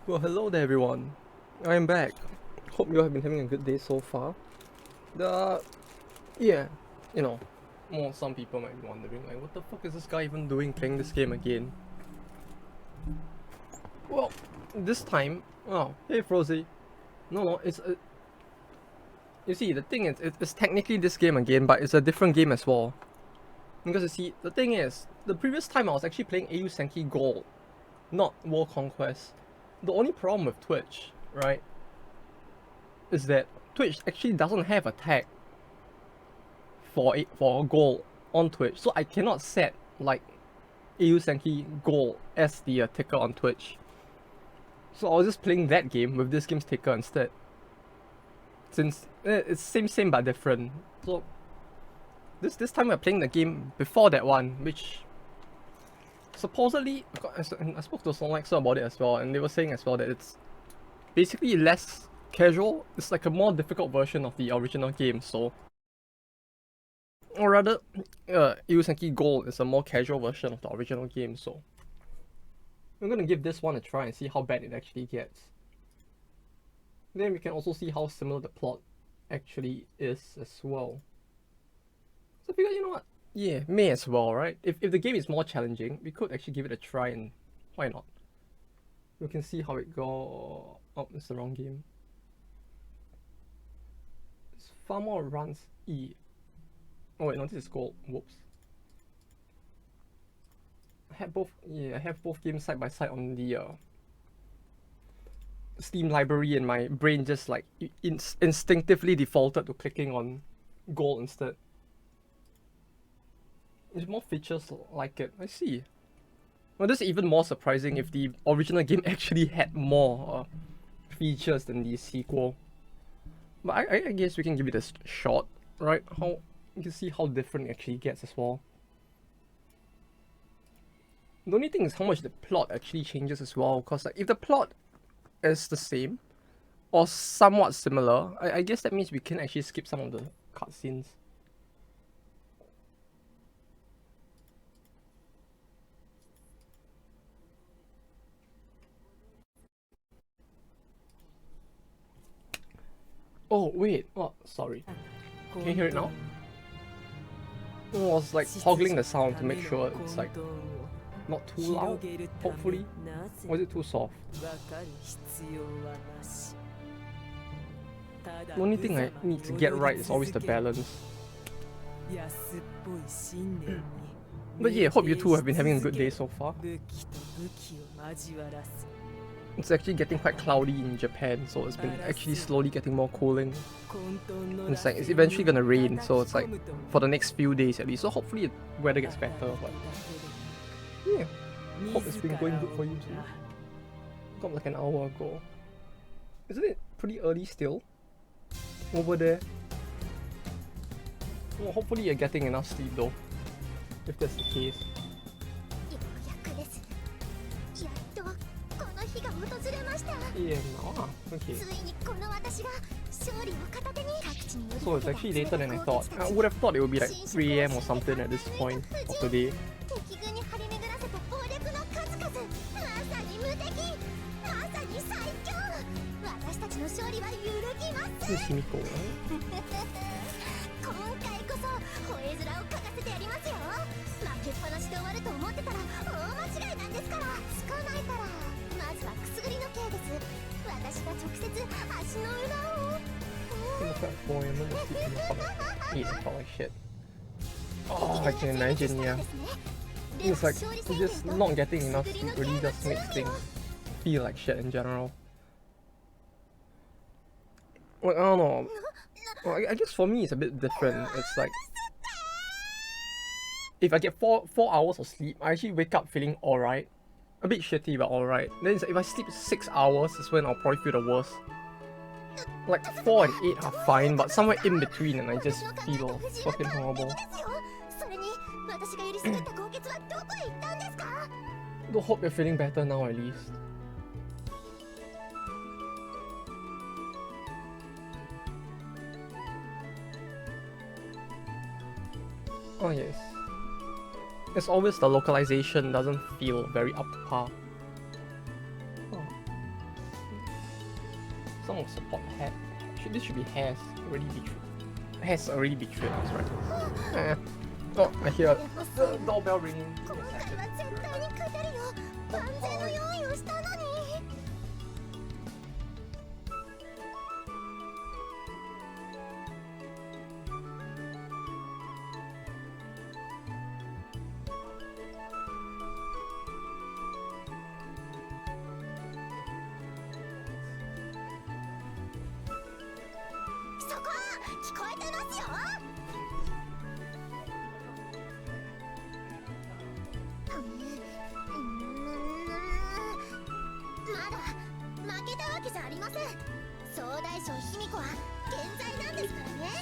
Well, hello there everyone. I am back. Hope you have been having a good day so far. Yeah, you know, some people might be wondering, like, what the fuck is this guy even doing playing this game again? Well, this time, oh, hey Frozy. No, you see, the thing is, it's technically this game again, but it's a different game as well. Because you see, the thing is, the previous time I was actually playing Eiyu Senki Gold, not World Conquest. The only problem with Twitch, right, is that Twitch actually doesn't have a tag for a goal on Twitch, so I cannot set like Eiyu Senki goal as the ticker on Twitch. So I was just playing that game with this game's ticker instead. Since it's same but different. So this time we're playing the game before that one, which supposedly I spoke to someone like about it as well, and they were saying as well that it's basically less casual. It's like a more difficult version of the original game. So, or rather, Eiyu Senki Gold is a more casual version of the original game. So, I'm gonna give this one a try and see how bad it actually gets. Then we can also see how similar the plot actually is as well. So I figured, you know what? Yeah, may as well, right? If the game is more challenging, we could actually give it a try, and why not? We can see how it go. Oh, it's the wrong game. It's far more runs E. Oh wait, no, this is gold. Whoops. I have both games side by side on the Steam library, and my brain just like instinctively defaulted to clicking on gold instead. There's more features like it. I see. Well, this is even more surprising if the original game actually had more features than the sequel. But I guess we can give it a shot, right? How you can see how different it actually gets as well. The only thing is how much the plot actually changes as well. Because like, if the plot is the same or somewhat similar, I guess that means we can actually skip some of the cutscenes. Oh wait, oh sorry. Can you hear it now? I was like toggling the sound to make sure it's like not too loud, hopefully. Or is it too soft? The only thing I need to get right is always the balance. But yeah, hope you two have been having a good day so far. It's actually getting quite cloudy in Japan, so it's been actually slowly getting more cooling. And it's like, it's eventually gonna rain, so it's like, for the next few days at least, so hopefully the weather gets better, but yeah, hope it's been going good for you too. Got like an hour ago. Isn't it pretty early still? Over there? Well, hopefully you're getting enough sleep though, if that's the case. Yeah, no, okay. So it's actually later than I thought. I would have thought it would be like 3 AM or something at this point of the day. This is Himiko, right? Eat and talk like shit. Oh, I can imagine, yeah. It's like, just not getting enough sleep really just makes things feel like shit in general. Well, I don't know. Well, I guess for me it's a bit different. It's like, if I get 4 hours of sleep, I actually wake up feeling alright. A bit shitty, but alright. Then if I sleep 6 hours, is when I'll probably feel the worst. Like 4 and 8 are fine, but somewhere in between, and I just feel fucking horrible. I hope you're feeling better now at least. Oh yes. As always, the localization doesn't feel very up to par. Oh. Some will support hair. This should be hairs already betrayed. Has already betrayed us, right? Oh, I hear the doorbell ringing. Give me a second.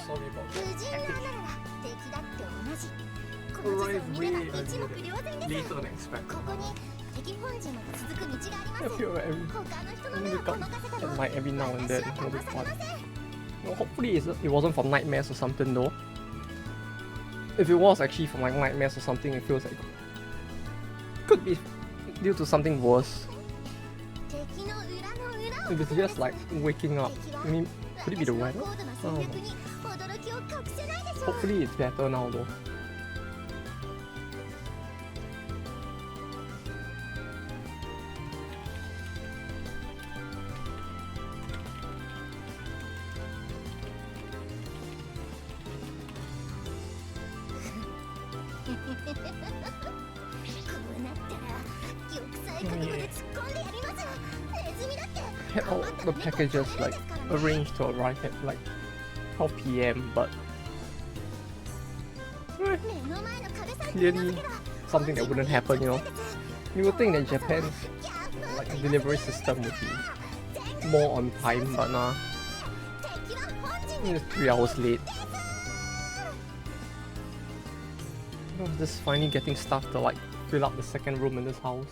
Sorry about that. Arrived way earlier than later than expected. I feel like every wake up at night every now and then. It'll be fun. Well, hopefully it wasn't from nightmares or something though. If it was actually from like nightmares or something, it feels like could be due to something worse. If it's just like waking up, I mean, could it be the weather? Oh. Hopefully it's better now though. Had all the packages like arranged to arrive at like 12 PM, but clearly something that wouldn't happen, you know. You would think that Japan's like delivery system would be more on time, but nah. It's 3 hours late. I'm just finally getting stuff to like fill up the second room in this house.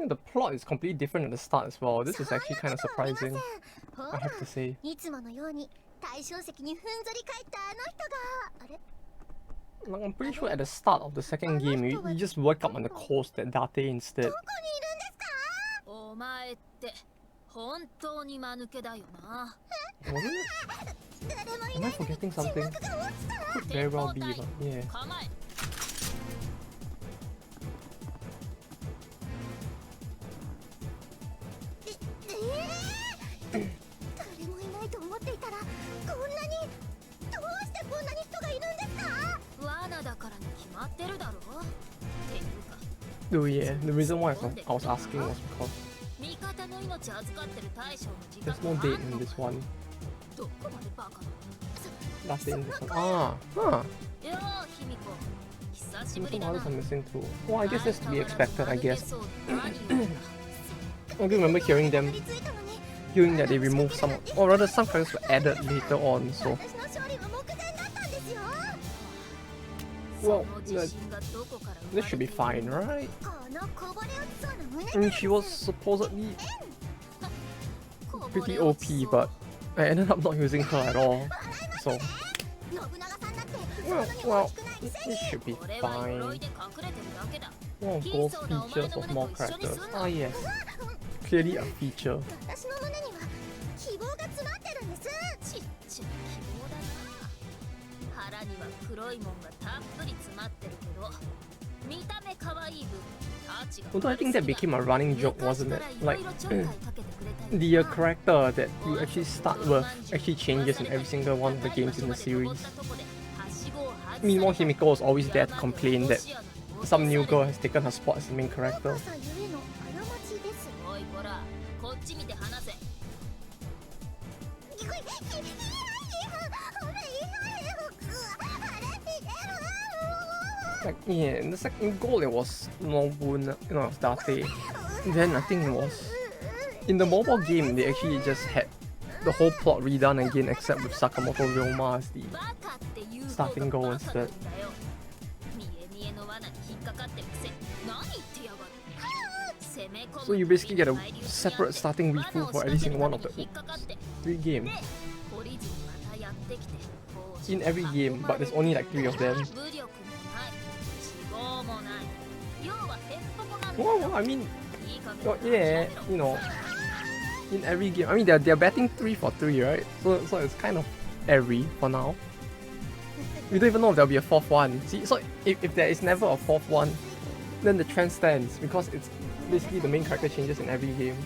The plot is completely different at the start as well. This is actually kind of surprising, I have to say. Like, I'm pretty sure at the start of the second game, you just wake up on the coast at Date instead. Wasn't it? Am I forgetting something? Could very well be, but yeah. Oh yeah, the reason why I was asking was because there's no date in this one. Last date in this one. Ah, huh. Some others are missing too. Well, I guess that's to be expected, I guess. I do remember hearing that they removed some, or rather some characters were added later on, so... Well, this should be fine, right? I mean, she was supposedly pretty OP, but I ended up not using her at all, so... Well, it should be fine. One of those features of more characters. Ah yes, clearly a feature. Although I think that became a running joke, wasn't it? Like, the character that you actually start with actually changes in every single one of the games in the series. Meanwhile, Himiko was always there to complain that some new girl has taken her spot as the main character. Like, yeah, in the second goal it was Nobun, it was Date. Then I think it was... In the mobile game, they actually just had the whole plot redone again except with Sakamoto Ryoma as the starting goal instead. So you basically get a separate starting rifu for every single one of the 3 games. in every game, but there's only like 3 of them. Well, I mean, yeah, you know, in every game. I mean, they're batting 3 for 3, right? So it's kind of every for now. We don't even know if there'll be a 4th one. See, so if there is never a 4th one, then the trend stands because it's basically the main character changes in every game.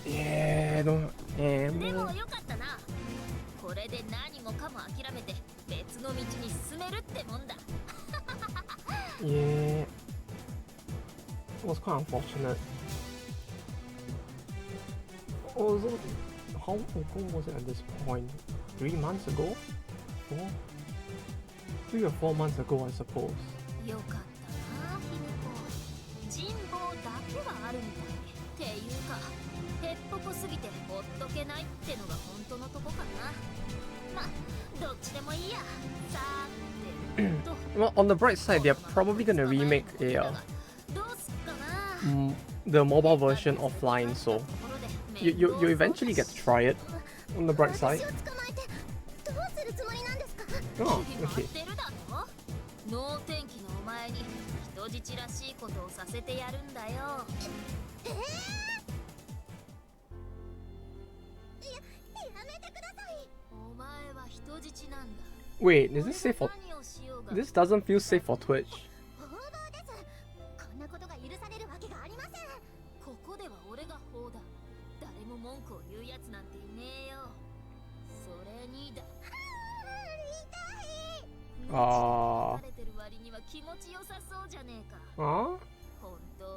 Yeah, no, yeah. Yeah, it was quite unfortunate. Oh, so how ago was it at this point? 3 months ago? 4? 3 or 4 months ago, I suppose. Well, on the bright side, they're probably gonna remake the mobile version offline, so you eventually get to try it. On the bright side. Oh, okay. Wait, is this safe for... This doesn't feel safe for Twitch.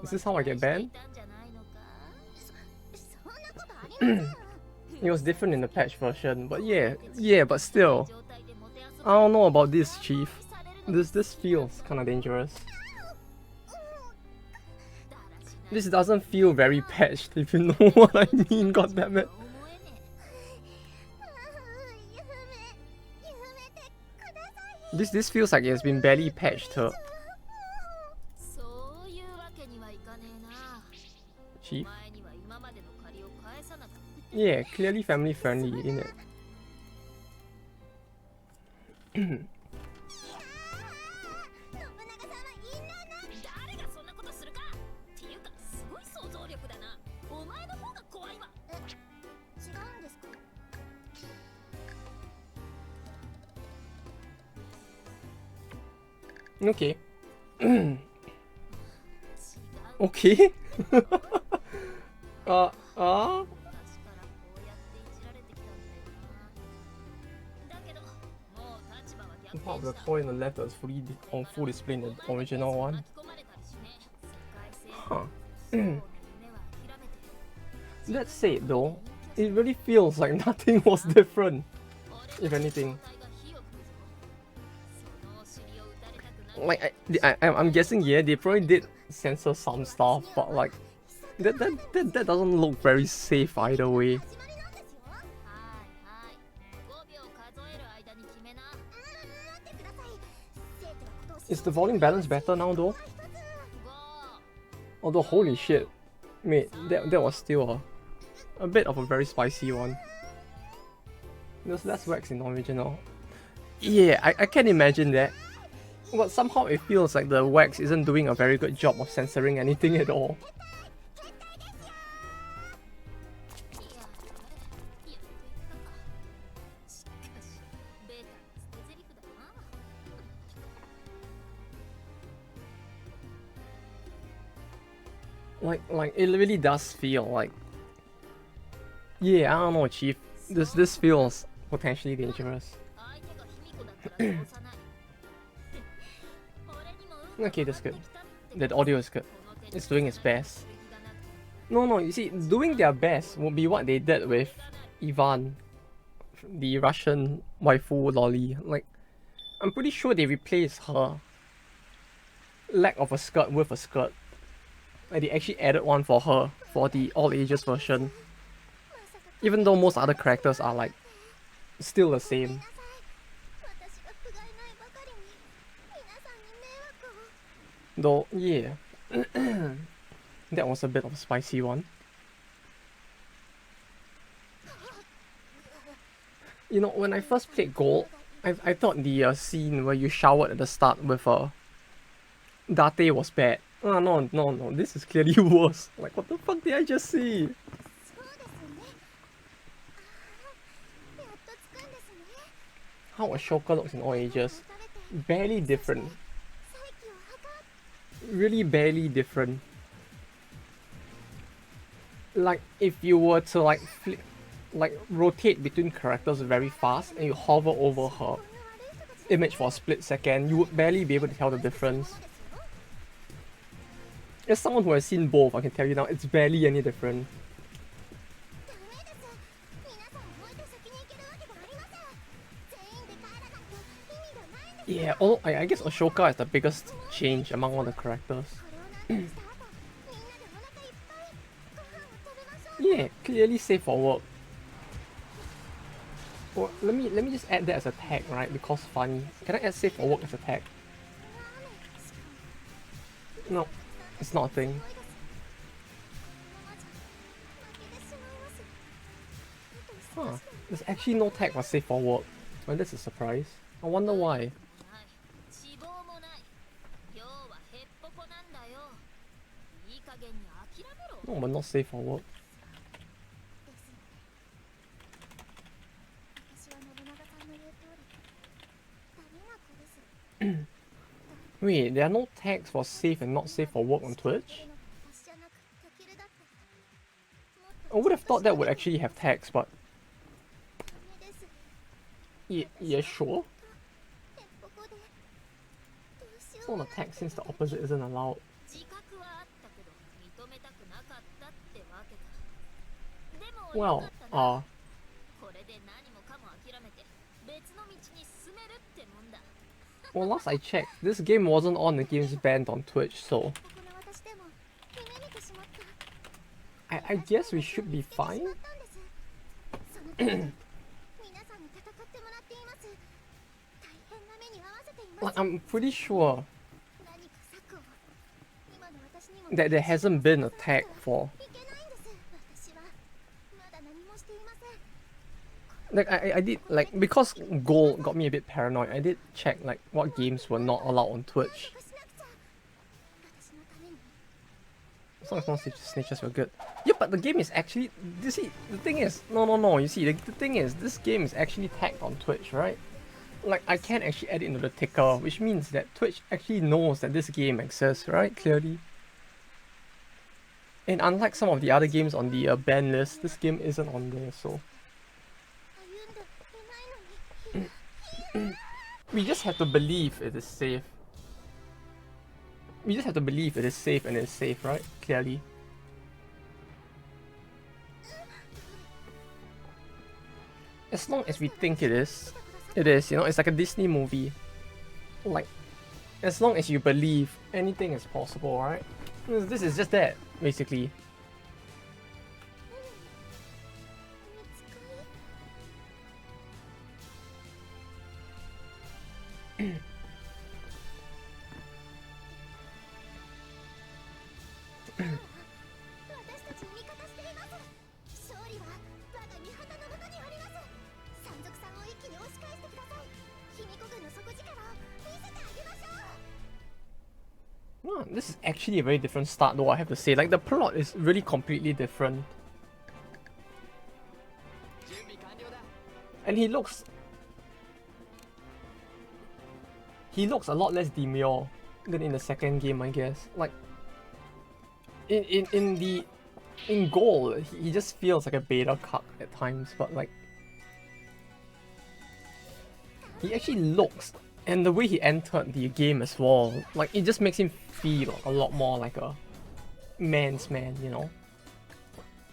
Is this how I get banned? It was different in the patch version, but yeah, but still. I don't know about this, Chief. This feels kinda dangerous. This doesn't feel very patched, if you know what I mean, goddammit. This feels like it's been barely patched, huh? Chief? Yeah, clearly family friendly, innit? Okay. Okay. Part of the toy on the left was fully on full display in the original one. Huh. That said though, it really feels like nothing was different, if anything. Like I'm guessing, yeah, they probably did censor some stuff, but like that doesn't look very safe either way. Is the volume balance better now though? Although holy shit, mate, that was still a bit of a very spicy one. There's less wax in the original. Yeah, I can imagine that. But somehow it feels like the wax isn't doing a very good job of censoring anything at all. Like it really does feel like, yeah, I don't know, Chief. This feels potentially dangerous. Okay, that's good. That audio is good. It's doing its best. No, you see, doing their best would be what they did with Ivan, the Russian waifu lolly. Like, I'm pretty sure they replaced her lack of a skirt with a skirt. Like, they actually added one for her for the all ages version. Even though most other characters are like still the same. Though, yeah. That was a bit of a spicy one. You know, when I first played Gold, I thought the scene where you showered at the start with Date was bad. Oh, no, this is clearly worse. Like, what the fuck did I just see? How Ashoka looks in all ages. Barely different. Really barely different. Like, if you were to like flip, like rotate between characters very fast and you hover over her image for a split second, you would barely be able to tell the difference. As someone who has seen both, I can tell you now, it's barely any different. Yeah, I guess Ashoka is the biggest change among all the characters. Yeah, clearly safe for work. Well, let me just add that as a tag, right? Because funny. Can I add safe for work as a tag? No, it's not a thing. Huh. There's actually no tag for safe for work. Well, that's a surprise. I wonder why. No, but not safe for work. Wait, there are no tags for safe and not safe for work on Twitch? I would have thought that would actually have tags, but... Yeah, sure. It's not a tag since the opposite isn't allowed. Well, well, last I checked, this game wasn't on the game's banned on Twitch, so... I guess we should be fine? Like, I'm pretty sure that there hasn't been a tag for... Like, I did, like, because Gold got me a bit paranoid, I did check, like, what games were not allowed on Twitch. As long as no snitches were good. Yeah, but the game is actually... You see, the thing is... No, you see, the thing is, this game is actually tagged on Twitch, right? Like, I can actually add it into the ticker, which means that Twitch actually knows that this game exists, right? Clearly. And unlike some of the other games on the ban list, this game isn't on there, so... We just have to believe it is safe. We just have to believe it is safe and it's safe, right? Clearly. As long as we think it is, you know, it's like a Disney movie. Like, as long as you believe, anything is possible, right? This is just that, basically. This is actually a very different start though, I have to say. Like, the plot is really completely different. And he looks a lot less demure than in the second game, I guess. Like, in Gold, he just feels like a beta cuck at times, but like, he actually looks, and the way he entered the game as well, like, it just makes him feel a lot more like a man's man, you know?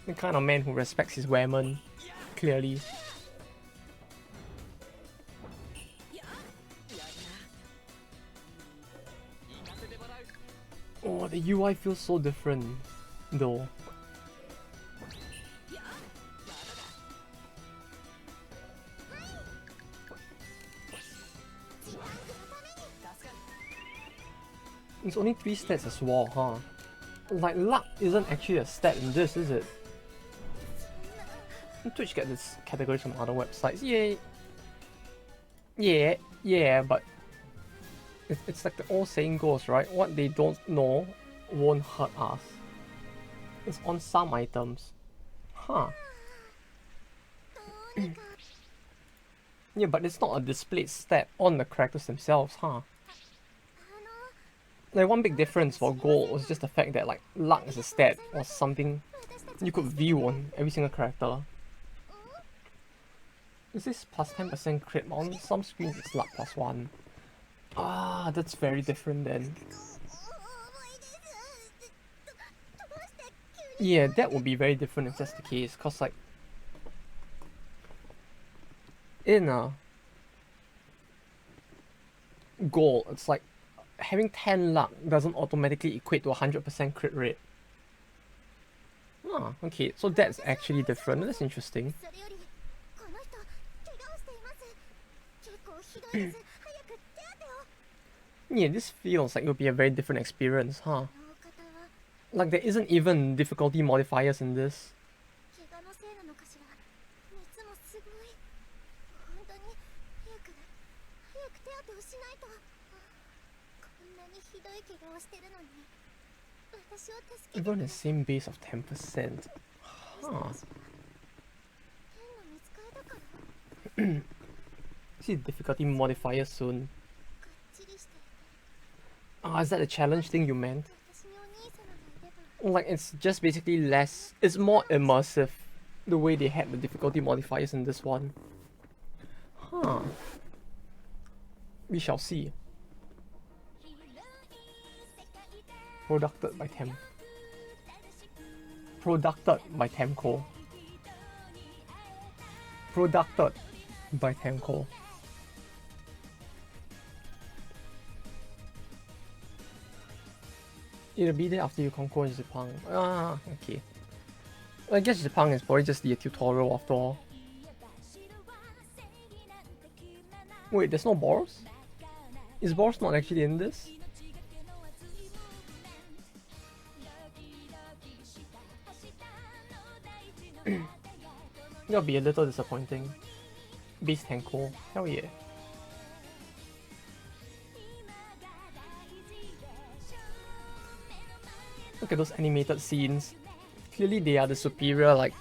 The kind of man who respects his women, clearly. Oh, the UI feels so different, though. It's only 3 stats as well, huh? Like, luck isn't actually a stat in this, is it? Twitch get this categories from other websites. Yeah, but it's like the old saying goes, right? What they don't know won't hurt us. It's on some items. Huh. Yeah, but it's not a displayed stat on the characters themselves, huh? Like, one big difference for gold was just the fact that, like, luck is a stat or something you could view on every single character. Is this plus 10% crit? On some screens it's luck plus 1. Ah, that's very different then. Yeah, that would be very different if that's the case, cause like in a goal, it's like having 10 luck doesn't automatically equate to 100% crit rate. Ah, okay, so that's actually different. That's interesting. Yeah, this feels like it would be a very different experience, huh? Like there isn't even difficulty modifiers in this. Even the same base of 10%. Huh. See difficulty modifier soon. Ah, is that the challenge thing you meant? Like, it's just basically less... It's more immersive, the way they had the difficulty modifiers in this one. Huh. We shall see. Producted by Temco. Producted by Temco. It'll be there after you conquer Japan. Ah, okay. I guess Japan is probably just the tutorial after all. Wait, there's no Boros? Is Boros not actually in this? That'll be a little disappointing. Base Tenko, hell yeah. Look at those animated scenes. Clearly they are the superior, like...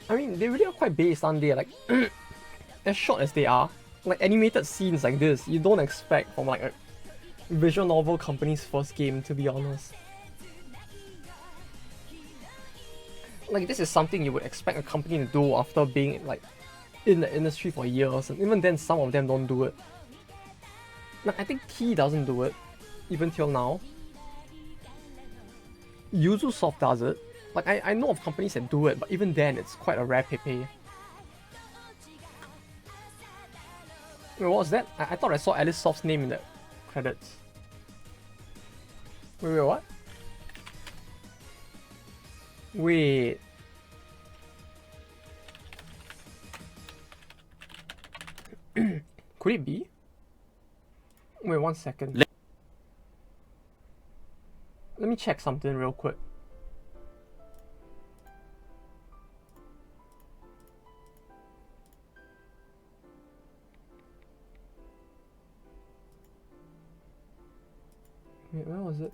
I mean, they really are quite based, aren't they? Like, as short as they are, like animated scenes like this, you don't expect from like a visual novel company's first game, to be honest. Like, this is something you would expect a company to do after being like in the industry for years, and even then some of them don't do it. Like, I think Key doesn't do it, even till now. Yuzusoft does it. Like, I know of companies that do it, but even then it's quite a rare pepe. Wait, what was that? I thought I saw Alice Soft's name in the credits. Wait, what? Wait. Could it be? Wait 1 second. Let me check something real quick. Wait, where was it?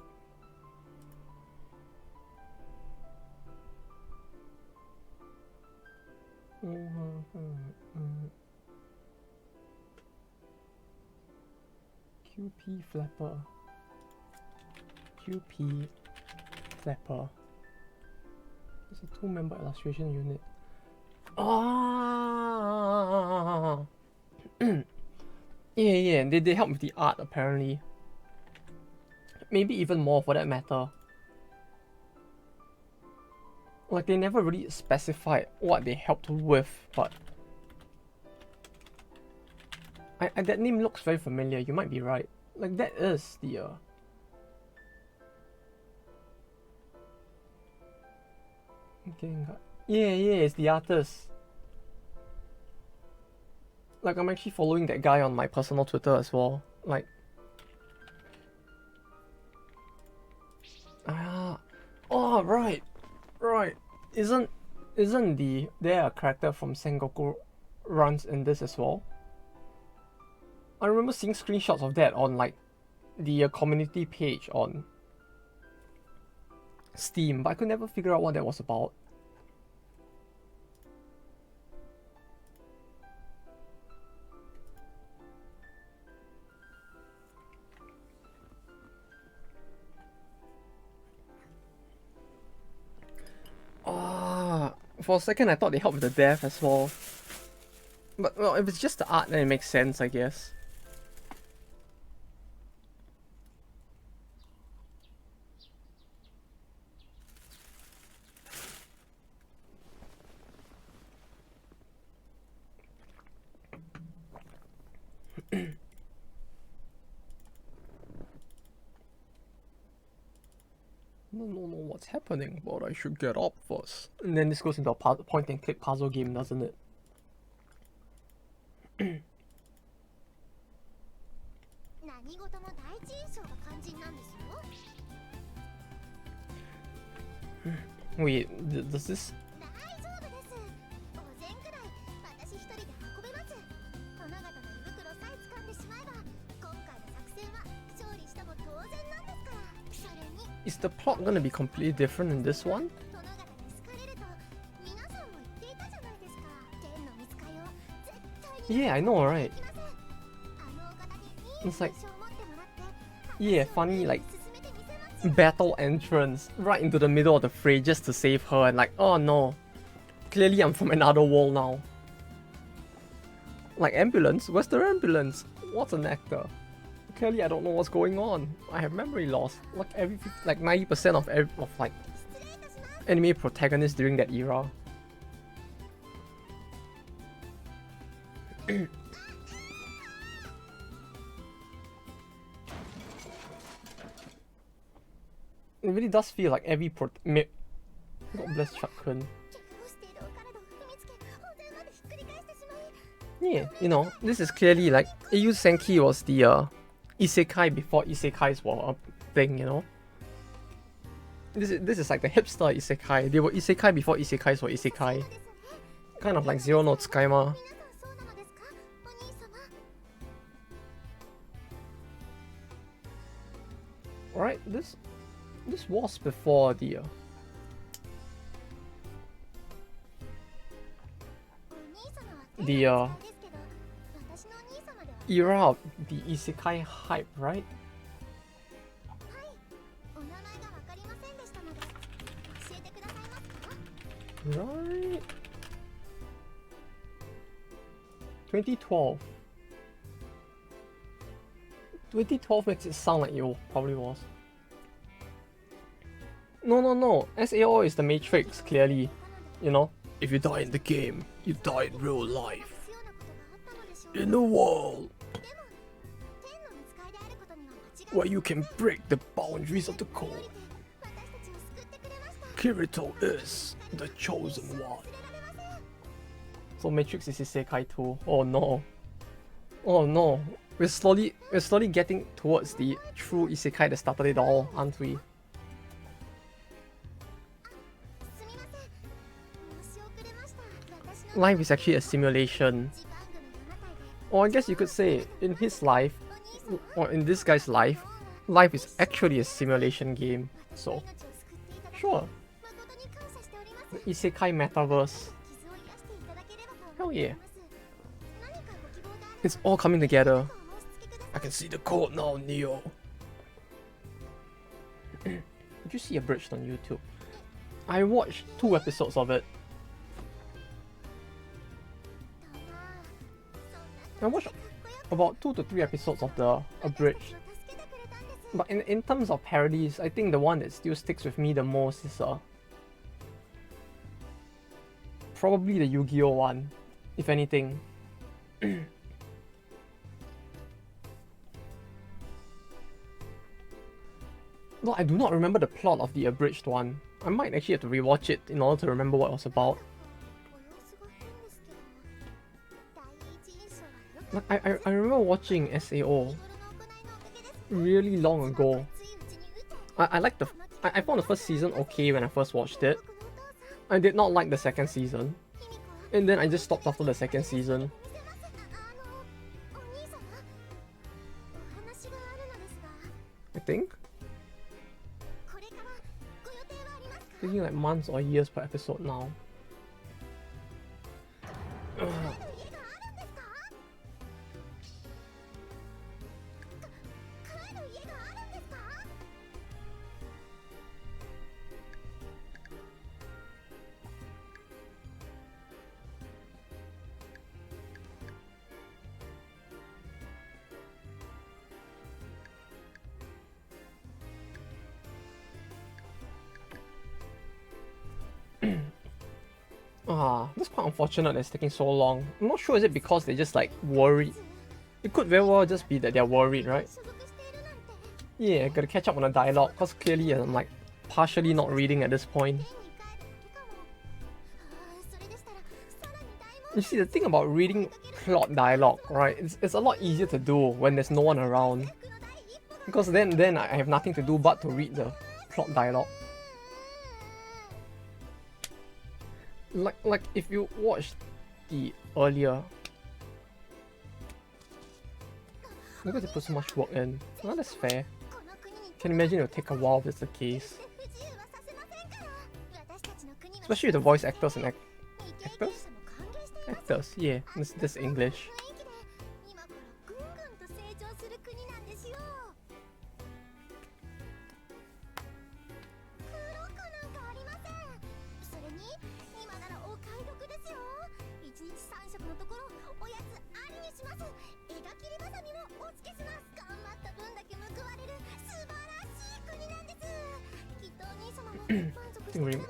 QP Flapper. QP Flapper. It's a 2-member illustration unit. Ah! yeah, they help with the art apparently. Maybe even more for that matter. Like, they never really specified what they helped with, but that name looks very familiar. You might be right. Like, that is the yeah, it's the artist. Like, I'm actually following that guy on my personal Twitter as well. Like, oh right. Right. Isn't there a character from Sengoku runs in this as well? I remember seeing screenshots of that on like the community page on Steam, but I could never figure out what that was about. For a second I thought they helped with the death as well. But well, if it's just the art then it makes sense, I guess. No, what's happening? But I should get up first. And then this goes into a point and click puzzle game, doesn't it? Wait, does this... Is the plot gonna be completely different in this one? Yeah, I know, right? It's like... Yeah, funny, like... battle entrance right into the middle of the fray just to save her and like, oh no. Clearly I'm from another world now. Like, ambulance? Where's the ambulance? What's an actor? Clearly I don't know what's going on. I have memory loss. Like 90% of like anime protagonists during that era. It really does feel like every God bless Chuck Kun. Yeah, you know, this is clearly like Eiyu Senki was the isekai before isekais were a thing, you know. This is like the hipster isekai. They were isekai before isekais were isekai. Kind of like Zero no Tsukaima. Alright, this was before the era of the isekai hype, right? Right. 2012. 2012 makes it sound like it probably was. No. SAO is the Matrix, clearly. You know? If you die in the game, you die in real life. In the world where you can break the boundaries of the code, Kirito is the chosen one. So Matrix is isekai too. Oh no. Oh no. We're slowly getting towards the true isekai that started it all, aren't we? Life is actually a simulation. Or I guess you could say, in his life, or in this guy's life, life is actually a simulation game. So, sure. The isekai metaverse. Hell yeah. It's all coming together. I can see the code now, Neo. Did you see Abridged on YouTube? I watched 2 episodes of it. I watched about 2 to 3 episodes of the Abridged. But in terms of parodies, I think the one that still sticks with me the most is probably the Yu-Gi-Oh one, if anything. No, I do not remember the plot of the Abridged one. I might actually have to rewatch it in order to remember what it was about. Like, I remember watching SAO really long ago. I found the first season okay when I first watched it. I did not like the second season. And then I just stopped after the second season. I think. Taking like months or years per episode now. That's quite unfortunate that it's taking so long. I'm not sure, is it because they just like worried? It could very well just be that they're worried, right? Yeah, gotta catch up on the dialogue, because clearly I'm like partially not reading at this point. You see, the thing about reading plot dialogue, right, it's a lot easier to do when there's no one around. Because then I have nothing to do but to read the plot dialogue. Like if you watched the earlier, because they put so much work in. Well, that's fair. Can imagine it'll take a while if it's the case. Especially with the voice actors and actors? Actors, yeah, this English.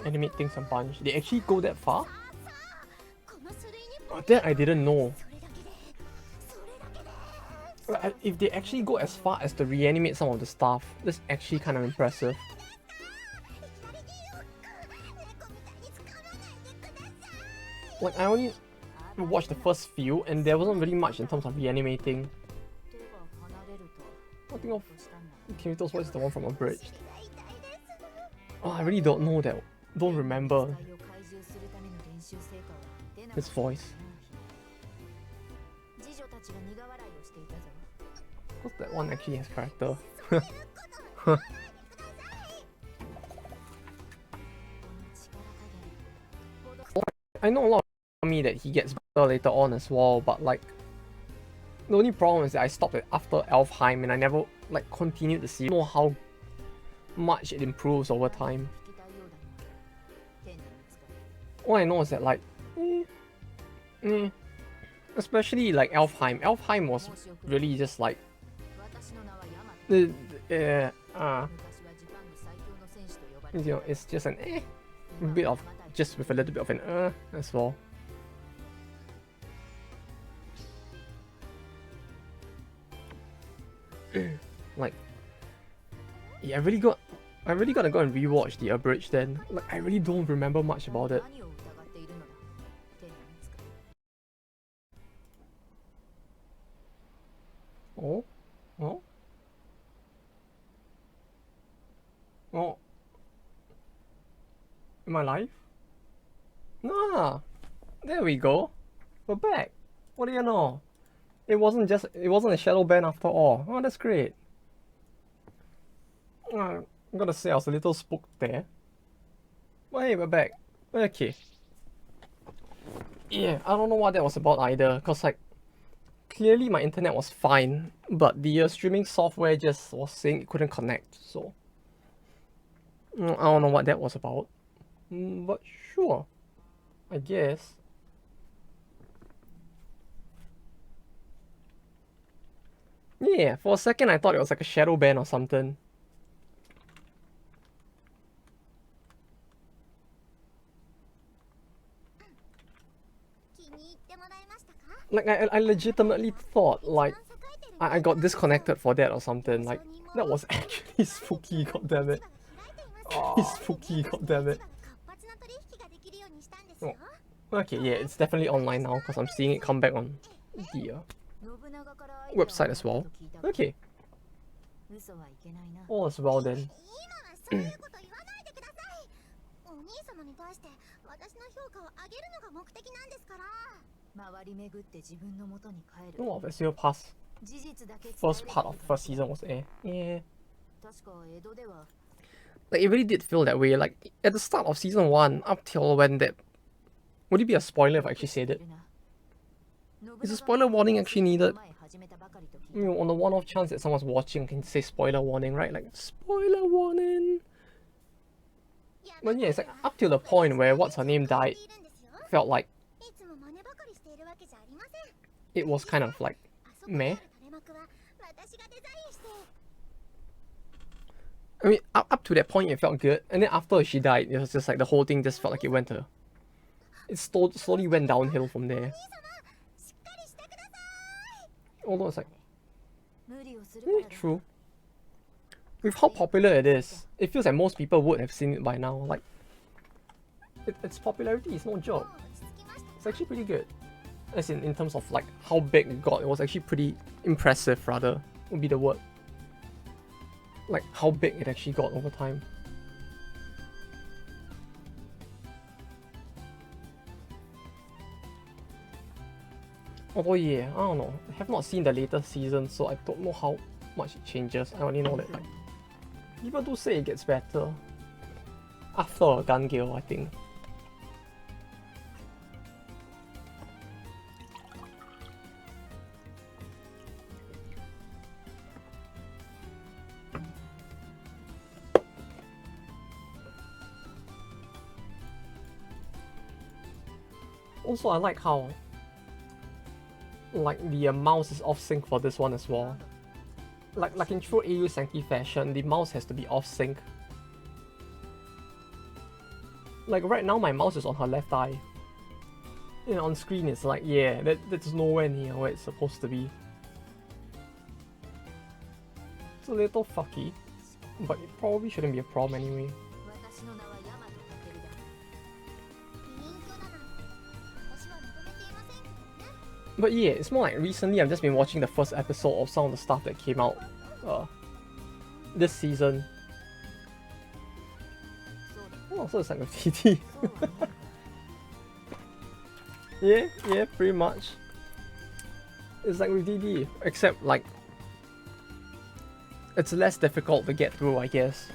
Animate things a bunch. They actually go that far? Oh, that I didn't know. If they actually go as far as to reanimate some of the stuff, that's actually kind of impressive. Like, I only watched the first few and there wasn't really much in terms of reanimating. I think of Kirito's voice is the one from Abridged. Oh, I really don't know that. Don't remember his voice. Because that one actually has character. I know a lot of me that he gets better later on as well, but like the only problem is that I stopped it after Elfheim and I never like continued to see. I don't know how much it improves over time. All I know is that like especially like Elfheim. Elfheim was really just like you know, it's just an bit of, just with a little bit of an as well. Like, yeah, I really gotta go and rewatch the Abridged then. Like, I really don't remember much about it. Oh? Oh? Oh? Am I live? Nah! There we go. We're back. What do you know? It wasn't a shadow ban after all. Oh, that's great. I'm gonna say I was a little spooked there. But hey, we're back. Okay. Yeah, I don't know what that was about either, cause like, clearly my internet was fine, but the streaming software just was saying it couldn't connect, so I don't know what that was about. But sure, I guess. Yeah, for a second I thought it was like a shadow ban or something. Like, I legitimately thought, like, I got disconnected for that or something. Like, that was actually spooky, goddammit. It's spooky, goddammit. Oh. Okay, yeah, it's definitely online now, because I'm seeing it come back on the website as well. Okay. All is well then. Oh, the Zero Pass. First part of first season was yeah. Like it really did feel that way. Like at the start of season 1, up till when that. Would it be a spoiler if I actually said it? Is a spoiler warning actually needed? You know, on the one-off chance that someone's watching can say spoiler warning, right? Like spoiler warning. But yeah, it's like up till the point where what's her name died, felt like it was kind of like meh. I mean, up to that point it felt good, and then after she died, it was just like the whole thing just felt like it went to. It slowly went downhill from there. Although it's like, true. With how popular it is, it feels like most people would have seen it by now. Like, its popularity is no joke. It's actually pretty good. As in terms of like how big it got, it was actually pretty impressive rather, would be the word. Like how big it actually got over time. Although yeah, I don't know. I have not seen the latest season, so I don't know how much it changes. I only know that like people do say it gets better after Gun Gale, I think. Also, I like how like the mouse is off sync for this one as well. Like in true Eiyu Senki fashion, the mouse has to be off sync. Like right now, my mouse is on her left eye. You know, on screen it's like, yeah, that's nowhere near where it's supposed to be. It's a little fucky, but it probably shouldn't be a problem anyway. But yeah, it's more like recently I've just been watching the first episode of some of the stuff that came out this season. Oh, so it's like a TT. yeah, pretty much. It's like with DD, except like it's less difficult to get through, I guess.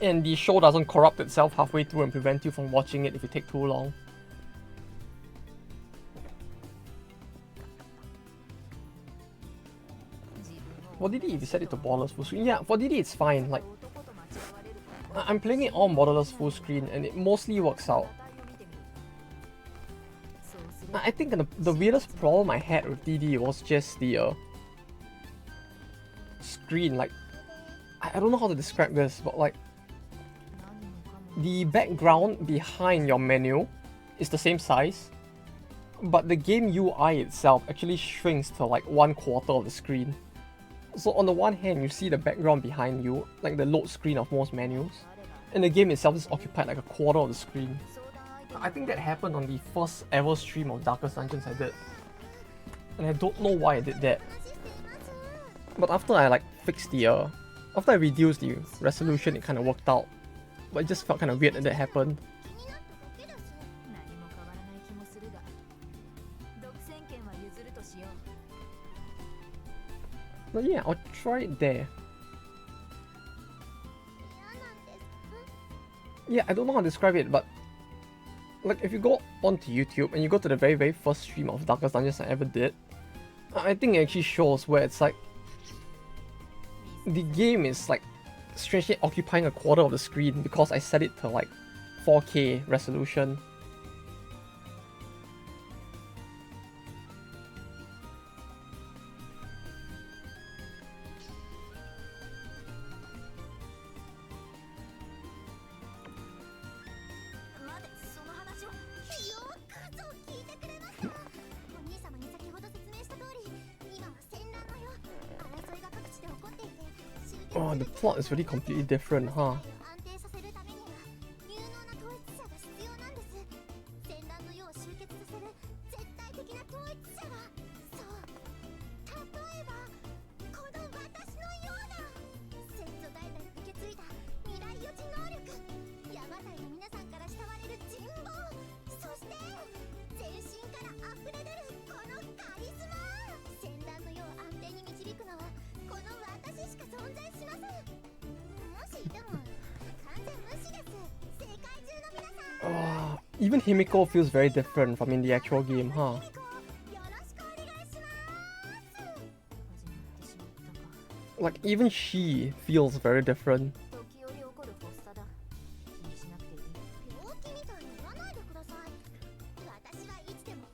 And the show doesn't corrupt itself halfway through and prevent you from watching it if you take too long. For DD, if you set it to borderless full screen, yeah, for DD it's fine. Like, I'm playing it on borderless full screen and it mostly works out. I think the weirdest problem I had with DD was just the screen. Like, I don't know how to describe this, but like, the background behind your menu is the same size, but the game UI itself actually shrinks to like 1/4 of the screen. So on the one hand, you see the background behind you, like the load screen of most menus, and the game itself is occupied like 1/4 of the screen. I think that happened on the first ever stream of Darkest Dungeons I did, and I don't know why I did that. But after I like fixed the, after I reduced the resolution, it kind of worked out. But it just felt kind of weird that happened. But yeah, I'll try it there. Yeah, I don't know how to describe it, but like if you go onto YouTube and you go to the very first stream of Darkest Dungeons I ever did, I think it actually shows where it's like the game is like strangely occupying 1/4 of the screen because I set it to like 4K resolution. Oh, the plot is really completely different, huh? even Himiko feels very different from in the actual game, huh? Like, even she feels very different.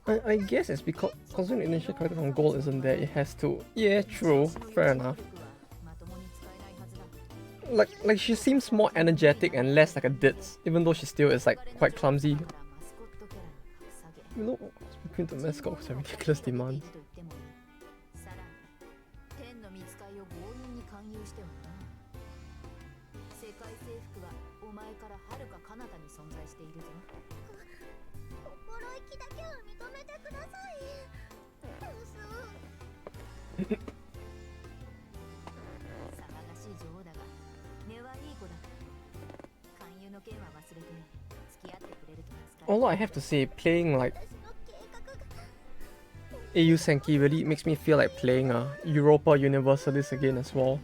I guess it's because the initial character from Gold isn't there, it has to... Yeah, true. Fair enough. Like she seems more energetic and less like a ditz, even though she still is like quite clumsy. You know, between the mascot was a ridiculous demand. Although I have to say, playing like Eiyu Senki really makes me feel like playing a Europa Universalis again as well.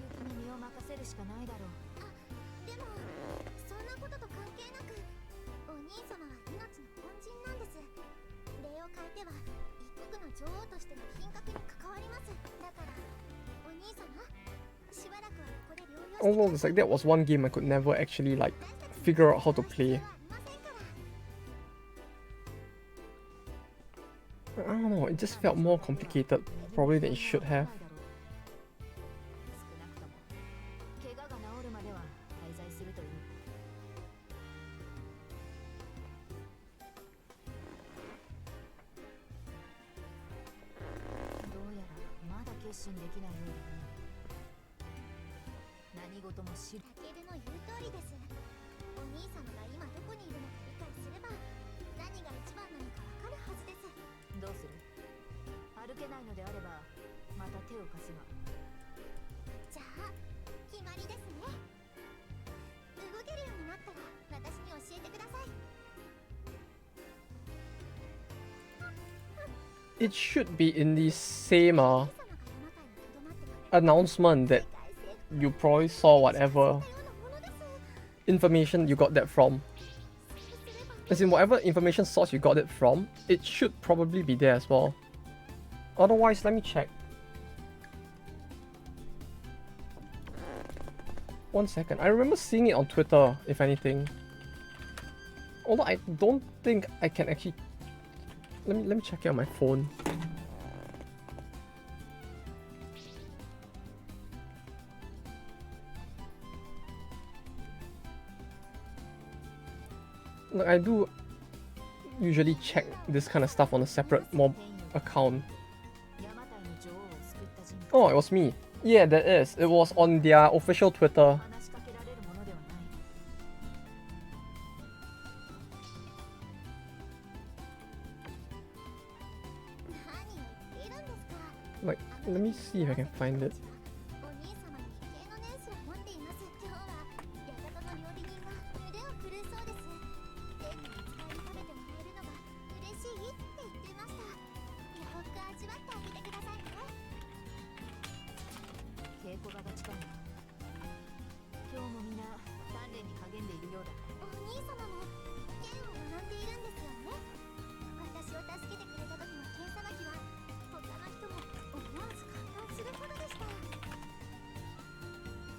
Although it's like that was one game I could never actually like figure out how to play. I don't know, it just felt more complicated probably than it should have. It should be in the same announcement that you probably saw whatever information you got that from. As in whatever information source you got it from, it should probably be there as well. Otherwise, let me check. One second, I remember seeing it on Twitter, if anything. Although I don't think I can actually... Let me check it on my phone. Like, I do usually check this kind of stuff on a separate mob account. Oh, it was me. Yeah, that is. It was on their official Twitter. Like, let me see if I can find it.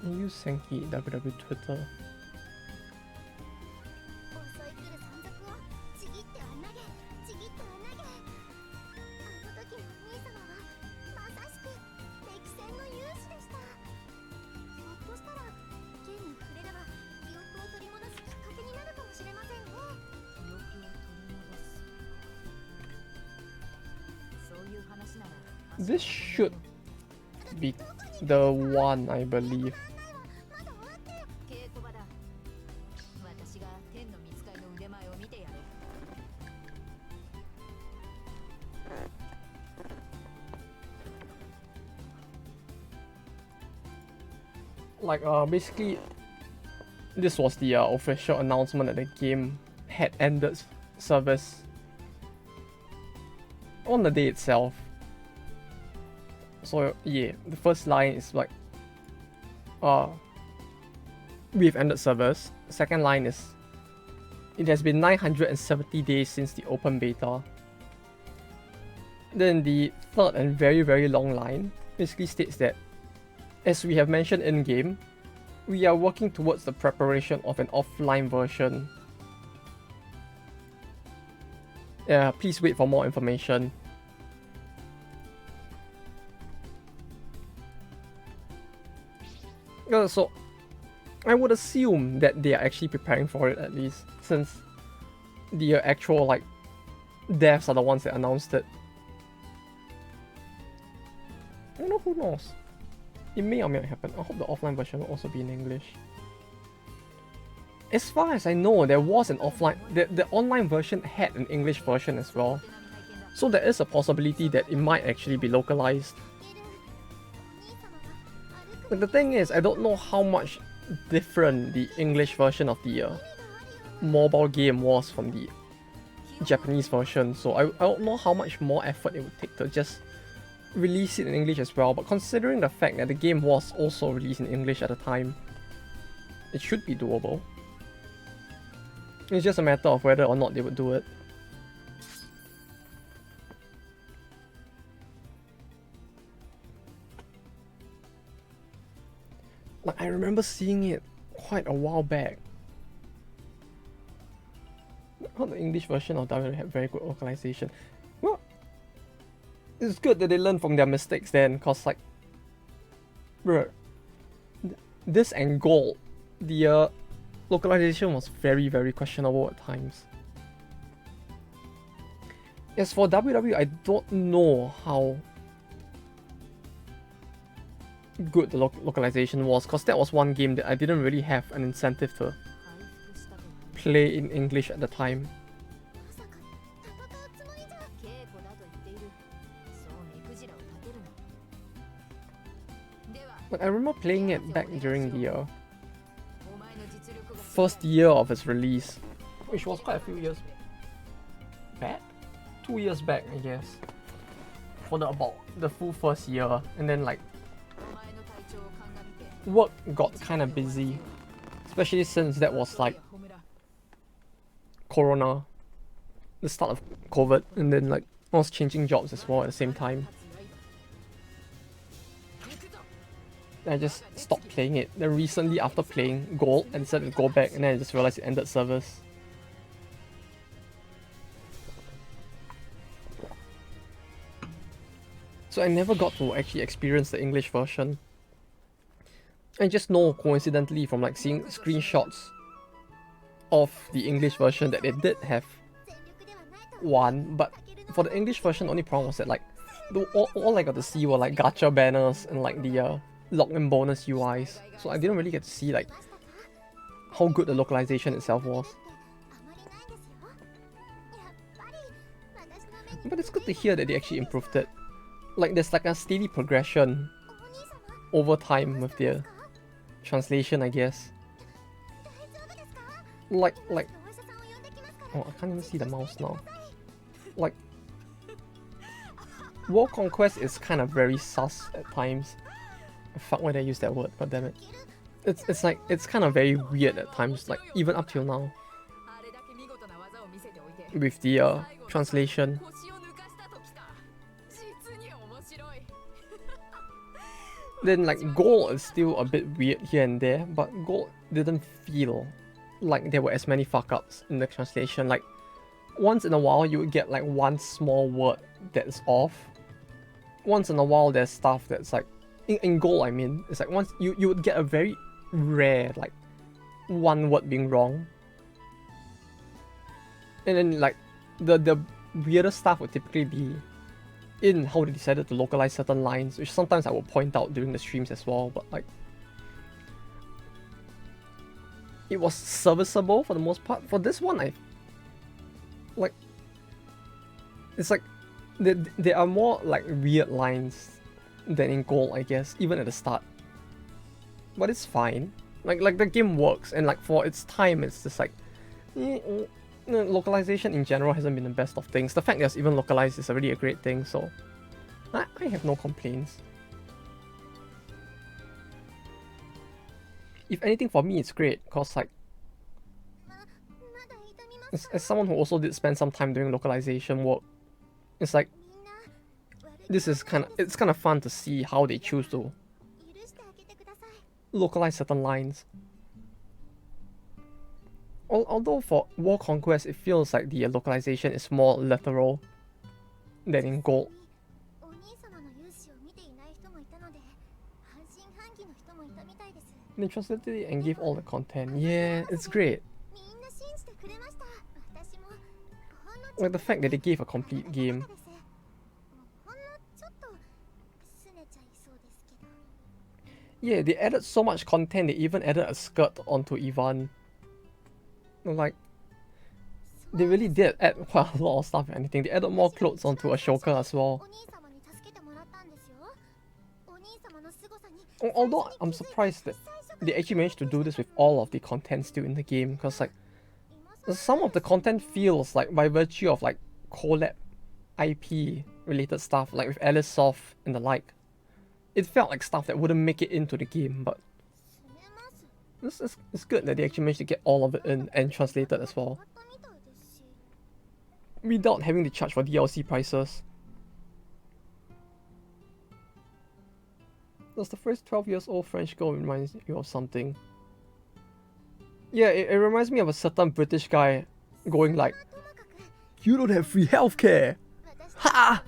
Eiyu Senki WW Twitter. This should be the one, I believe. Like, basically, this was the official announcement that the game had ended service on the day itself. So yeah, the first line is like, we've ended service. Second line is, it has been 970 days since the open beta. Then the third and very, very long line basically states that, as we have mentioned in-game, we are working towards the preparation of an offline version. Please wait for more information. So, I would assume that they are actually preparing for it at least, since the actual like devs are the ones that announced it. You know, who knows? It may or may not happen. I hope the offline version will also be in English. As far as I know, there was an offline... The online version had an English version as well. So there is a possibility that it might actually be localized. But the thing is, I don't know how much different the English version of the mobile game was from the Japanese version. So I don't know how much more effort it would take to just release it in English as well, but considering the fact that the game was also released in English at the time, it should be doable. It's just a matter of whether or not they would do it. Like, I remember seeing it quite a while back. How the English version of WWE had very good localization. Well, it's good that they learn from their mistakes then, cause like, bruh, this and Gold, the localization was very, very questionable at times. As for WWE, I don't know how good the localization was, cause that was one game that I didn't really have an incentive to play in English at the time. Like, I remember playing it back during the first year of its release, which was quite a few years back? 2 years back, I guess. For about the full first year, and then like work got kind of busy, especially since that was like Corona, the start of COVID, and then like I was changing jobs as well at the same time. I just stopped playing it. Then recently, after playing Gold, I decided to go back, and then I just realized it ended service. So I never got to actually experience the English version. I just know coincidentally from like seeing screenshots of the English version that they did have one, but for the English version, the only problem was that like all I got to see were like gacha banners and like the login bonus UIs, so I didn't really get to see like how good the localization itself was. But it's good to hear that they actually improved it. Like there's like a steady progression over time with their translation, I guess. Like oh, I can't even see the mouse now. Like World Conquest is kind of very sus at times. Fuck, why did I use that word? God damn it. It's like, it's kind of very weird at times, like even up till now. With the translation. Then like Gold is still a bit weird here and there, but Gold didn't feel like there were as many fuck-ups in the translation. Like once in a while you would get like one small word that's off. Once in a while there's stuff that's like, in Gold I mean, it's like once you would get a very rare like one word being wrong. And then like the weirder stuff would typically be in how they decided to localize certain lines, which sometimes I will point out during the streams as well, but like it was serviceable for the most part. For this one, it's like there are more like weird lines than in Gold, I guess, even at the start. But it's fine. Like the game works, and like for its time, it's just like localization in general hasn't been the best of things. The fact that it's even localized is already a great thing, so I have no complaints. If anything, for me it's great, cause like as someone who also did spend some time doing localization work, it's like it's kind of fun to see how they choose to localize certain lines. Although for World Conquest, it feels like the localization is more literal than in Gold. They translated it and gave all the content. Yeah, it's great. Like the fact that they gave a complete game. Yeah, they added so much content, they even added a skirt onto Ivan. Like, they really did add quite a lot of stuff and anything. They added more clothes onto Ashoka as well. Although I'm surprised that they actually managed to do this with all of the content still in the game, because like some of the content feels like by virtue of like collab IP related stuff, like with Alice Soft and the like, it felt like stuff that wouldn't make it into the game, but it's good that they actually managed to get all of it in and translated as well, without having to charge for DLC prices. Does the first 12 years old French girl remind you of something? Yeah, it reminds me of a certain British guy going like, "You don't have free healthcare! Ha!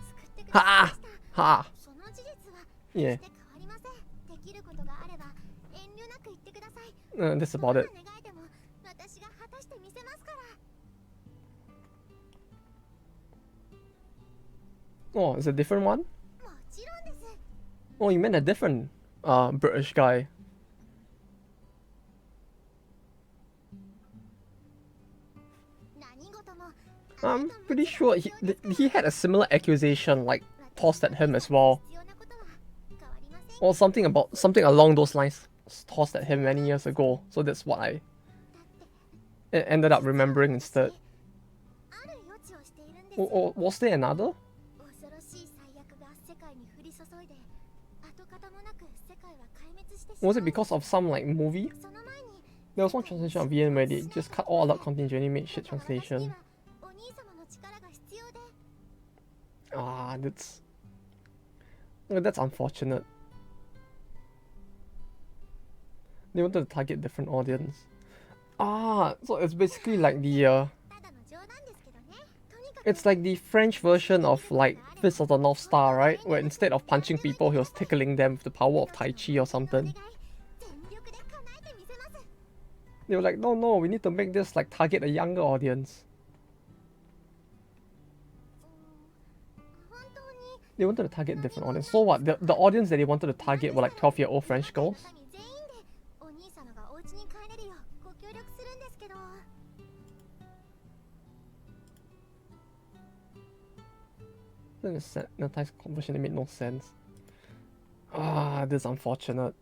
Ha! Ha!" Yeah. That's about it. Oh, it's a different one? Oh, you meant a different British guy. I'm pretty sure he had a similar accusation like tossed at him as well. Or something along those lines tossed at him many years ago. So that's what I ended up remembering instead. Or was there another? Was it because of some like movie? There was one translation of VN where they just cut all out content and made shit translation. Ah, that's unfortunate. They wanted to target different audience. Ah, so it's basically like the it's like the French version of like Fist of the North Star, right? Where instead of punching people, he was tickling them with the power of Tai Chi or something. They were like, no, we need to make this like target a younger audience. They wanted to target different audience. So what? The audience that they wanted to target were like 12-year-old French girls? The sanitized conversion, it made no sense. Ah, this is unfortunate.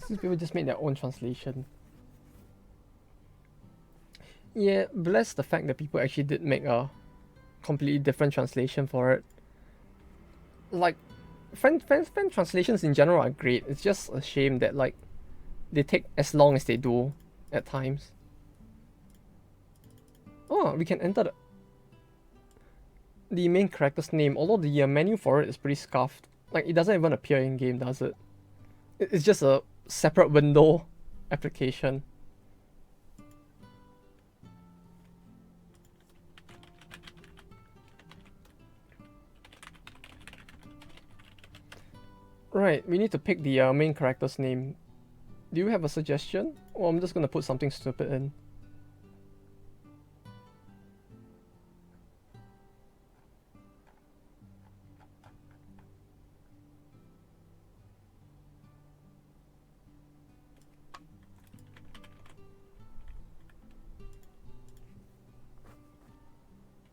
These people just made their own translation. Yeah, bless the fact that people actually did make a completely different translation for it. Like, fan translations in general are great. It's just a shame that like they take as long as they do at times. Oh, we can enter the main character's name, although the menu for it is pretty scuffed. Like, it doesn't even appear in game, does it? It's just a separate window application. Right, we need to pick the main character's name. Do you have a suggestion? Or I'm just gonna put something stupid in.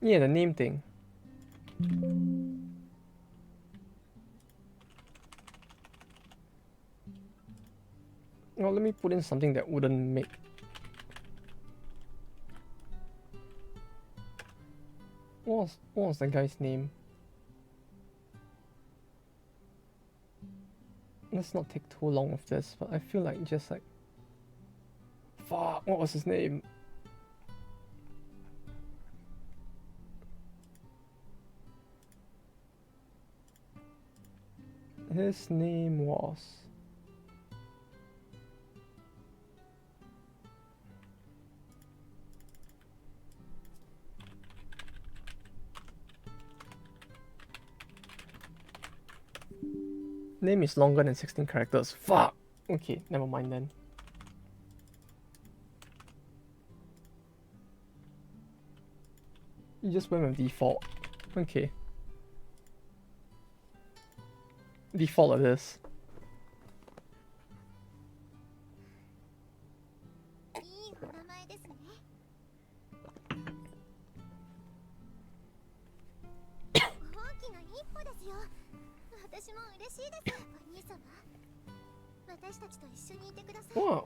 Yeah, the name thing. Well, let me put in something that wouldn't make... What was that guy's name? Let's not take too long with this, but I feel like just like... Fuck, what was his name? His name was... Name is longer than 16 characters. Fuck! Okay, never mind then. You just went with default. Okay. Default it is.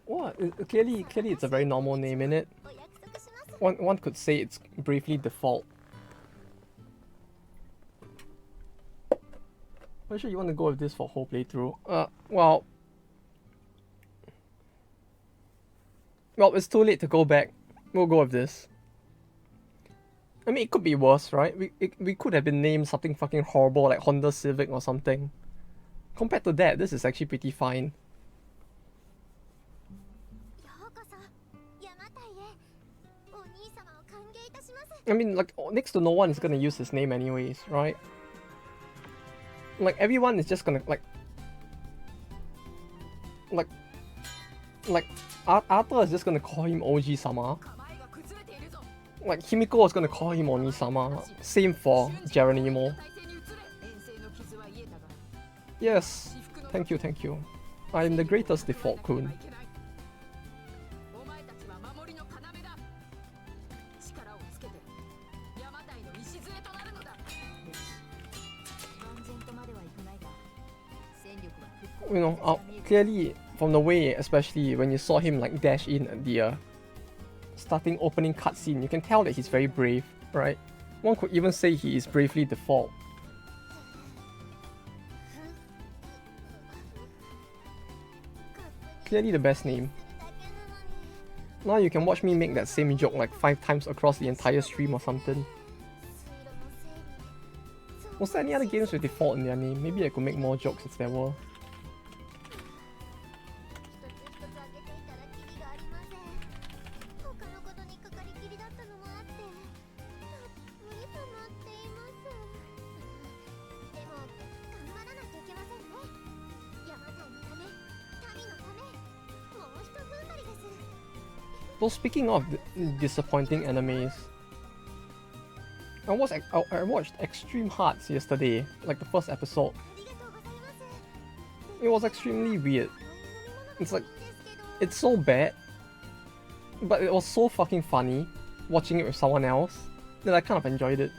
What? Clearly it's a very normal name, innit? One could say it's briefly default. Are you sure you want to go with this for whole playthrough? Well, it's too late to go back. We'll go with this. I mean, it could be worse, right? We could have been named something fucking horrible like Honda Civic or something. Compared to that, this is actually pretty fine. I mean, like, next to no one is gonna use his name anyways, right? Like, everyone is just gonna, Arthur is just gonna call him Oji-sama. Like, Himiko is gonna call him Oni-sama. Same for Geronimo. Yes, thank you. I am the greatest default kun. You know, clearly from the way, especially when you saw him like dash in at the starting opening cutscene, you can tell that he's very brave, right? One could even say he is bravely default. Clearly the best name. Now you can watch me make that same joke like 5 times across the entire stream or something. Was there any other games with default in their name? Maybe I could make more jokes if there were. Well, speaking of disappointing animes, I watched Extreme Hearts yesterday, like the first episode. It was extremely weird. It's like, it's so bad, but it was so fucking funny watching it with someone else that I kind of enjoyed it.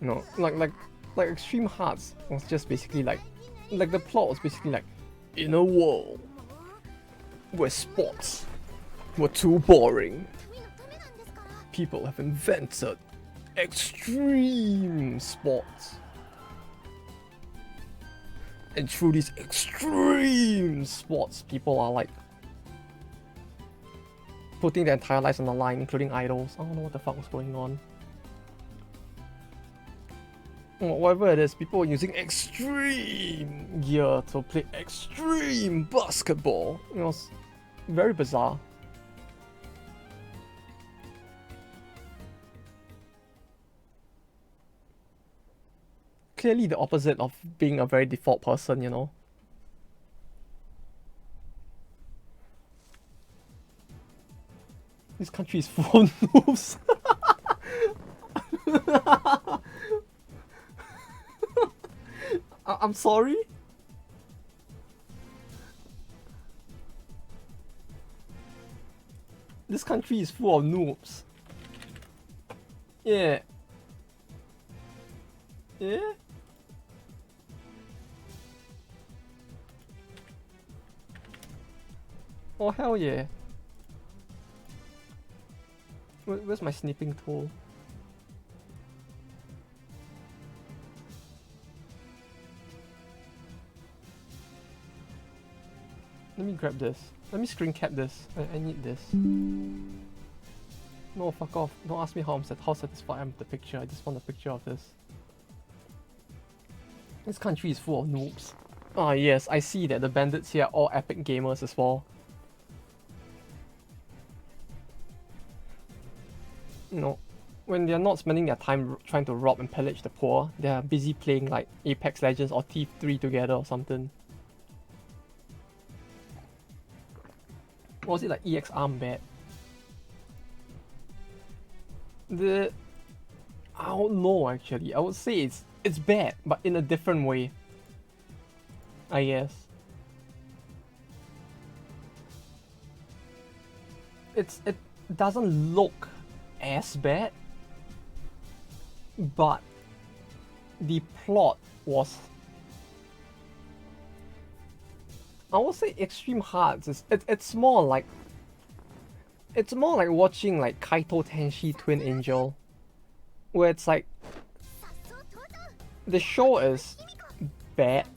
No, like Extreme Hearts was just basically like the plot was basically like, in a world where sports were too boring, people have invented extreme sports. And through these extreme sports, people are like putting their entire lives on the line, including idols. I don't know what the fuck was going on. Whatever it is, people are using extreme gear to play extreme basketball. It was very bizarre. clearly the opposite of being a very default person, you know. This country is full of noobs. I'm sorry? This country is full of noobs. Yeah. Yeah? Oh hell yeah. Where's my snipping tool? Let me grab this. Let me screen cap this. I need this. No, fuck off. Don't ask me how satisfied I am with the picture. I just want a picture of this. This country is full of noobs. Ah yes, I see that the bandits here are all epic gamers as well. You know, when they're not spending their time trying to rob and pillage the poor, they're busy playing like Apex Legends or Thief 3 together or something. Or was it like EX Arm bad? I don't know actually. I would say it's bad, but in a different way. I guess. It doesn't look as bad, but the plot was, I would say, extreme hard. It's more like watching like Kaito Tenshi Twin Angel, where it's like the show is bad,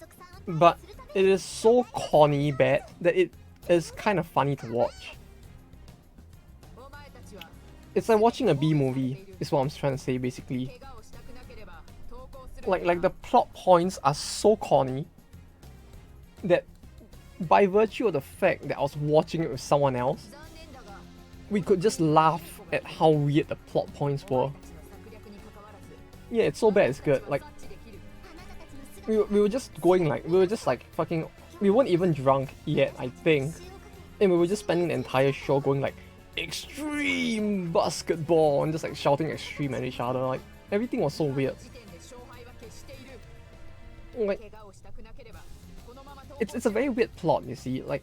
but it is so corny bad that it is kind of funny to watch. It's like watching a B movie, is what I'm trying to say basically. Like the plot points are so corny that by virtue of the fact that I was watching it with someone else, we could just laugh at how weird the plot points were. Yeah, it's so bad it's good. Like we were just going like, we were just like fucking, we weren't even drunk yet, I think. And we were just spending the entire show going like, extreme basketball, and just like shouting extreme at each other. Like everything was so weird. Like it's a very weird plot, you see. Like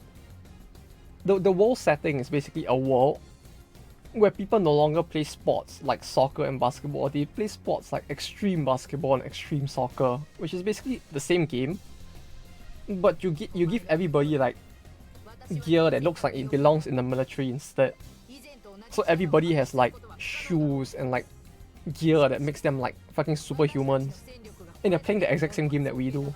the world setting is basically a world where people no longer play sports like soccer and basketball. They play sports like extreme basketball and extreme soccer, which is basically the same game, but you give everybody like gear that looks like it belongs in the military instead. So everybody has like shoes and like gear that makes them like fucking superhumans, and they're playing the exact same game that we do.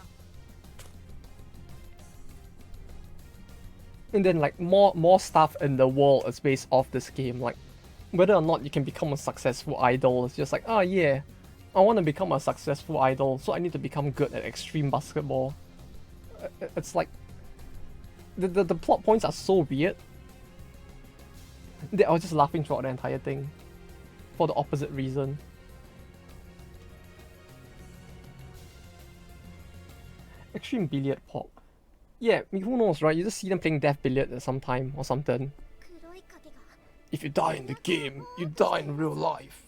And then like more stuff in the world is based off this game, like whether or not you can become a successful idol. It's just like, oh yeah, I want to become a successful idol, so I need to become good at extreme basketball. It's like the plot points are so weird that I was just laughing throughout the entire thing for the opposite reason. Extreme billiard pop. Yeah, I mean, who knows, right? You just see them playing death billiard at some time or something. If you die in the game, you die in real life.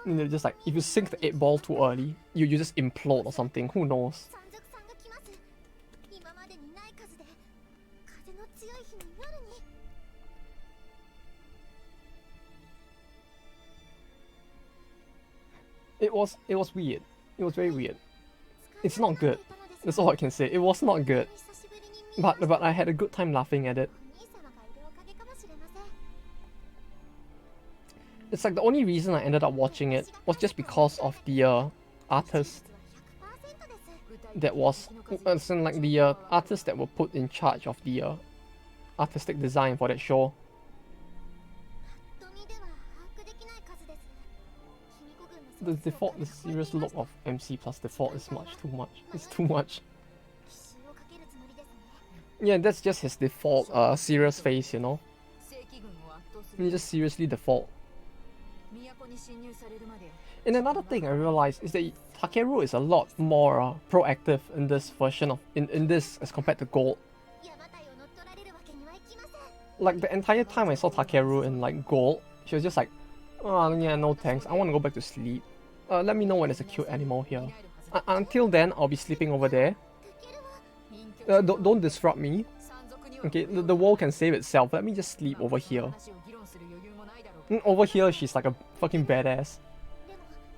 And they're just like, if you sink the 8 ball too early, you just implode or something, who knows? It was weird. It was very weird. It's not good. That's all I can say. It was not good. But I had a good time laughing at it. It's like the only reason I ended up watching it was just because of the artist that was, like the artists that were put in charge of the artistic design for that show. The serious look of MC plus default is too much. It's too much. Yeah, that's just his default serious face, you know. He just seriously default. And another thing I realized is that Takeru is a lot more proactive in this version of in this as compared to Gold. Like the entire time I saw Takeru in like Gold, she was just like, oh yeah, no thanks, I want to go back to sleep. Let me know when there's a cute animal here. Until then, I'll be sleeping over there. Don't disrupt me. Okay, the world can save itself. Let me just sleep over here. Over here, she's like a fucking badass.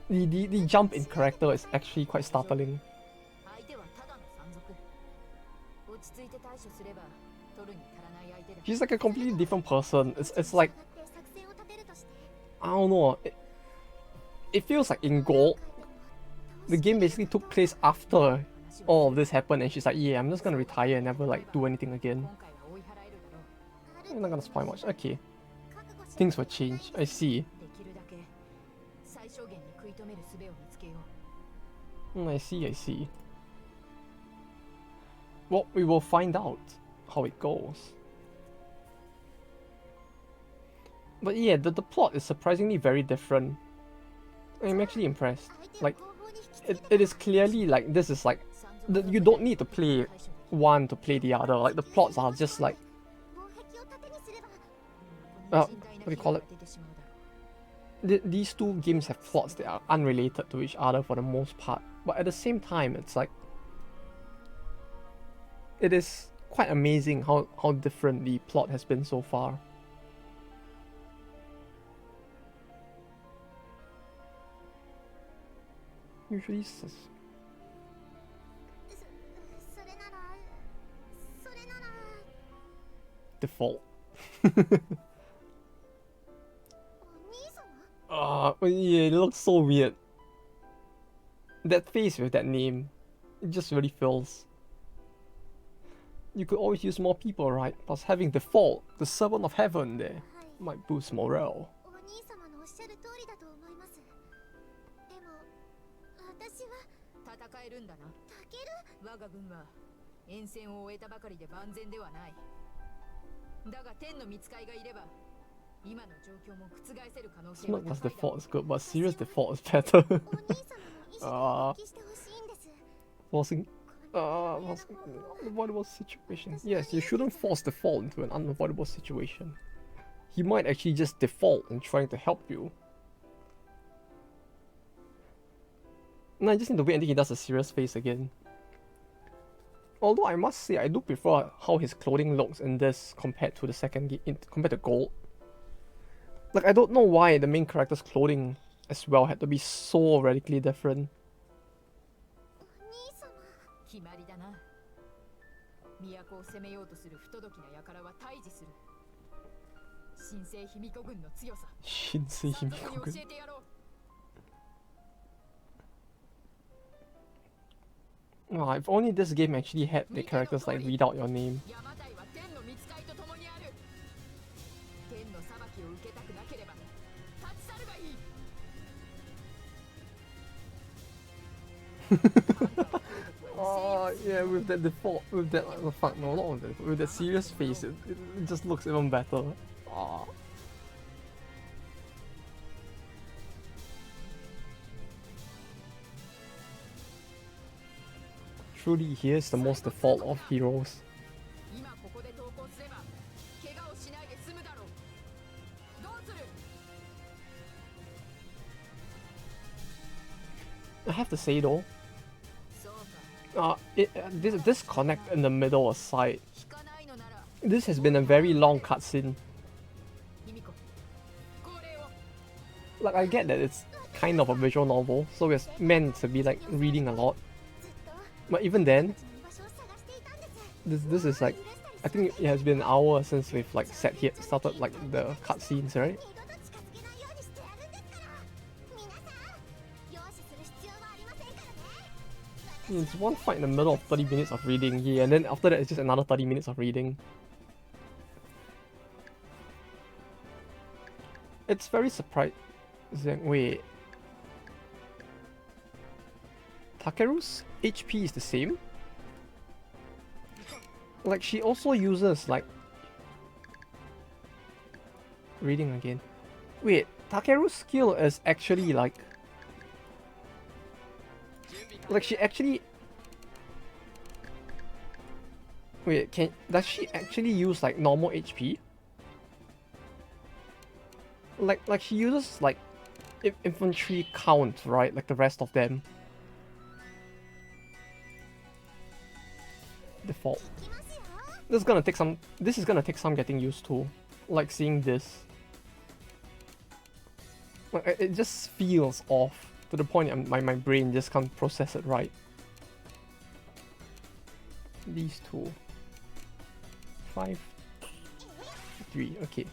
The jump in character is actually quite startling. She's like a completely different person. It's like, I don't know. It feels like in Gold, the game basically took place after all of this happened, and she's like, yeah, I'm just gonna retire and never like do anything again. I'm not gonna spoil much. Okay. Things will change. I see. I see. Well, we will find out how it goes. But yeah, the plot is surprisingly very different. I'm actually impressed. Like, it is clearly like, this is like, you don't need to play one to play the other. Like, the plots are just like, what do you call it? These two games have plots that are unrelated to each other for the most part. But at the same time, it's like, it is quite amazing how different the plot has been so far. Usually default. Yeah, it looks so weird. That face with that name, it just really feels. You could always use more people, right? Plus having default, the servant of heaven there, might boost morale. It's not because default is good, but serious default is better. Forcing unavoidable situation. Yes, you shouldn't force default into an unavoidable situation. He might actually just default in trying to help you. No, I just need to wait until he does a serious face again. Although I must say, I do prefer how his clothing looks in this compared to the second game, compared to Gold. Like, I don't know why the main character's clothing as well had to be so radically different. Shinsei Himikogun. Oh, if only this game actually had the characters like read out your name. Oh yeah, with that default, with that fuck no, not with that, with that serious face, it just looks even better. Oh. Truly, he is the most default of heroes. I have to say though, this disconnect in the middle aside, this has been a very long cutscene. Like, I get that it's kind of a visual novel, so it's meant to be like reading a lot. But even then, this is like, I think it has been an hour since we've like started like the cutscenes, right? It's one fight in the middle of 30 minutes of reading, yeah, and then after that it's just another 30 minutes of reading. It's very surprising. Wait. Takeru's HP is the same? Like, she also uses like... Reading again. Wait, Takeru's skill is actually like Like she actually... Wait, does she actually use like normal HP? Like she uses like infantry count, right? Like the rest of them. Default. This is gonna take some. This is gonna take some getting used to. Like seeing this. Like it just feels off to the point my brain just can't process it right. These two. 5, 3. Okay.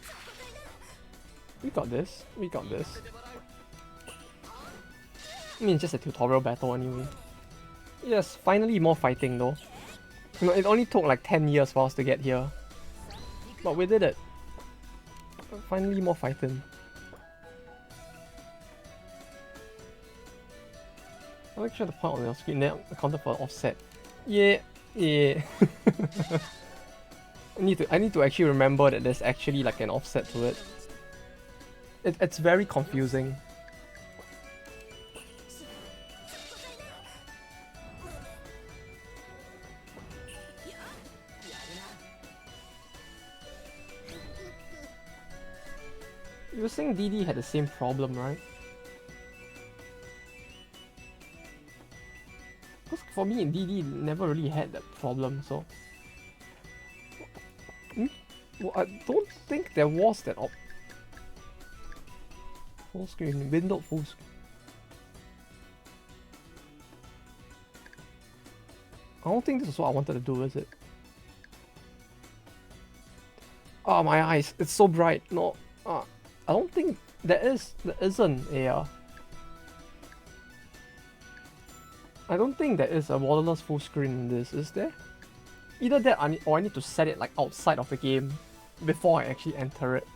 We got this. We got this. I mean, it's just a tutorial battle anyway. Yes, finally more fighting though. You know, it only took like 10 years for us to get here. But we did it. Finally more fighting. I'll make sure the point on your screen there accounted for offset. Yeah, yeah. I need to actually remember that there's actually like an offset to it. It's very confusing. You were saying DD had the same problem, right? Because for me in DD never really had that problem, so... Well, I don't think there was that full screen, windowed full screen. I don't think this is what I wanted to do, is it? Oh, my eyes, it's so bright. No, I don't think there isn't a... I don't think there is a borderless full screen in this, is there? Either that or I need to set it like outside of the game before I actually enter it.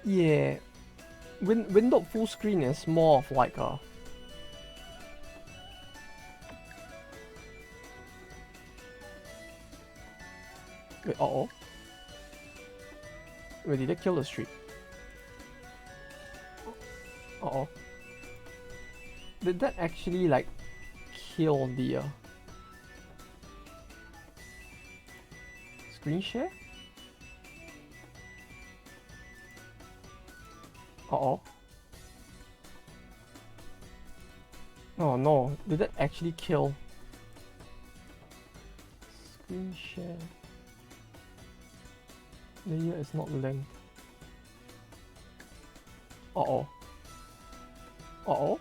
Yeah, windowed full screen is more of like a... Wait, uh-oh. Wait, did they kill the streak? Uh-oh. Did that actually like kill the screen share? Uh-oh. Oh no, did that actually kill screen share? Layer is not linked. Uh-oh. Uh-oh.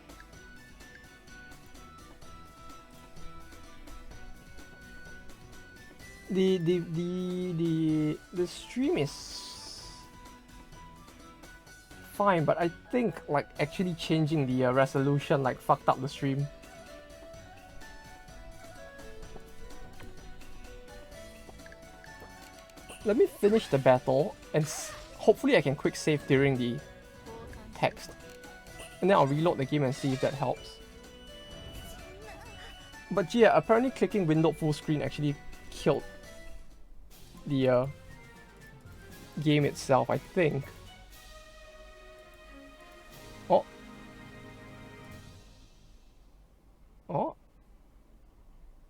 The stream is fine, but I think like actually changing the resolution like fucked up the stream. Let me finish the battle and hopefully I can quick save during the text. And then I'll reload the game and see if that helps. But yeah, apparently clicking windowed full screen actually killed the game itself, I think. Oh. Oh.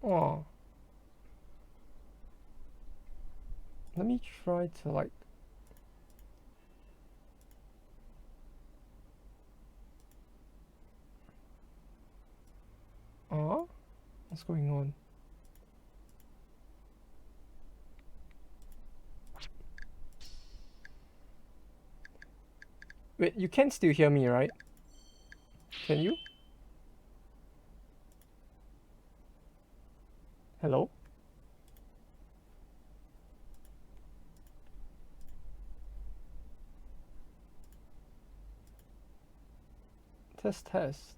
Oh. Let me try to like... What's going on? Wait, you can still hear me, right? Can you? Hello? Test, test.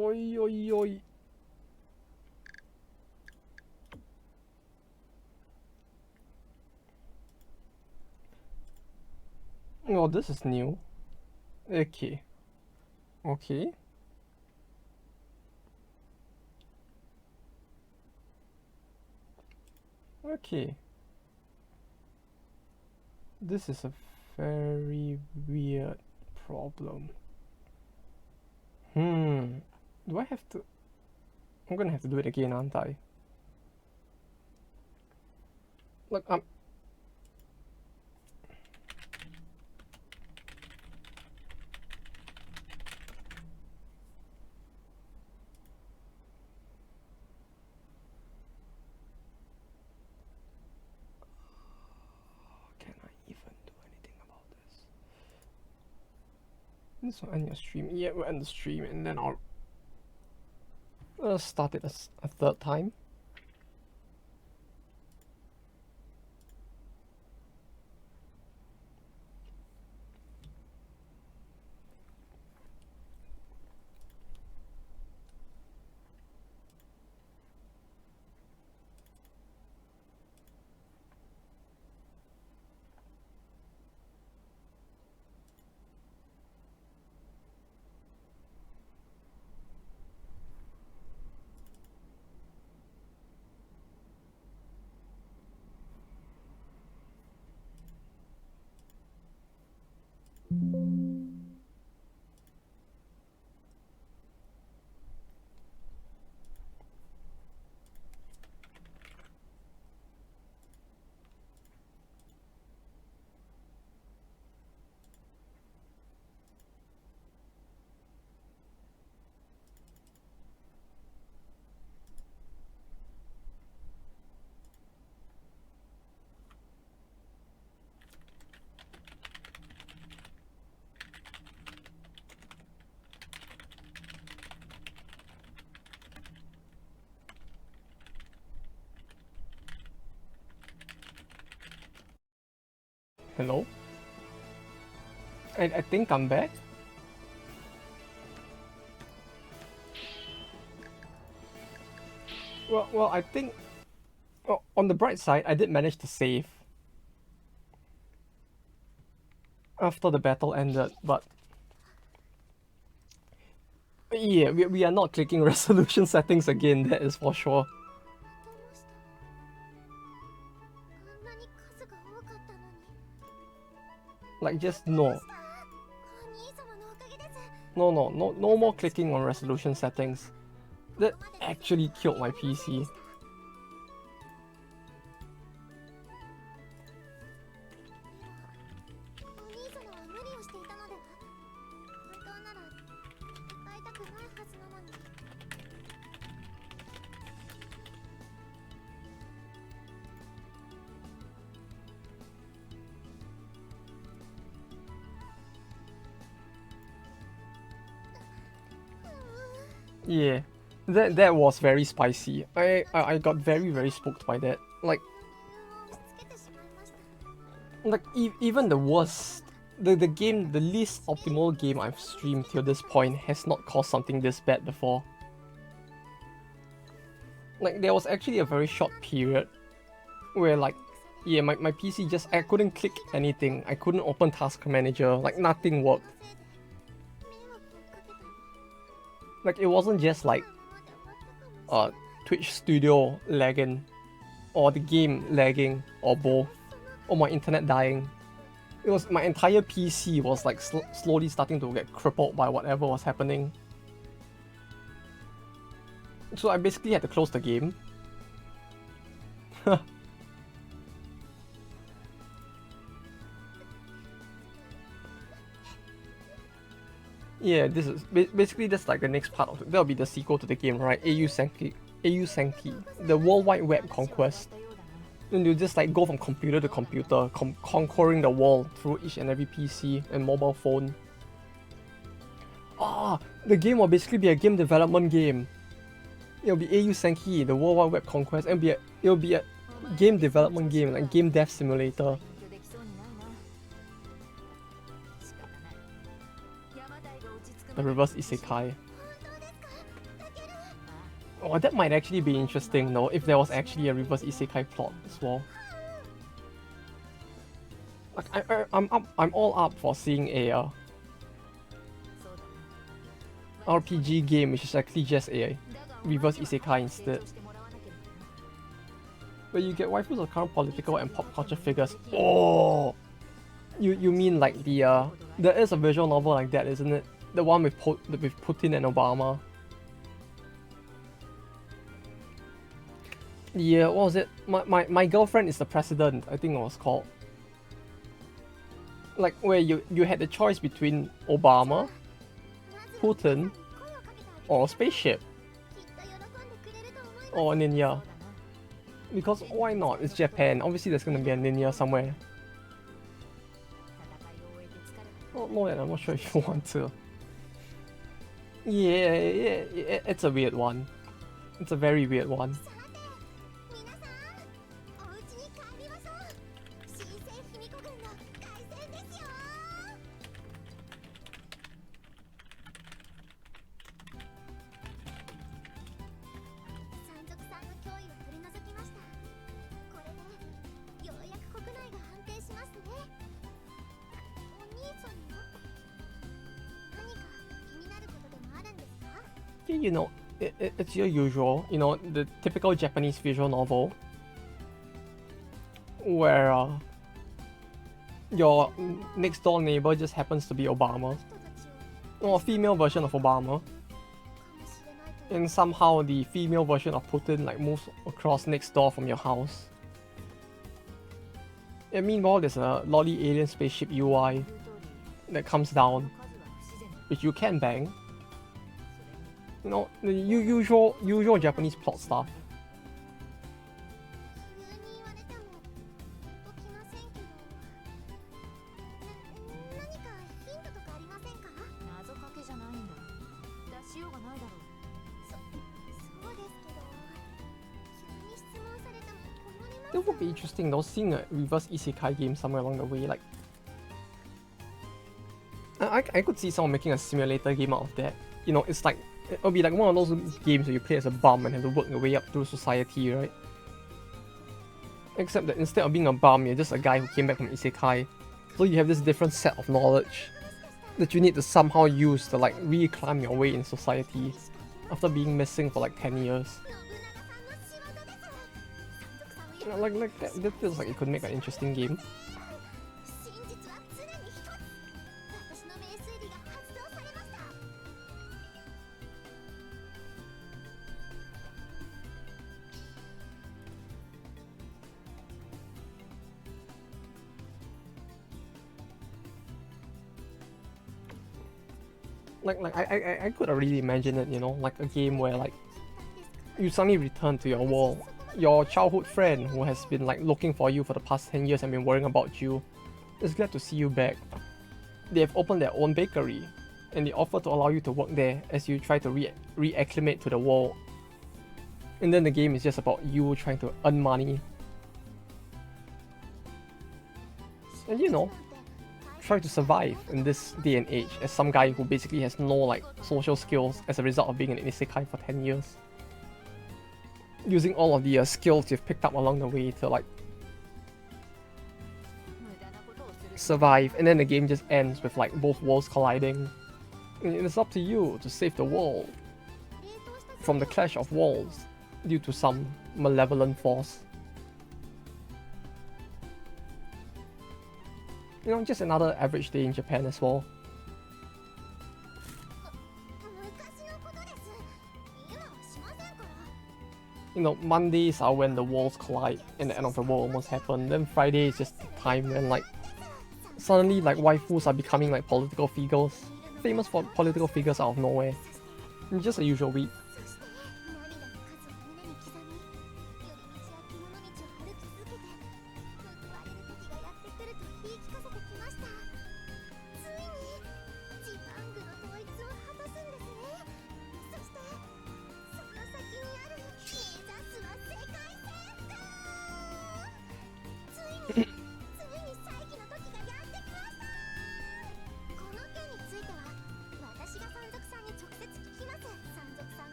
Oi, oi, oi. Oh, this is new. Okay. Okay. Okay. This is a very weird problem. Do I have to... I'm gonna have to do it again, aren't I? Look, can I even do anything about this? This will end your stream. Yeah, we'll end the stream and then I'll start it a third time. Hello? I think I'm back. Well, I think... Well, on the bright side, I did manage to save after the battle ended, but... Yeah, we are not clicking resolution settings again, that is for sure. Like, just no. No more clicking on resolution settings. That actually killed my PC. Yeah, that was very spicy. I got very spooked by that. Like even the worst, the least optimal game I've streamed till this point has not caused something this bad before. Like there was actually a very short period where like, yeah, my PC just, I couldn't click anything. I couldn't open Task Manager, like nothing worked. Like it wasn't just like Twitch Studio lagging, or the game lagging, or both, or my internet dying. It was my entire PC was like slowly starting to get crippled by whatever was happening. So I basically had to close the game. Yeah, this is basically that's like the next part of it. That'll be the sequel to the game, right? Eiyu Senki, the World Web Conquest. And you just like go from computer to computer, conquering the world through each and every PC and mobile phone. The game will basically be a game development game. It'll be Eiyu Senki, the World Web Conquest, and it'll be a game development game, like game dev simulator. The reverse isekai. Oh, that might actually be interesting though, if there was actually a reverse isekai plot as well. Like I'm all up for seeing a RPG game which is actually just a reverse isekai instead. Where you get waifus of current political and pop culture figures. Oh, you mean like there is a visual novel like that, isn't it? The one with Putin and Obama. Yeah, what was it? My girlfriend is the president, I think it was called. Like where you had the choice between Obama, Putin, or spaceship. Or ninja. Because why not? It's Japan. Obviously there's gonna be a ninja somewhere. Oh no, I'm not sure if you want to. Yeah, it's a weird one. It's a very weird one. You know, it's your usual, you know, the typical Japanese visual novel where your next door neighbor just happens to be Obama, or a female version of Obama, and somehow the female version of Putin like moves across next door from your house. And meanwhile, there's a lolly alien spaceship UI that comes down, which you can bang. You know, the usual Japanese plot stuff. That would be interesting though, seeing a reverse isekai game somewhere along the way. Like, I could see someone making a simulator game out of that. You know, it's like, it'll be like one of those games where you play as a bum and have to work your way up through society, right? Except that instead of being a bum, you're just a guy who came back from isekai. So you have this different set of knowledge that you need to somehow use to like reclaim your way in society after being missing for like 10 years. You know, like that feels like it could make an interesting game. I could already imagine it, you know, like a game where like you suddenly return to your world. Your childhood friend who has been like looking for you for the past 10 years and been worrying about you is glad to see you back. They have opened their own bakery and they offer to allow you to work there as you try to reacclimate to the world. And then the game is just about you trying to earn money. And you know, try to survive in this day and age as some guy who basically has no like social skills as a result of being an isekai for 10 years. Using all of the skills you've picked up along the way to like survive, and then the game just ends with like both worlds colliding. And it's up to you to save the world from the clash of worlds due to some malevolent force. You know, just another average day in Japan as well. You know, Mondays are when the worlds collide and the end of the world almost happened. Then Friday is just the time when like suddenly like waifus are becoming like political figures, famous for political figures out of nowhere. It's just a usual week.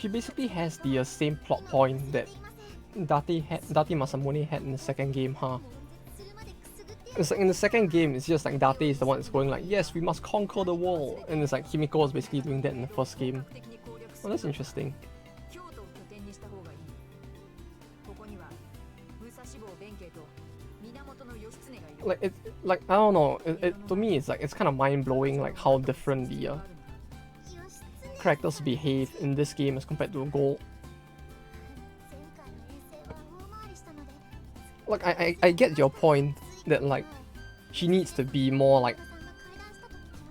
she basically has the same plot point that Date Masamune had in the second game, huh? It's like in the second game, it's just like Date is the one that's going like, yes, we must conquer the world, and it's like Himiko was basically doing that in the first game. Oh, that's interesting. Like I don't know. To me, it's like it's kind of mind blowing, like how different the characters behave in this game as compared to Gold. Like I get your point that like she needs to be more like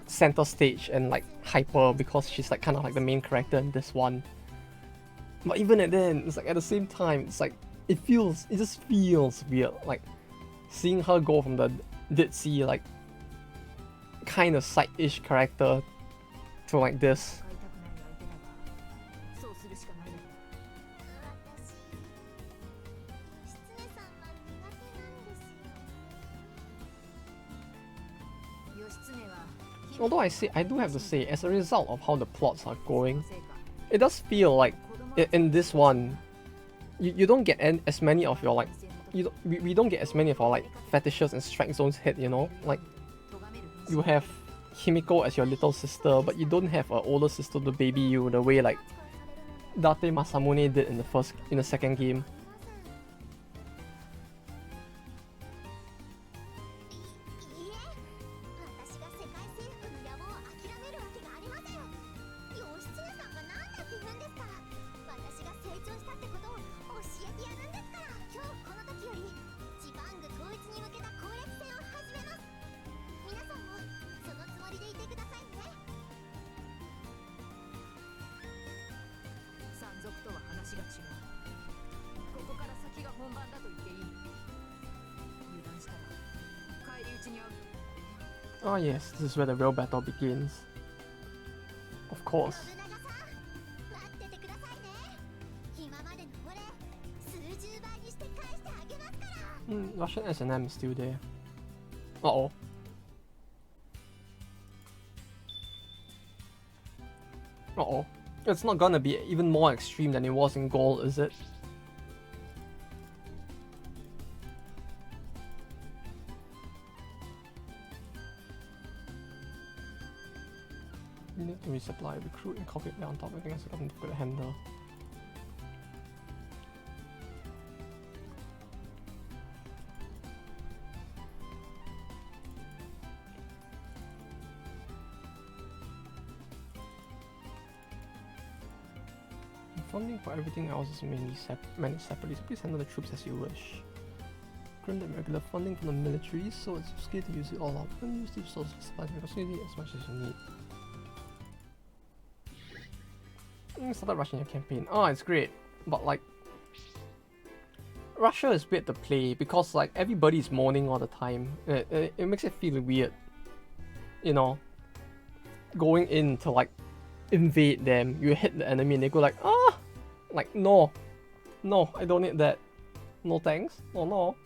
center stage and like hyper because she's like kind of like the main character in this one. But even at then, it's like at the same time, it's like it just feels weird, like seeing her go from the ditzy like kind of side-ish character to like this. Although I do have to say, as a result of how the plots are going, it does feel like in this one, you don't get as many of your like, we don't get as many of our like fetishes and strike zones hit, you know? Like, you have Himiko as your little sister, but you don't have an older sister to baby you the way like Date Masamune did in the second game. Oh yes, this is where the real battle begins. Of course. Russian S&M is still there. Uh-oh. Uh-oh. It's not gonna be even more extreme than it was in Gold, is it? You need to resupply, recruit, and copy it on top. I think that's something difficult to handle. Funding for everything else is mainly managed separately, so please handle the troops as you wish. Grant them regular funding from the military, so it's risky to use it all up. And use these sources of supplies because you need as much as you need. Started rushing your campaign. Oh, it's great, but like Russia is weird to play because like everybody's moaning all the time. It makes it feel weird, you know. Going in to like invade them, you hit the enemy and they go like, ah, like no, I don't need that. No thanks. No.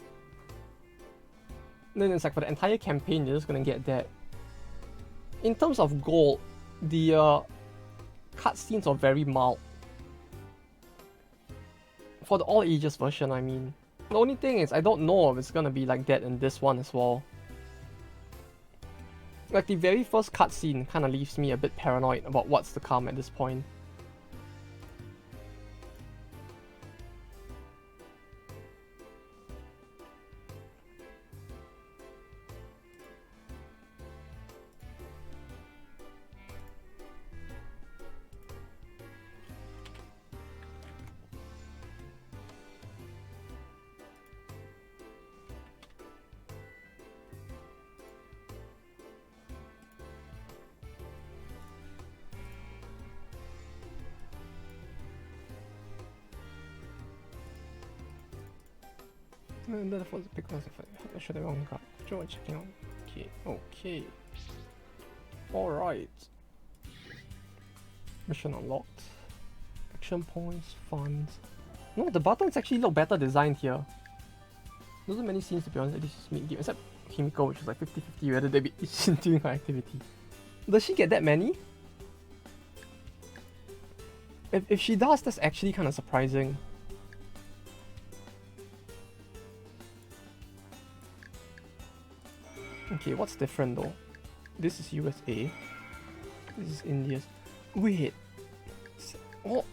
Then it's like for the entire campaign, you're just gonna get that. In terms of Gold, the cutscenes are very mild. For the all ages version, I mean. The only thing is, I don't know if it's gonna be like that in this one as well. Like the very first cutscene kind of leaves me a bit paranoid about what's to come at this point. And then for the pick ones, I should have only got Joe checking out. Okay. Alright. Mission unlocked. Action points, funds. No, the buttons actually look better designed here. Those are many scenes to be honest, at least it's mid-game, except Himiko, which is like 50-50 whether they be doing her activity. Does she get that many? If she does, that's actually kind of surprising. Okay, what's different though? This is USA. This is India's. Wait.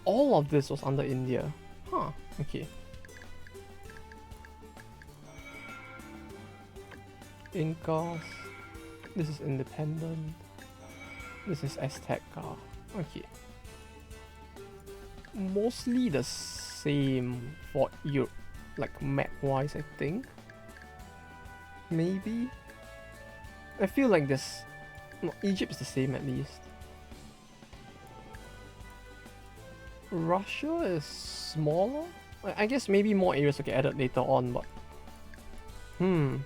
All of this was under India. Huh, okay. Incas. This is independent. This is Azteca. Okay. Mostly the same for Europe, like map-wise, I think. Maybe? I feel like this... No, Egypt is the same at least. Russia is smaller? I guess maybe more areas will get added later on, but... Oh,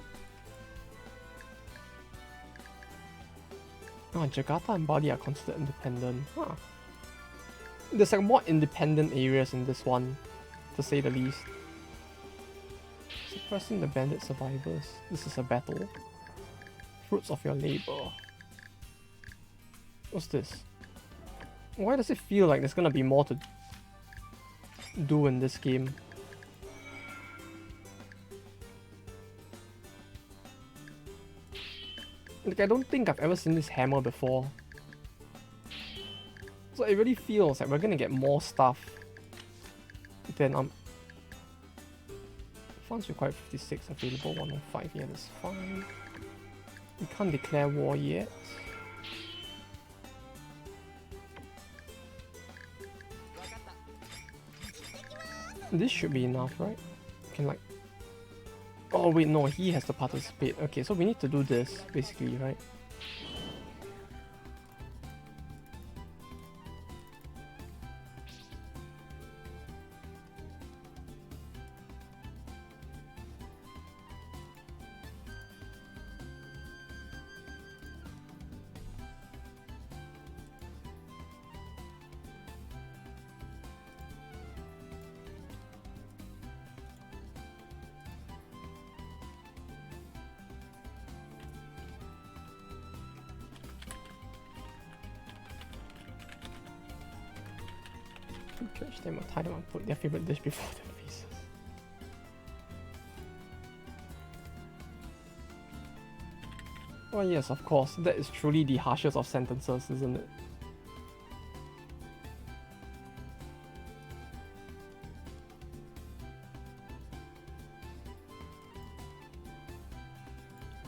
Jakarta and Bali are considered independent. Huh. There's like more independent areas in this one, to say the least. Suppressing the bandit survivors. This is a battle. Fruits of your labor. What's this? Why does it feel like there's gonna be more to do in this game? Like, I don't think I've ever seen this hammer before. So it really feels like we're gonna get more stuff than funds required 56, available 105, yeah, that's fine. We can't declare war yet. This should be enough, right? Can like... Oh wait, no, he has to participate. Okay, so we need to do this, basically, right? Judge them or tie them and put their favorite dish before their faces. Oh yes, of course. That is truly the harshest of sentences, isn't it?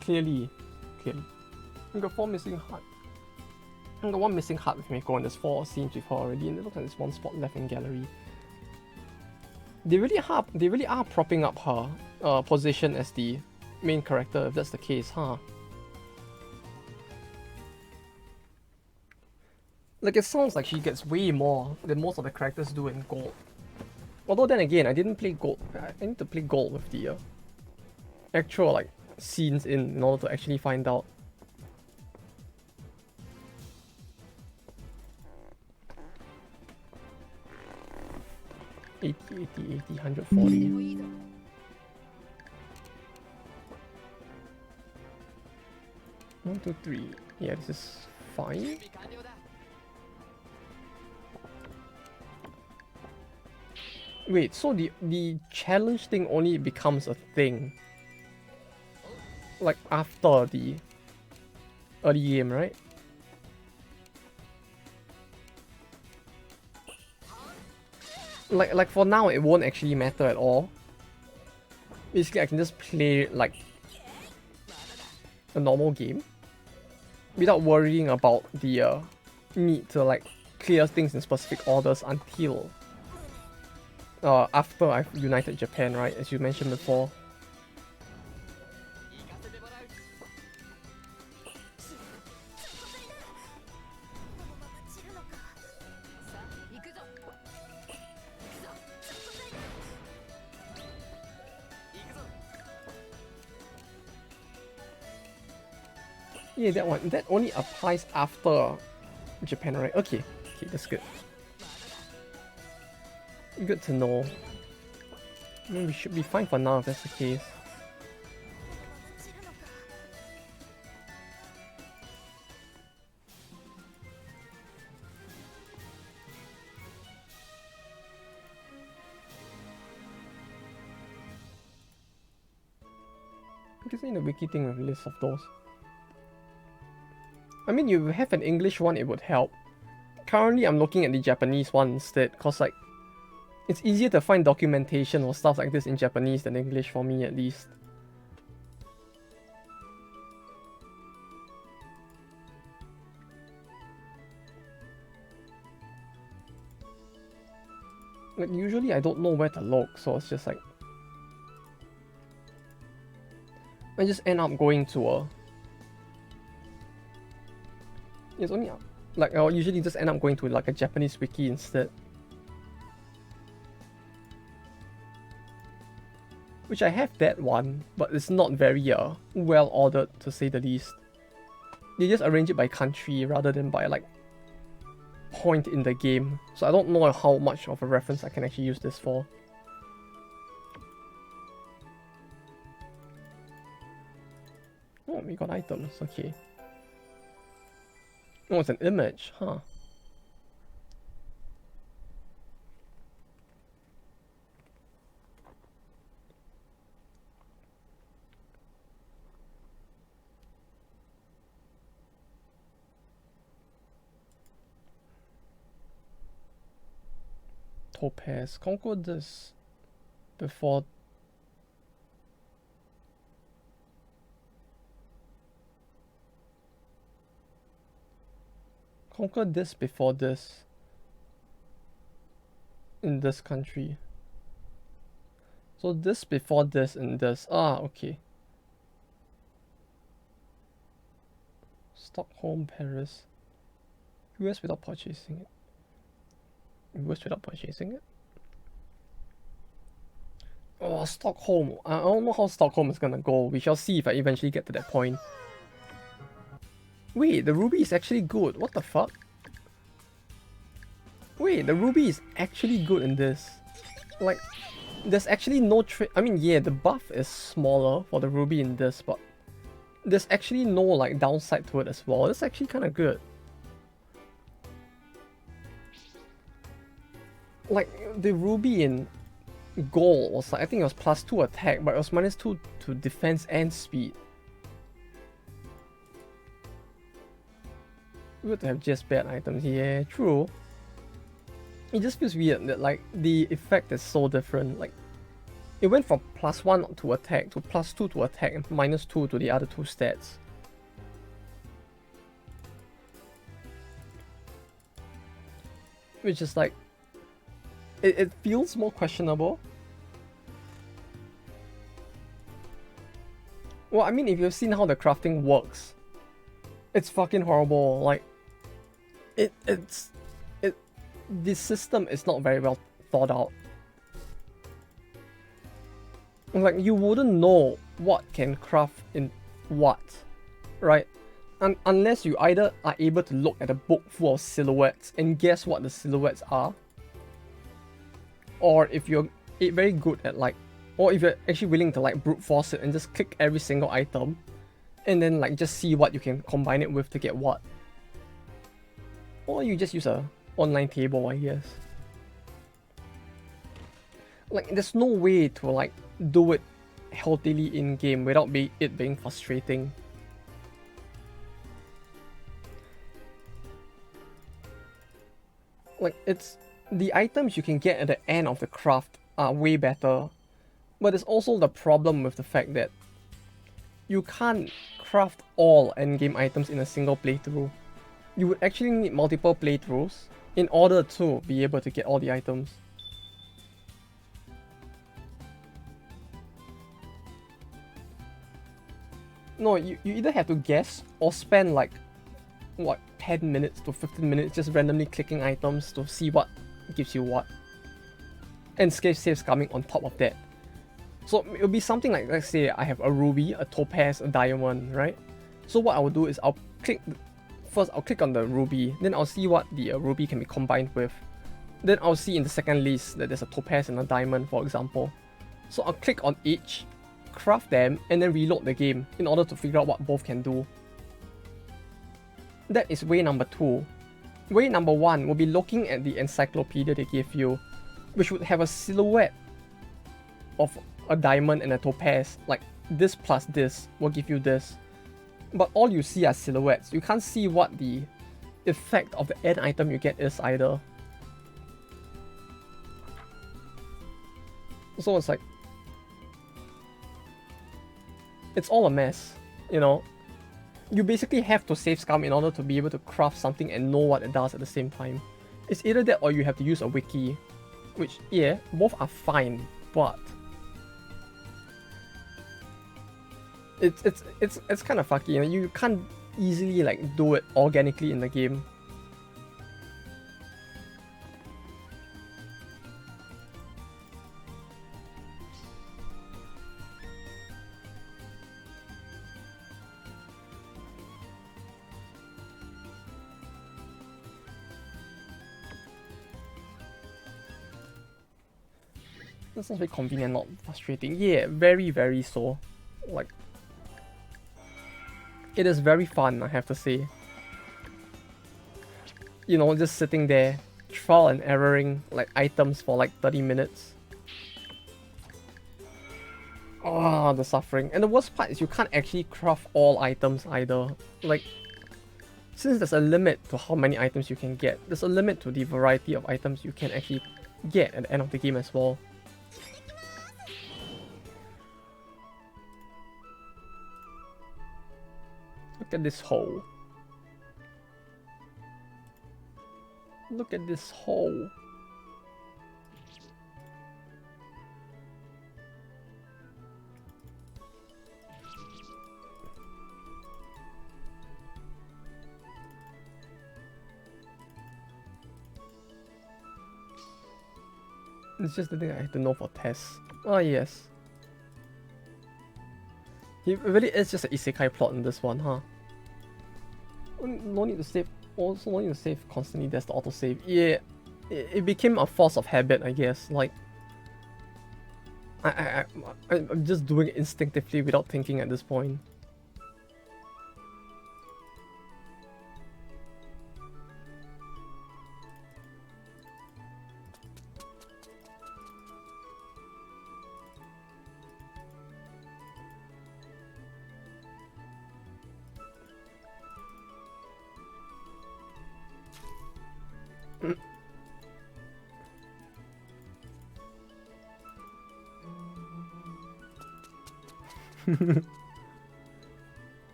Clearly. We got 4 missing hearts. I got 1 missing heart with Miko, and there's 4 scenes with her already, and it looks like there's 1 spot left in gallery. They really are propping up her position as the main character, if that's the case, huh? Like, it sounds like she gets way more than most of the characters do in Gold. Although then again, I didn't play Gold. I need to play Gold with the actual like scenes in order to actually find out. $80, $80, $80, $140. 1, 2, 3. Yeah, this is fine. Wait, so the challenge thing only becomes a thing like after the early game, right? Like for now, it won't actually matter at all. Basically, I can just play like a normal game without worrying about the need to like clear things in specific orders until after I've united Japan, right? As you mentioned before. Yeah, that one. That only applies after Japan, right? Okay, that's good. Good to know. I mean, we should be fine for now if that's the case. Gives me the wiki thing with a list of those. I mean, you have an English one, it would help. Currently, I'm looking at the Japanese one instead, cause like, it's easier to find documentation or stuff like this in Japanese than English for me at least. Like, usually I don't know where to look, so it's just like... I just end up going to a... It's only... Like, I'll usually just end up going to like a Japanese wiki instead. Which I have that one, but it's not very well ordered, to say the least. They just arrange it by country rather than by like point in the game, so I don't know how much of a reference I can actually use this for. Oh, we got items, okay. Oh, it's an image, huh? Topaz. Conquer this before. Conquer this before this. In this country. So this before this and this. Ah, okay. Stockholm, Paris. US without purchasing it. US without purchasing it. Oh, Stockholm. I don't know how Stockholm is gonna go. We shall see if I eventually get to that point. Wait, the ruby is actually good. What the fuck? Wait, the ruby is actually good in this. Like, there's actually no I mean, yeah, the buff is smaller for the ruby in this, but there's actually no like downside to it as well. It's actually kind of good. Like, the ruby in gold was like, I think it was +2 attack, but it was -2 to defense and speed. Good to have just bad items. Yeah, true. It just feels weird that like the effect is so different. Like, it went from +1 to attack to +2 to attack and -2 to the other two stats. Which is like, it feels more questionable. Well, I mean, if you've seen how the crafting works, it's fucking horrible. Like, the system is not very well thought out. Like, you wouldn't know what can craft in what, right? Unless you either are able to look at a book full of silhouettes and guess what the silhouettes are, or if you're very good at like, or if you're actually willing to like brute force it and just click every single item and then like just see what you can combine it with to get what. Or you just use a online table, I guess. Like, there's no way to like do it healthily in game without it being frustrating. Like, it's the items you can get at the end of the craft are way better, but there's also the problem with the fact that you can't craft all endgame items in a single playthrough. You would actually need multiple playthroughs in order to be able to get all the items. No, you either have to guess or spend like, what, 10 minutes to 15 minutes just randomly clicking items to see what gives you what. And scape saves coming on top of that. So it'll be something like, let's say I have a ruby, a topaz, a diamond, right? So what I will do is I'll click on the ruby, then I'll see what the ruby can be combined with. Then I'll see in the second list that there's a topaz and a diamond, for example. So I'll click on each, craft them, and then reload the game in order to figure out what both can do. That is way number 2. Way number 1 will be looking at the encyclopedia they gave you, which would have a silhouette of a diamond and a topaz, like this plus this will give you this. But all you see are silhouettes. You can't see what the effect of the end item you get is either. So it's like, it's all a mess, you know. You basically have to save scum in order to be able to craft something and know what it does at the same time. It's either that or you have to use a wiki, which, yeah, both are fine, but it's kind of fucky, you know. You can't easily like do it organically in the game. That sounds very convenient, not frustrating. Yeah, very, very so. Like, it is very fun, I have to say. You know, just sitting there, trial and erroring like items for like 30 minutes. Oh, the suffering. And the worst part is you can't actually craft all items either. Like, since there's a limit to how many items you can get, there's a limit to the variety of items you can actually get at the end of the game as well. Look at this hole. Look at this hole. It's just the thing I have to know for tests. Oh yes. It really is just an isekai plot in this one, huh? No need to save. Also, no need to save constantly. There's the autosave. Yeah, it became a force of habit, I guess. Like, I'm just doing it instinctively without thinking at this point.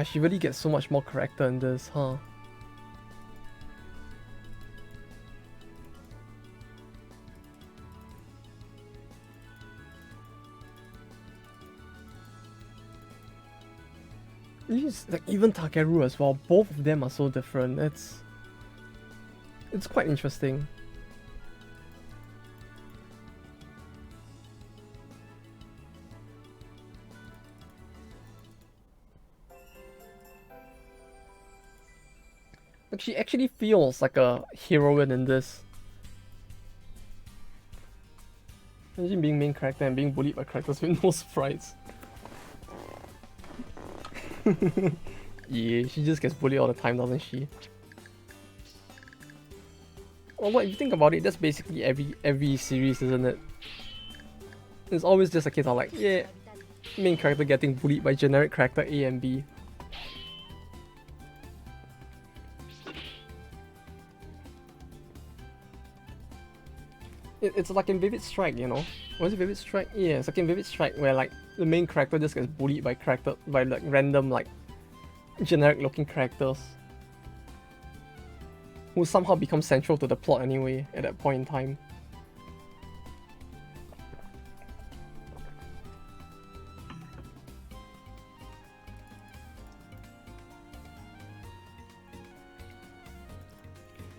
She really gets so much more character in this, huh? Like even Takeru as well, both of them are so different. It's quite interesting. Like she actually feels like a heroine in this. Imagine being main character and being bullied by characters with no sprites. Yeah, she just gets bullied all the time, doesn't she? Well, what if you think about it, that's basically every series, isn't it? It's always just a case of like, yeah, main character getting bullied by generic character A and B. It's like in Vivid Strike, you know? Was it Vivid Strike? Yeah, it's like in Vivid Strike where like the main character just gets bullied by like random like generic looking characters who somehow become central to the plot anyway at that point in time.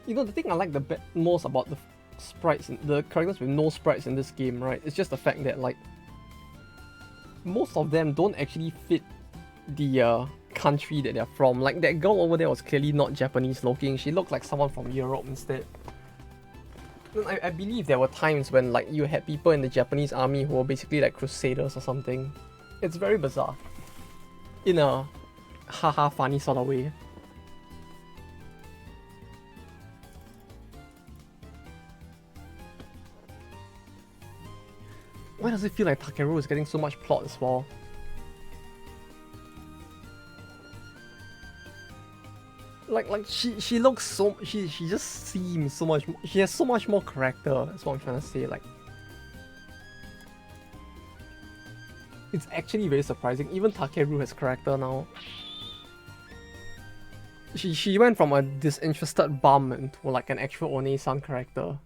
You know, the thing I like the most about the sprites, the characters with no sprites in this game, right? It's just the fact that like most of them don't actually fit the country that they're from. Like that girl over there was clearly not Japanese looking. She looked like someone from Europe instead. I believe there were times when like you had people in the Japanese army who were basically like crusaders or something. It's very bizarre. In a haha funny sort of way. Why does it feel like Takeru is getting so much plot as well? Like she looks so, she just seems so much, she has so much more character. That's what I'm trying to say. Like, it's actually very surprising. Even Takeru has character now. She went from a disinterested bum into like an actual One-san character.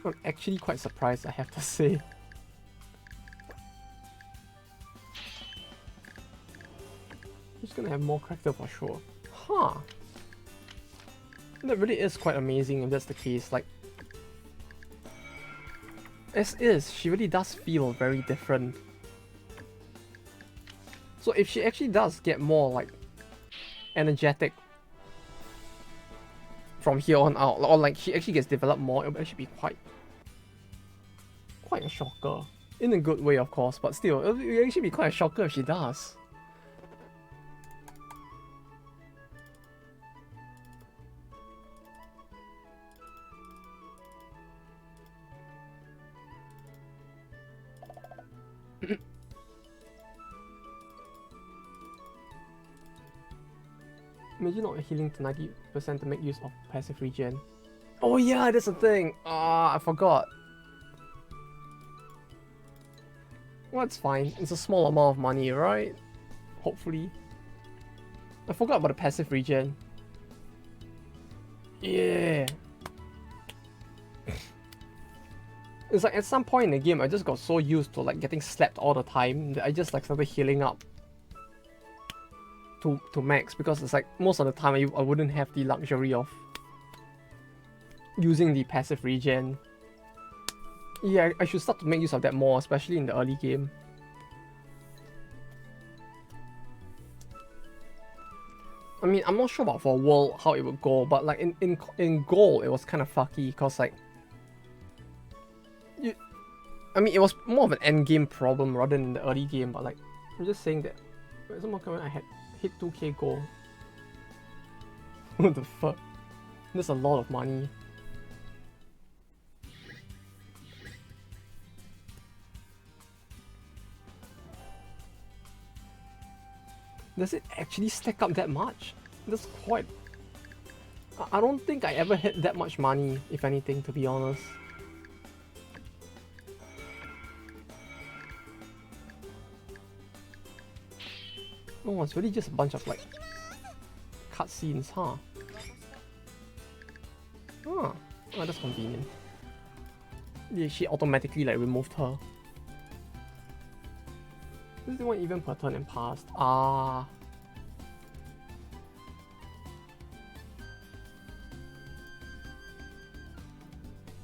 I'm actually quite surprised, I have to say. She's gonna have more character for sure. Huh. That really is quite amazing if that's the case. Like, as is, she really does feel very different. So if she actually does get more like energetic from here on out, or like she actually gets developed more, it would actually be quite a shocker. In a good way, of course, but still, it would actually be quite a shocker if she does. Imagine not healing to 90% to make use of passive regen. Oh yeah, that's the thing. Ah, I forgot. Well, it's fine. It's a small amount of money, right? Hopefully. I forgot about the passive regen. Yeah. It's like at some point in the game, I just got so used to like getting slapped all the time that I just like started healing up to max, because it's like most of the time I wouldn't have the luxury of using the passive regen. Yeah, I should start to make use of that more, especially in the early game. I mean, I'm not sure about for World how it would go, but like in Gold, it was kind of fucky, because like I mean, it was more of an end game problem rather than the early game, but like I'm just saying that someone comment I had hit 2k gold. What the fuck? That's a lot of money. Does it actually stack up that much? That's quite... I don't think I ever hit that much money, if anything, to be honest. Oh, it's really just a bunch of like cutscenes, huh? Oh, that's convenient. Yeah, she automatically like removed her. This is the one even per turn and passed. Ah.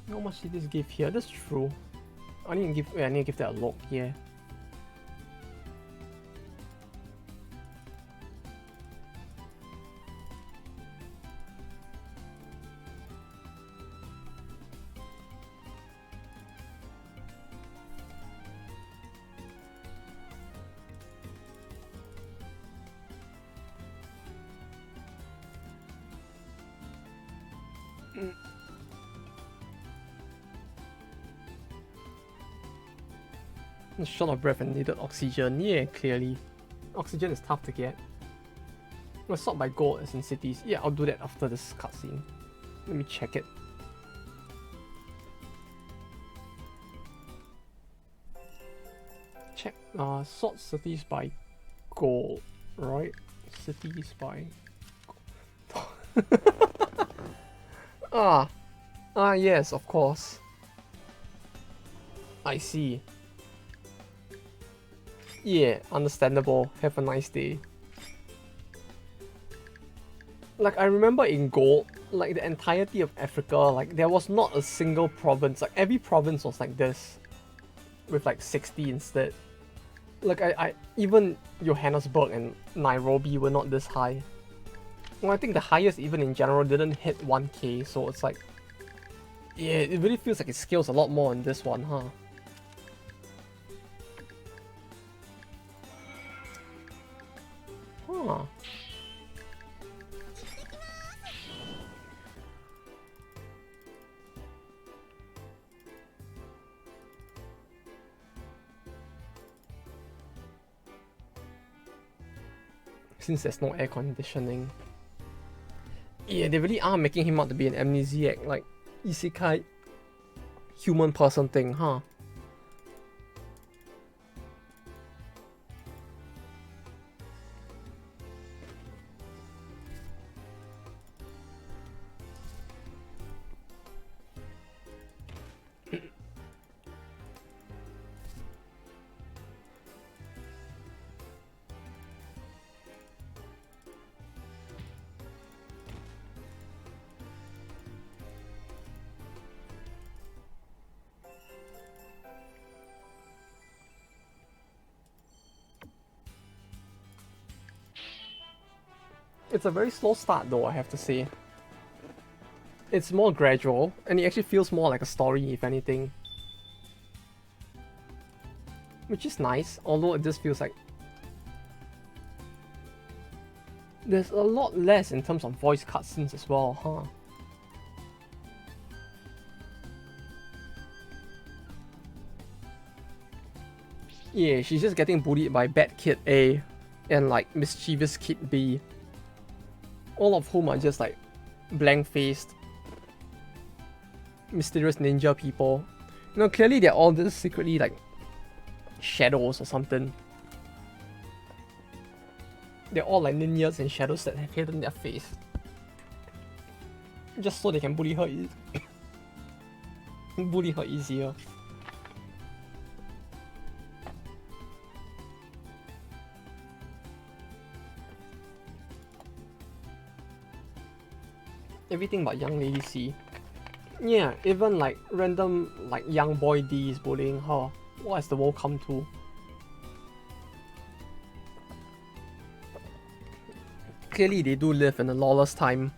How much did this give here? That's true. I need to give that a look, yeah. Short of breath and needed oxygen. Yeah, clearly. Oxygen is tough to get. Let's sort by gold as in cities. Yeah, I'll do that after this cutscene. Let me check it. Check. Sort cities by gold. Right? Cities by gold. Yes, of course. I see. Yeah, understandable. Have a nice day. Like, I remember in Gold, like the entirety of Africa, like there was not a single province. Like every province was like this, with like 60 instead. Like I even Johannesburg and Nairobi were not this high. Well, I think the highest even in general didn't hit 1k, so it's like, yeah, it really feels like it scales a lot more in this one, huh? Huh. since there's no air conditioning. Yeah, they really are making him out to be an amnesiac, like isekai human person thing, huh? It's a very slow start though, I have to say. It's more gradual, and it actually feels more like a story, if anything. Which is nice, although it just feels like there's a lot less in terms of voice cutscenes as well, huh? Yeah, she's just getting bullied by Bad Kid A and like Mischievous Kid B. All of whom are just like blank-faced, mysterious ninja people. You know, clearly they're all just secretly like shadows or something. They're all like ninjas and shadows that have hidden their face. Just so they can bully her bully her easier. Everything but young lady C. Yeah, even like random like young boy D is bullying her. What has the world come to? Clearly they do live in a lawless time.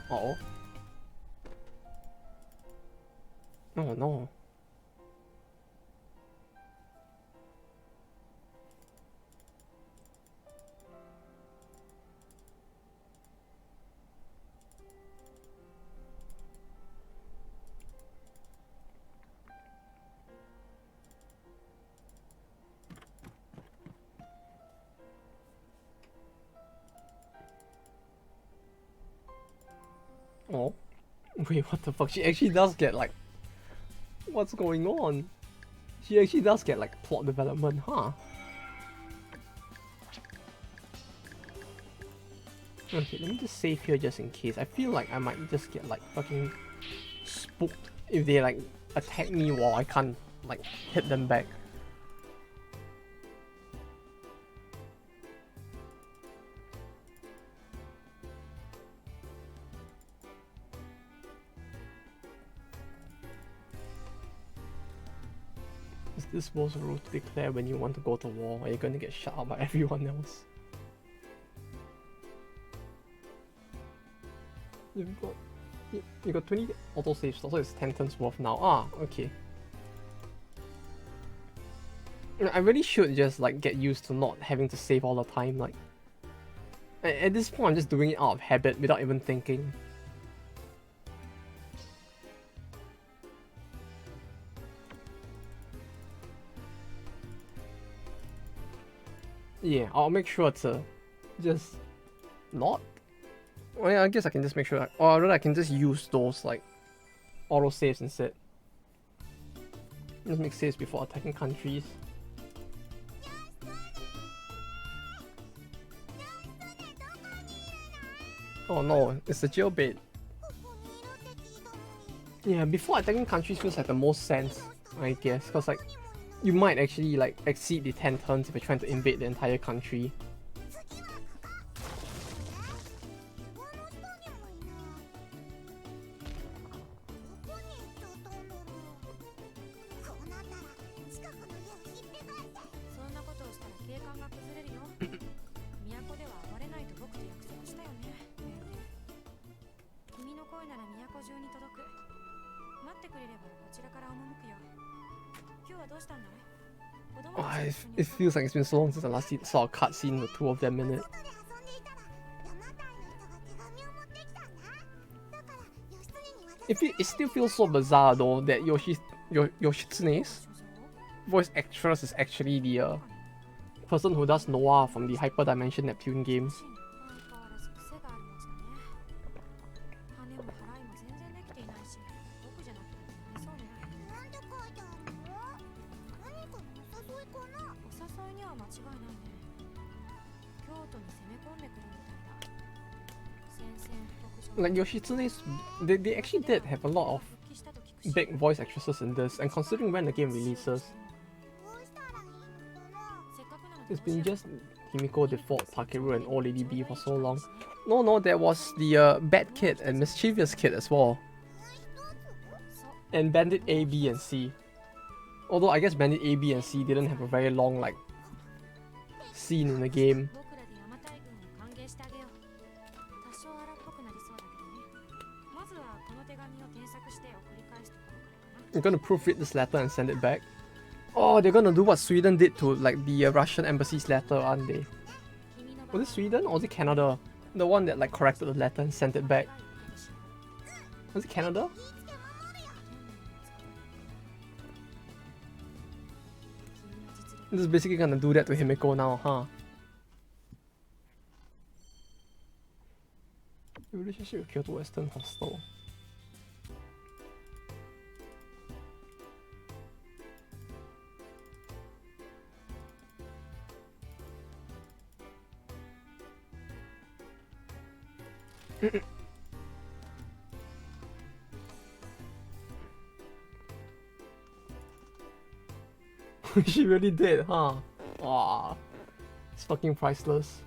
Uh-oh. Oh no. Oh. Wait, what the fuck? She actually does get like... What's going on? She actually does get like plot development, huh? Okay, let me just save here just in case. I feel like I might just get like fucking spooked if they like attack me while I can't like hit them back. Is this war's rule to declare when you want to go to war, or are you going to get shut out by everyone else? You got 20 autosaves, so it's 10 turns worth now. Ah, okay. I really should just like get used to not having to save all the time. Like at this point, I'm just doing it out of habit without even thinking. Yeah, I'll make sure to just not. Well, yeah, I guess I can just make sure, or rather I can just use those like auto saves instead. Just make saves before attacking countries. Oh no, it's the jailbait. Yeah, before attacking countries feels like the most sense, I guess, because like you might actually like exceed the 10 turns if you're trying to invade the entire country. Oh, it feels like it's been so long since I last saw a cutscene with 2 of them in it. it still feels so bizarre though that Yoshitsune's voice actress is actually the person who does Noah from the Hyperdimension Neptune games. Like Yoshitsune's, they actually did have a lot of big voice actresses in this, and considering when the game releases, it's been just Himiko, Default, Takeru, and Old Lady B for so long. No, there was the Bad Kid and Mischievous Kid as well. And Bandit A, B, and C. Although I guess Bandit A, B, and C didn't have a very long like scene in the game. You're gonna proofread this letter and send it back. Oh, they're gonna do what Sweden did to like the Russian embassy's letter, aren't they? Was it Sweden or was it Canada? The one that like corrected the letter and sent it back. Was it Canada? This is basically gonna do that to Himiko now, huh? Your relationship with Kyoto Western Hostel. She really did, huh? Aw, it's fucking priceless.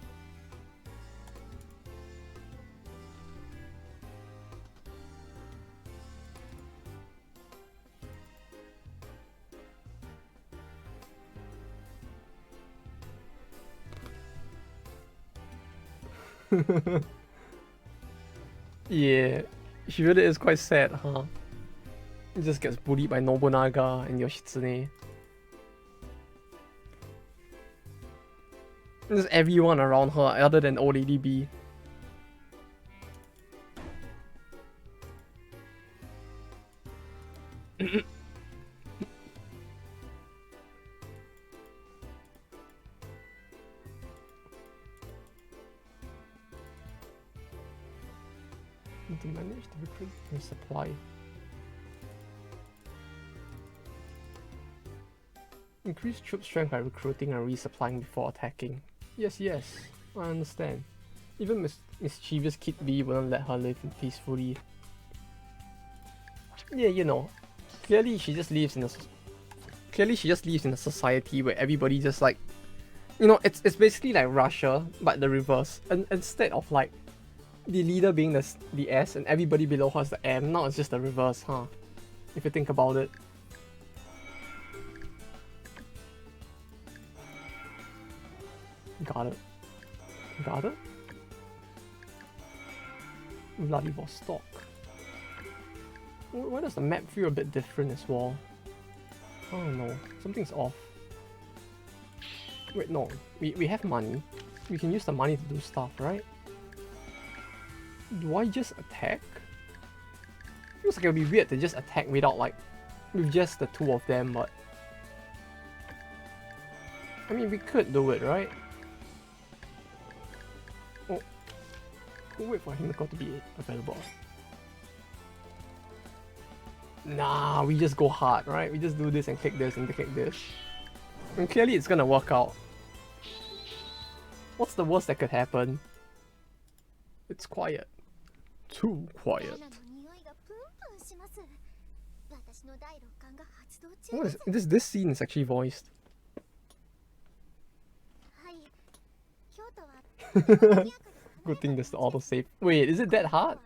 Yeah, she really is quite sad, huh? He just gets bullied by Nobunaga and Yoshitsune. Just everyone around her other than Old Lady B. To manage to recruit and supply. Increase troop strength by recruiting and resupplying before attacking. Yes, I understand. Even mischievous Kid B wouldn't let her live peacefully. Yeah, you know, clearly she just lives in a society where everybody just like, you know, it's basically like Russia but the reverse. And instead of like the leader being the S and everybody below her is the M, now it's just the reverse, huh? If you think about it. Got it. Vladivostok. Why does the map feel a bit different as well? I don't know. Something's off. Wait, no. We have money. We can use the money to do stuff, right? Do I just attack? Feels like it would be weird to just attack without like, with just the two of them, but I mean we could do it, right? Oh, we'll wait for Himiko to be available. Nah, we just go hard, right? We just do this and click this and click this. And clearly it's gonna work out. What's the worst that could happen? It's quiet. Too quiet. What is this scene is actually voiced. Good thing there's the autosave. Wait, is it that hard?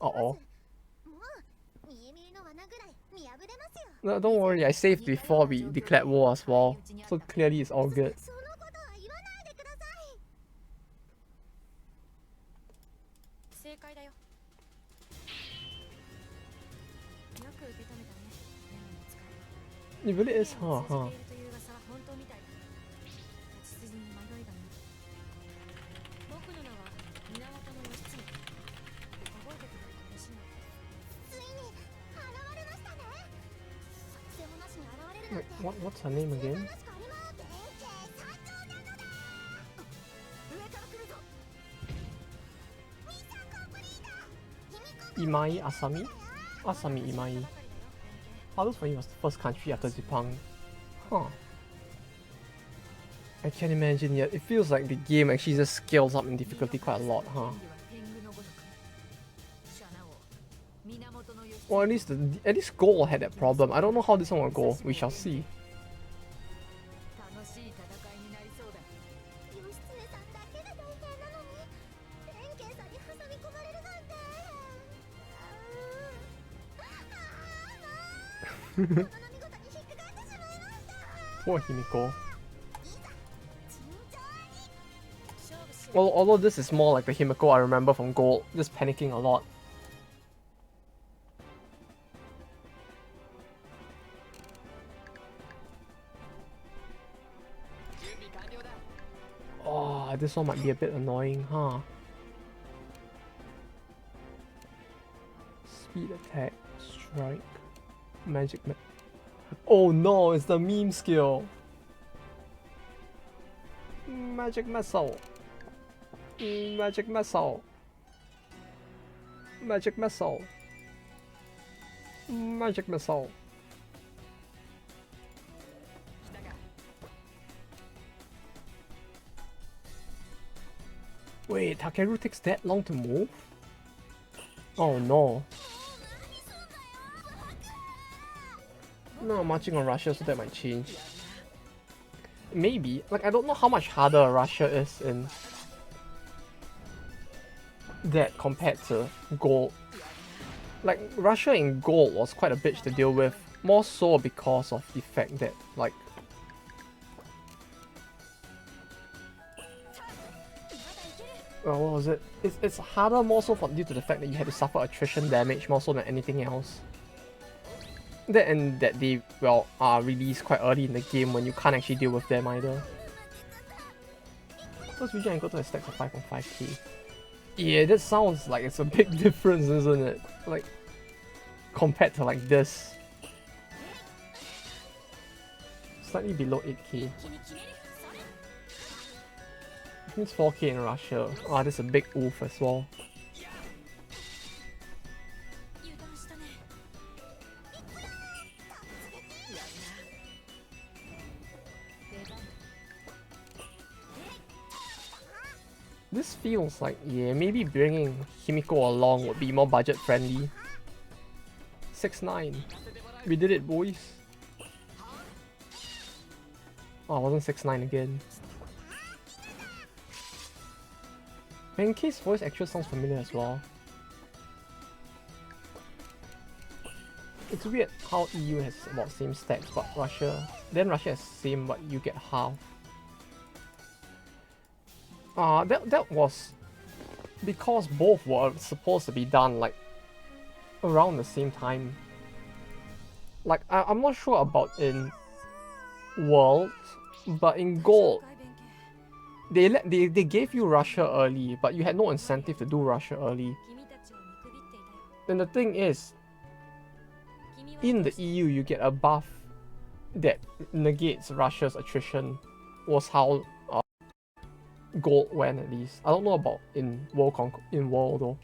Uh-oh. No, don't worry, I saved before we declared war as well. So clearly it's all good. It really is, huh? Wait, what's her name again? Imai Asami? Asami Imai. Others for him was the first country after Japan. Huh. I can't imagine yet. It feels like the game actually just scales up in difficulty quite a lot, huh? Or at least Gold had that problem. I don't know how this one will go. We shall see. Poor Himiko. Well, although this is more like the Himiko I remember from Gold, just panicking a lot. Oh, this one might be a bit annoying, huh? Speed attack, strike, magic. Oh no, it's the meme skill. Magic missile. Magic missile. Magic missile. Magic missile. Wait, Takeru takes that long to move? Oh no. No, marching on Russia, so that might change. Maybe. Like, I don't know how much harder Russia is in that compared to Gold. Like, Russia in Gold was quite a bitch to deal with. More so because of the fact that, like, what was it? It's harder more so due to the fact that you had to suffer attrition damage more so than anything else. That and that they, well, are released quite early in the game when you can't actually deal with them either. First region I go to a stacks of 5.5k. Yeah, that sounds like it's a big difference, isn't it? Like, compared to like this. Slightly below 8k. Which means 4k in Russia. Ah, that's a big oof as well. This feels like, yeah, maybe bringing Himiko along would be more budget friendly. 6-9. We did it, boys. Oh, it wasn't 6-9 again. Benkei's voice actually sounds familiar as well. It's weird how EU has about same stats, but Russia has same, but you get half. That was because both were supposed to be done like around the same time. Like I'm not sure about in World, but in Gold they gave you Russia early, but you had no incentive to do Russia early. And the thing is, in the EU you get a buff that negates Russia's attrition, was how Gold went at least. I don't know about in World though.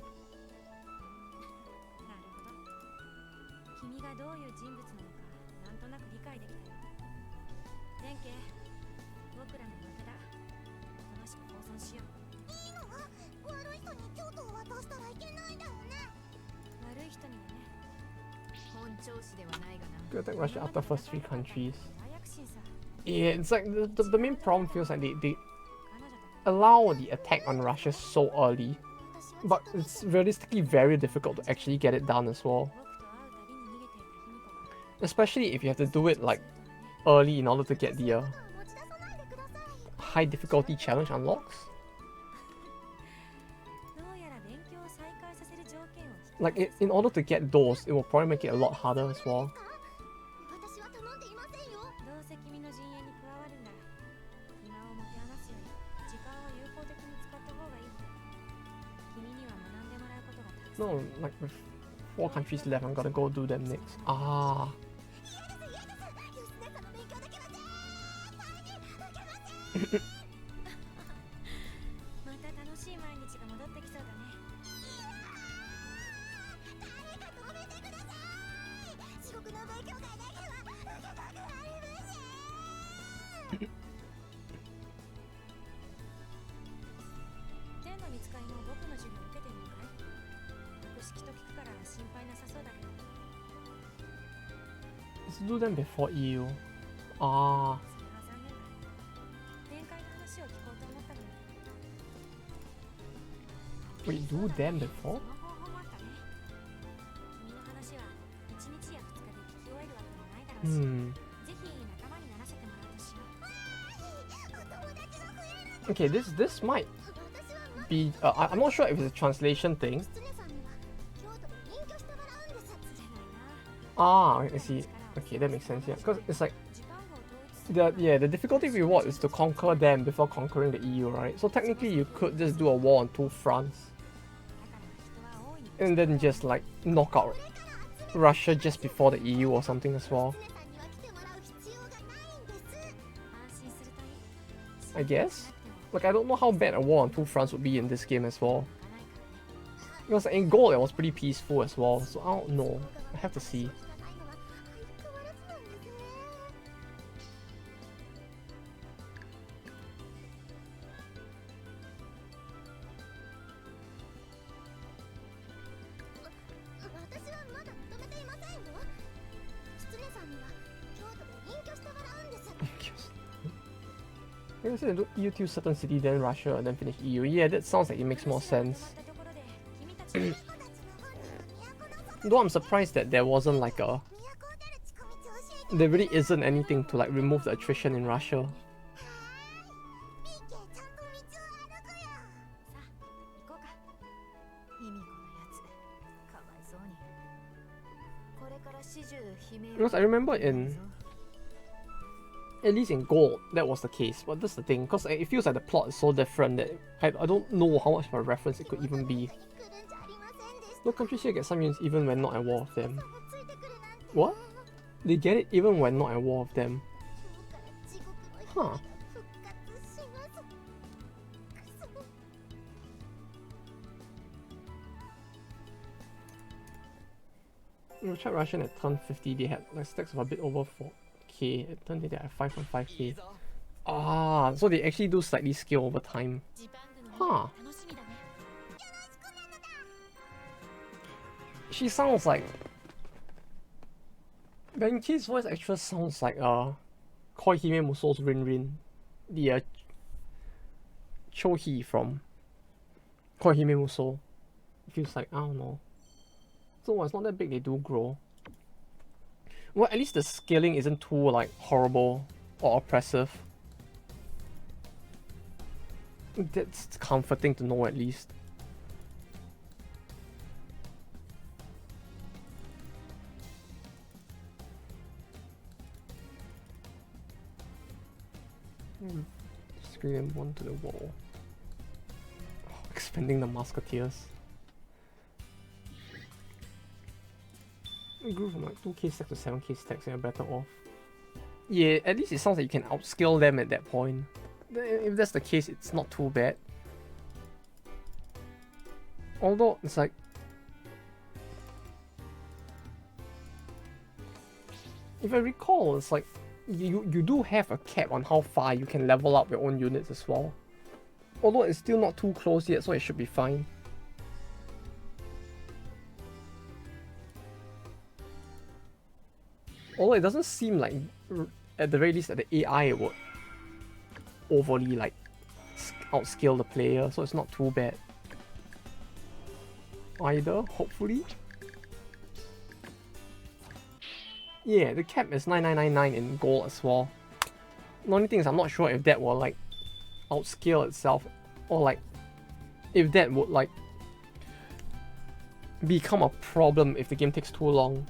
Good attack Russia after first 3 countries. Yeah, it's like the main problem feels like they allow the attack on Russia so early, but it's realistically very difficult to actually get it done as well. Especially if you have to do it like early in order to get the high difficulty challenge unlocks. Like in order to get those, it will probably make it a lot harder as well. No, like with 4 countries left, I'm gonna go do them next. Ah. Let's do them before EU. Ah. Wait, do them before? Okay, this might be. I'm not sure if it's a translation thing. Ah, I see. Okay, that makes sense. Yeah, because it's like the difficulty reward is to conquer them before conquering the EU, right? So technically, you could just do a war on two fronts, and then just like knock out Russia just before the EU or something as well. I guess. Like, I don't know how bad a war on two fronts would be in this game as well. Because in gold it was pretty peaceful as well, so I don't know. I have to see. I said EU to certain city, then Russia, and then finish EU. Yeah, that sounds like it makes more sense. Though I'm surprised that there wasn't like a... There really isn't anything to like remove the attrition in Russia. Because I remember in... At least in gold, that was the case. But that's the thing, because it feels like the plot is so different that I don't know how much of a reference it could even be. No countries here get some units even when not at war with them. What? They get it even when not at war with them. Huh. We tried Russian at turn 50, they had like stacks of a bit over 4k. At turn 50 they had 5.5k. Ah, so they actually do slightly scale over time. Huh. She sounds like... Benki's voice actress sounds like Koihime Muso's Rin Rin. The Chohi from Koihime Muso. Feels like, I don't know. So it's not that big, they do grow. Well, at least the scaling isn't too like horrible or oppressive. That's comforting to know at least. Scream one to the wall. Oh, expanding the musketeers. Grew from like 2k stacks to 7k stacks and you're better off. Yeah, at least it sounds like you can outscale them at that point. If that's the case, it's not too bad. Although, it's like... If I recall, it's like... You do have a cap on how far you can level up your own units as well. Although it's still not too close yet, so it should be fine. Although it doesn't seem like, at the very least, that the AI would overly like outscale the player, so it's not too bad either, hopefully. Yeah, the cap is 9999 in gold as well. The only thing is I'm not sure if that will like outscale itself, or like if that would like become a problem if the game takes too long.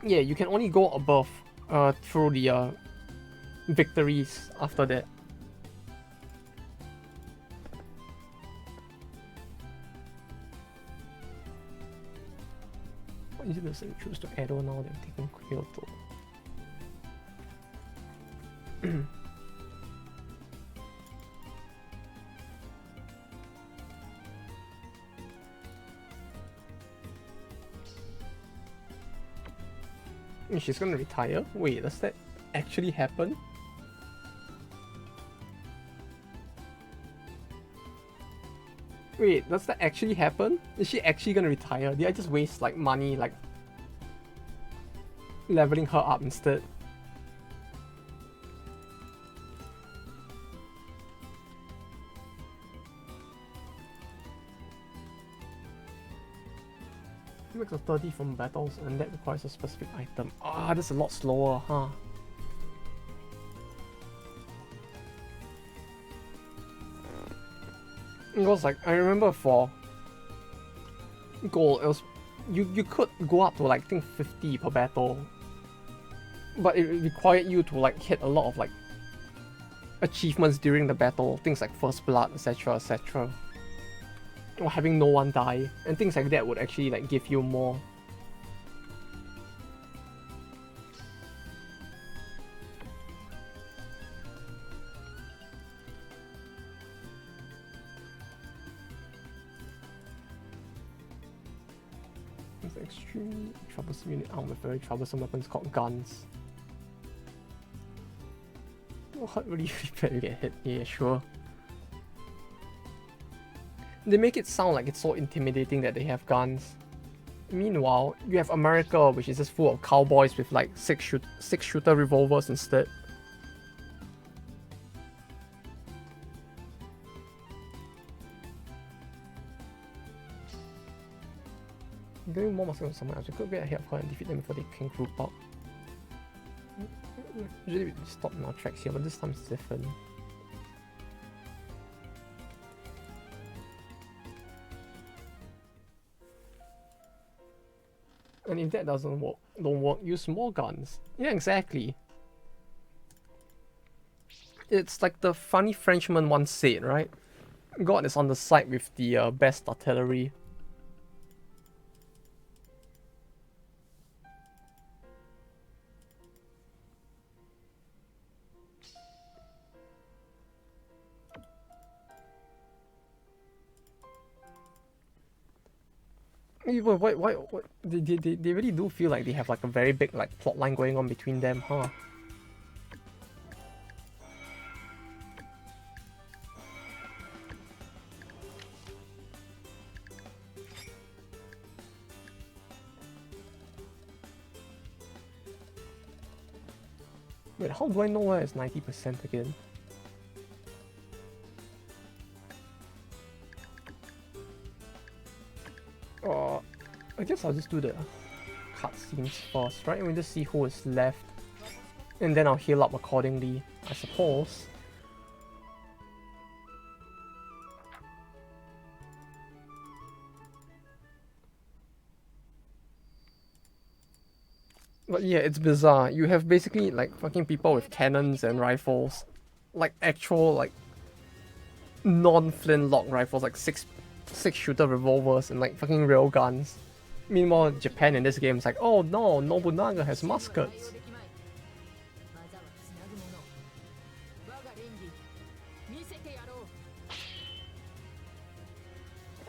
Yeah, you can only go above through the victories after that. What is it that you choose to Edo now that taking Kyoto? She's gonna retire? Wait, does that actually happen? Wait, does that actually happen? Is she actually gonna retire? Did I just waste like money like leveling her up instead? Makes a 30 from battles and that requires a specific item. Ah, that's a lot slower, huh? Because like I remember for gold, it was you could go up to like I think 50 per battle, but it required you to like hit a lot of like achievements during the battle, things like first blood, etc., etc., or having no one die, and things like that would actually like give you more. It's extremely troublesome unit armed with very troublesome weapons called guns. What really bad you get hit? Yeah, sure. They make it sound like it's so intimidating that they have guns. Meanwhile, you have America, which is just full of cowboys with like six shooter revolvers instead. Doing more muscle on someone else, you could get ahead of her and defeat them before they can group up. Usually we stop in our tracks here, but this time it's different. And if that don't work, use more guns. Yeah, exactly. It's like the funny Frenchman once said, right? God is on the side with the best artillery. Why they really do feel like they have like a very big like plot line going on between them, huh? Wait, how do I know where it's 90% again? I guess I'll just do the cutscenes first, right? And we just see who is left. And then I'll heal up accordingly, I suppose. But yeah, it's bizarre. You have basically like fucking people with cannons and rifles. Like actual like non-flintlock rifles, like six shooter revolvers and like fucking real guns. Meanwhile, Japan in this game is like, oh no, Nobunaga has muskets.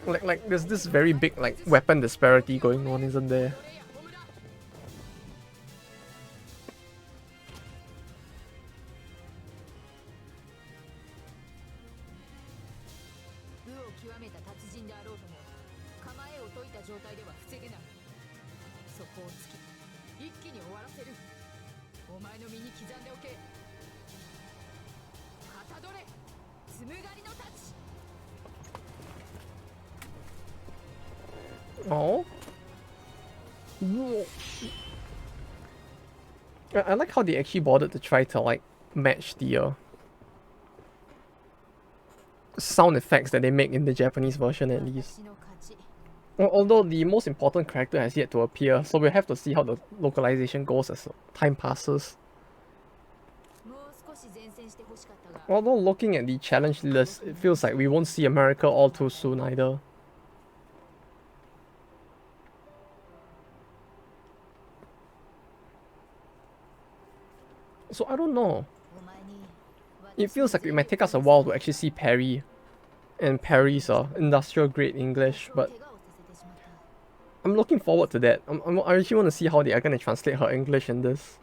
Like there's this very big like weapon disparity going on, isn't there? Oh. I like how they actually bothered to try to like match the sound effects that they make in the Japanese version at least. Although the most important character has yet to appear, so we'll have to see how the localization goes as time passes. Although looking at the challenge list, it feels like we won't see America all too soon either. So I don't know. It feels like it might take us a while to actually see Perry and Perry's industrial grade English, but I'm looking forward to that. I actually want to see how they are gonna translate her English in this.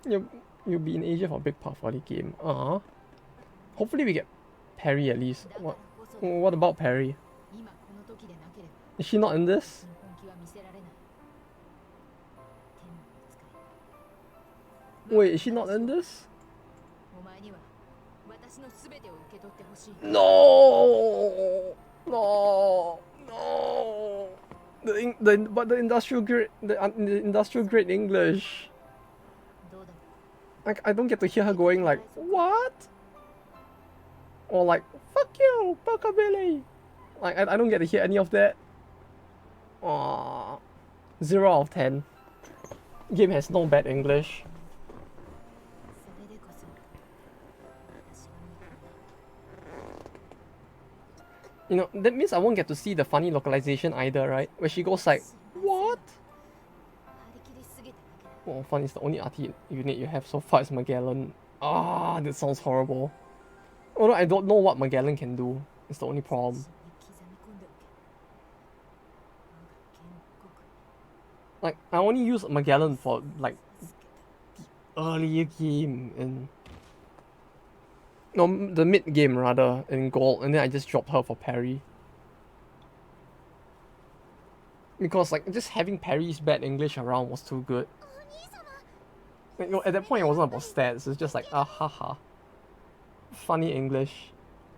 You'll be in Asia for a big part for the game. Hopefully we get Perry at least. What about Perry? Is she not in this? Wait, is she not in this? No, no, no. But the industrial grade English. I don't get to hear her going like what, or like fuck you, Rockabilly. Like I don't get to hear any of that. Aww. 0 out of 10. Game has no bad English. You know, that means I won't get to see the funny localization either, right? Where she goes like, what? Oh, fun is the only RT unit you have so far is Magellan. That sounds horrible. Oh no, I don't know what Magellan can do. It's the only problem. Like, I only use Magellan for, like, the earlier game and... No, the mid game rather, in gold, and then I just dropped her for parry. Because, like, just having Parry's bad English around was too good. Like, you know, at that point it wasn't about stats, it's just like, haha. Funny English.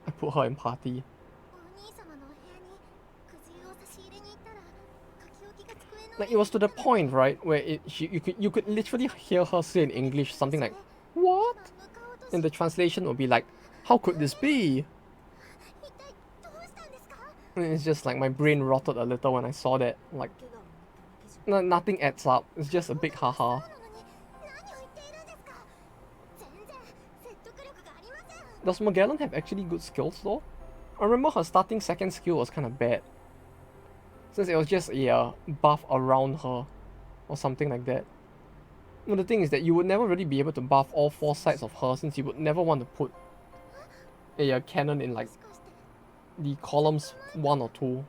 I put her in party. Like, it was to the point, right, where you could literally hear her say in English something like, what? And the translation would be like, how could this be? And it's just like my brain rotted a little when I saw that. Like, nothing adds up. It's just a big haha. Does Magellan have actually good skills though? I remember her starting second skill was kind of bad. Since it was just a buff around her or something like that. Well, the thing is that you would never really be able to buff all 4 sides of her since you would never want to put a cannon in like the columns 1 or 2.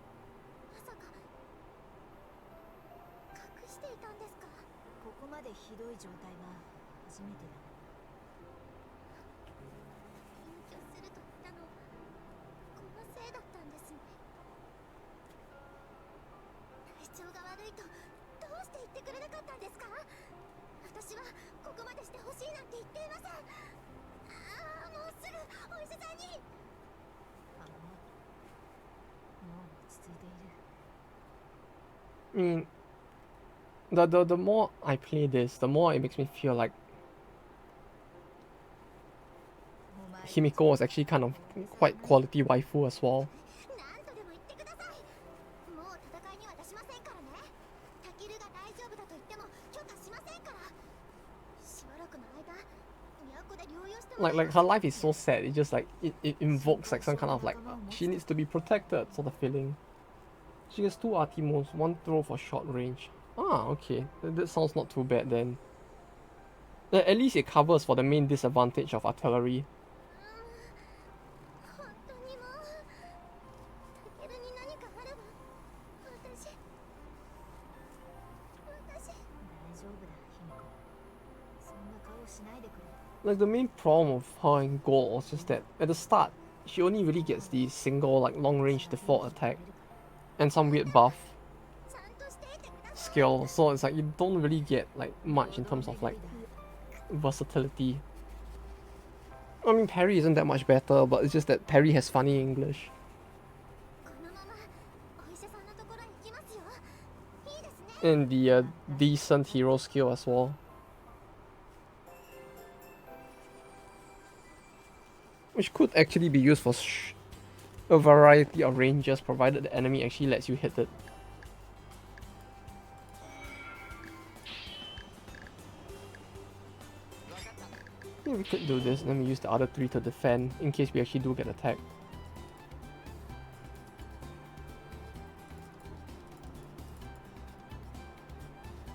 I mean, the more I play this, the more it makes me feel like Himiko was actually kind of quite quality waifu as well. Like her life is so sad, it just like it invokes like some kind of like she needs to be protected sort of feeling. She gets 2 RT moves, 1 throw for short range. Okay. That sounds not too bad then. At least it covers for the main disadvantage of artillery. Like the main problem of her in gold was just that at the start, she only really gets the single like long range default attack. And some weird buff skill, so it's like you don't really get like much in terms of like versatility. I mean, parry isn't that much better, but it's just that parry has funny English. And the decent hero skill as well. Which could actually be used for a variety of ranges, provided the enemy actually lets you hit it. Yeah, we could do this, and then we use the other 3 to defend, in case we actually do get attacked.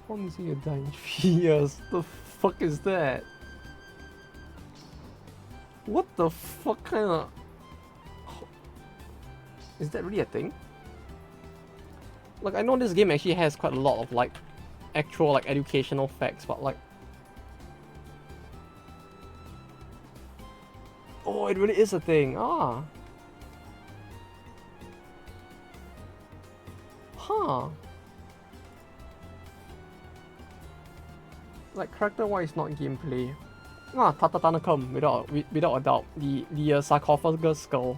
Once you die in 3 years, the fuck is that? What the fuck kind of... Is that really a thing? Like, I know this game actually has quite a lot of like actual like educational facts, but like, oh, it really is a thing. Ah, huh. Like character-wise, not gameplay. Ah, Tatatanakam, without a doubt. The sarcophagus skull.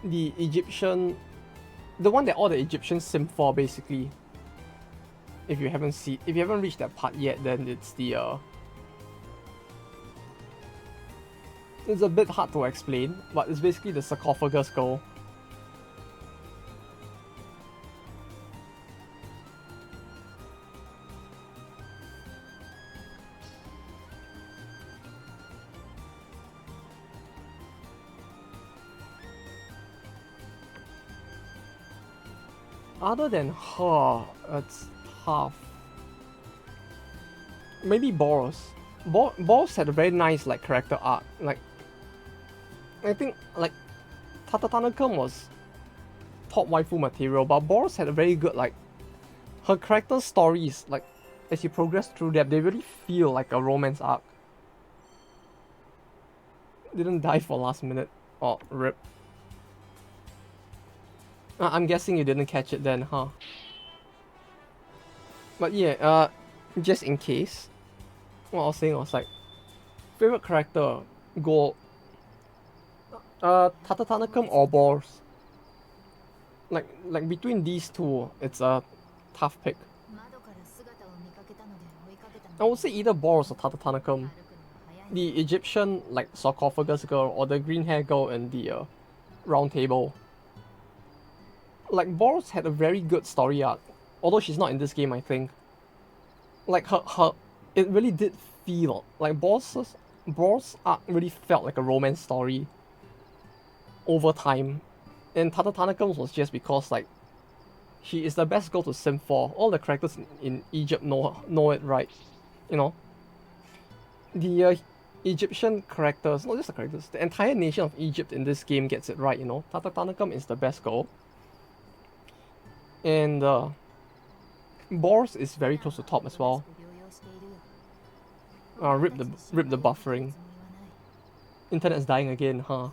The Egyptian, the one that all the Egyptians simp for, basically. If you haven't reached that part yet, then it's the it's a bit hard to explain, but it's basically the sarcophagus skull. Other than her, it's tough. Maybe Boros. Boros had a very nice like character arc. Like, I think like Tatatanakam was top waifu material, but Boros had a very good like her character stories. Like, as you progress through them, they really feel like a romance arc. Didn't die for last minute. Oh, rip. I'm guessing you didn't catch it then, huh? But yeah, just in case, what I was saying was like, favorite character, go, Tatatanakam or Boros. Like between these two, it's a tough pick. I would say either Boros or Tatatanakam. The Egyptian like sarcophagus girl or the green hair girl in the round table. Like, Boros had a very good story arc, although she's not in this game, I think. Like her it really did feel like Boros' arc really felt like a romance story over time. And Tatatanakam was just because like she is the best girl to sim for. All the characters in Egypt know it, right? You know, the Egyptian characters, not just the characters, the entire nation of Egypt in this game gets it right. You know, Tatatanakam is the best girl. And Boros is very close to top as well. Rip the buffering. Internet's dying again, huh?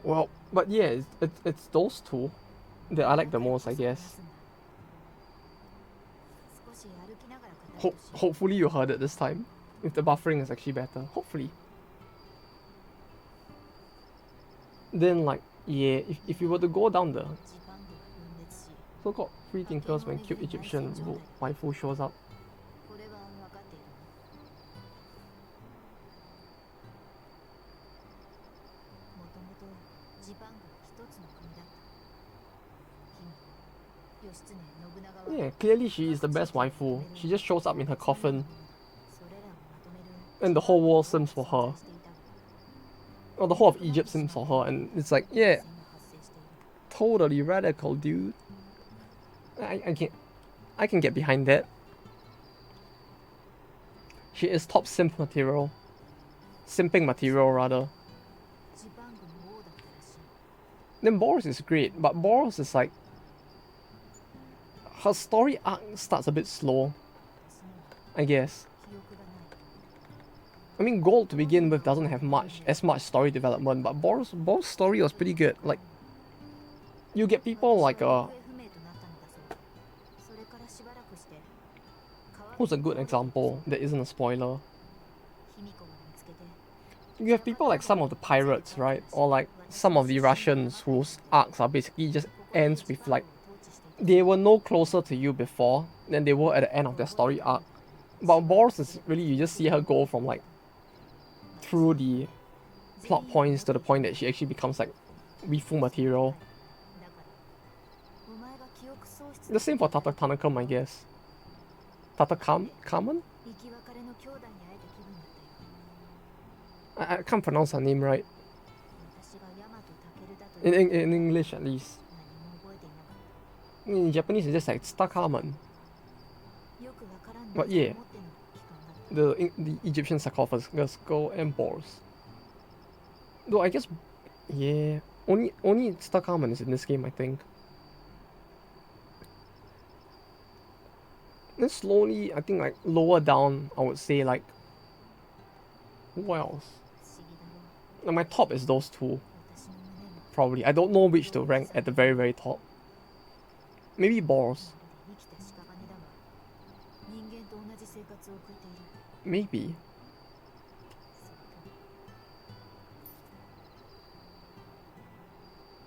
Well, but yeah, it's those two that I like the most, I guess. Hopefully you heard it this time. If the buffering is actually better, hopefully. Then like, yeah, if you were to go down the so-called free thinkers when cute Egyptian waifu shows up. Yeah, clearly she is the best waifu. She just shows up in her coffin. And the whole world sims for her. Or the whole of Egypt sims for her. And it's like, yeah, totally radical, dude. I can get behind that. She is top simp material. Simping material, rather. Then Boros is great, but Boros is like... her story arc starts a bit slow, I guess. I mean, Gold to begin with doesn't have as much story development, but Boros' story was pretty good. Like, you get people like who's a good example that isn't a spoiler? You have people like some of the pirates, right? Or like some of the Russians whose arcs are basically just ends with like they were no closer to you before than they were at the end of their story arc. But Boros is really, you just see her go from like through the plot points to the point that she actually becomes like waifu material. The same for Tatatanakam, I guess. Tatakaman? I can't pronounce her name right. In English at least. In Japanese it's just like Tutankhamun. But yeah, the Egyptian sarcophagus skull and balls. Though I guess, yeah, only Tutankhamun is in this game, I think. Then slowly, I think like lower down, I would say like, who else? Like, my top is those two. Probably. I don't know which to rank at the very, very top. Maybe balls. Maybe.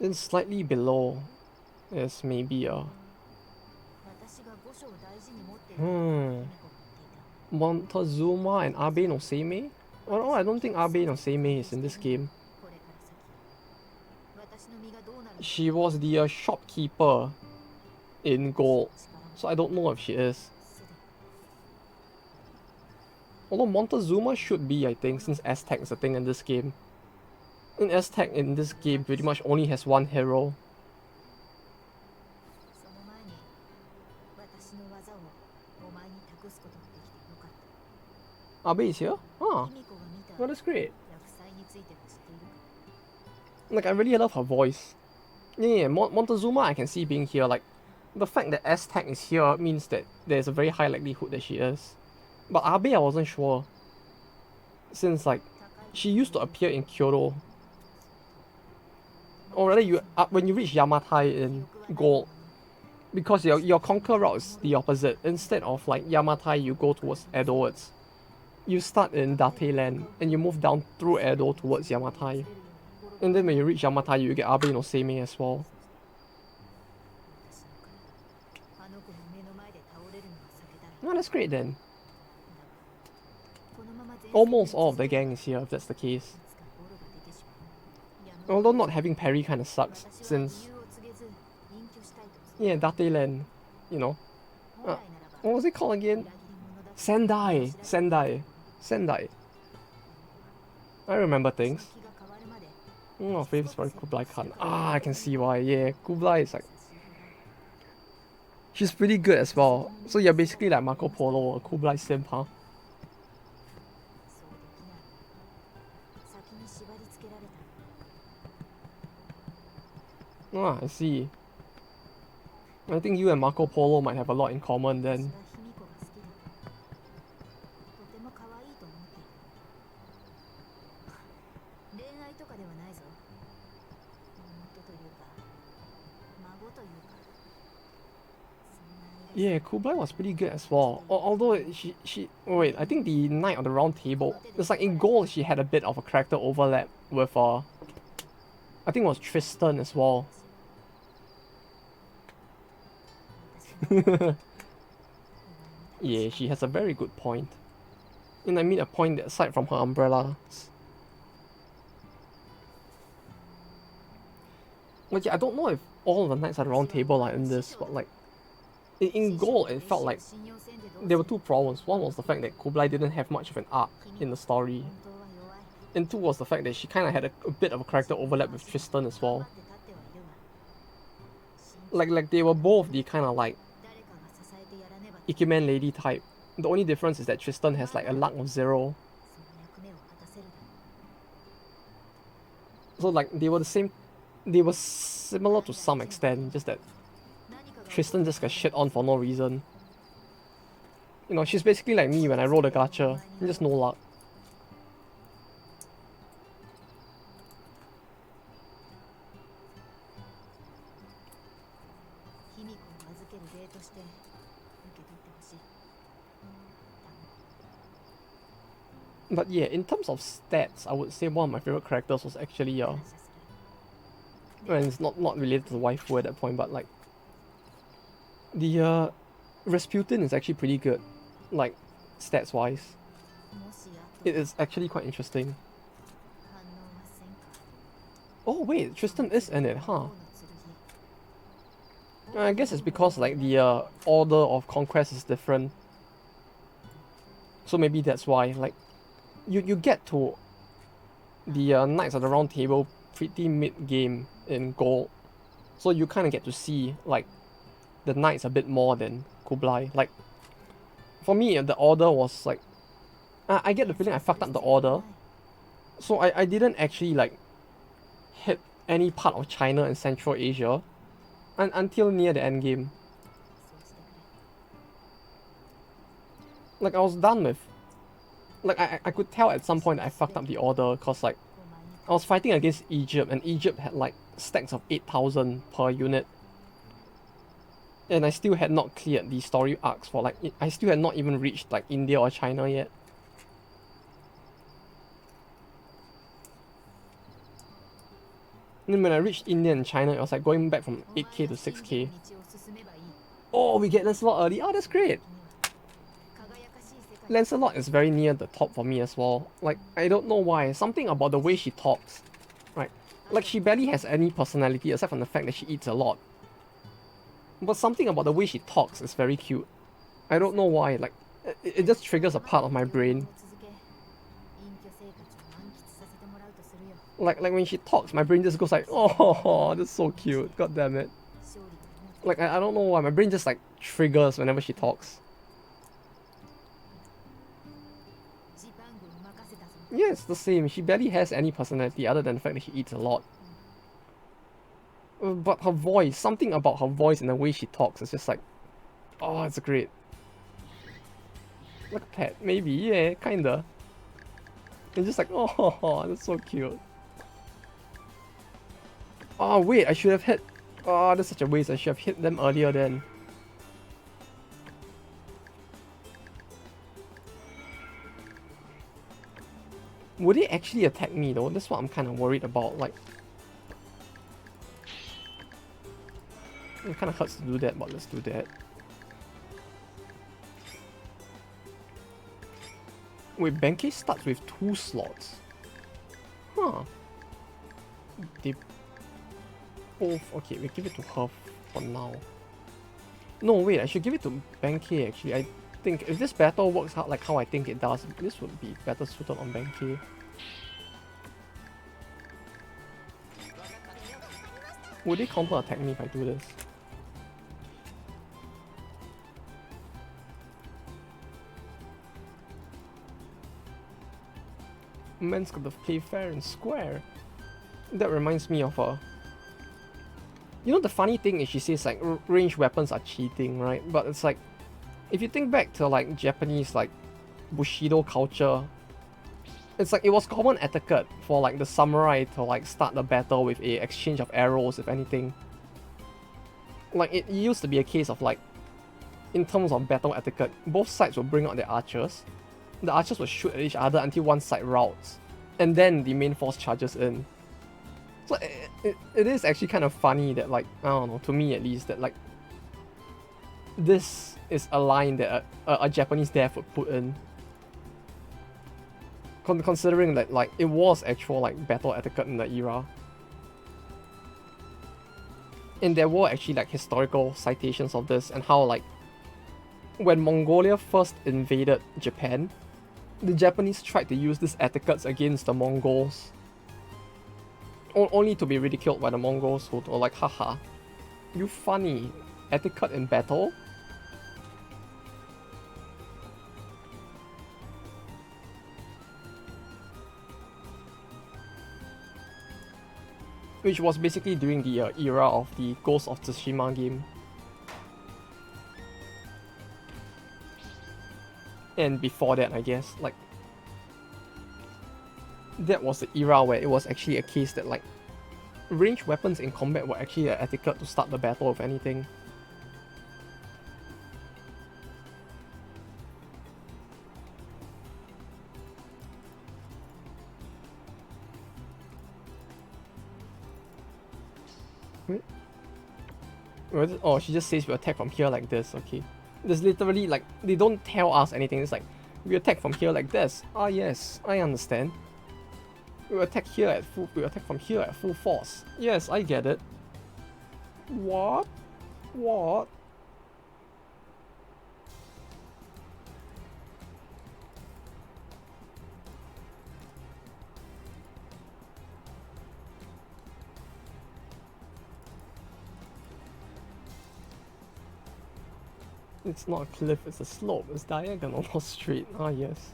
Then slightly below is maybe Montezuma and Abe no Seimei? Oh, I don't think Abe no Seimei is in this game. She was the shopkeeper in Gold, so I don't know if she is. Although Montezuma should be, I think, since Aztec is a thing in this game. And Aztec in this game pretty much only has one hero. Abe is here? Ah, well, that's great. Like, I really love her voice. Yeah, Montezuma I can see being here. Like, the fact that Aztec is here means that there's a very high likelihood that she is. But Abe I wasn't sure. Since, like, she used to appear in Kyoto. Or rather, when you reach Yamatai in Gold, because your conquer route is the opposite. Instead of, like, Yamatai, you go towards Edo. You start in Date land, and you move down through Edo towards Yamatai. And then when you reach Yamatai, you get Abe no Seimei as well. Oh, that's great then. Almost all of the gang is here, if that's the case. Although not having parry kind of sucks, since... Yeah, Date land, you know. What was it called again? Sendai! Sendai. I remember things. Oh, favorite for Kublai Khan. Ah, I can see why. Yeah, Kublai is like... She's pretty good as well. So you're basically like Marco Polo or Kublai simp, huh? Ah, I see. I think you and Marco Polo might have a lot in common then. Yeah, Kublai was pretty good as well. Although oh wait, I think the Knight of the Round Table. It's like in Gold she had a bit of a character overlap with I think it was Tristan as well. Yeah, she has a very good point. And I mean a point that aside from her umbrellas. Like, yeah, I don't know if all the Knights of the Round Table are in this, but like in Gold it felt like there were two problems. One was the fact that Kublai didn't have much of an arc in the story. And two was the fact that she kind of had a bit of a character overlap with Tristan as well. Like they were both the kind of like Ikemen lady type. The only difference is that Tristan has like a luck of 0. So like they were similar to some extent, just that Tristan just got shit on for no reason. You know, she's basically like me when I roll the gacha, just no luck. But yeah, in terms of stats, I would say one of my favorite characters was actually and it's not related to the waifu at that point, but like the Rasputin is actually pretty good, like stats wise. It is actually quite interesting. Oh wait, Tristan is in it, huh? I guess it's because like the order of conquest is different. So maybe that's why, like, you get to the Knights of the Round Table pretty mid-game in gold. So you kind of get to see, like, the Knights a bit more than Kublai. Like, for me, the order was, like, I get the feeling I fucked up the order. So I didn't actually, like, hit any part of China and Central Asia until near the end game. Like, I was done with... Like, I could tell at some point that I fucked up the order, because, like, I was fighting against Egypt, and Egypt had, like, stacks of 8,000 per unit. And I still had not cleared the story arcs for, like, I still had not even reached, like, India or China yet. And then when I reached India and China, it was like going back from 8k to 6k. Oh, we get Lancelot early. Oh, that's great. Lancelot is very near the top for me as well. Like, I don't know why. Something about the way she talks. Right? Like, she barely has any personality aside from the fact that she eats a lot. But something about the way she talks is very cute. I don't know why. Like, it just triggers a part of my brain. Like when she talks, my brain just goes like, oh, that's so cute. God damn it. Like, I don't know why. My brain just, like, triggers whenever she talks. Yeah, it's the same. She barely has any personality other than the fact that she eats a lot. But her voice, something about her voice and the way she talks is just like, oh, it's great. Like a pet, maybe, yeah, kinda. It's just like, oh, that's so cute. Oh, wait, I should have hit... Oh, that's such a waste. I should have hit them earlier then. Would they actually attack me though? That's what I'm kind of worried about. Like, it kind of hurts to do that, but let's do that. Wait, Benkei starts with 2 slots. Huh. They both... Okay, we give it to her for now. No, wait, I should give it to Benkei actually. I think if this battle works out like how I think it does, this would be better suited on Benkei. Would they counter attack me if I do this? Man's got to play fair and square. That reminds me of a... You know, the funny thing is she says like ranged weapons are cheating, right? But it's like, if you think back to like Japanese like Bushido culture, it's like it was common etiquette for like the samurai to like start the battle with a exchange of arrows, if anything. Like, it used to be a case of like, in terms of battle etiquette, both sides will bring out their archers. The archers will shoot at each other until one side routs, and then the main force charges in. So it is actually kind of funny that, like, I don't know, to me at least, that like this is a line that a Japanese dev would put in. Considering that like it was actual like battle etiquette in the era. And there were actually like historical citations of this, and how like when Mongolia first invaded Japan, the Japanese tried to use these etiquettes against the Mongols. Only to be ridiculed by the Mongols, who were like, haha, you funny, etiquette in battle? Which was basically during the era of the Ghost of Tsushima game. And before that, I guess, like, that was the era where it was actually a case that like ranged weapons in combat were actually an etiquette to start the battle, if anything. Wait. Oh, she just says we attack from here like this, okay. There's literally like, they don't tell us anything, it's like, we attack from here like this. Ah yes, I understand. We attack from here at full force. Yes, I get it. What? What? It's not a cliff, it's a slope. It's diagonal, not straight. Ah, yes.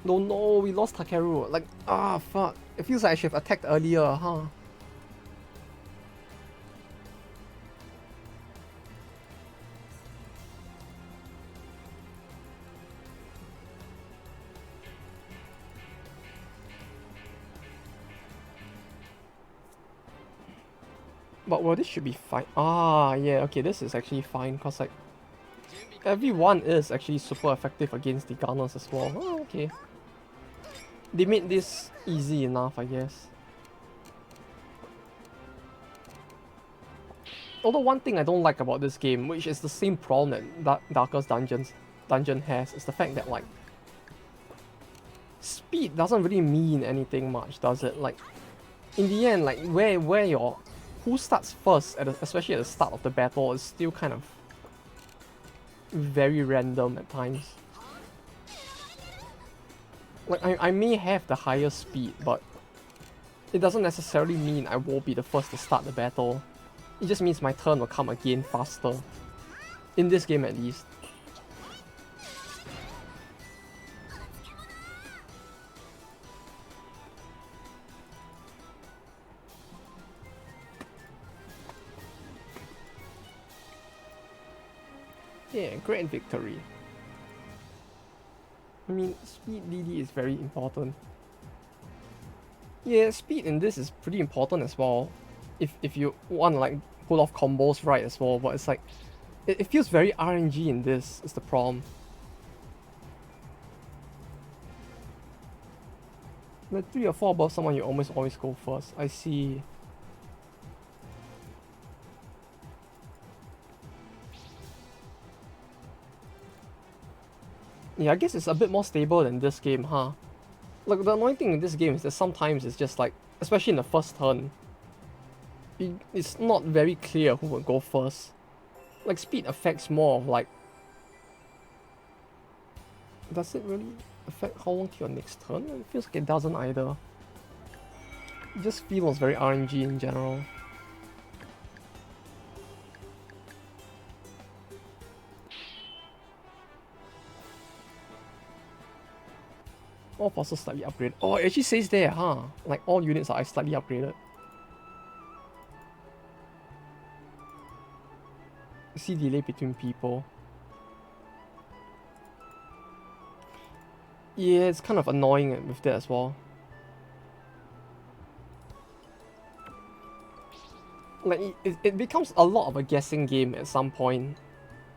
No, we lost Takeru. Like, ah, fuck. It feels like I should have attacked earlier, huh? But well, this should be fine. Ah, yeah, okay, this is actually fine, cause like, everyone is actually super effective against the gunners as well. Oh, okay. They made this easy enough, I guess. Although one thing I don't like about this game, which is the same problem that Darkest Dungeon has, is the fact that like, speed doesn't really mean anything much, does it? Like, in the end, like who starts first, especially at the start of the battle, is still kind of very random at times. Like, I may have the higher speed, but it doesn't necessarily mean I will be the first to start the battle. It just means my turn will come again faster. In this game at least. Yeah, great victory. I mean, speed DD is very important. Yeah, speed in this is pretty important as well. If you want to like pull off combos right as well, but it's like it feels very RNG in this is the problem. Like 3 or 4 above someone, you almost always go first. I see. Yeah, I guess it's a bit more stable than this game, huh? Like, the annoying thing in this game is that sometimes it's just like, especially in the first turn, it's not very clear who will go first. Like, speed affects more of like... Does it really affect how long to your next turn? It feels like it doesn't either. It just feels very RNG in general. All bosses slightly upgraded. Oh, it actually says there, huh? Like, all units are slightly upgraded. See delay between people. Yeah, it's kind of annoying with that as well. Like, it becomes a lot of a guessing game at some point.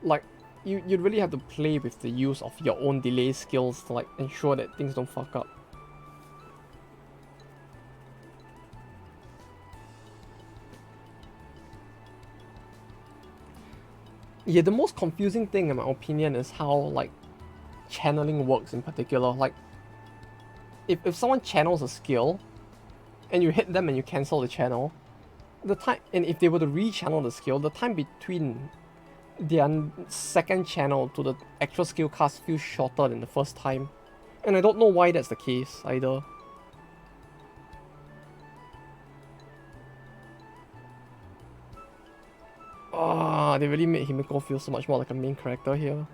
Like, you'd really have to play with the use of your own delay skills to like ensure that things don't fuck up. Yeah, the most confusing thing in my opinion is how like channeling works in particular. Like, if someone channels a skill and you hit them and you cancel the channel, the time, and if they were to re-channel the skill, the time between their second channel to the actual skill cast feels shorter than the first time. And I don't know why that's the case either. Ah, they really made Himiko feel so much more like a main character here.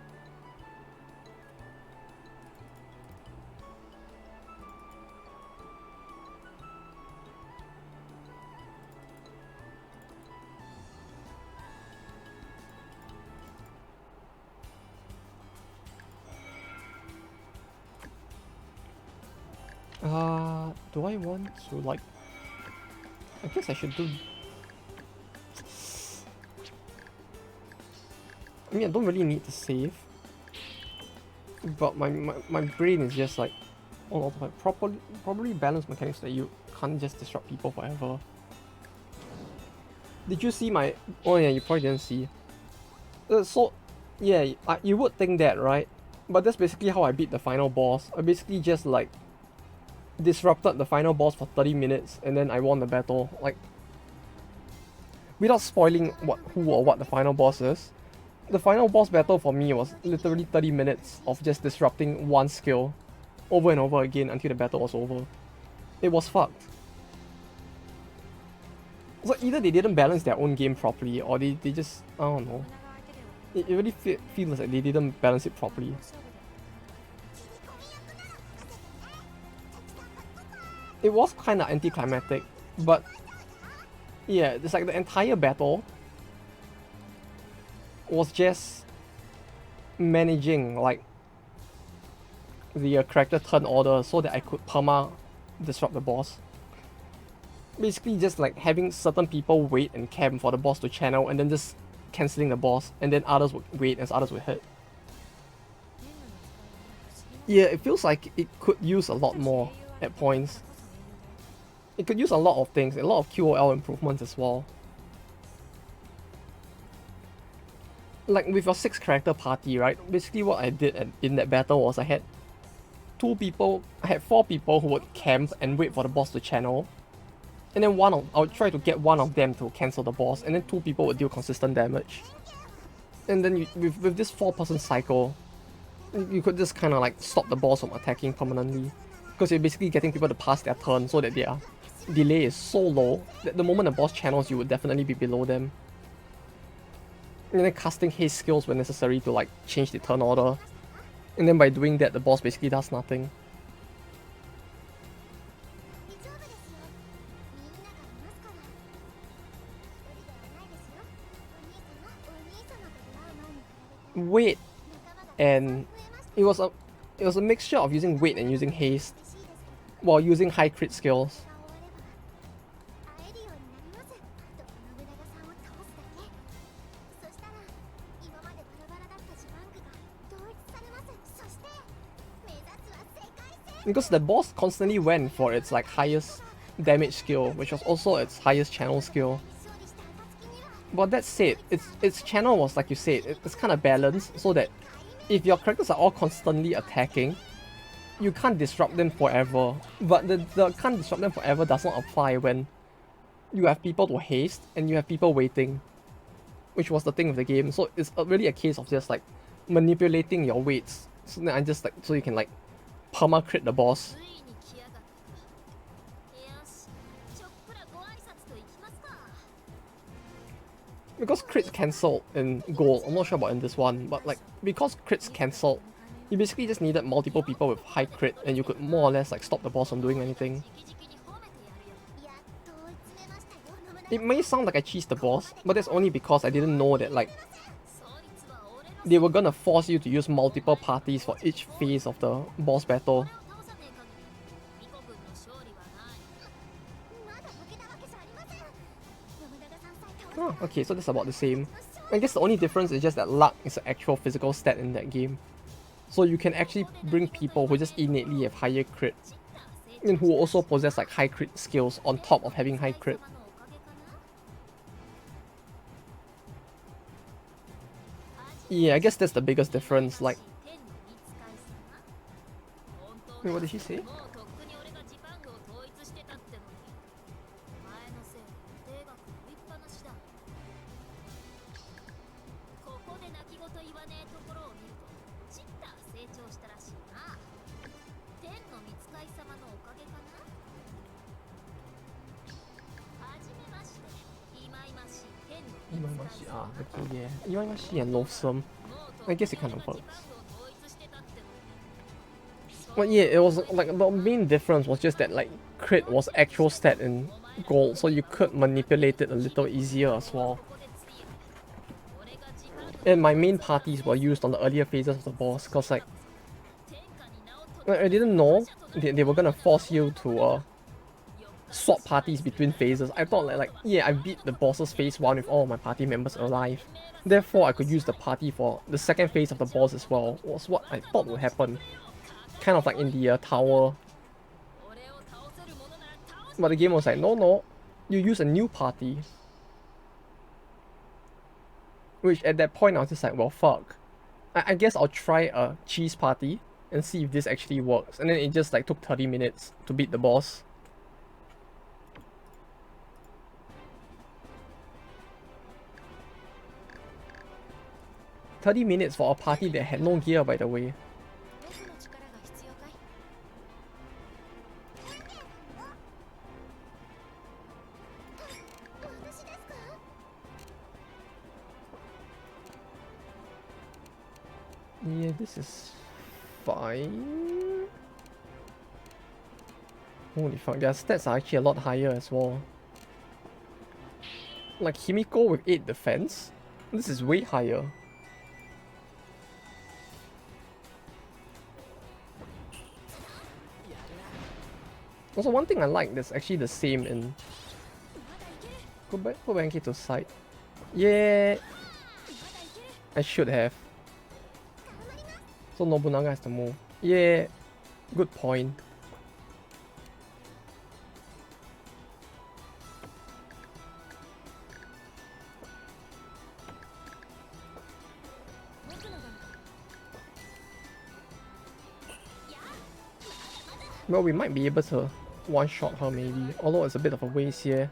Do I want to like... I guess I should do... I mean, I don't really need to save. But my brain is just like... on autopilot. Properly balanced mechanics that you can't just disrupt people forever. Did you see my... Oh yeah, you probably didn't see. So, yeah, you would think that, right? But that's basically how I beat the final boss. I basically just like... disrupted the final boss for 30 minutes and then I won the battle. Like, without spoiling who or what the final boss is, the final boss battle for me was literally 30 minutes of just disrupting one skill over and over again until the battle was over. It was fucked. So either they didn't balance their own game properly, or they just, I don't know. It really feels like they didn't balance it properly. It was kind of anticlimactic, but yeah, it's like the entire battle was just managing like the character turn order so that I could perma disrupt the boss. Basically just like having certain people wait and camp for the boss to channel and then just cancelling the boss, and then others would wait as others would hit. Yeah, it feels like it could use a lot more at points. It could use a lot of things, a lot of QOL improvements as well. Like with your 6 character party, right? Basically what I did in that battle was I had 4 people who would camp and wait for the boss to channel. And then I would try to get one of them to cancel the boss, and then 2 people would deal consistent damage. And then with this 4-person cycle, you could just kind of like stop the boss from attacking permanently. Because you're basically getting people to pass their turn so that their delay is so low that the moment the boss channels, you would definitely be below them. And then casting haste skills when necessary to like change the turn order. And then by doing that, the boss basically does nothing. Wait, and it was a mixture of using weight and using haste while using high crit skills. Because the boss constantly went for its like highest damage skill, which was also its highest channel skill. But that said, its channel was, like you said, it's kind of balanced so that if your characters are all constantly attacking, you can't disrupt them forever. But the can't disrupt them forever does not apply when you have people to haste and you have people waiting, which was the thing with the game. So it's really a case of just like manipulating your weights. So then I just like, so you can like perma crit the boss. Because crits cancelled in gold, I'm not sure about in this one, but like because crits cancelled, you basically just needed multiple people with high crit and you could more or less like stop the boss from doing anything. It may sound like I cheesed the boss, but that's only because I didn't know that like they were gonna force you to use multiple parties for each phase of the boss battle. Oh, okay, so that's about the same. I guess the only difference is just that luck is an actual physical stat in that game. So you can actually bring people who just innately have higher crit and who also possess like high crit skills on top of having high crit. Yeah, I guess that's the biggest difference. Like, wait, what did she say? Okay, yeah. Iwaimashi and Loathsome. I guess it kind of works. But yeah, it was like the main difference was just that like crit was actual stat in gold, so you could manipulate it a little easier as well. And my main parties were used on the earlier phases of the boss, cause like I didn't know they were gonna force you to swap parties between phases. I thought like yeah, I beat the boss's phase 1 with all of my party members alive. Therefore, I could use the party for the second phase of the boss as well, was what I thought would happen. Kind of like in the tower. But the game was like, no, you use a new party. Which at that point I was just like, well fuck. I guess I'll try a cheese party and see if this actually works. And then it just like took 30 minutes to beat the boss. $30 minutes for a party that had no gear, by the way. Yeah, this is fine. Holy fuck, their stats are actually a lot higher as well. Like Himiko with 8 defense, this is way higher. Also, one thing I like that's actually the same in... Go back to side. Yeah! I should have. So Nobunaga has to move. Yeah! Good point. Well, we might be able to one-shot her maybe, although it's a bit of a waste here.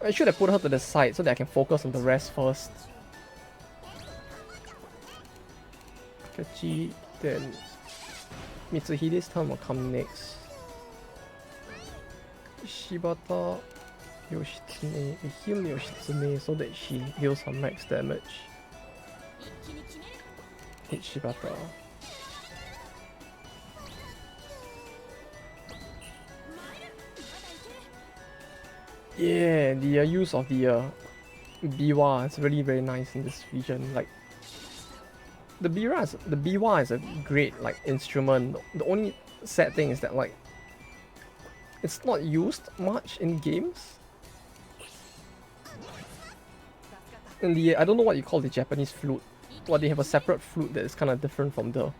I should have put her to the side so that I can focus on the rest first. Kachi, then Mitsuhide's turn will come next. Shibata, Yoshitsune, we heal Yoshitsune so that she heals her max damage. Hit Shibata. Yeah, the use of the biwa is really very nice in this region. Like the biwa is a great like instrument. The only sad thing is that like it's not used much in games. And I don't know what you call the Japanese flute. Well, they have a separate flute that is kind of different from the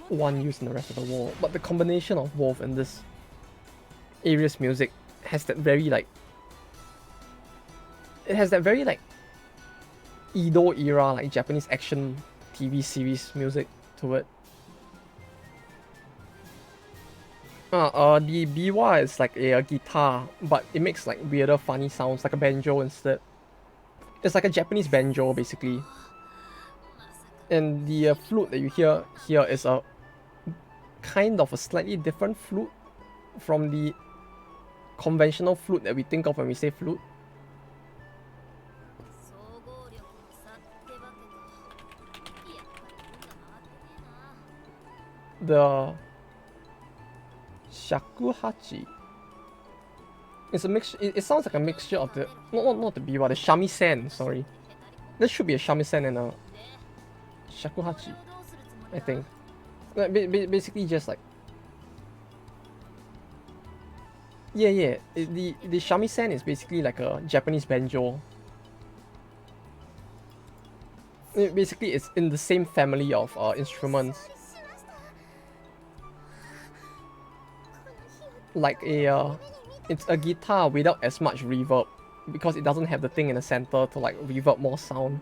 one used in the rest of the world. But the combination of both in this area's music has that very like Edo era, like Japanese action TV series music to it. The biwa is like a guitar, but it makes like weirder, funny sounds, like a banjo instead. It's like a Japanese banjo, basically. And the flute that you hear here is a kind of a slightly different flute from the conventional flute that we think of when we say flute. The shakuhachi. It's a mix. It sounds like a mixture of the not the biwa, the shamisen. Sorry, there should be a shamisen and a shakuhachi, I think. Basically, just like yeah. The shamisen is basically like a Japanese banjo. Basically, it's in the same family of instruments. Like it's a guitar without as much reverb because it doesn't have the thing in the center to like reverb more sound.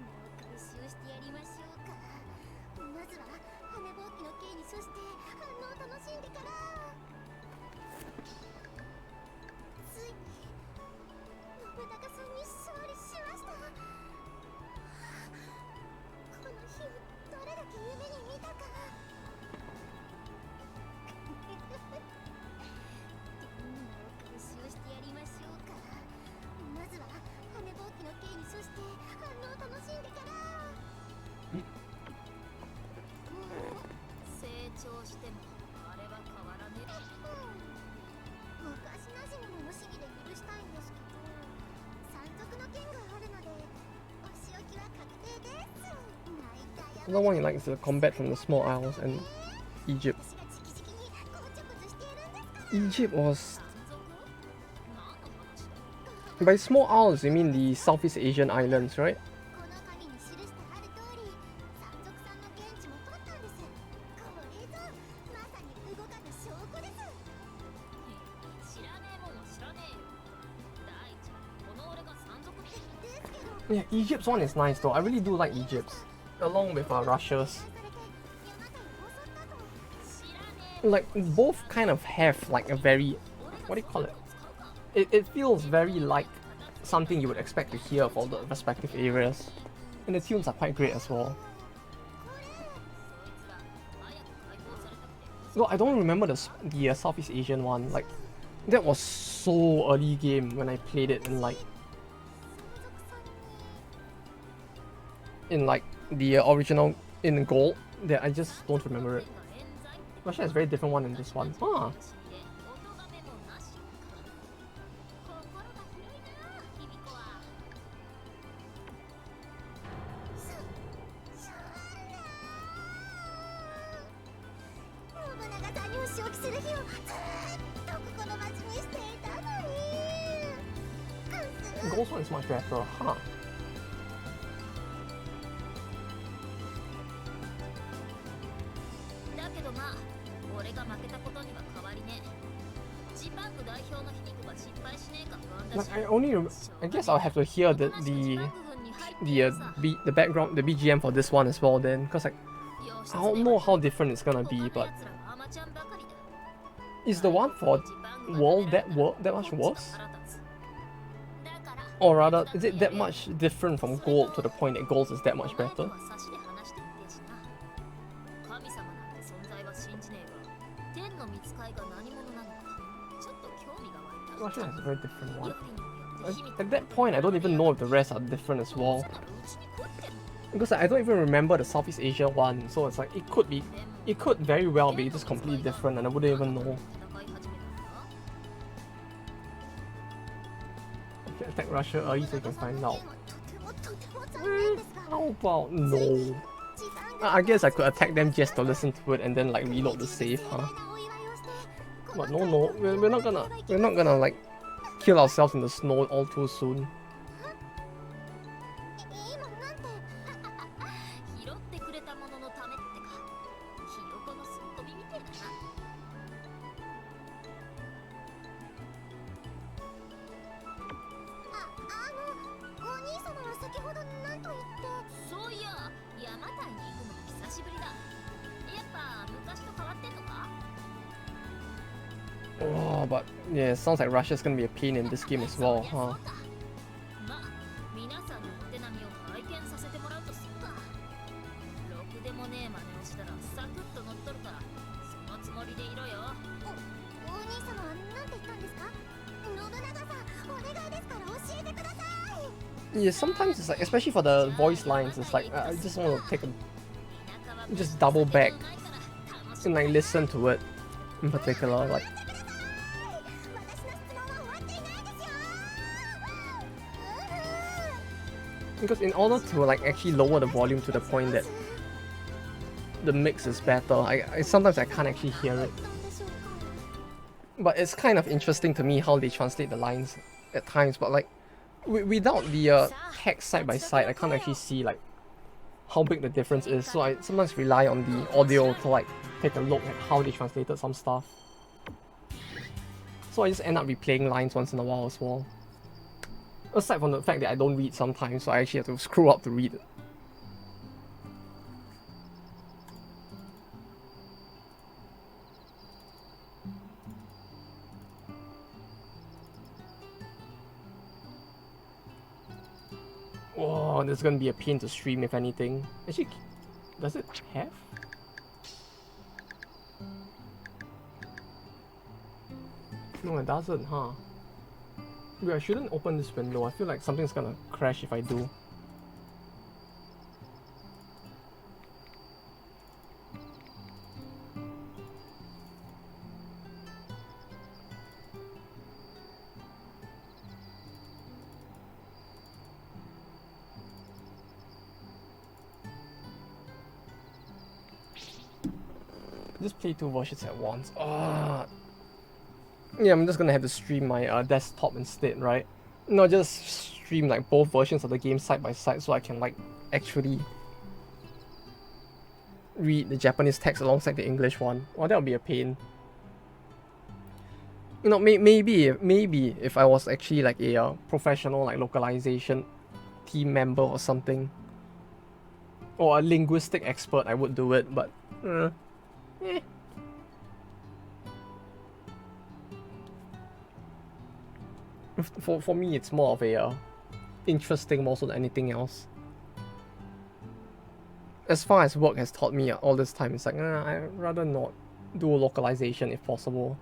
Another one you like is the combat from the small isles and Egypt. Egypt was... By small isles you mean the Southeast Asian islands, right? Yeah, Egypt's one is nice though. I really do like Egypt's. Along with Russia's. Like, both kind of have like a very... What do you call it? It feels very like something you would expect to hear for the respective areas. And the tunes are quite great as well. No, I don't remember the Southeast Asian one. Like, that was so early game when I played it in like the original in gold that I just don't remember it. Russia has a very different one in this one. Huh. Gold's one is much better, huh? Like I guess I'll have to hear the background, the BGM for this one as well then, because like I don't know how different it's gonna be, but is the one for World that much worse? Or rather, is it that much different from Gold to the point that Gold is that much better? Russia has a very different one. At that point, I don't even know if the rest are different as well. Because I don't even remember the Southeast Asia one, so it's like it could very well be just completely different and I wouldn't even know. Okay, attack Russia early so you can find out. How about no? I guess I could attack them just to listen to it and then like reload the save, huh? But no, we're not gonna like kill ourselves in the snow all too soon. Oh, but yeah, it sounds like Russia's gonna be a pain in this game as well, huh? Yeah, sometimes it's like, especially for the voice lines, it's like I just want to just double back and like listen to it in particular, like. Because in order to like actually lower the volume to the point that the mix is better, I sometimes I can't actually hear it. But it's kind of interesting to me how they translate the lines at times, but like without the text side by side, I can't actually see like how big the difference is, so I sometimes rely on the audio to like take a look at how they translated some stuff. So I just end up replaying lines once in a while as well. Aside from the fact that I don't read sometimes, so I actually have to screw up to read it. Whoa, this is gonna be a pain to stream if anything. Actually, does it have? No, it doesn't, huh? Wait, I shouldn't open this window. I feel like something's gonna crash if I do. Just play two versions at once. Yeah, I'm just gonna have to stream my desktop instead, right? Not just stream like both versions of the game side by side so I can like actually read the Japanese text alongside the English one. Well, that would be a pain. You know, maybe if I was actually like a professional like localization team member or something, or a linguistic expert, I would do it, but eh. For me, it's more of a interesting more so than anything else. As far as work has taught me all this time, it's like I'd rather not do localization if possible.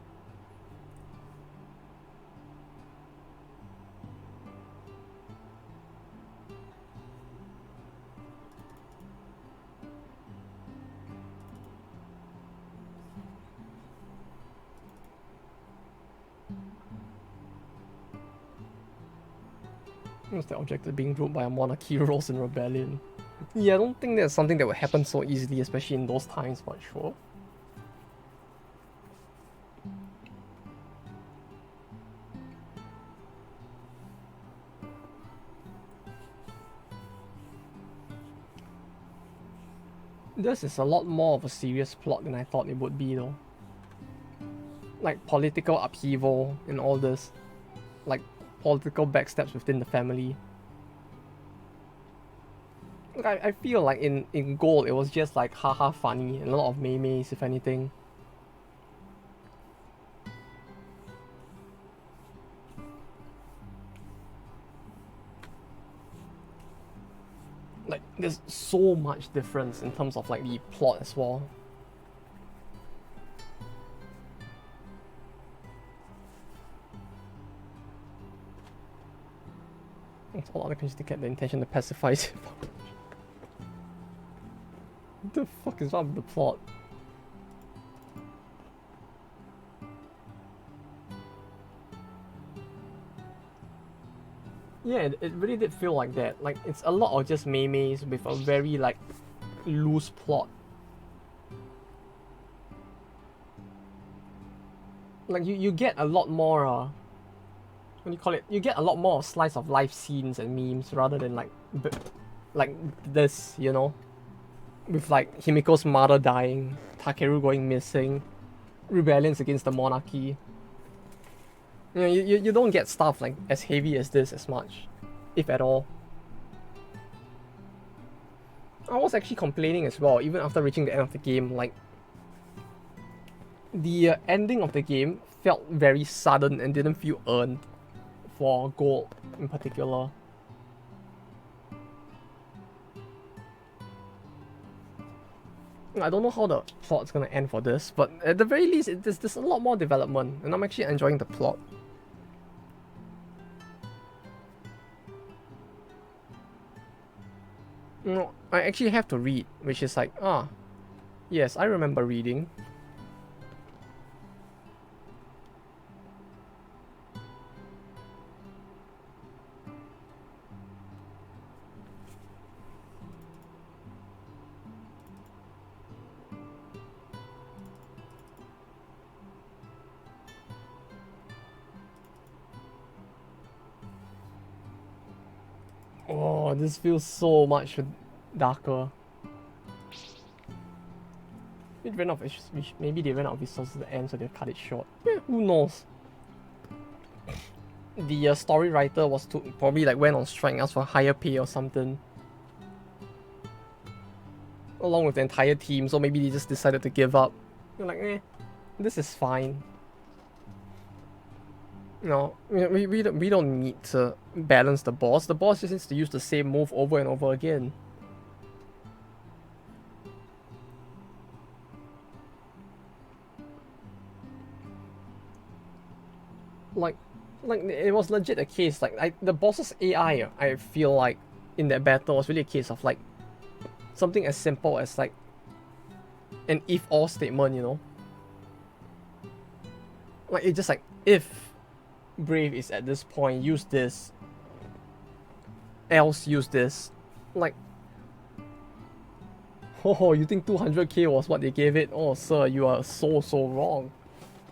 What's the objective? Being ruled by a monarchy rose in rebellion. Yeah, I don't think that's something that would happen so easily, especially in those times, but sure. This is a lot more of a serious plot than I thought it would be though. Like political upheaval and all this. Like political backstabs within the family. Like I feel like in Gold it was just like haha funny and a lot of memes if anything. Like there's so much difference in terms of like the plot as well. It's all other countries to get the intention to pacify it. What the fuck is wrong with the plot? Yeah, it really did feel like that. Like it's a lot of just memes with a very like loose plot. Like you get a lot more what do you call it? You get a lot more slice of life scenes and memes rather than like this, you know? With like Himiko's mother dying, Takeru going missing, rebellions against the monarchy. You know, you don't get stuff like as heavy as this as much, if at all. I was actually complaining as well, even after reaching the end of the game, like the ending of the game felt very sudden and didn't feel earned for Gold in particular. I don't know how the plot's gonna end for this, but at the very least, there's a lot more development, and I'm actually enjoying the plot. No, I actually have to read, which is like, yes, I remember reading. Oh, this feels so much darker. It ran out of, maybe they ran out of resources at the end, so they cut it short. Yeah, who knows? The story writer was probably like went on strike and asked for higher pay or something, along with the entire team. So maybe they just decided to give up. They're like, this is fine. No, we don't need to balance the boss. The boss just needs to use the same move over and over again. Like it was legit a case. Like the boss's AI, I feel like in that battle was really a case of like something as simple as like an if-or statement, you know. Like it's just like if Brave is at this point, use this, else use this. Like, oh, you think 200k was what they gave it? Oh sir, you are so wrong.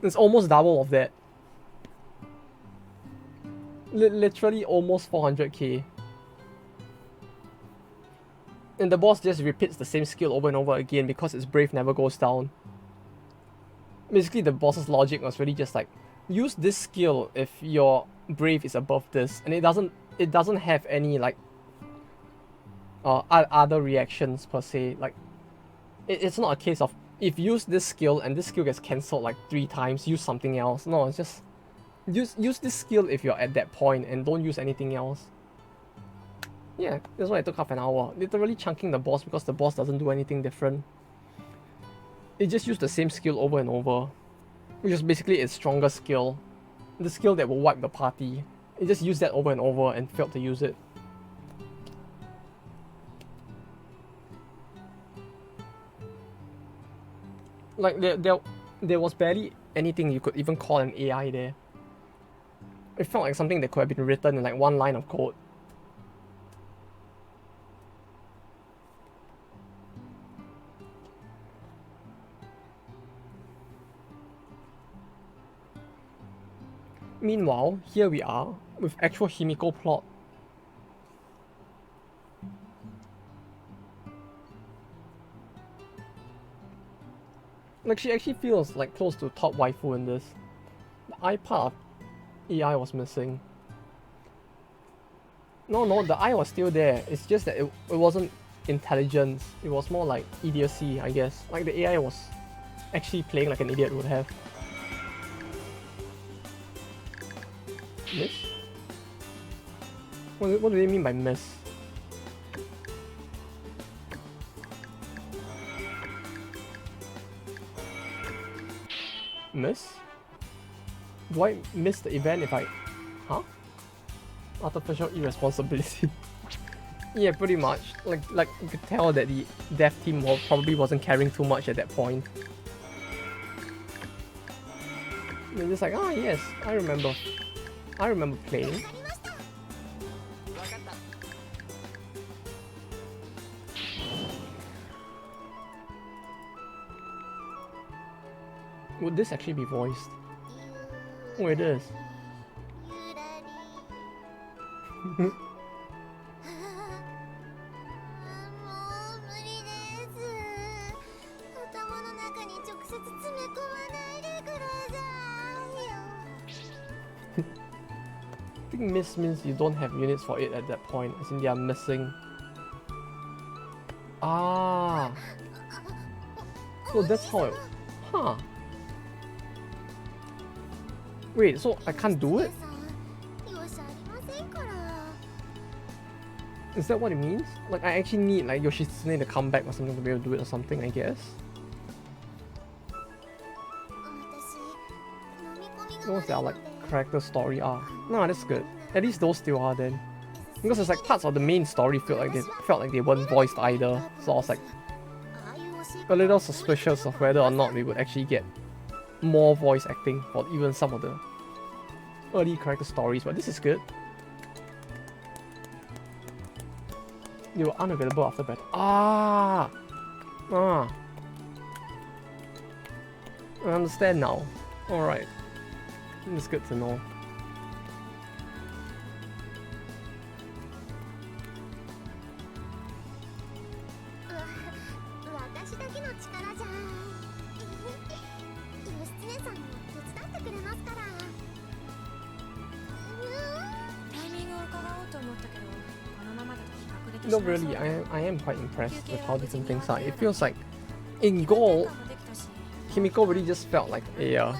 It's almost double of that. Literally almost 400k. And the boss just repeats the same skill over and over again because its Brave never goes down. Basically the boss's logic was really just like, use this skill if your Brave is above this, and it doesn't have any like other reactions per se. Like it's not a case of if you use this skill and this skill gets cancelled like 3 times, use something else. No, it's just use this skill if you're at that point and don't use anything else. Yeah, that's why it took half an hour. Literally chunking the boss because the boss doesn't do anything different. It just used the same skill over and over, which is basically its stronger skill. The skill that will wipe the party. It just used that over and over and failed to use it. Like there was barely anything you could even call an AI there. It felt like something that could have been written in like 1 line of code. Meanwhile, here we are with actual Himiko plot. Like, she actually feels like close to top waifu in this. The eye part of AI was missing. No, the eye was still there. It's just that it wasn't intelligence. It was more like idiocy, I guess. Like the AI was actually playing like an idiot would have. Miss? What do they mean by miss? Miss? Do I miss the event if I... Huh? Artificial irresponsibility. Yeah, pretty much. Like you could tell that the dev team probably wasn't caring too much at that point. They're just like, oh yes, I remember playing. Would this actually be voiced? Oh, it is. I think miss means you don't have units for it at that point, as in they are missing. Ah, so that's how it... Huh. Wait, so I can't do it? Is that what it means? Like, I actually need like Yoshitsune to come back or something to be able to do it or something, I guess. Those that are like character story arc. No, that's good. At least those still are then. Because it's like parts of the main story felt like they weren't voiced either. So I was like a little suspicious of whether or not we would actually get more voice acting for even some of the early character stories, but this is good. They were unavailable after battle. I understand now. Alright. It's good to know. No, really, I am quite impressed with how different things are. It feels like in Gold, Himiko really just felt like a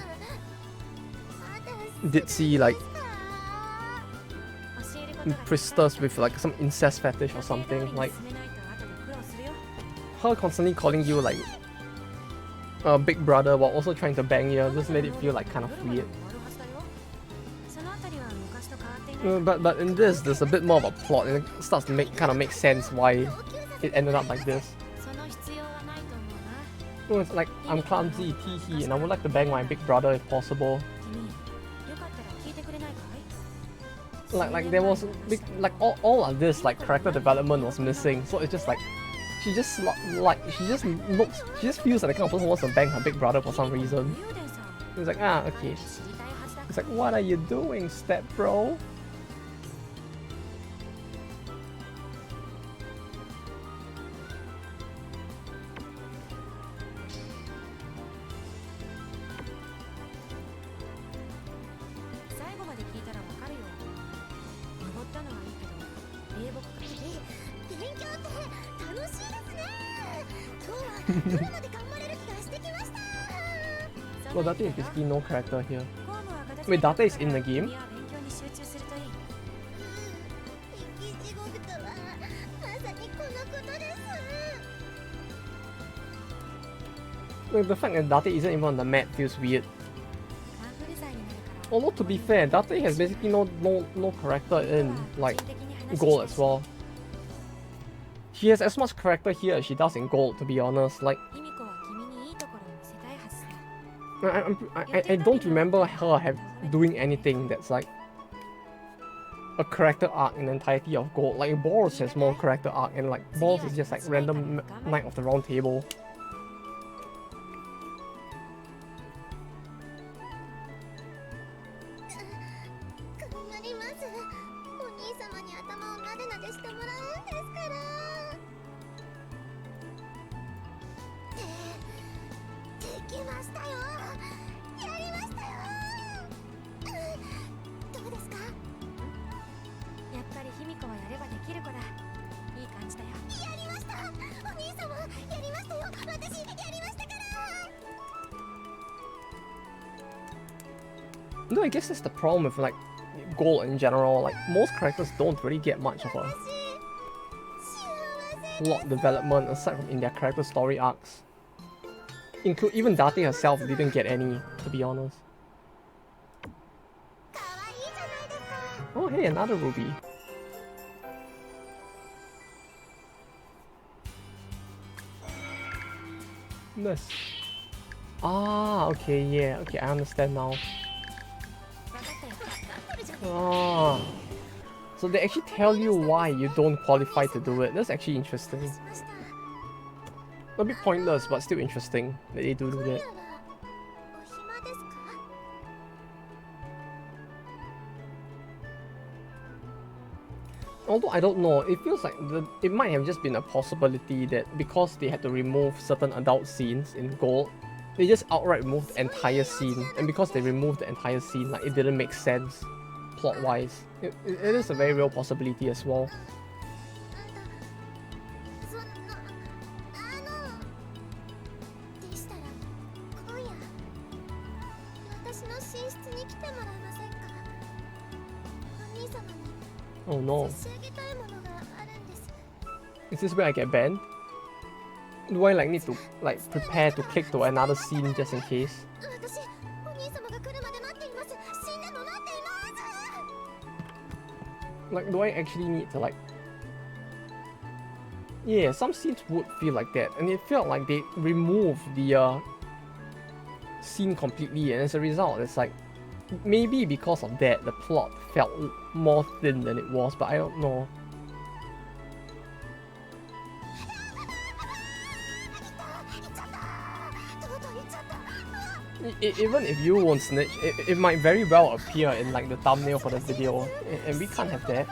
ditzy, like priestess with like some incest fetish or something. Like her constantly calling you like a big brother while also trying to bang you just made it feel like kind of weird. But in this, there's a bit more of a plot, and it starts to kind of make sense why it ended up like this. It's like, I'm clumsy, teehee, and I would like to bang my big brother if possible. Like there was like all of this like character development was missing, so it's just like she just feels like the kind of person who wants to bang her big brother for some reason. It's like, ah, okay. It's like, what are you doing, step bro? Well, Date is basically no character here. Wait, Date is in the game? Like, the fact that Date isn't even on the map feels weird. Although to be fair, Date has basically no character in like Gold as well. She has as much character here as she does in Gold, to be honest. Like, I don't remember her doing anything that's like a character arc in the entirety of Gold. Like, Boros has more character arc, and like Boros is just like random Knight of the Round Table. No, I guess that's the problem with like Gold in general. Like most characters don't really get much of a plot development aside from in their character story arcs. Even Date herself didn't get any, to be honest. Oh hey, another ruby. Nice. Ah, okay, yeah, okay, I understand now. Ah, so they actually tell you why you don't qualify to do it. That's actually interesting. A bit pointless, but still interesting that they do that. Although I don't know, it feels like it might have just been a possibility that because they had to remove certain adult scenes in Gold, they just outright removed the entire scene, and because they removed the entire scene, like it didn't make sense plot-wise. It is a very real possibility as well. Oh no. Is this where I get banned? Do I like need to like prepare to click to another scene just in case? Like do I actually need to like... Yeah, some scenes would feel like that, and it felt like they removed the scene completely, and as a result it's like maybe because of that the plot felt more thin than it was, but I don't know. Even if you won't snitch, it might very well appear in like the thumbnail for the video, and we can't have that.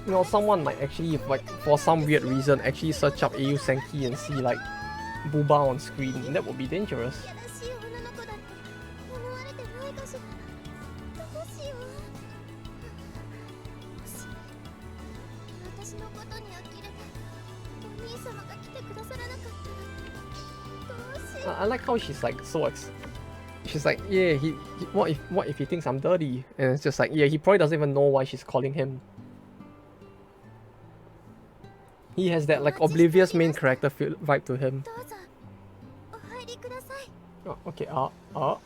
You know, someone might actually, like, for some weird reason, actually search up Eiyu Senki and see like Booba on screen, and that would be dangerous. I like how she's like so she's like, yeah, what if he thinks I'm dirty? And it's just like, yeah, he probably doesn't even know why she's calling him. He has that like oblivious main character vibe to him. Oh, okay, uh-oh.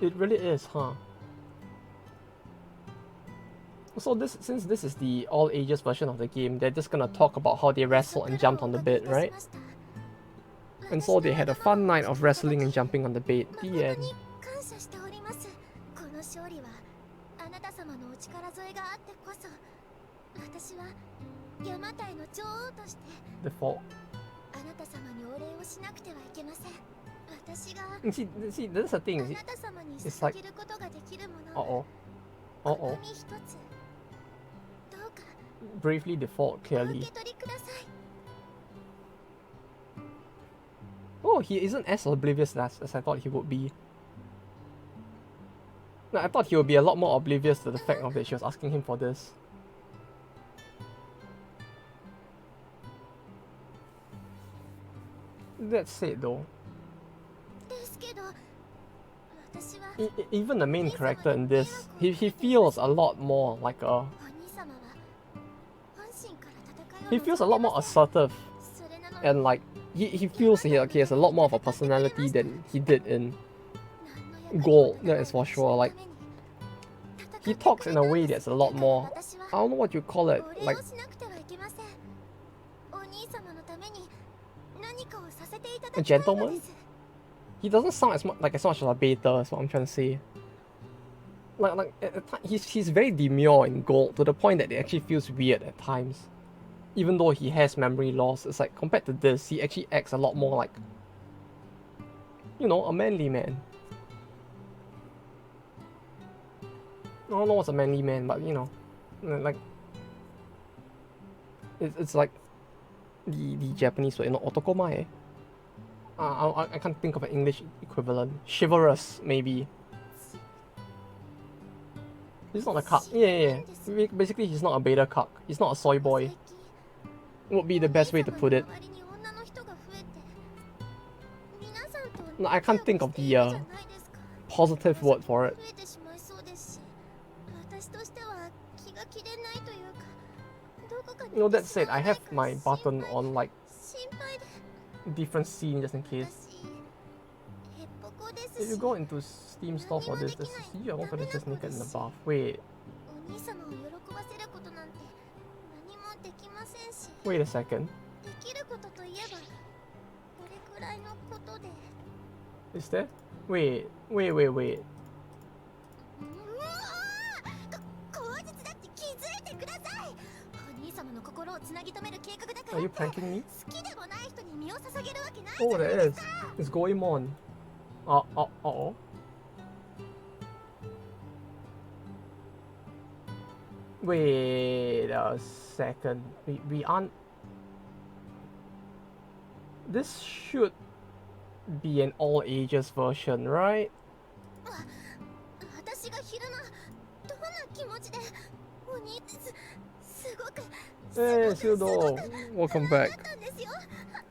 It really is, huh? So since this is the all ages version of the game, they're just gonna talk about how they wrestled and jumped on the bed, right? And so they had a fun night of wrestling and jumping on the bed. The end. The fault. And see, that's the thing. It's like, uh-oh. Bravely default, clearly. Oh, he isn't as oblivious as I thought he would be. No, I thought he would be a lot more oblivious to the fact of that she was asking him for this. That's it though. Even the main character in this, he feels a lot more like a... He feels a lot more assertive, and like he feels he has a lot more of a personality than he did in Gold, that is for sure. Like he talks in a way that's a lot more, I don't know what you call it, like a gentleman? He doesn't sound as much of a beta, is what I'm trying to say. Like he's very demure in Gold to the point that it actually feels weird at times. Even though he has memory loss, it's like compared to this, he actually acts a lot more like, you know, a manly man. I don't know what's a manly man, but you know, like it's like the Japanese word, you know, otokoma. I can't think of an English equivalent. Chivalrous, maybe. He's not a cuck. Yeah. Basically, he's not a beta cuck. He's not a soy boy. Would be the best way to put it. No, I can't think of the positive word for it. No, that said, I have my button on like different scene just in case. If you go into Steam store for this, you're also just naked in the bath. Wait. Wait a second. Is there? Wait. Are you pranking me? Oh, there is. It's going on. Uh-oh. Wait a second. We aren't... This should be an all ages version, right? Hey, Sudo, welcome back.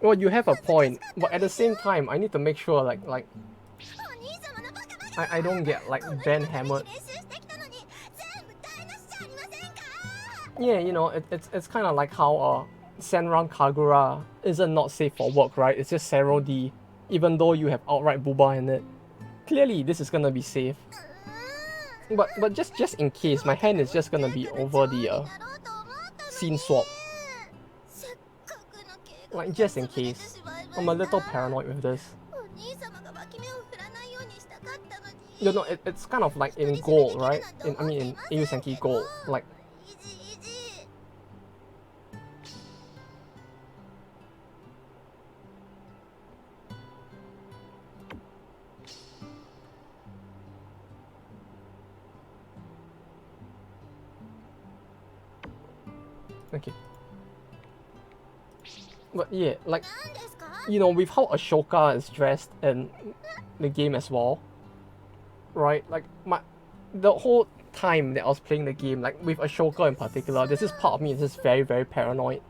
Well, you have a point, but at the same time, I need to make sure like I don't get like ban hammered. Yeah, you know, it's kind of like how Senran Kagura isn't not safe for work, right? It's just Zero D, even though you have outright booba in it. Clearly, this is gonna be safe. But just in case, my hand is just gonna be over the scene swap. Like just in case. I'm a little paranoid with this. You know, it's kind of like in gold, right? In Eiyu Senki gold. Like, okay. But yeah, like, you know, with how Ashoka is dressed in the game as well, right? Like, the whole time that I was playing the game, like with Ashoka in particular, there's this part of me that's just very, very paranoid.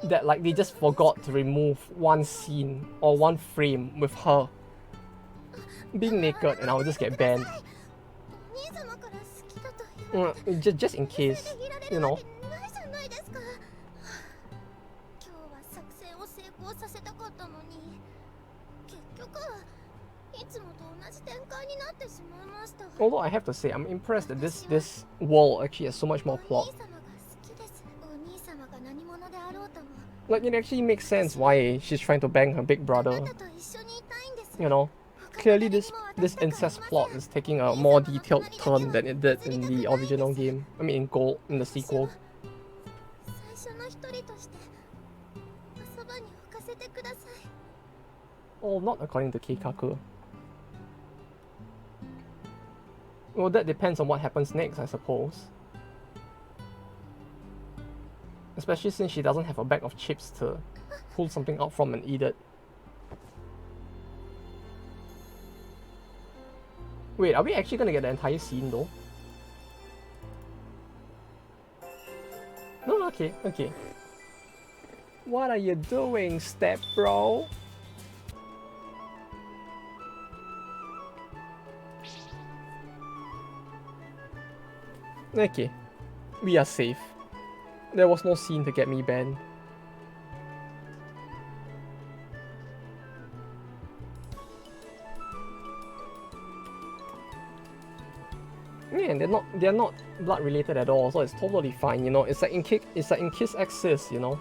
That like they just forgot to remove one scene or one frame with her being naked and I would just get banned. Just in case, you know. Although I have to say, I'm impressed that this world actually has so much more plot. Like, it actually makes sense why she's trying to bang her big brother. You know, clearly this incest plot is taking a more detailed turn than it did in the original game. I mean, in Gold, in the sequel. Oh, not according to Keikaku. Well, that depends on what happens next, I suppose. Especially since she doesn't have a bag of chips to pull something out from and eat it. Wait, are we actually gonna get the entire scene though? No, okay. What are you doing, step bro? Okay, we are safe. There was no scene to get me banned. Yeah, and they're not blood related at all, so it's totally fine, you know. It's like in Kiss Axis, you know.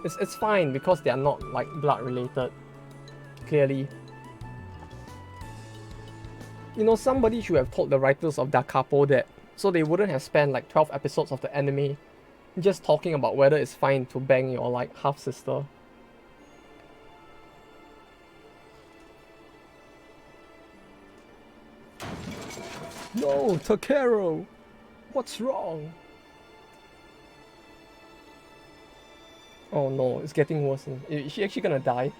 It's fine because they are not like blood related. Clearly. You know, somebody should have told the writers of Da Capo that, so they wouldn't have spent like 12 episodes of the anime just talking about whether it's fine to bang your like half sister. No, Takeru! What's wrong? Oh no, it's getting worse. Is she actually gonna die?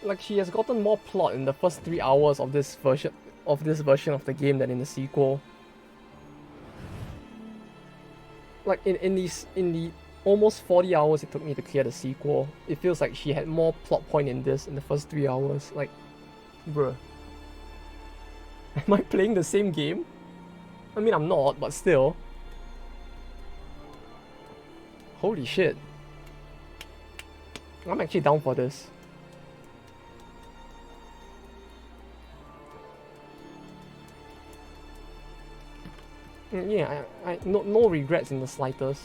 Like, she has gotten more plot in the first 3 hours of this version, of this version of the game than in the sequel. Like in the almost 40 hours it took me to clear the sequel, it feels like she had more plot point in this in the first 3 hours. Like, bruh. Am I playing the same game? I mean, I'm not, but still. Holy shit. I'm actually down for this. Yeah, no regrets in the slightest.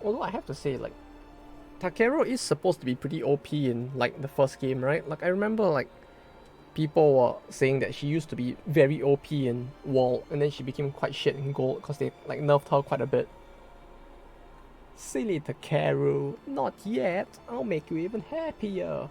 Although I have to say, like, Takeru is supposed to be pretty OP in, like, the first game, right? Like, I remember, like, people were saying that she used to be very OP in World, and then she became quite shit in Gold, because they, like, nerfed her quite a bit. Silly Takeru, not yet. I'll make you even happier.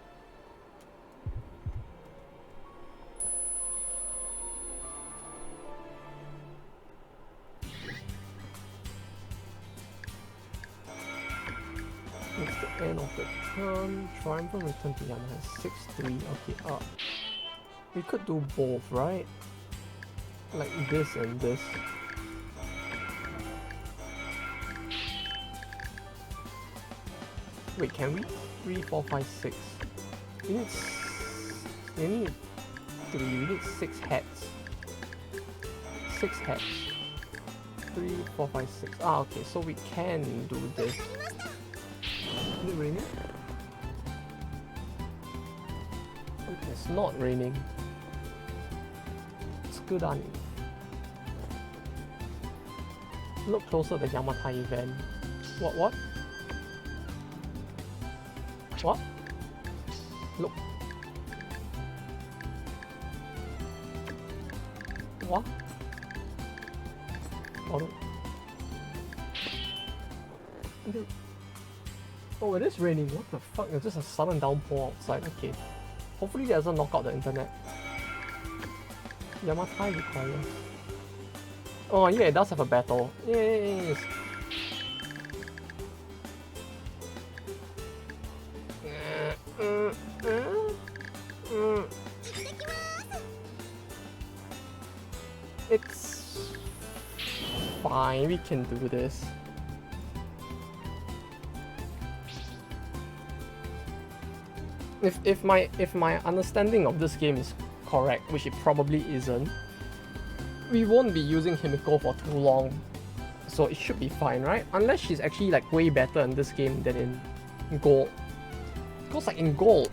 It's the end of the turn. Triumphant return to Yamaha 6-3. Okay, we could do both, right? Like this and this. Wait, can we? 3, 4, 5, 6. We need 3. We need 6 heads. 6 heads. 3, 4, 5, 6. Ah, okay, so we can do this. Is it raining? It's not raining. It's good on. Look closer at the Yamatai event. What? What? Look. What? Oh, it is raining. What the fuck? It's just a sudden downpour outside. Okay. Hopefully it doesn't knock out the internet. Yamatai requires. Oh yeah, it does have a battle. Yes. It's fine, we can do this. If my understanding of this game is correct, which it probably isn't, we won't be using Himiko for too long, so it should be fine, right? Unless she's actually like way better in this game than in Gold. Because like in Gold,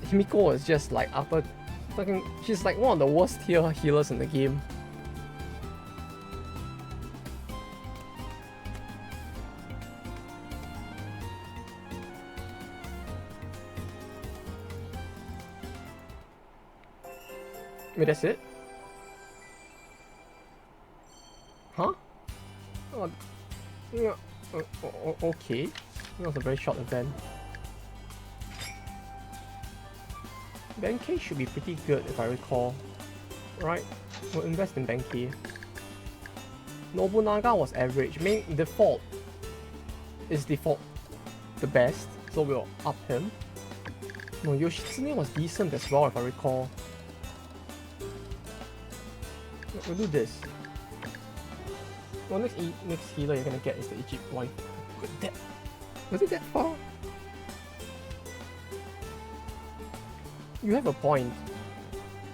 Himiko is just like upper fucking. She's like one of the worst tier healers in the game. Wait, that's it? Huh? Oh, yeah. Okay. That was a very short event. Benkei should be pretty good if I recall. Right? We'll invest in Benkei. Nobunaga was average. Main default is default the best, so we'll up him. No, Yoshitsune was decent as well if I recall. We'll do this. Well, next healer you're gonna get is the Egypt wife. Was it that far? You have a point.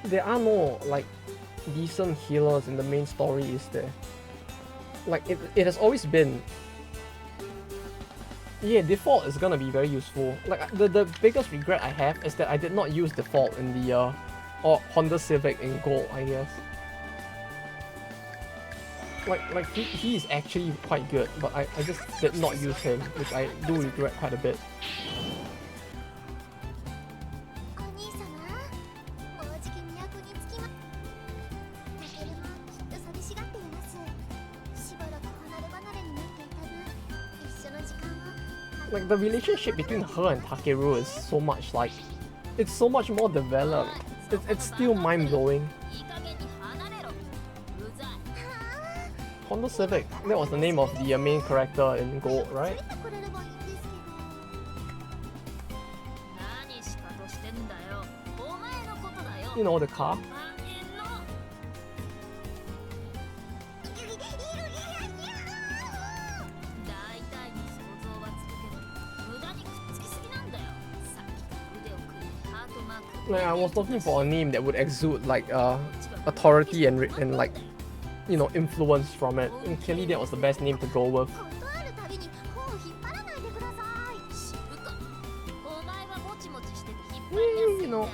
There are no like decent healers in the main story, is there? Like it has always been. Yeah, default is gonna be very useful. Like the biggest regret I have is that I did not use default in the or Honda Civic in Gold, I guess. Like he is actually quite good, but I just did not use him, which I do regret quite a bit. Like the relationship between her and Takeru is so much like, it's so much more developed. It's still mind blowing. Honda Civic, that was the name of the main character in Gold, right? You know, the car. Like, I was looking for a name that would exude like authority and like, you know, influence from it. And clearly that was the best name to go with. You know,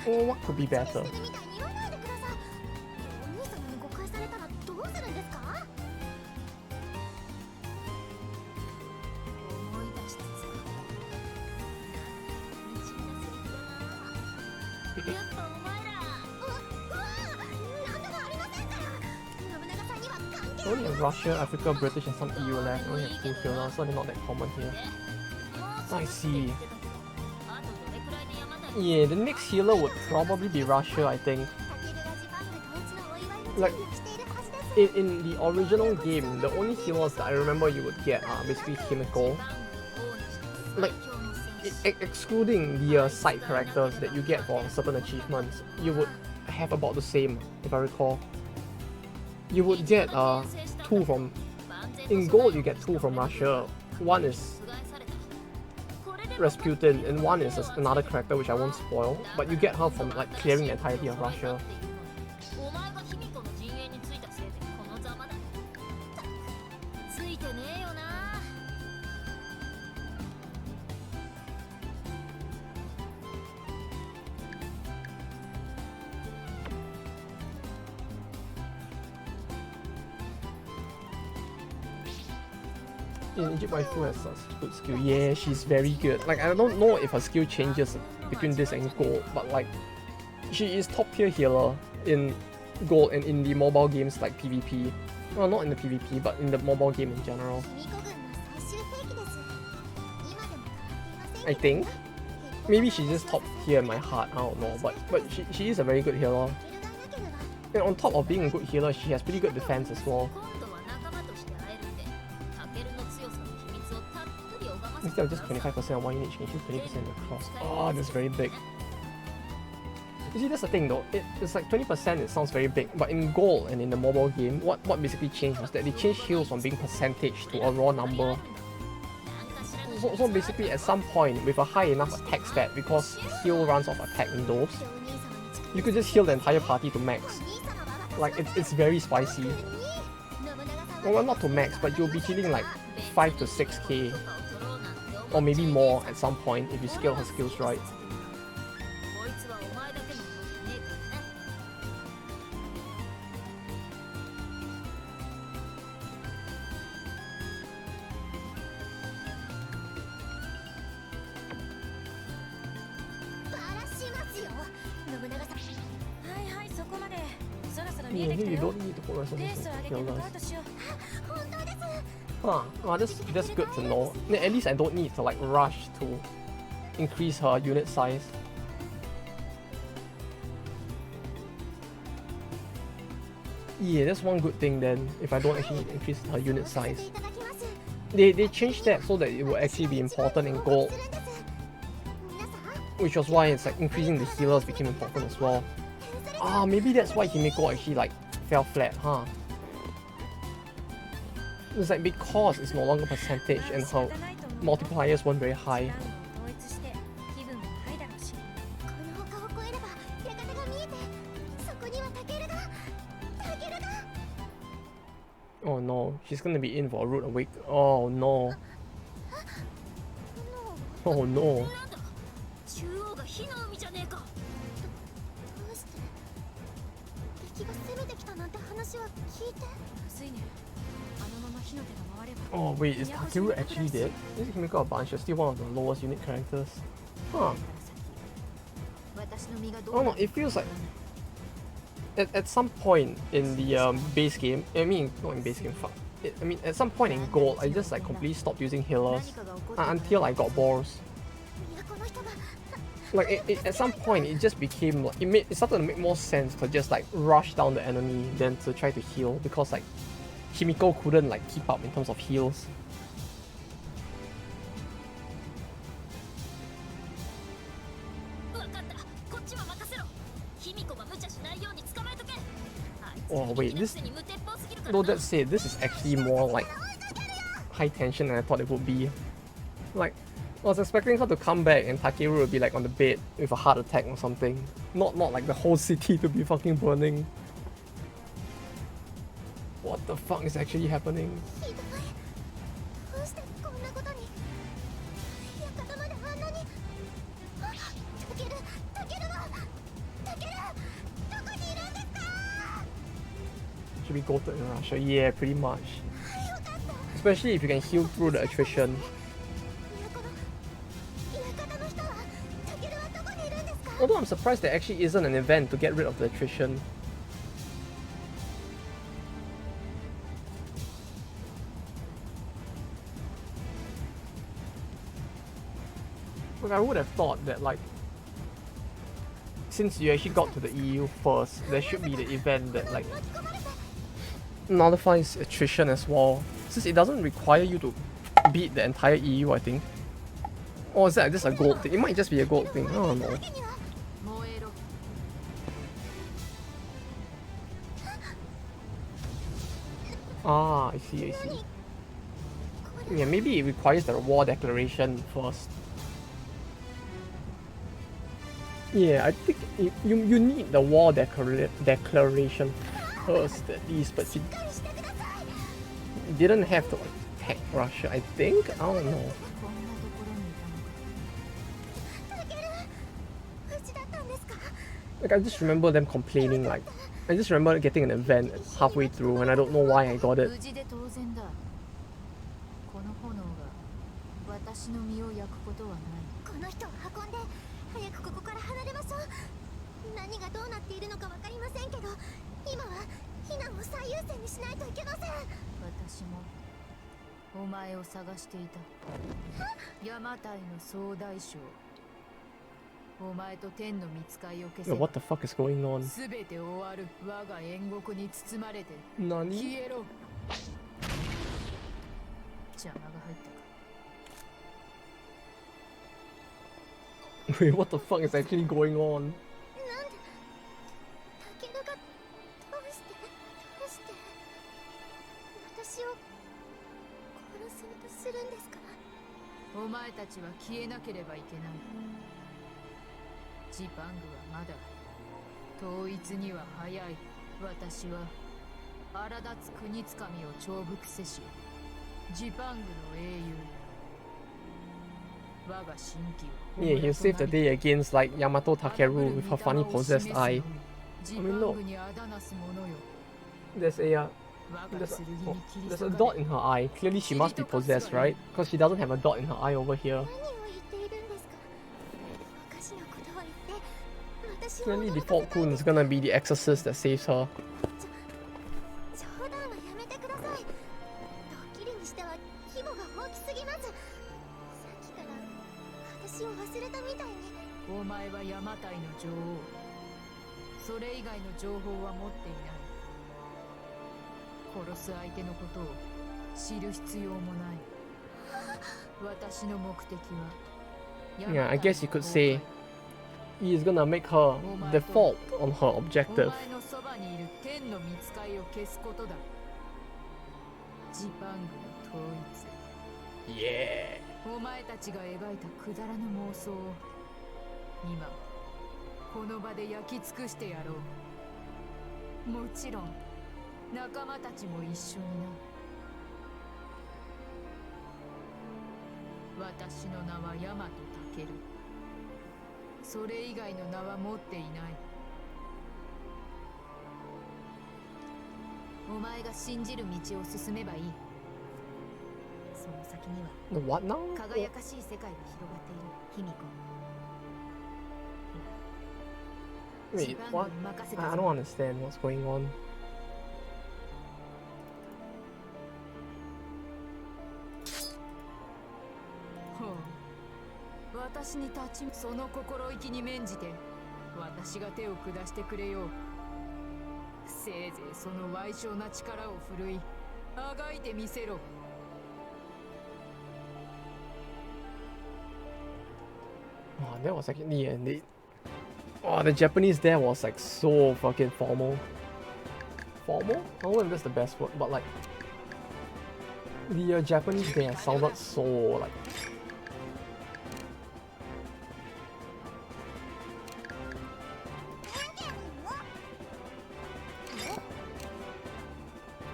oh, what could be better? Only in Russia, Africa, British and some EU left. Only have 2 fillers, so they're not that common here. I see. Yeah, the next healer would probably be Russia, I think. Like, in the original game, the only healers that I remember you would get are basically Chemical. Like, excluding the side characters that you get for certain achievements, you would have about the same, if I recall. You would get 2 from... In Gold, you get 2 from Russia. One is Rasputin, and one is another character which I won't spoil, but you get her from like clearing the entirety of Russia. In Egypt, waifu has a good skill. Yeah, she's very good. Like, I don't know if her skill changes between this and Gold, but like, she is top tier healer in Gold and in the mobile games like PvP. Well, not in the PvP, but in the mobile game in general. I think. Maybe she's just top tier in my heart, I don't know, but she is a very good healer. And on top of being a good healer, she has pretty good defense as well. Instead of just 25% on one unit, you can choose 20% across. Oh, that's very big. You see, that's the thing though. It's like 20%, it sounds very big, but in Gold and in the mobile game, what basically changed was that they changed heals from being percentage to a raw number. So basically, at some point, with a high enough attack stat, because heal runs off attack windows, you could just heal the entire party to max. Like, it's very spicy. Well, not to max, but you'll be healing like 5 to 6k. Or maybe more at some point if you scale her skills right. Yeah, here you don't need to put resolution to kill us. Huh, oh, that's good to know. At least I don't need to like rush to increase her unit size. Yeah, that's one good thing then, if I don't actually need to increase her unit size. They changed that so that it will actually be important in Gold. Which was why it's like increasing the healers became important as well. Ah, maybe that's why Himiko actually like fell flat, huh? It's like because it's no longer percentage and her multipliers weren't very high. Oh no, she's gonna be in for a rude awake. Oh no. Oh no. Oh wait, is Takeru actually dead? This is Himiko a bunch, she's still one of the lowest unit characters. Huh. Oh no, it feels like at some point in the base game, I mean not in base game, fuck. I mean, at some point in Gold, I just like completely stopped using healers until I got balls. Like at some point, it just became like it started to make more sense to just like rush down the enemy than to try to heal, because like Himiko couldn't like keep up in terms of heals. Oh wait, this. No, that's it. This is actually more like high tension than I thought it would be. Like, I was expecting her to come back and Takeru would be like on the bed with a heart attack or something. Not like the whole city to be fucking burning. What the fuck is actually happening? Should be goated in Russia? Yeah, pretty much. Especially if you can heal through the attrition. Although I'm surprised there actually isn't an event to get rid of the attrition. Look, I would have thought that like, since you actually got to the EU first, there should be the event that like nullifies attrition as well. Since it doesn't require you to beat the entire EU, I think. Or is that just a gold thing? It might just be a gold thing, I don't know. Ah, I see. Yeah, maybe it requires the war declaration first. Yeah, I think you need the war declaration first at least, but you didn't have to attack Russia, I think? I don't know. Like, I just remember them complaining, like, I just remember getting an event halfway through and I don't know why I got it. Yo, what the fuck is going on? Nani? Wait, what the fuck is actually going on? Yeah, he'll save the day against like Yamato Takeru with her funny possessed eye. I mean, look. There's a dot in her eye. Clearly she must be possessed, right? Because she doesn't have a dot in her eye over here. Clearly default Kun is gonna be the exorcist that saves her. Yeah, I guess you could say he is gonna make her default on her objective. Yeah. お前たちが描いたくだらぬ妄想を今この場で焼き尽くしてやろう。もちろん仲間たちも一緒にな。私の名はヤマトタケル。それ以外の名は持っていない。お前が信じる道を進めばいい。その先には What now? 輝かしい世界が広がっている、ヒミコ。Wait, what? I don't understand what's going on. 私に立ちその心意気に免じて私が手を下してくれよう。せいぜいその賠償な力を振るいあがいてみせろ。Oh, that was like yeah, oh, the Japanese there was like so fucking formal. Formal? I don't know if that's the best word, but like the Japanese there sounded so like.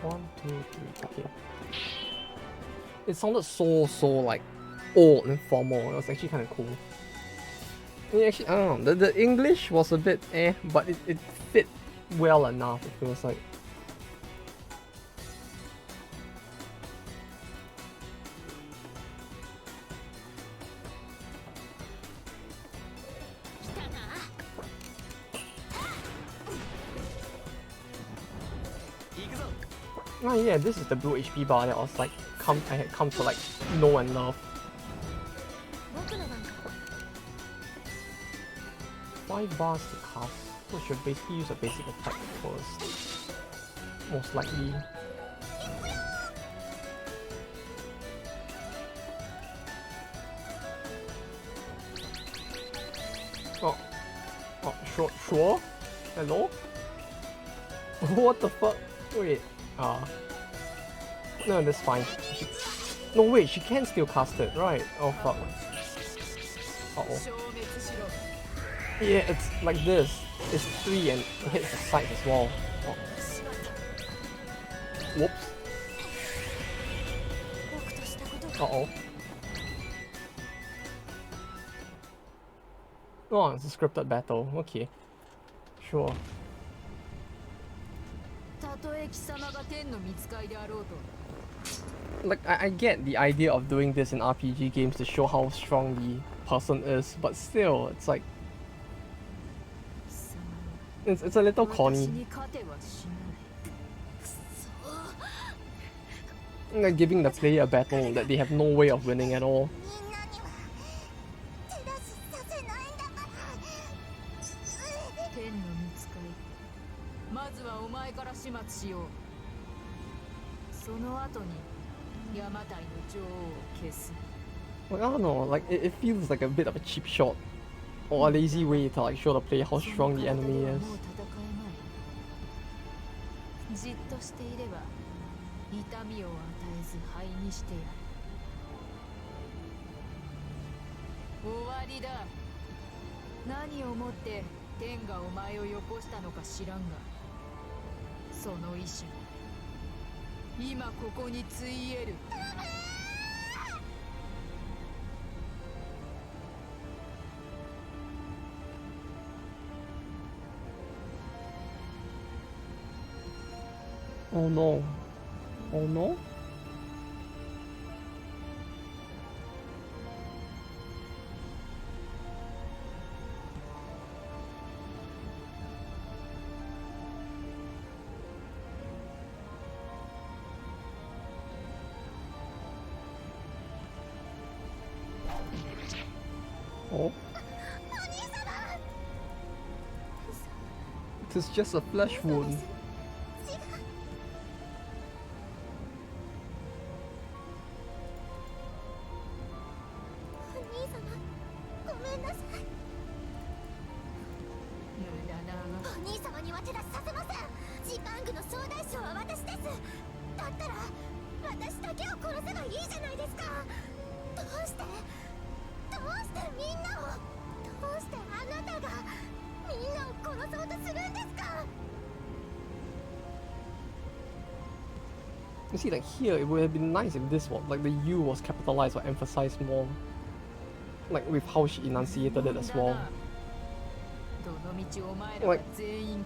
One, two, three. Okay. It sounded so like old and formal. It was actually kind of cool. Yeah, actually, I don't know. The English was a bit but it fit well enough. It feels like. Oh yeah, this is the blue HP bar that I was like I had come to like know and love. 5 bars to cast, so should basically use a basic attack first. Most likely. Oh, sure? Hello? What the fuck? Wait, no, that's fine. No, wait, she can still cast it, right? Oh fuck. Uh-oh. Yeah, it's like this. It's 3 and it hits the sides as well. Oh. Whoops. Uh-oh. Oh, it's a scripted battle. Okay. Sure. Like, I get the idea of doing this in RPG games to show how strong the person is, but still, it's like... It's a little corny. Like giving the player a battle that they have no way of winning at all. Like, I don't know, like it feels like a bit of a cheap shot or a lazy way to like show the player how strong the enemy is. じっとしていれば痛みを与えず灰にしてやる。終わりだ。何をもって天がお前をよこしたのか知らんが、その意志今ここについえる。Oh no. Oh no? Oh. It is just a flesh wound. You see, like here, it would have been nice if this one, like the U was capitalized or emphasized more. Like with how she enunciated it as well.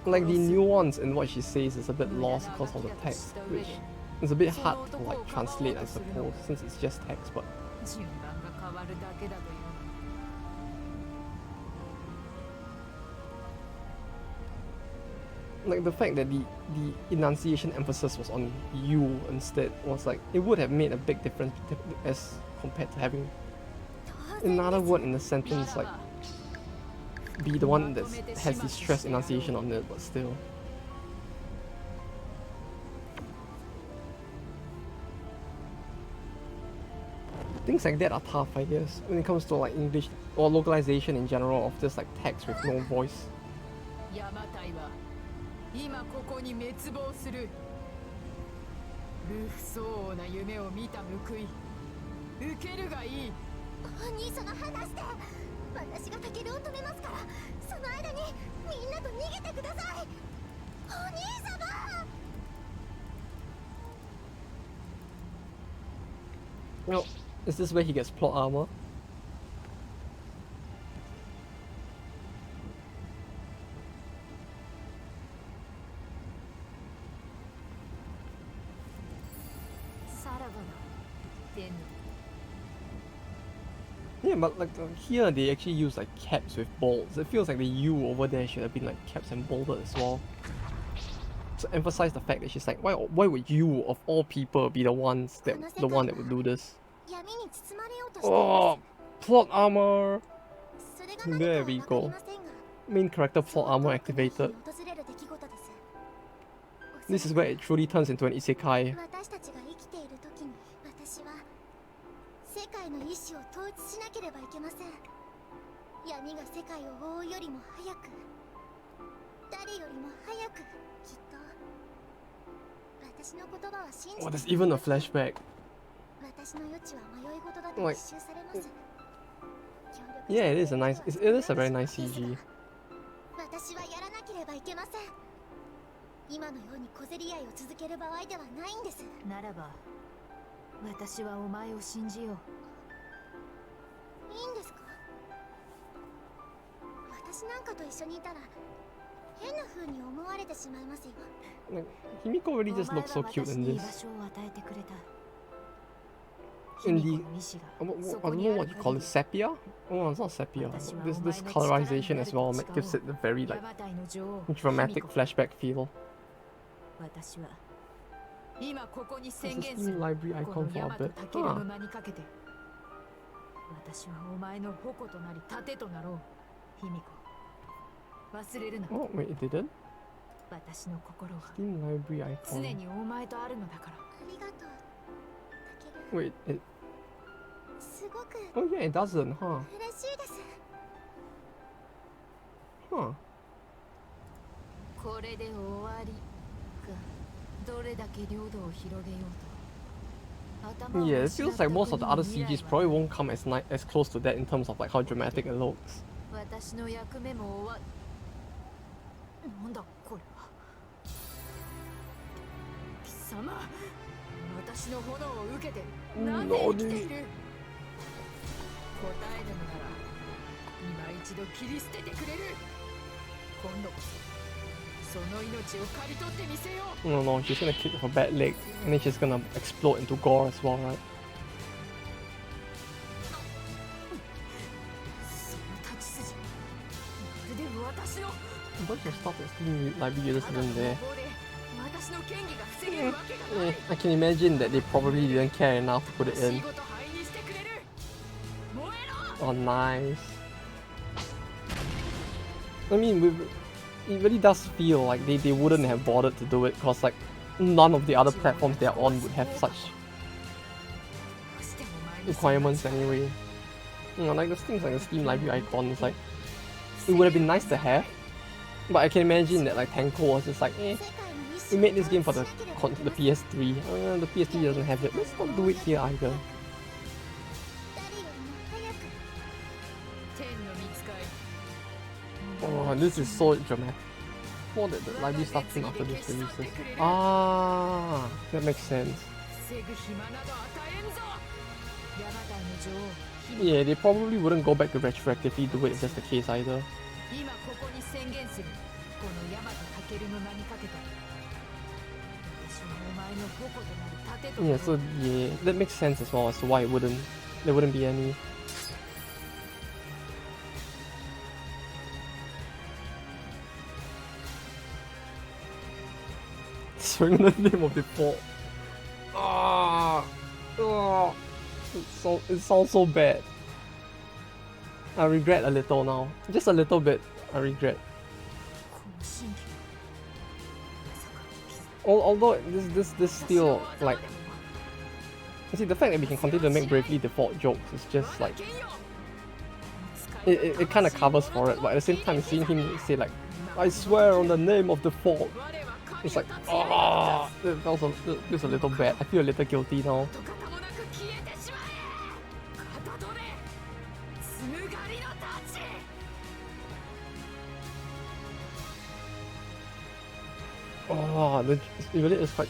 Like the nuance in what she says is a bit lost because of the text, which is a bit hard to like translate, I suppose, since it's just text, but... Like the fact that the enunciation emphasis was on you instead was like, it would have made a big difference as compared to having another word in the sentence, like, be the one that has the stress enunciation on it, but still. Things like that are tough, I guess, when it comes to like English or localization in general of just like text with no voice. 邪馬台は今ここに滅亡する。不相応な夢を見た報い受けるがいい。お兄様話して。私がタケルを止めますから、その間にみんなと逃げてください。お兄様。Well, is this where he gets plot armor? さらばだ天の。 Yeah, but like here they actually use like caps with bolts. It feels like the U over there should have been like caps and bolted as well. To emphasize the fact that she's like, why would you of all people be the one that would do this? 闇に包まれようとしています。 Oh, plot armor. それが何か There は we わかり go. ませんが、 Main character plot armor activated. 訪れる出来事です。 This is where it truly turns into an isekai. 私たちが生きている時に、私は世界の意志を統一しなければいけません。闇が世界を覆うよりも早く、誰よりも早く、きっと私の言葉は信じて Oh, there's even a flashback. 私の余地は迷い事だと Like- 一周されます。 Yeah, it is a nice. It is a very nice CG. 私はやらなければいけません。今のように小競り合いを続ける場合ではないんです。ならば私はお前を信じよう。いいんですか？私なんかと一緒にいたら変な風に思われてしまいますよ。 Like, Himiko really just looks so cute in お前は私に居 this. 場所を与えてくれた。 In 卑 the 弥呼の意志が I don't そこ know にあ what る you call it, sepia? Oh, it's not sepia. This colorization as well gives it a very like 邪馬台の女王 dramatic 卑弥呼 flashback feel. 私は今ここに There's 宣 a 言す Steam る。 library この icon for ヤ a マト bit. タケルの Huh. 名にかけて私はお前の矛となり盾となろう。卑弥呼忘れるな。 Oh, wait, it didn't? 私の心は Steam library 常 icon. にお前とあるのだから。ありがとう、タケル。 Wait, it. すごく Oh, yeah, it doesn't, huh? 嬉しいです。 Huh. これで終わりか。どれだけ領土を広げようと。 Yeah, it feels like most of the other CGs probably won't come as close to that in terms of like how dramatic it looks. 私の役目も終わなんだこれは。貴様、私の炎を受けてなぜ生きている。答えるのなら今一度切り捨ててくれる。今度こそその命を刈り取ってみせよう。 No, she's gonna kick her bad leg and then she's gonna explode into gore as well, right? その立ち筋、まるで私の A bunch of stuff that Steam library just isn't there. 私の権利が防げるわけがない。 I can imagine that they probably didn't care enough to put it 仕 in. 事灰にしてくれる。燃えろ。 Oh, nice. I mean, it really does feel like they wouldn't have bothered to do it because like none of the other platforms they're on would have such requirements anyway. You know, like those things like the Steam library icon, it's like it would have been nice to have, but I can imagine that like Tenko was just like, eh, 世界の意志 we を made this game for 統 the 一しなければいけ the ません。 PS3. The PS3 doesn't have it. Let's not do it here either. 誰よりも早く。天の御使い。 Oh, this is so dramatic. Oh, the library stuff came after this releases. Ah, that makes sense. 防ぐ暇など与えんぞ。邪馬台の女王、卑弥 Yeah, they probably wouldn't go back to retroactively do it if that's the case either. 今ここに宣言する。この大和武の名にかけて私はお前の矛となる盾とな Yeah, ろ so う。 yeah, that makes sense as well as to why there wouldn't be any. Swing the name of the fort. Ah, it sounds so bad. I regret a little now. Just a little bit, I regret. この神経まさか Although this still like, you see, the fact that we can continue to make Bravely default jokes is just like, it kind of covers for it, but at the same time seeing him say like, I swear on the name of default, it's like, ah, it feels a little bad. I feel a little guilty now. 跡形もなく消えてしまえ片取れ紡がりの太刀 Oh, it really is quite.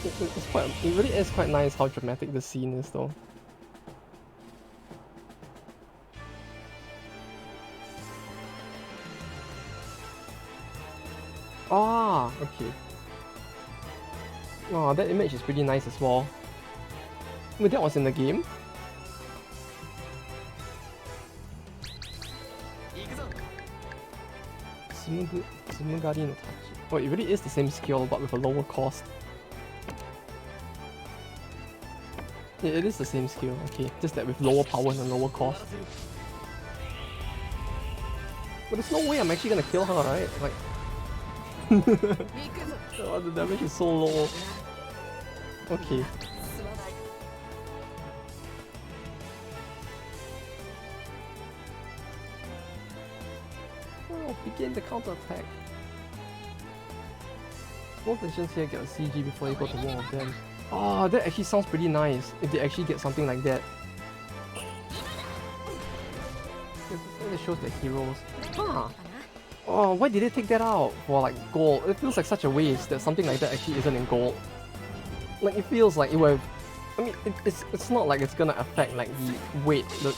It really is quite nice how dramatic the scene is, though. Ah, okay. Oh, that image is pretty nice as well. Wait, that was in the game? Tsumugari no Tachi. Oh, it really is the same skill, but with a lower cost. Yeah, it is the same skill, okay. Just that with lower power and a lower cost. But there's no way I'm actually gonna kill her, right? Like... oh, the damage is so low. Okay. Oh, begin the counter-attack. Both nations here get a CG before you go to war with them. Oh, that actually sounds pretty nice if they actually get something like that. It shows the heroes. Huh. Oh, why did they take that out for like gold? It feels like such a waste that something like that actually isn't in gold. Like it feels like it would. I mean, it's not like it's gonna affect like the weight, the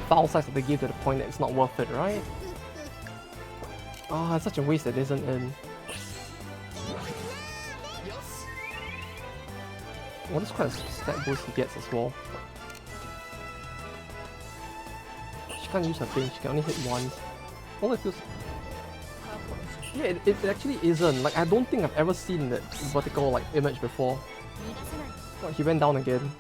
file size of the game to the point that it's not worth it, right? Ah, it's such a waste that isn't in. Well, that's quite a stat boost he gets as well. She can't use her thing, she can only hit once. Well, it feels... Yeah, it actually isn't. Like, I don't think I've ever seen that vertical like image before. Oh, he went down again.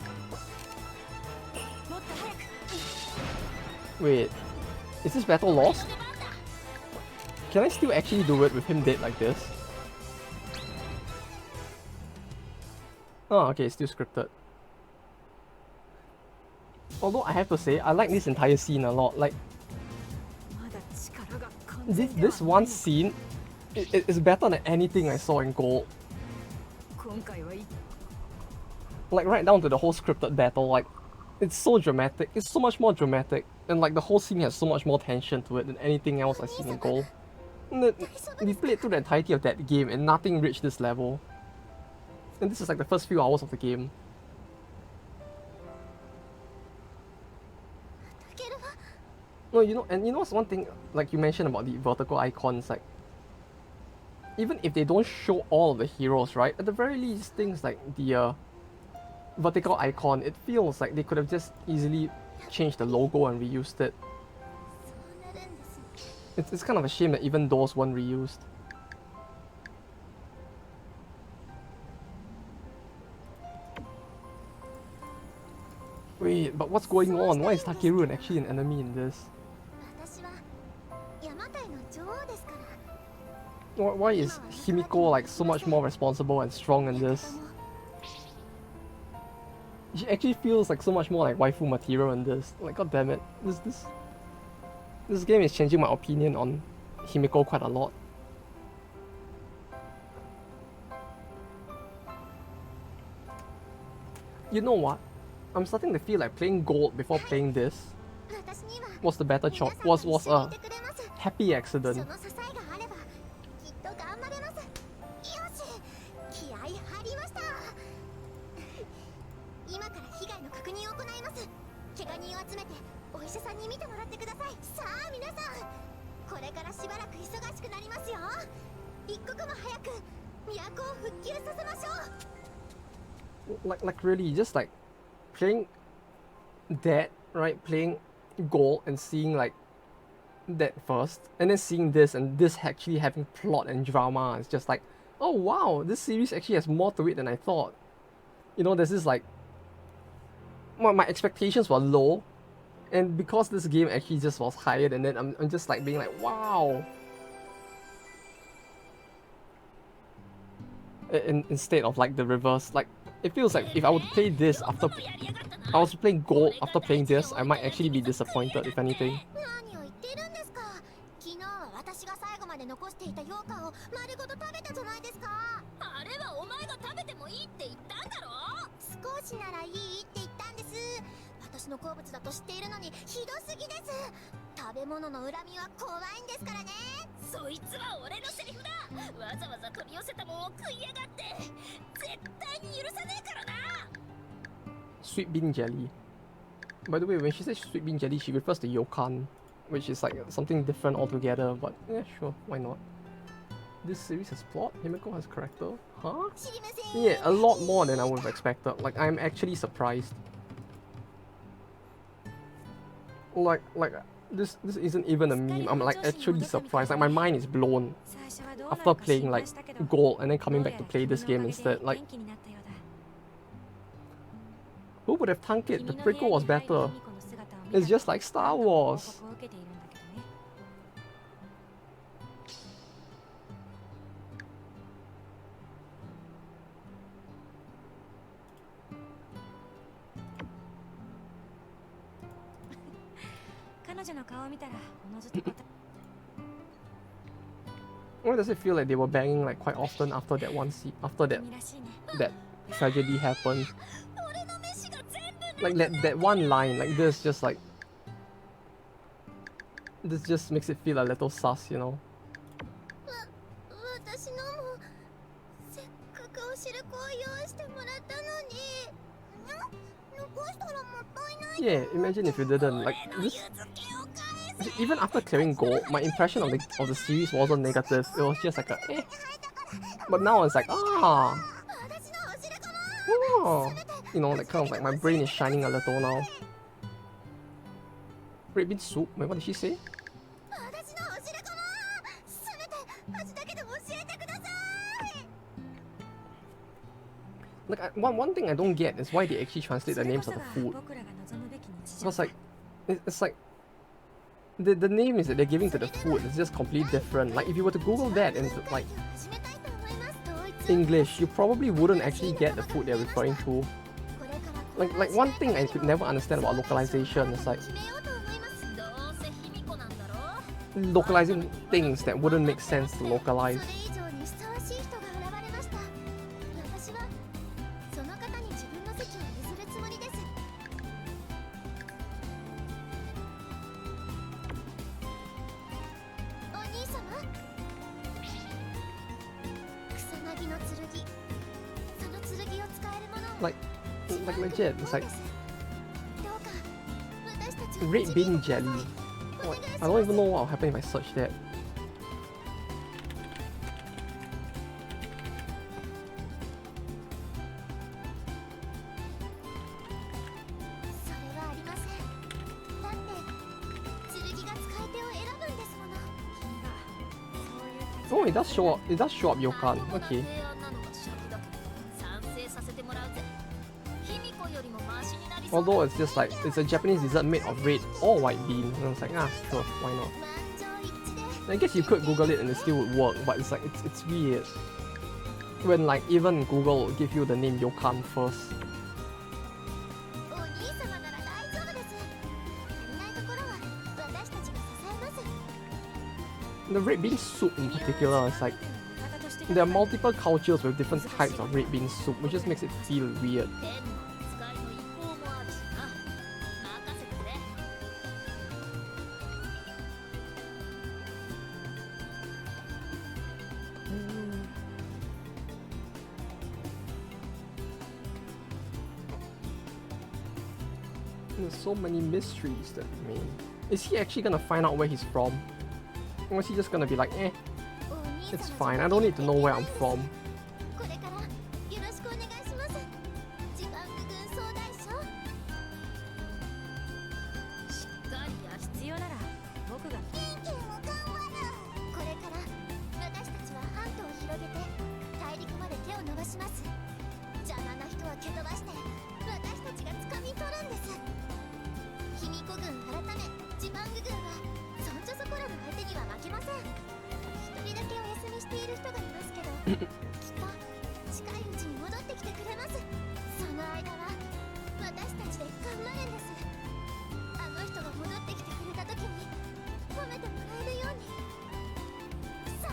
Wait, is this battle lost? Can I still actually do it with him dead like this? Oh, okay, it's still scripted. Although I have to say, I like this entire scene a lot. Like, this one scene is better than anything I saw in Gold. Like, right down to the whole scripted battle, like, it's so dramatic. It's so much more dramatic. And like, the whole scene has so much more tension to it than anything else I've seen in Gold. And we played through the entirety of that game and nothing reached this level. And this is like the first few hours of the game. No, you know, and you know what's one thing, like you mentioned about the vertical icons, like, even if they don't show all of the heroes, right, at the very least, things like the vertical icon, it feels like they could have just easily changed the logo and reused it. It's kind of a shame that even those weren't reused. Wait, but what's going on? Why is Takeru actually an enemy in this? Why is Himiko like so much more responsible and strong in this? She actually feels like so much more like waifu material in this. Like, god damn it, this game is changing my opinion on Himiko quite a lot. You know what? I'm starting to feel like playing Gold before playing this was the better choice. Was a happy accident. Like really, just like playing that, right? Playing Gold and seeing like that first, and then seeing this and this actually having plot and drama. It's just like, oh wow, this series actually has more to it than I thought. You know, there's this like, my expectations were low, And because this game actually just was higher than that, I'm just like being like, wow. Instead of like the reverse, like it feels like if I would play this after I was playing gold after playing this, I might actually be disappointed if anything. 何を言っているんですか。昨日は私が最後まで残していた羊羹を丸ごと食べたじゃないですか。あれはお前が食べてもいいって言ったんだろ。少しならいいって言ったんです。私の好物だと知っているのにひどすぎです。食べ物の恨みは怖いんですからね。そいつは俺のセリフだ。わざわざ取り寄せたもんを食いやがって。絶対に許さねえからな。 Sweet bean jelly. By the way, when she says sweet bean jelly, she refers to yokan, which is like something different altogether, but yeah, sure, why not? This series has plot, Himiko has character, huh? Yeah, a lot more than I would have expected. Like, I'm actually surprised. Like, this isn't even a meme, I'm like actually surprised, like my mind is blown after playing like Gold and then coming back to play this game instead, like... Who would have thunk it? The prequel was better. It's just like Star Wars. Why does it feel like they were banging like quite often after that one scene, after that tragedy happened? Like that one line, like this, just like this just makes it feel a little sus, you know. Yeah, imagine if you didn't like this. Even after clearing Gold, my impression of the series wasn't negative. It was just like a eh. But now it's like oh, you know, like kind of like my brain is shining a little now. Red bean soup? Wait, what did she say? Like one thing I don't get is why they actually translate the names of the food. Because like it's like the names that they're giving to the food is just completely different. Like if you were to Google that into like English, you probably wouldn't actually get the food they're referring to. Like one thing I could never understand about localization is like localizing things that wouldn't make sense to localize. Like legit, it's like red bean jelly. Like, I don't even know what will happen if I search that. Oh, it does show up. It does show up yokan. Okay. Although it's just like, it's a Japanese dessert made of red or white bean. And I was like, ah, sure, why not? I guess you could Google it and it still would work, but it's like, it's weird. When like, even Google will give you the name yokan first. The red bean soup in particular is like, there are multiple cultures with different types of red bean soup, which just makes it feel weird. There's so many mysteries that remain. Is he actually gonna find out where he's from? Or is he just gonna be like, eh, it's fine, I don't need to know where I'm from. きっと近いうちに戻ってきてくれます。その間は私たちで頑張るんです。あの人が戻ってきてくれた時に褒めてもらえるように。さあ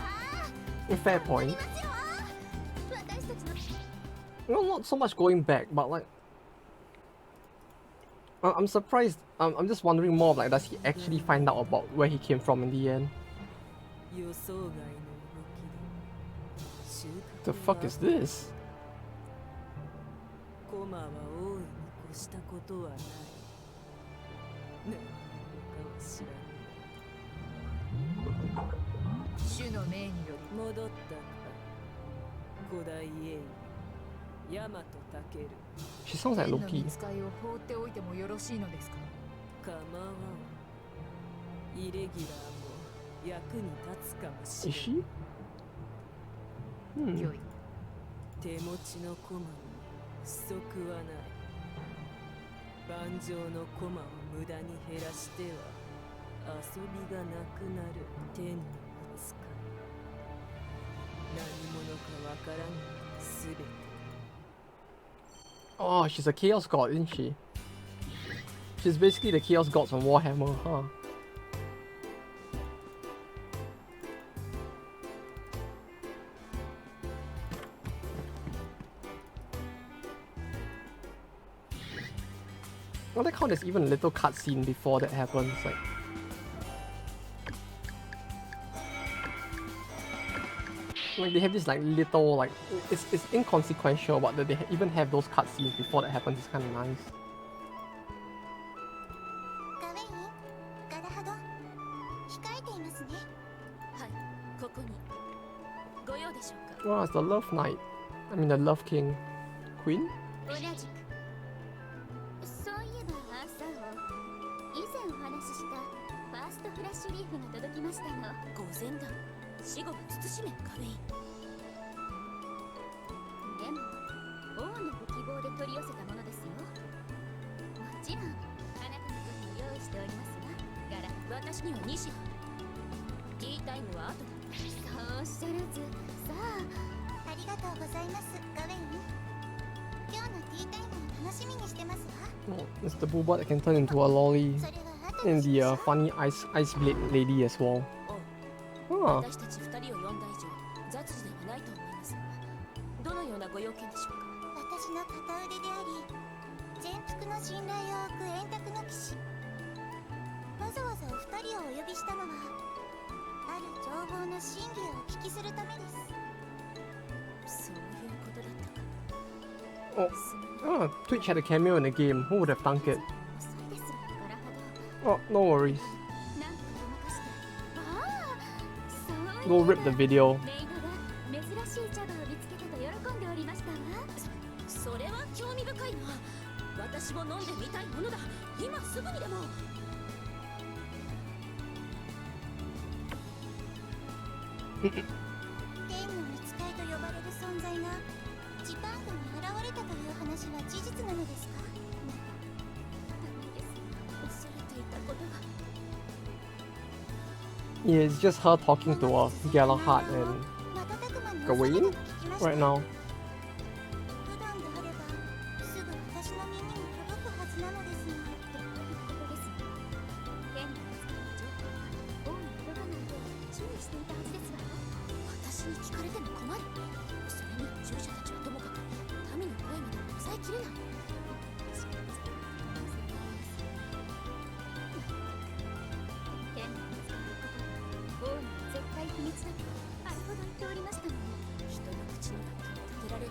Fair 頑張 point. りますよ。私たちの Well, not so much going back, but like, I'm surprised. I'm just wondering more of like, does he actually find out about where he came from in the end? 予想外の動きで収穫 The fuck is this? 駒は大いに越したことはない。何者かは知らぬ。主の命により戻ったか。古代英雄大和武 She sounds like 天の Loki. 御使いを放っておいてもよろしいのですか。構わん。イレギュラーも役に立つかもし Is れん。 she? Hmm. 御意。手持ちの駒に不足はない。盤上の駒を無駄に減らしては遊びがなくなる天の使い。何者かわからぬすべて。 Oh, she's a chaos god, isn't she? She's basically the chaos gods from Warhammer, huh? I like how there's even a little cutscene before that happens. Like they have this like little like it's inconsequential, but that they even have those cutscenes before that happens is kind of nice. ガウェイン、ガラハド、控えていますね。はい、ここにご用でしょうか。 Well, it's the Love Knight. I mean the Love King, Queen. 同じく。そういえばアーサー王、以前お話ししたファーストフラッシュリーフが届きましたの。御前だ。死後が慎めカウェイン。でも王のご希望で取り寄せたものですよ。もちろんあなたの分も用意しておりますが、ガラ。私には2時半。ティータイムは後だ。そうおっしゃらず。さあ、ありがとうございます、ガウェイン。今日のティータイムを楽しみにしてますわ。 Oh, it's the booba that can turn into a lolly, それは後 and にし the ましょう。 funny ice blade lady as well. おう、 Huh. 私たち2人を呼んだ以上雑事ではないと思いますが、どのようなご用件でしょうか。私の片腕であり、全幅の信頼を置く円卓の騎士。わざわざお二人をお呼びしたのは、ある情報の真偽をお聞きするためです。そういうことだったか。 Oh, すまない。 Twitch had a cameo in the game. Who would have thunk it? 遅いです、ガラハ Oh, no worries. ド。なんとかごまかして。ああ、そうい Go えば rip the video. メイドが珍しい茶葉を見つけたと喜んでおりましたわ。それは興味深いな。私も飲んでみたいものだ。今すぐにでも。天の御使いと呼ばれる存在がジパングに現れたという話は事実なのですか。ダメです。恐れていたことが。 Yeah, it's just her talking to Galahad and 瞬く間に Gawain 恐れたと聞きました。 right now. 普段であればすぐ私の耳に届くはずなのですが、ということです。天の御使いの情報は王に届かないよう注意していたはずですわ。私に聞かれても困る。それに従者たちはともかく民の声までは抑えきれない。天の御使いのことは王には絶対秘密だとあれほど言っておりましたのに。人の口の中に立てられる。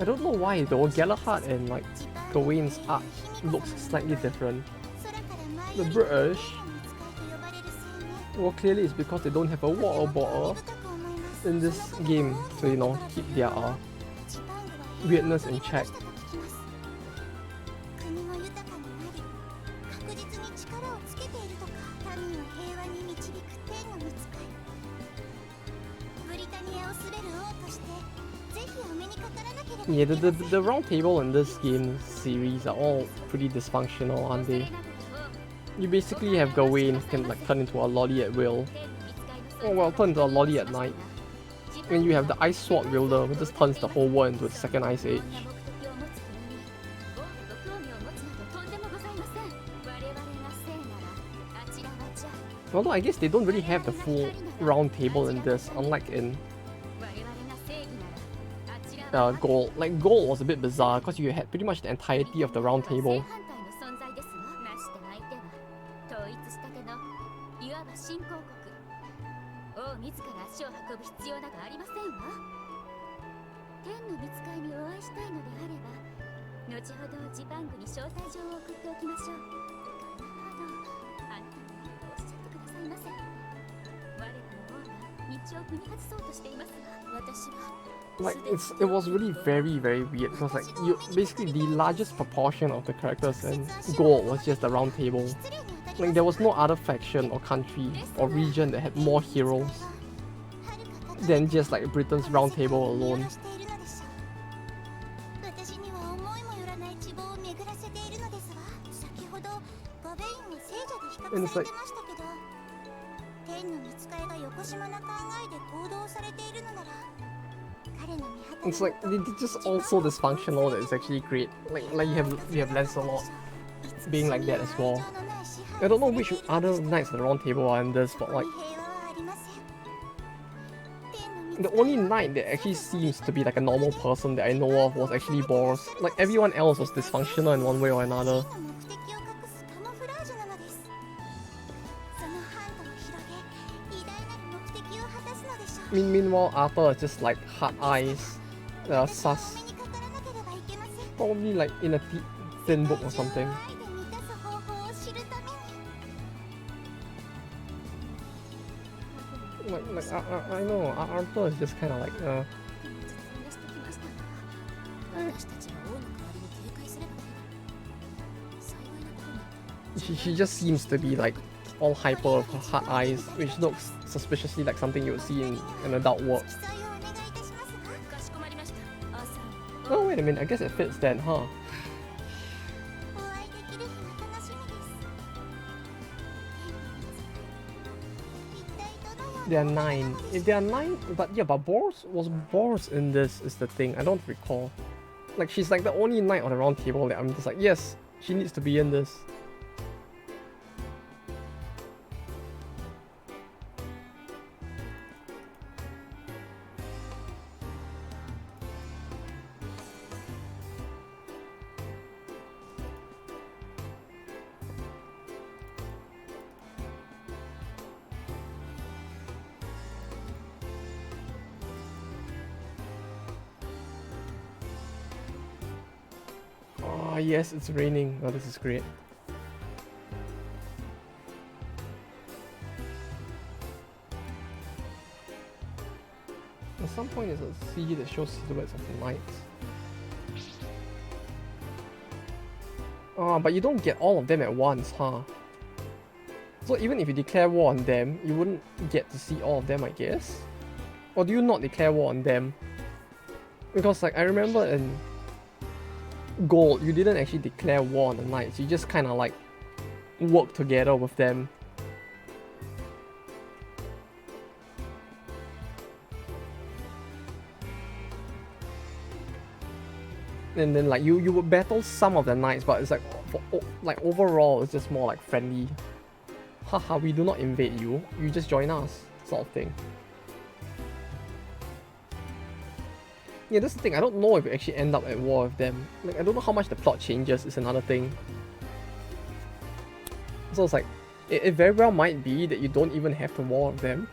I don't know why though. Galahad and like ジパングの Gawain's 帝 art 卑弥呼 looks 様 slightly different. 空から舞い The 降り British, 天の御使いと呼ばれる青年。 well, clearly it's because they don't have a water bottle in this game, so you know, keep their weirdness in check. 国も豊かになり、確実に力をつけているとか。民を平和に導く天の御使い。ブリタニアを統べる王として、ぜひお目にかからなければ Yeah, いけません。 the round table in this game series are all pretty dysfunctional, aren't they? You basically have Gawain who can like turn into a lolly at will. Oh well, turn into a lolly at night. when you have the ice sword wielder, which just turns the whole world into a second ice age. Although I guess they don't really have the full round table in this, unlike in Gold. Like Gold was a bit bizarre because you had pretty much the entirety of the round table. Like it was really very weird because like you basically the largest proportion of the characters in Gold was just the round table. Like there was no other faction or country or region that had more heroes than just like Britain's round table alone. And it's like they just all so dysfunctional that it's actually great. Like you have Lancelot being like that as well. I don't know which other knights of the round table are in this, but like the only knight that actually seems to be like a normal person that I know of was actually Boros. Like everyone else was dysfunctional in one way or another. Meanwhile, Arthur is just like hard eyes, sus. Probably like in a thin book or something. I know, Arthur is just kind of like she just seems to be like all hyper with her hard eyes, which looks suspiciously like something you would see in an adult work. Oh wait a minute, I guess it fits then, huh? There are 9. If there are 9, but Boros in this is the thing, I don't recall. Like she's like the only knight on the round table that I'm just like, yes, she needs to be in this. Ah, yes, it's raining. Oh, this is great. At some point, there's a sea that shows silhouettes of the knights. Ah, but you don't get all of them at once, huh? So even if you declare war on them, you wouldn't get to see all of them, I guess? Or do you not declare war on them? Because like I remember in Gold, you didn't actually declare war on the knights, you just kind of like work together with them. And then like you would battle some of the knights, but it's like like overall it's just more like friendly. Haha, we do not invade you, you just join us, sort of thing. Yeah, that's the thing, I don't know if we actually end up at war with them. Like, I don't know how much the plot changes is another thing. So it's like, it very well might be that you don't even have to war with them.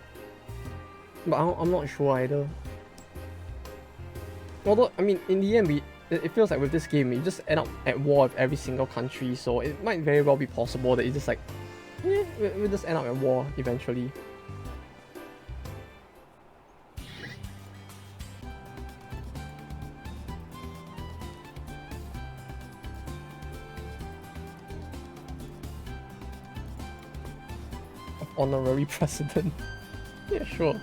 But I'm not sure either. Although, I mean, in the end, it feels like with this game, you just end up at war with every single country, so it might very well be possible that you just like, we'll just end up at war eventually. Honorary president. Yeah, sure.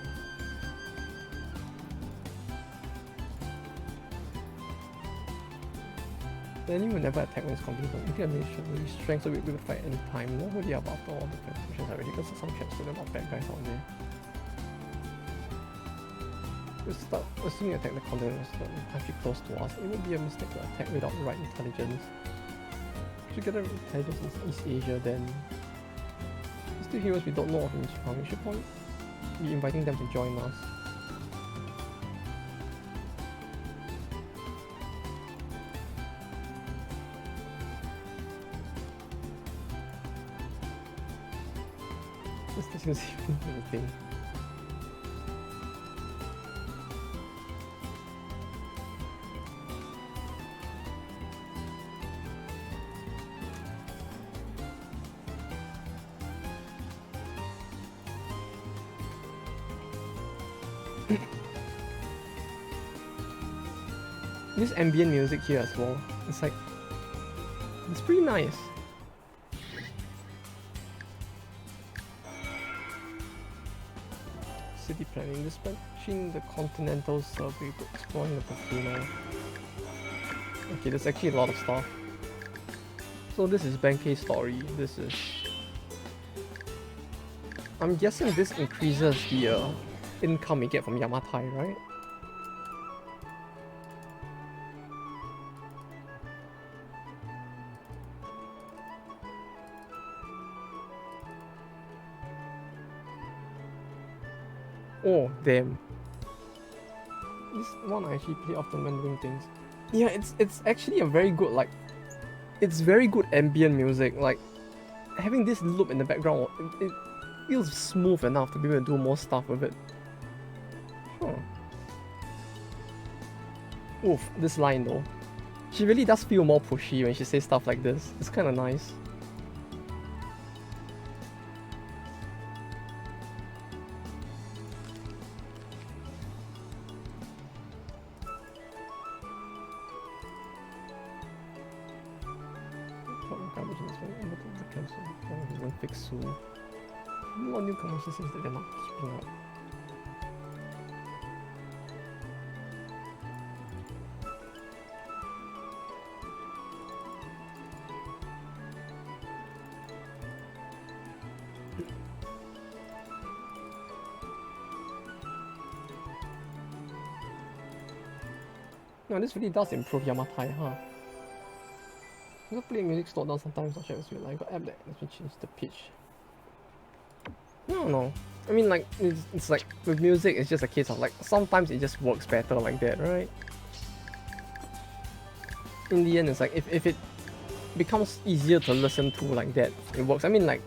The enemy will never attack when it's completed. You can really strength so we will fight any time. Nobody about all the questions already because some camps still about bad guys out there. To start assuming attack the content was not actually close to us, it would be a mistake to attack without the right intelligence. If we get the intelligence in East Asia, then there's still heroes we don't know of in Japan. We should probably be inviting them to join us. This doesn't seem anything. This ambient music here as well, it's like, it's pretty nice. City planning, dispatching the continental survey, exploring the volcano. Okay, there's actually a lot of stuff. So this is Benkei's story, this is... I'm guessing this increases the income we get from Yamatai, right? Oh, damn. This one I actually play often when doing things. Yeah, it's actually a very good, like, it's very good ambient music. Like, having this loop in the background, it feels smooth enough to be able to do more stuff with it. Huh. Oof, this line though. She really does feel more pushy when she says stuff like this. It's kind of nice. Fix soon. A lot of new commercials since that they're not keeping up. No, this really does improve Yamatai, huh? Because playing music slowed down sometimes, not sure if it's real. I got app that lets me change the pitch. I don't know. I mean, like, it's like, with music, it's just a case of, like, sometimes it just works better like that, right? In the end, it's like, if it becomes easier to listen to like that, it works. I mean, like,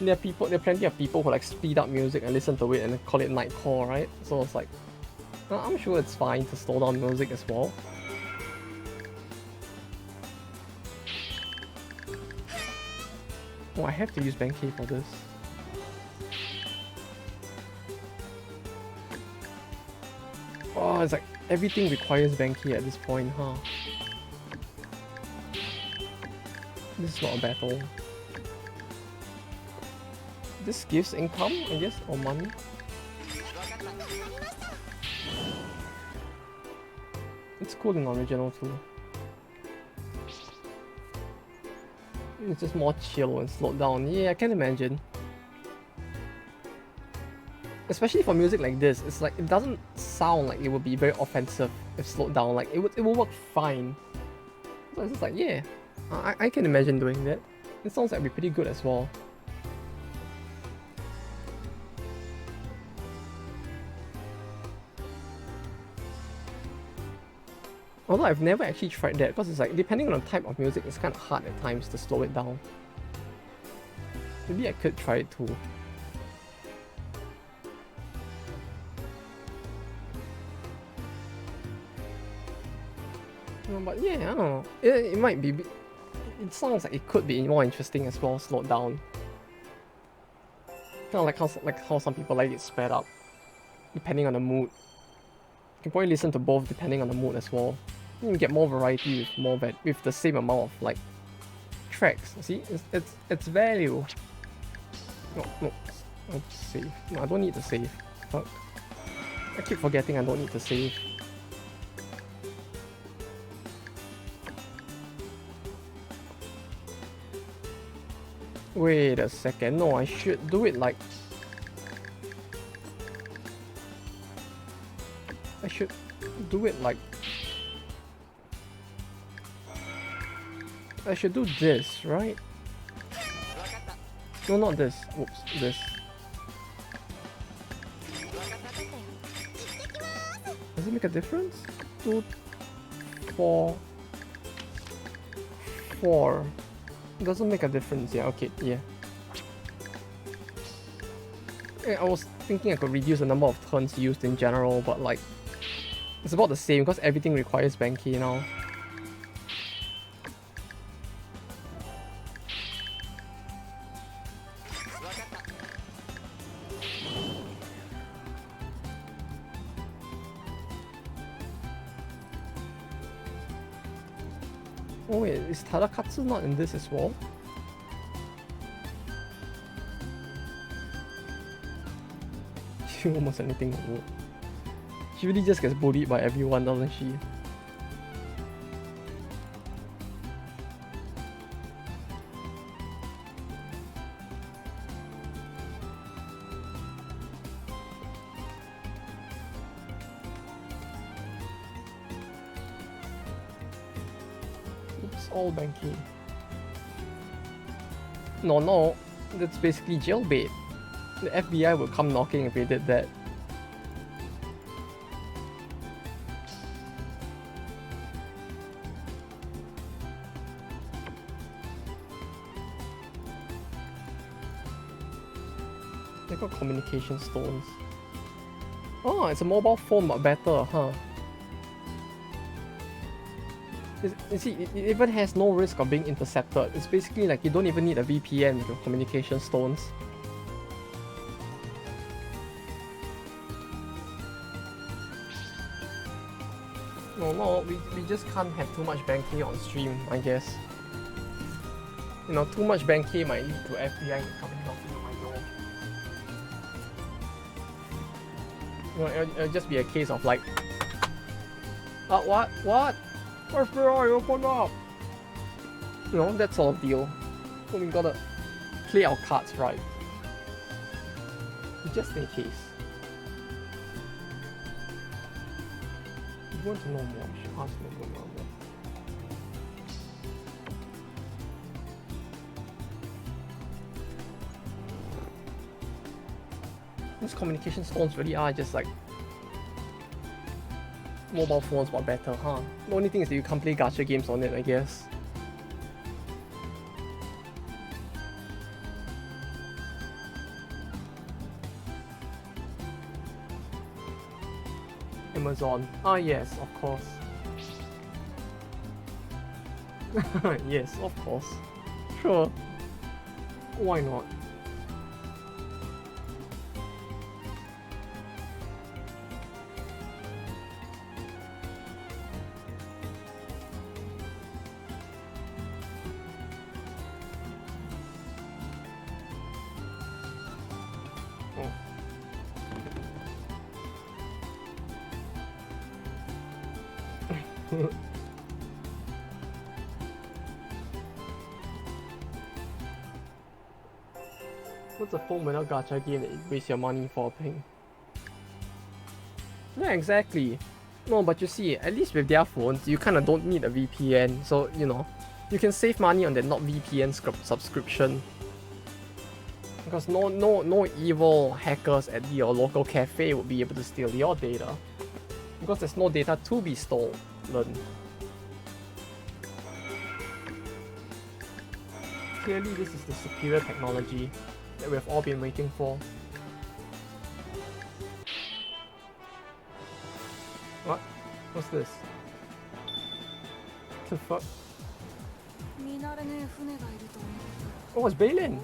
there are plenty of people who, like, speed up music and listen to it and call it nightcore, right? So it's like, I'm sure it's fine to slow down music as well. Oh, I have to use Benkei for this. Oh, it's like everything requires Benkei at this point, huh? This is not a battle. This gives income, I guess, or money. It's cool in original too. It's just more chill and slowed down. Yeah, I can imagine. Especially for music like this, it's like it doesn't sound like it would be very offensive if slowed down. Like it will work fine. So it's just like, yeah, I can imagine doing that. It sounds like it'd be pretty good as well. Although I've never actually tried that, because it's like, depending on the type of music, it's kind of hard at times to slow it down. Maybe I could try it too. No, but yeah, I don't know. It might be... It sounds like it could be more interesting as well, slowed down. Kind of like how some people like it sped up, depending on the mood. You can probably listen to both depending on the mood as well. You can get more variety with the same amount of like tracks. See, it's value. No, I'll save. No, I don't need to save. Fuck. I keep forgetting I don't need to save. Wait a second. No, I should do it like... should do it like... I should do this, right? No, not this. Oops, this. Does it make a difference? 2, 4, 4. Doesn't make a difference, yeah, okay, yeah. I was thinking I could reduce the number of turns used in general, but like, it's about the same because everything requires Banky now. Oh wait, is Tadakatsu not in this as well? She almost anything will work. She really just gets bullied by everyone, doesn't she? It's all Banky. No, that's basically jailbait. The FBI would come knocking if we did that. They got communication stones. Oh, it's a mobile phone but better, huh? You see, it even has no risk of being intercepted. It's basically like you don't even need a VPN with your communication stones. No, we just can't have too much Banky on stream, I guess. You know, too much Banky might lead to FBI coming knocking on my door. You know, it'll just be a case of like... What? FBI, open up! You know, that sort of deal. So we gotta play our cards right. Just in case. If you want to know more, you should ask me more. These communication stones really are just like mobile phones but better, huh? The only thing is that you can't play gacha games on it, I guess. Amazon. Ah yes, of course. Yes, of course. Sure. Why not? What's a phone without gacha game that you waste your money for, Ping? Yeah, exactly. No, but you see, at least with their phones, you kind of don't need a VPN, so, you know, you can save money on that not VPN subscription. Because no evil hackers at your local cafe would be able to steal your data. Because there's no data to be stolen. Clearly, this is the superior technology that we've all been waiting for. What? What's this? The fuck? Oh, it's Balin!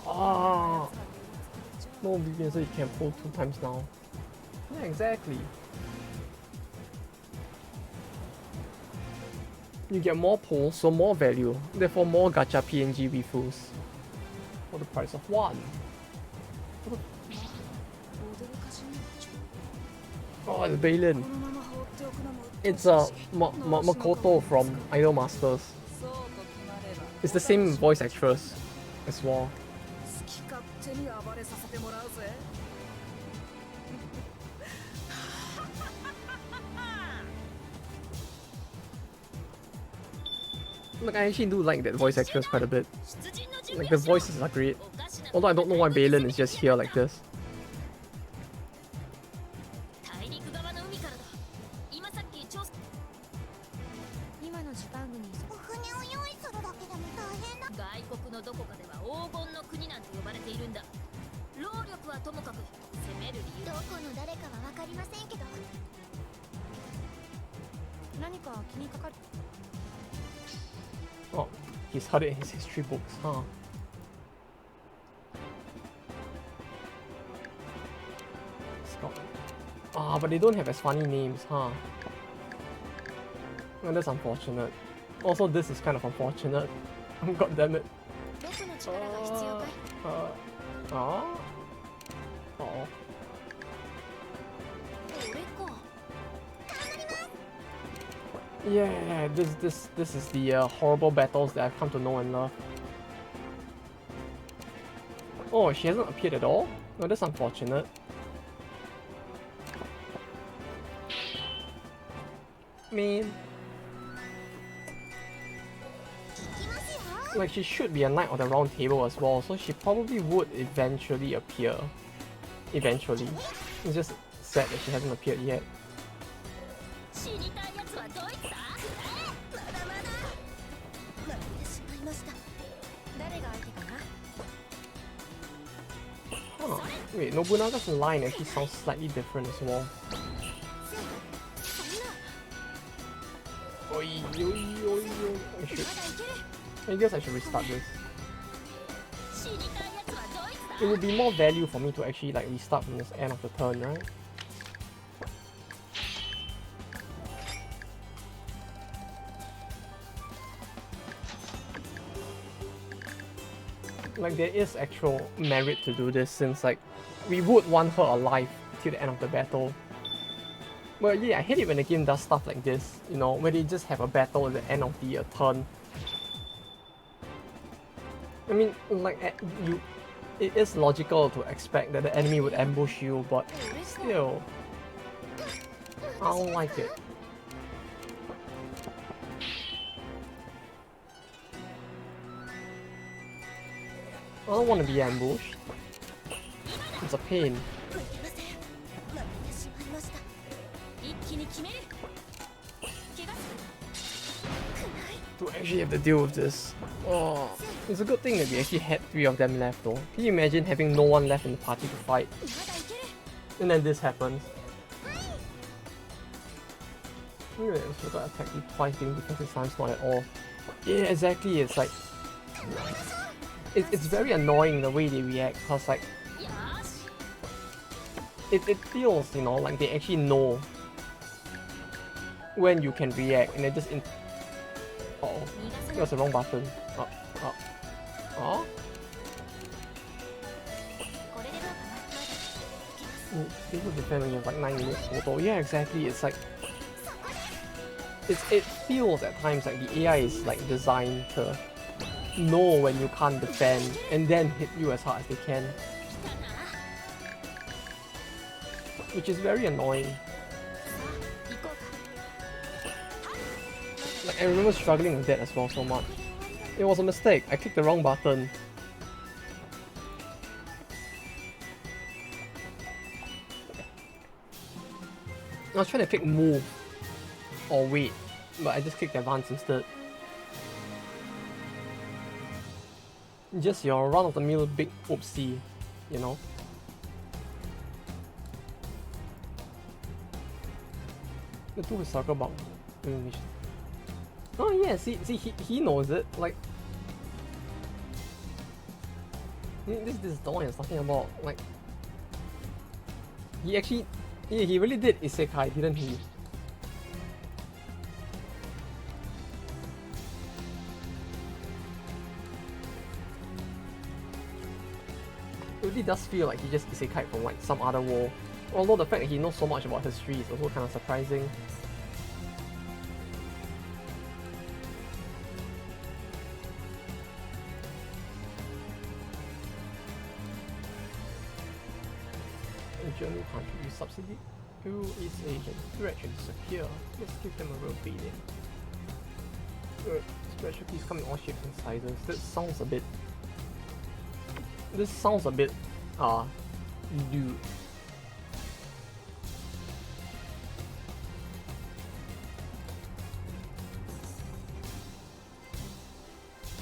Ah! No VPN, so you can pull 2 times now. Yeah, exactly. You get more pulls, so more value, therefore more gacha PNG refills. For the price of 1. Oh, it's Balin. It's Makoto from Idol Masters. It's the same voice actress as well. 好き勝手に暴れさせてもらうぜ。 Like, I actually do like that voice actress quite a bit. Like, the voices are great. Although I don't know why Balin is just here like this. 大陸側の海からだ。今さっき調査。今の時間具にお船を用意するだけでも大変だ。外国のどこかでは黄金の国なんて呼ばれているんだ。労力はともかく攻める理由。どこの誰かはわかりませんけど。何か気にかかる。 Oh, he's heard it in his history books, huh? Scotland. Ah, but they don't have as funny names, huh? Oh, that's unfortunate. Also, this is kind of unfortunate. God damn it. どこの力が必要かい。 Oh. 俺か。 Yeah, this is the horrible battles that I've come to know and love. Oh, she hasn't appeared at all? No, that's unfortunate. Man. Like, she should be a knight of the round table as well, so she probably would eventually appear. Eventually. It's just sad that she hasn't appeared yet. 死にたいやつはどいつだ。まだまだ。負けてしまいました。誰が相手かな。 Huh. Wait, Nobunaga's line actually sounds slightly different as well. Oi, oi, oi, oi. I guess I should restart this. It would be more value for me to actually like restart from this end of the turn, right? Like, there is actual merit to do this, since like we would want her alive till the end of the battle. But yeah, I hate it when the game does stuff like this, you know, where they just have a battle at the end of the turn. I mean, like, it is logical to expect that the enemy would ambush you, but still, I don't like it. I don't want to be ambushed. It's a pain. To actually have to deal with this. Oh, it's a good thing that we actually had 3 of them left though. Can you imagine having no one left in the party to fight? And then this happens. Anyway, I forgot to attack you twice because his sounds not at all. Yeah, exactly, it's like... It's very annoying the way they react, cause like... It feels, you know, like they actually know when you can react, and they just uh-oh, that was the wrong button. People defend when you have like 9 minutes total. Yeah, exactly. It's like it feels at times like the AI is like designed to know when you can't defend and then hit you as hard as they can, which is very annoying. Like, I remember struggling with that as well so much. It was a mistake. I clicked the wrong button. I was trying to click move or wait, but I just clicked advance instead. Just your run-of-the-mill big oopsie, you know. The 2 historical about animation. Oh yeah, see, he knows it. Like, this Dawn is talking about. Like, he actually, yeah, he really did isekai, didn't he? It really does feel like he just isekai from like some other war. Although the fact that he knows so much about history is also kind of surprising. Journal contribute subsidy. Who is agent? Threat should disappear. Let's give them a real beating. Specialties come in all shapes and sizes. This sounds a bit. Dude.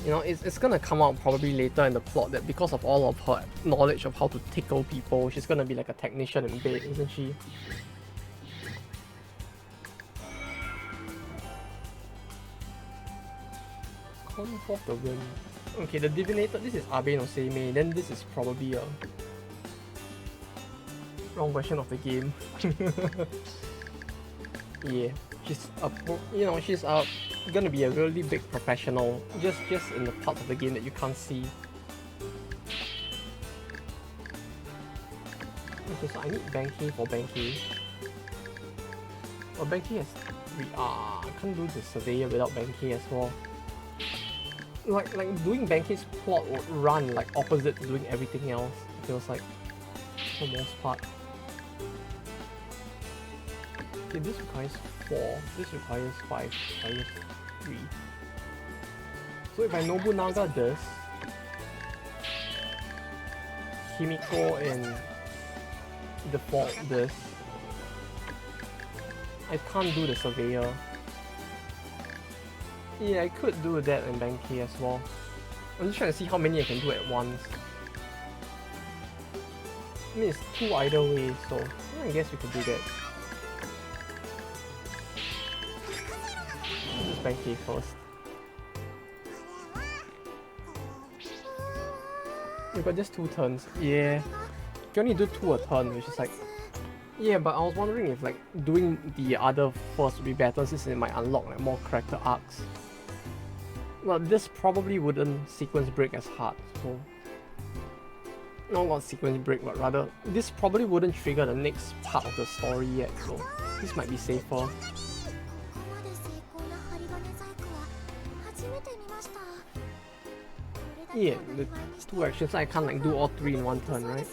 You know, it's gonna come out probably later in the plot that because of all of her knowledge of how to tickle people, she's gonna be like a technician in bed, isn't she? Come forth the wind. Okay, the divinator, this is Abe no Seimei, then this is probably a wrong version of the game. Yeah, she's gonna be a really big professional, just in the parts of the game that you can't see. Okay, so I need Banky for Banky. Well, Banky has 3. I can't do the surveyor without Banky as well. Like doing Banky's plot would run like opposite to doing everything else. It feels like, for the most part. Okay, this requires 4. This requires 5. This requires 3. So if I Nobunaga this, Himiko and default this, I can't do the surveyor. Yeah, I could do that in Banky as well. I'm just trying to see how many I can do at once. I mean, it's 2 either way, so I guess we could do that. Let's Banky first. You got just 2 turns. Yeah. You can only do 2 a turn, which is like... Yeah, but I was wondering if like doing the other first would be better since it might unlock like more character arcs. Well, this probably wouldn't sequence break as hard, so... No, not sequence break, but rather, this probably wouldn't trigger the next part of the story yet, so this might be safer. Yeah, the 2 actions, I can't like do all 3 in one turn, right?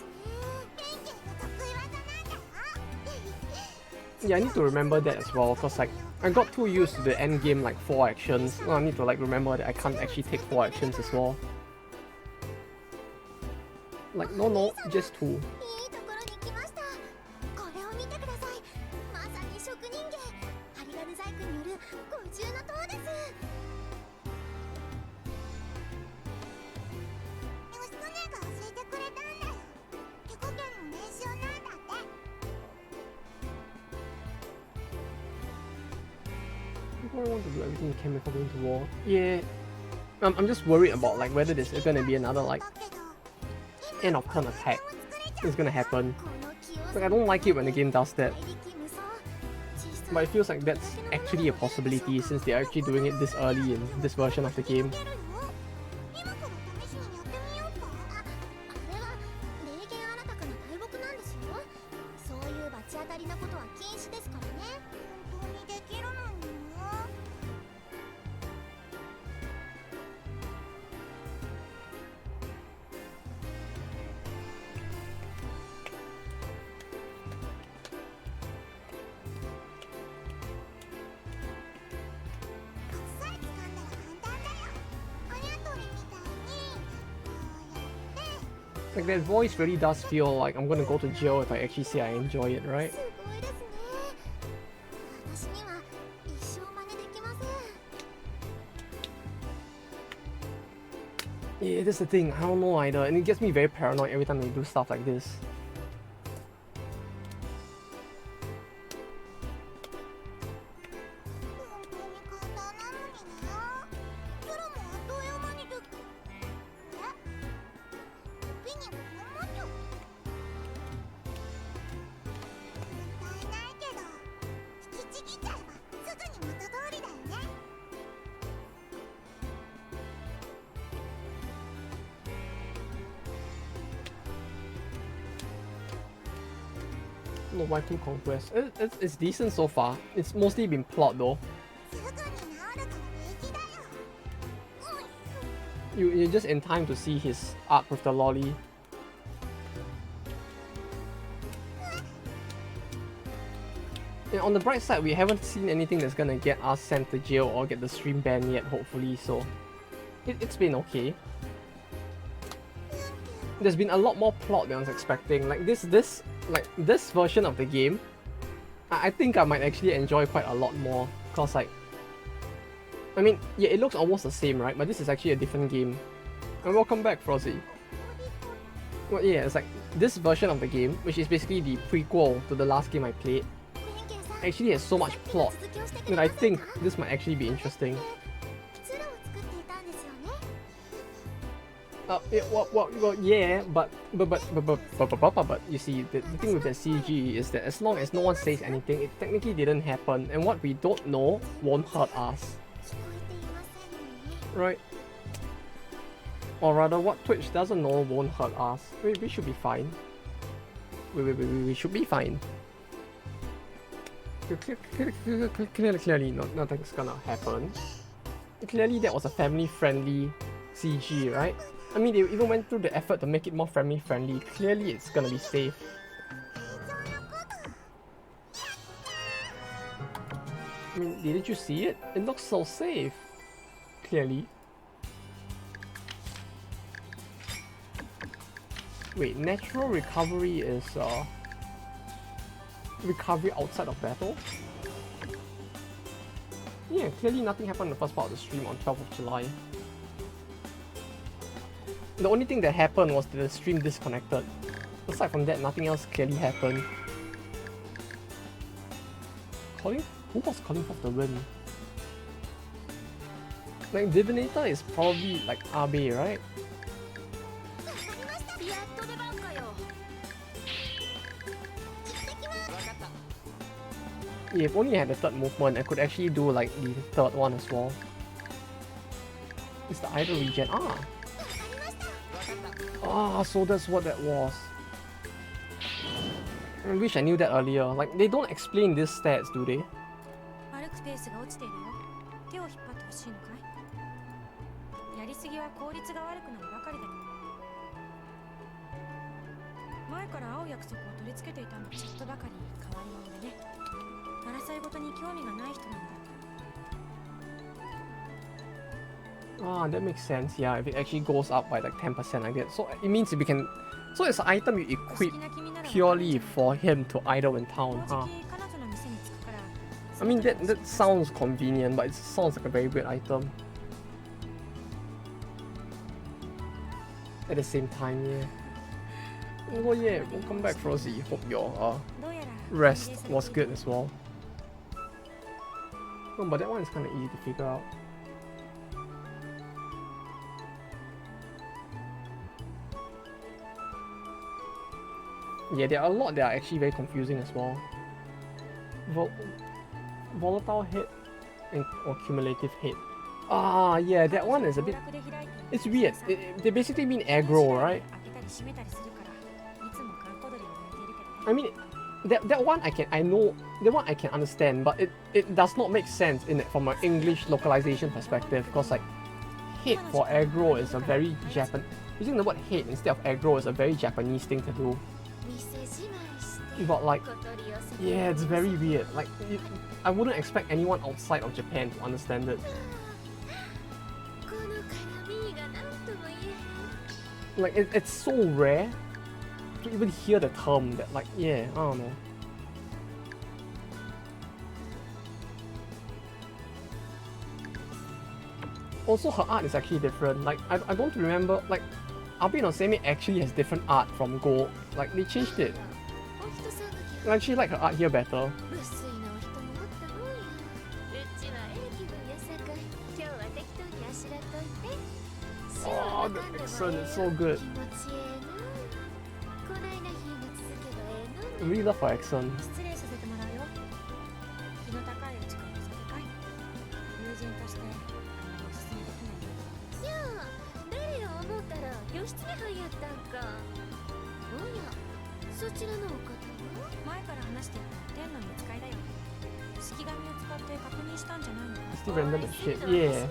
Yeah, I need to remember that as well, cause like, I got too used to the end game like 4 actions. Now I need to like remember that I can't actually take 4 actions as well. Like, no, just 2. I want to do everything you can before going to war. Yeah, I'm just worried about like whether there's gonna be another like end of turn attack is gonna happen. Like I don't like it when the game does that, but it feels like that's actually a possibility since they're actually doing it this early in this version of the game. Like that voice really does feel like I'm gonna go to jail if I actually say I enjoy it, right? Yeah, that's the thing, I don't know either, and it gets me very paranoid every time they do stuff like this. No, World Conquest. It's decent so far. It's mostly been plot though. You're just in time to see his arc with the lolly. And on the bright side, we haven't seen anything that's gonna get us sent to jail or get the stream banned yet, hopefully, so it's been okay. There's been a lot more plot than I was expecting. Like this version of the game, I think I might actually enjoy quite a lot more. Cause like, I mean, yeah, it looks almost the same, right? But this is actually a different game. And welcome back, Frosty. Well, yeah, it's like this version of the game, which is basically the prequel to the last game I played, actually has so much plot that I think this might actually be interesting. Well, yeah, but you see, the thing with the CG is that as long as no one says anything, it technically didn't happen, and what we don't know won't hurt us. Right? Or rather, what Twitch doesn't know won't hurt us. We should be fine. We should be fine. Clearly, nothing's gonna happen. Clearly, that was a family-friendly CG, right? I mean, they even went through the effort to make it more family-friendly. Clearly, it's gonna be safe. I mean, didn't you see it? It looks so safe. Clearly. Wait, natural recovery is recovery outside of battle? Yeah, clearly nothing happened in the first part of the stream on 12th of July. The only thing that happened was that the stream disconnected. Aside from that, nothing else clearly happened. Who was calling off the wind? Like, Divinator is probably like Abe, right? Yeah, if only I had the third movement, I could actually do like the third one as well. It's the idle regen. So that's what that was. I wish I knew that earlier. Like, they don't explain these stats, do they? That makes sense. Yeah, if it actually goes up by like 10% like that. So it means we can... So it's an item you equip purely for him to idle in town, huh? I mean, that sounds convenient, but it sounds like a very weird item. At the same time, yeah. Oh yeah, welcome back, Rosie. Hope your rest was good as well. No, but that one is kind of easy to figure out. Yeah, there are a lot that are actually very confusing as well. Volatile hit or cumulative hit. Yeah, that one is a bit... It's weird. They basically mean aggro, right? I mean, that one I can understand, but it does not make sense from an English localization perspective, because like hit for aggro is a very using the word hit instead of aggro is a very Japanese thing to do. But like, yeah, it's very weird. Like, I wouldn't expect anyone outside of Japan to understand it. Like, it's so rare to even hear the term that, like, yeah, I don't know. Also, her art is actually different. Like, I don't remember, like, Abe no Seimei actually has different art from Go. Like, they changed it. I actually like her art here better. Oh, the accent is so good. I really love her accent. Still random as shit, yeah.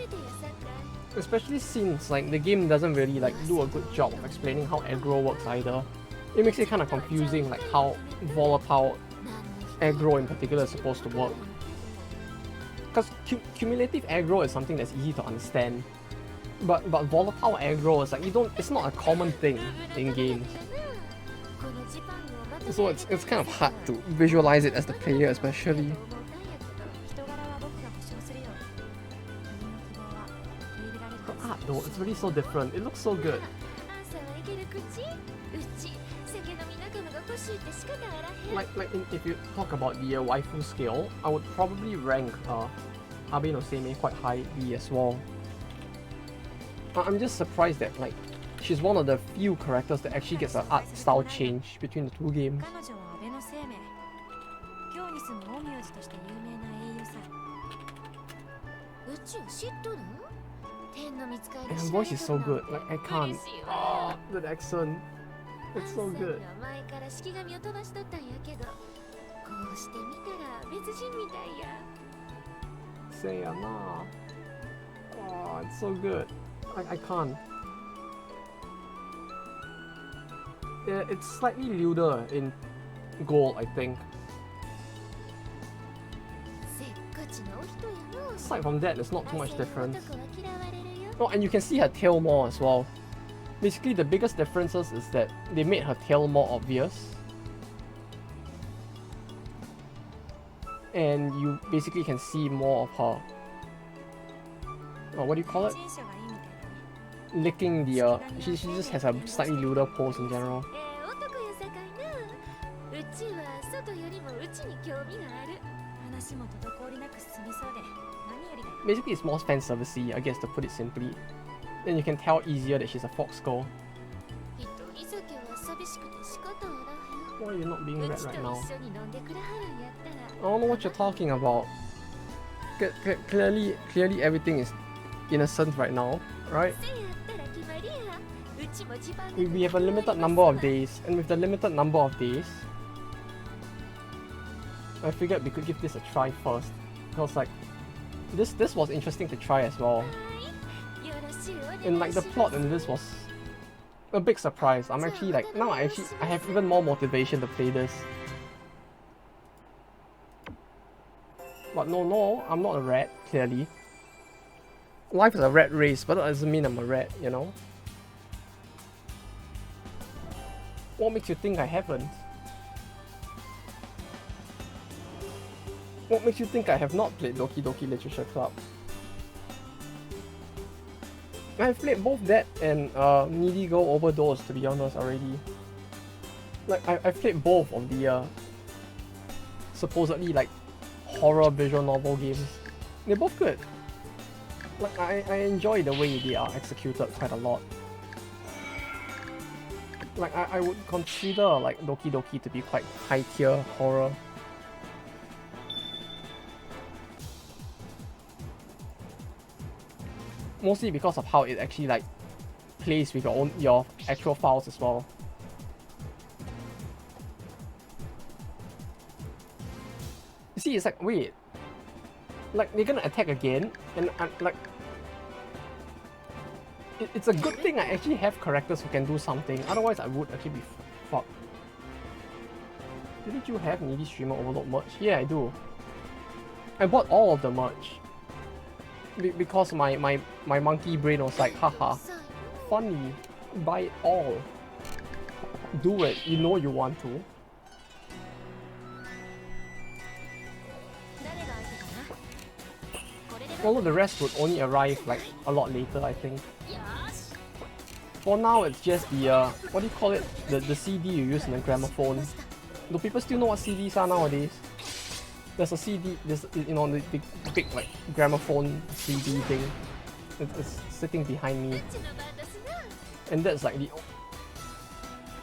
Especially since like the game doesn't really like do a good job of explaining how aggro works either. It makes it kind of confusing, like how volatile aggro in particular is supposed to work. Because cumulative aggro is something that's easy to understand. But volatile aggro is like it's not a common thing in games. So it's kind of hard to visualize it as the player especially. The art though, it's really so different. It looks so good. If you talk about the waifu scale, I would probably rank Abe no Seimei quite highly as well. I'm just surprised that like she's one of the few characters that actually gets an art style change between the two games. And her voice is so good, like I can't. Oh, that accent. It's so good. Sayana. Oh, it's so good. I can't. Yeah, it's slightly lewder in gold, I think. Aside from that, there's not too much difference. Oh, and you can see her tail more as well. Basically, the biggest differences is that they made her tail more obvious. And you basically can see more of her... Oh, what do you call it? Licking the... She just has a slightly lewder pose in general. Basically, it's more fan servicey, I guess, to put it simply. Then you can tell easier that she's a fox girl. Why are you not being read right now? I don't know what you're talking about. Clearly everything is innocent right now, right? We have a limited number of days, and with the limited number of days, I figured we could give this a try first. Because like, this was interesting to try as well. And like the plot in this was a big surprise. I'm actually like, now I have even more motivation to play this. But no, I'm not a rat, clearly. Life is a rat race, but that doesn't mean I'm a rat, you know? What makes you think I haven't? What makes you think I have not played Doki Doki Literature Club? I've played both that and Needy Girl Overdose, to be honest, already. Like, I've played both of the supposedly like horror visual novel games. They're both good. Like, I enjoy the way they are executed quite a lot. Like, I would consider like Doki Doki to be quite high tier horror. Mostly because of how it actually like plays with your actual files as well. You see, it's like, wait, like they're gonna attack again, and like it's a good thing I actually have characters who can do something. Otherwise, I would actually be fucked. Didn't you have Needy Streamer Overload merch? Yeah, I do. I bought all of the merch. Because my monkey brain was like, haha, funny, buy it all. Do it, you know you want to. Although the rest would only arrive like a lot later, I think. For now, it's just the, what do you call it? The CD you use in the gramophone. Do people still know what CDs are nowadays? There's a CD, there's, you know, the big like gramophone CD thing. It's sitting behind me. And that's like the...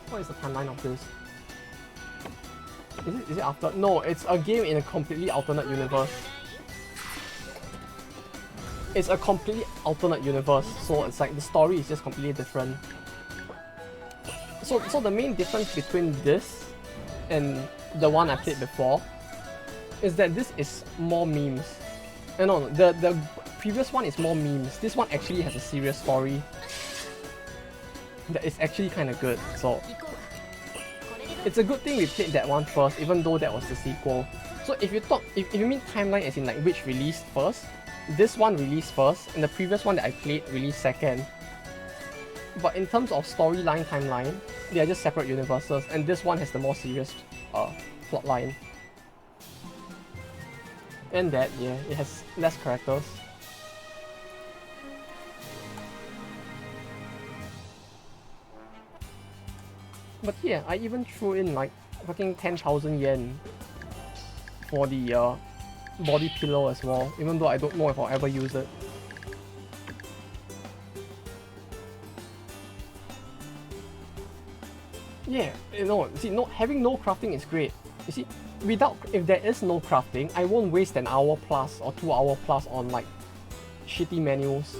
What is the timeline of this? Is it after? No, it's a game in a completely alternate universe. It's a completely alternate universe, so it's like the story is just completely different. So the main difference between this and the one I played before is that this is more memes. No, the previous one is more memes. This one actually has a serious story that is actually kind of good. So it's a good thing we played that one first, even though that was the sequel. So if you mean timeline as in like which released first, this one released first, and the previous one that I played released second. But in terms of storyline timeline, they are just separate universes, and this one has the more serious plotline. And that, yeah, it has less characters. But yeah, I even threw in like fucking 10,000 yen for the body pillow as well, even though I don't know if I'll ever use it. Yeah, you know, see, having no crafting is great. You see, if there is no crafting, I won't waste an hour plus or 2 hour plus on like shitty menus.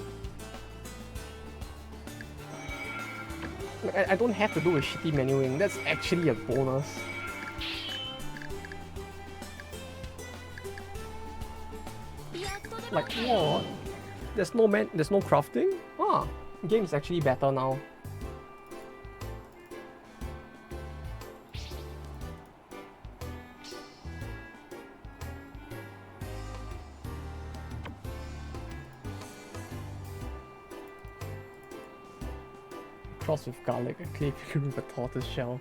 Like, I don't have to do with shitty menuing. That's actually a bonus. Like what? There's no crafting? Ah, game is actually better now. Cross with garlic, a clay figure with a tortoise shell.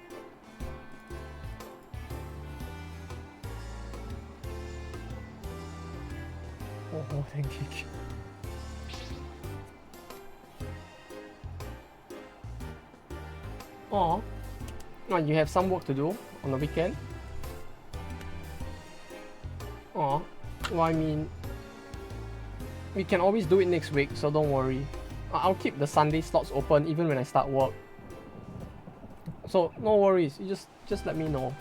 Oh, thank you. Oh, you have some work to do on the weekend? Oh, well, I mean, we can always do it next week, so don't worry. I'll keep the Sunday slots open even when I start work. So no worries, you just let me know.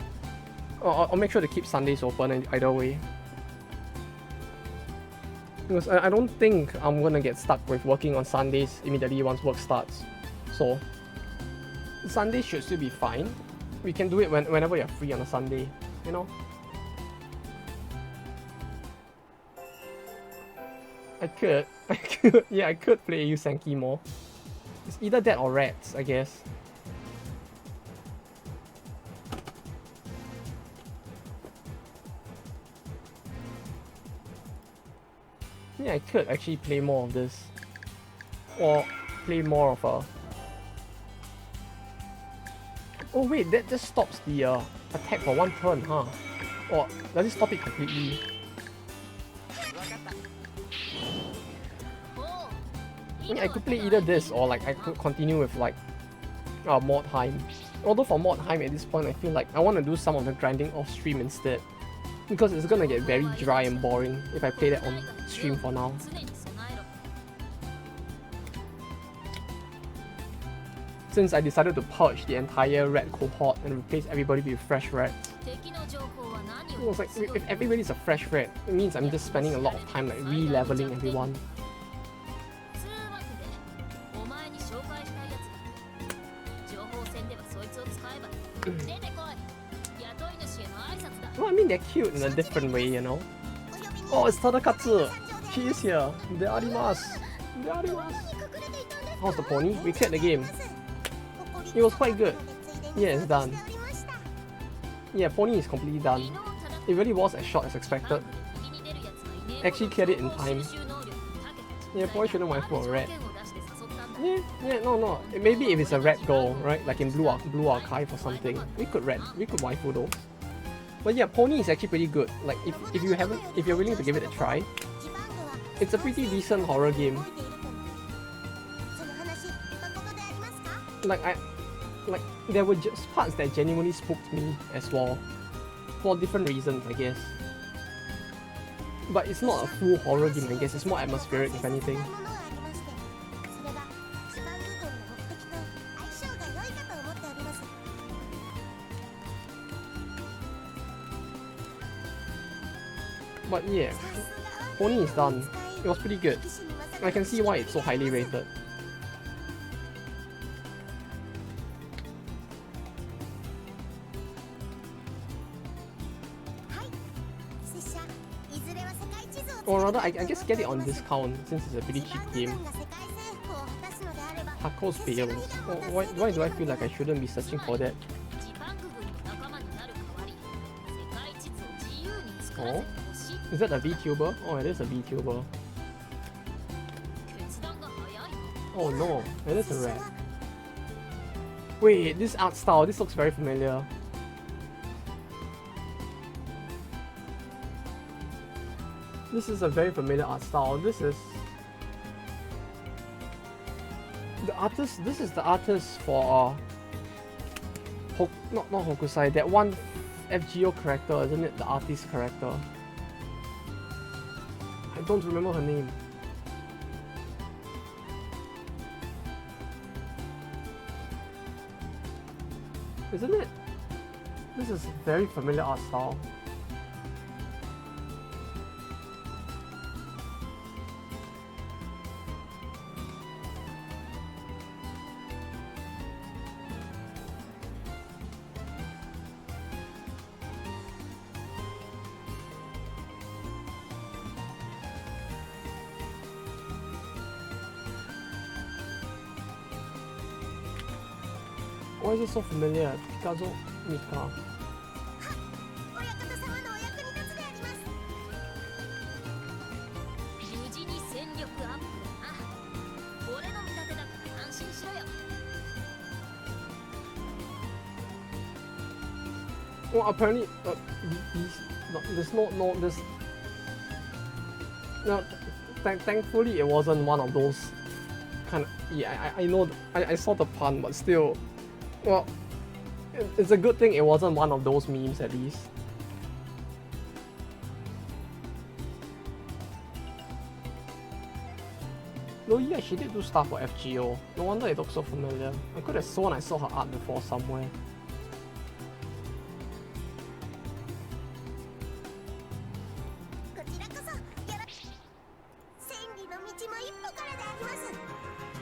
I'll make sure to keep Sundays open either way. Because I don't think I'm gonna get stuck with working on Sundays immediately once work starts. So Sundays should still be fine. We can do it whenever you're free on a Sunday, you know? I could. Yeah, I could play Eiyu Senki more. It's either that or Rats, I guess. Yeah, I could actually play more of this. Or play more of a... Oh wait, that just stops the attack for one turn, huh? Or does it stop it completely? I mean, I could play either this or like I could continue with like Mordheim. Although for Mordheim at this point I feel like I want to do some of the grinding off stream instead. Because it's gonna get very dry and boring if I play that on stream for now. Since I decided to purge the entire red cohort and replace everybody with fresh reds. It was like, if everybody's a fresh red, it means I'm just spending a lot of time like re-leveling everyone. Well, I mean, they're cute in a different way, you know. Oh, it's Tadakatsu! She is here! De arimasu! De arimasu! How's the pony? We cleared the game. It was quite good. Yeah, it's done. Yeah, pony is completely done. It really was as short as expected. Actually cleared it in time. Yeah, boy shouldn't waifu a red. Yeah, no. Maybe if it's a red girl, right? Like in Blue Archive or something, we could waifu those. But yeah, pony is actually pretty good. Like if you're willing to give it a try, it's a pretty decent horror game. Like there were just parts that genuinely spooked me as well, for different reasons, I guess. But it's not a full horror game, I guess. It's more atmospheric, if anything. But yeah, pony is done. It was pretty good. I can see why it's so highly rated. Or rather, I guess get it on discount since it's a pretty cheap game. Hako's fails. Oh, why do I feel like I shouldn't be searching for that? Oh, is that a VTuber? Oh, it is a VTuber. Oh no, it is a rat. Wait, this art style, this looks very familiar. This is a very familiar art style. This is the artist. This is the artist for not Hokusai. That one FGO character, isn't it? The artist character. I don't remember her name. Isn't it? This is very familiar art style. Why is it so familiar? Pikachu Mika. 親方様のお役に立つであります。無事に戦力アップだな。俺の見立てだから安心しろよ。 Well, apparently, thankfully, it wasn't one of those kind of. Yeah, I know. I saw the pun, but still, well, it's a good thing it wasn't one of those memes at least. No, yeah, she did do stuff for FGO. No wonder it looks so familiar. I could have sworn I saw her art before somewhere.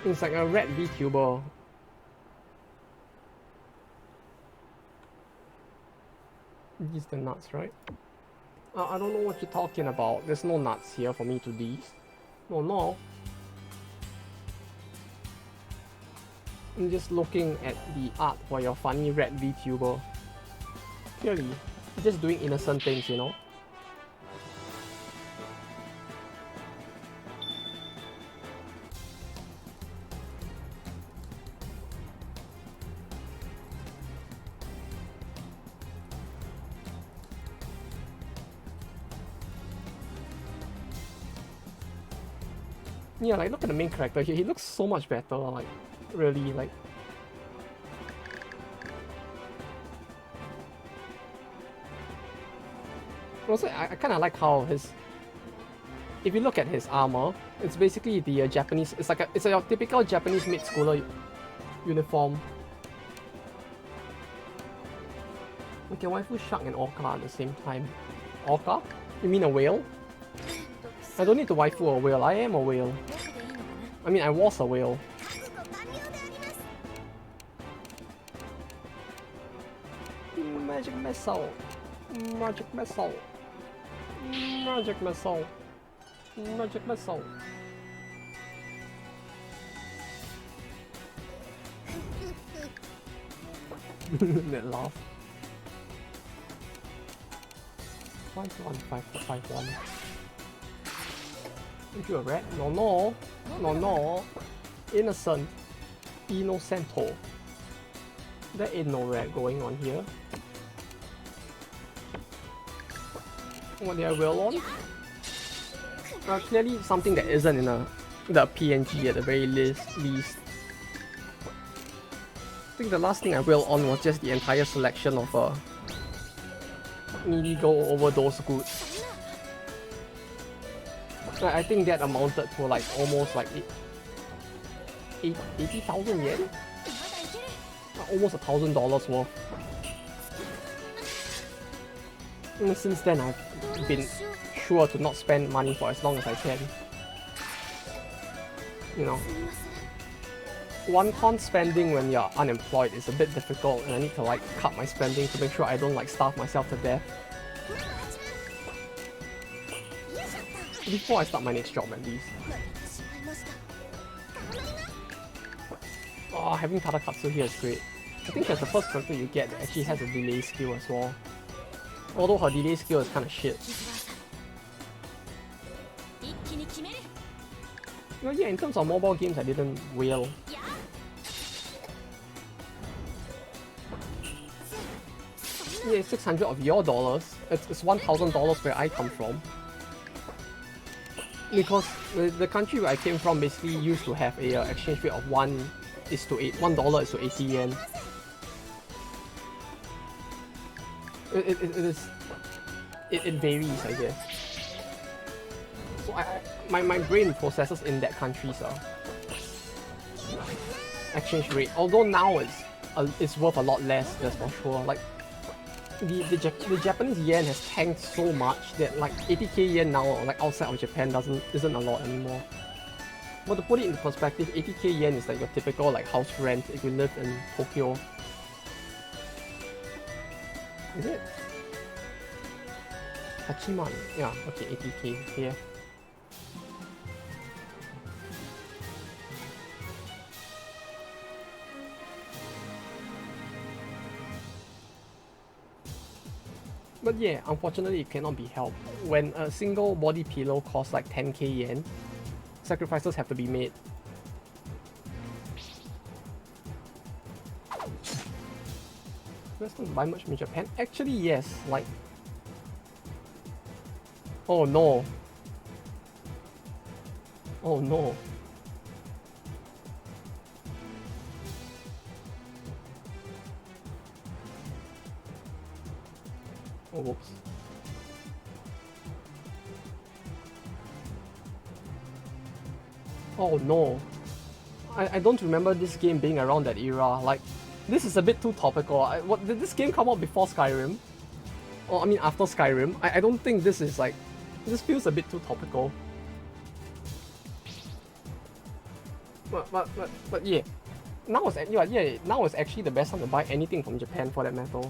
It's like a red VTuber. These the nuts, right? I don't know what you're talking about. There's no nuts here for me to these. No. I'm just looking at the art for your funny red VTuber. Clearly, just doing innocent things, you know? Yeah, like look at the main character here. He looks so much better. Like, really, like. Also, I kind of like how his. If you look at his armor, it's basically the Japanese. It's like it's a typical Japanese mid schooler uniform. Okay, waifu shark and orca at the same time. Orca? You mean a whale? I don't need to waifu a whale. I am a whale. I mean, I was a whale. Magic missile. Magic missile. Magic missile. Magic missile. That laugh. 51551. If you're a rat? No. Innocent. Innocento. There ain't no rat going on here. What did I will on? Clearly something that isn't in the PNG at the very least. I think the last thing I will on was just the entire selection of needy go over those goods. I think that amounted to like almost like 80,000 yen? Almost $1,000 worth. And since then I've been sure to not spend money for as long as I can. You know. One-con spending when you're unemployed is a bit difficult and I need to like cut my spending to make sure I don't like starve myself to death. Before I start my next job at least. Oh, having Tadakatsu here is great. I think that's the first character you get that actually has a delay skill as well. Although her delay skill is kind of shit. 一気に決める Well, yeah, in terms of mobile games, I didn't wail. や Yeah, 600 of your dollars. It's $1,000 where I come from. Because the country where I came from basically used to have a exchange rate of $1 is to $1 is to 80 yen. It varies, I guess. So my brain processes in that country's exchange rate. Although now it's worth a lot less, that's for sure. Like the Japanese yen has tanked so much that like 80k yen now, like outside of Japan, isn't a lot anymore. But to put it into perspective, 80k yen is like your typical like house rent if you live in Tokyo. Is it? Hachiman. Yeah, okay, 80k here. But yeah, unfortunately it cannot be helped. When a single body pillow costs like 10k yen, sacrifices have to be made. Let's not buy much in Japan. Actually, yes, like... Oh no. Oh no. Oh, whoops. Oh no. I don't remember this game being around that era. Like, this is a bit too topical. What did this game come out before Skyrim? Or I mean after Skyrim? I don't think this is like... This feels a bit too topical. But yeah. Now is actually the best time to buy anything from Japan for that matter.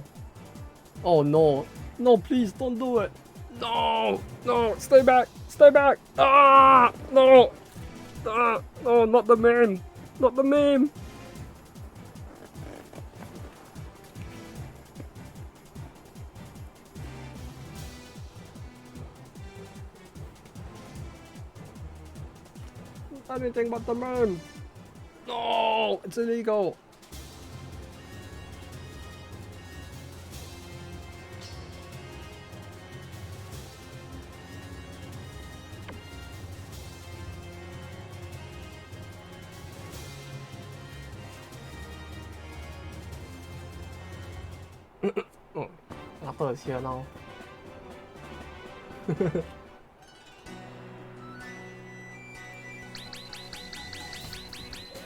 Oh no. No, please don't do it. No! No! Stay back! Stay back! Ah! No! Ah! No, not the meme! Not the meme! Anything but the meme! No! It's illegal! Oh, Apple is here now.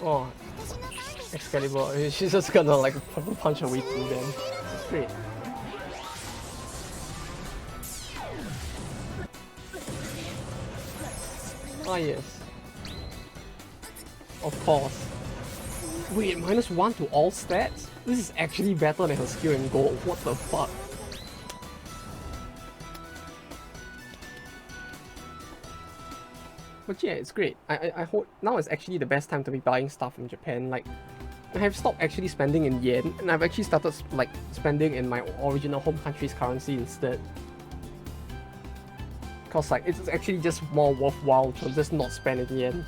Oh, Excalibur. She's just gonna like punch her way through them. It's great. Ah yes. Of course. Wait, -1 to all stats? This is actually better than her skill in gold. What the fuck? But yeah, it's great. I hope now is actually the best time to be buying stuff from Japan. Like, I have stopped actually spending in yen, and I've actually started like spending in my original home country's currency instead. Cause like it's actually just more worthwhile to just not spend in yen.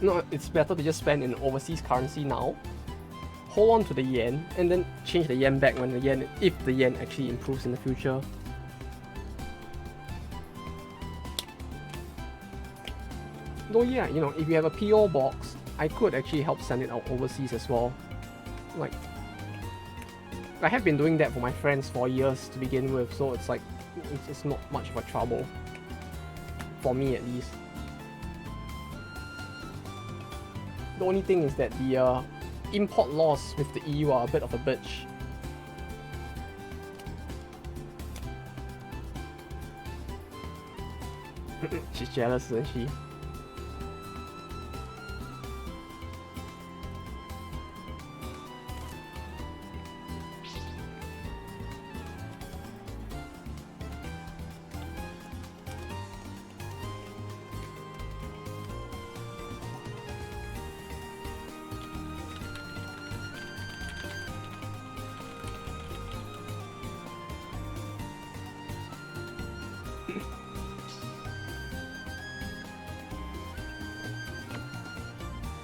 No, it's better to just spend in overseas currency now. Hold on to the yen, and then change the yen back when if the yen actually improves in the future. Though yeah, you know, if you have a PO box, I could actually help send it out overseas as well. Like, I have been doing that for my friends for years to begin with, so it's like, it's not much of a trouble. For me at least. The only thing is that the import laws with the EU are a bit of a bitch. She's jealous, isn't she?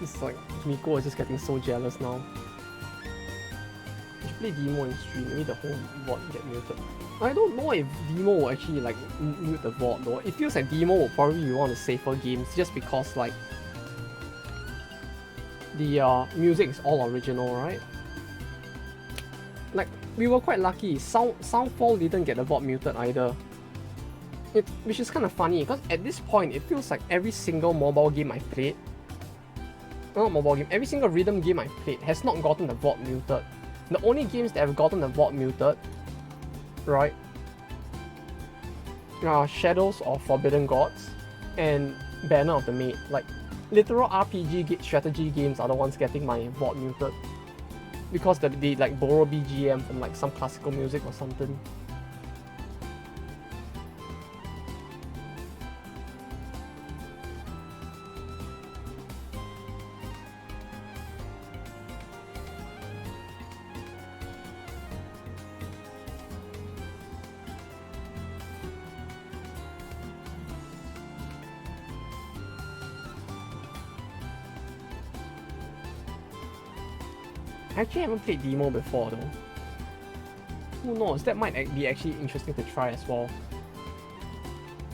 It's like Kimiko is just getting so jealous now. You should play demo in stream, maybe the whole VOD get muted. I don't know if demo will actually like mute the VOD though. It feels like demo will probably be one of the safer games just because like the music is all original, right? Like we were quite lucky. Soundfall didn't get the VOD muted either. Which is kind of funny because at this point it feels like every single mobile game I played, not mobile game, every single rhythm game I played has not gotten the VOD muted. The only games that have gotten the VOD muted, right, are Shadows of Forbidden Gods and Banner of the Maid. Like literal RPG strategy games are the ones getting my VOD muted because they like borrow BGM from like some classical music or something. I actually haven't played demo before though. Who knows, that might be actually interesting to try as well.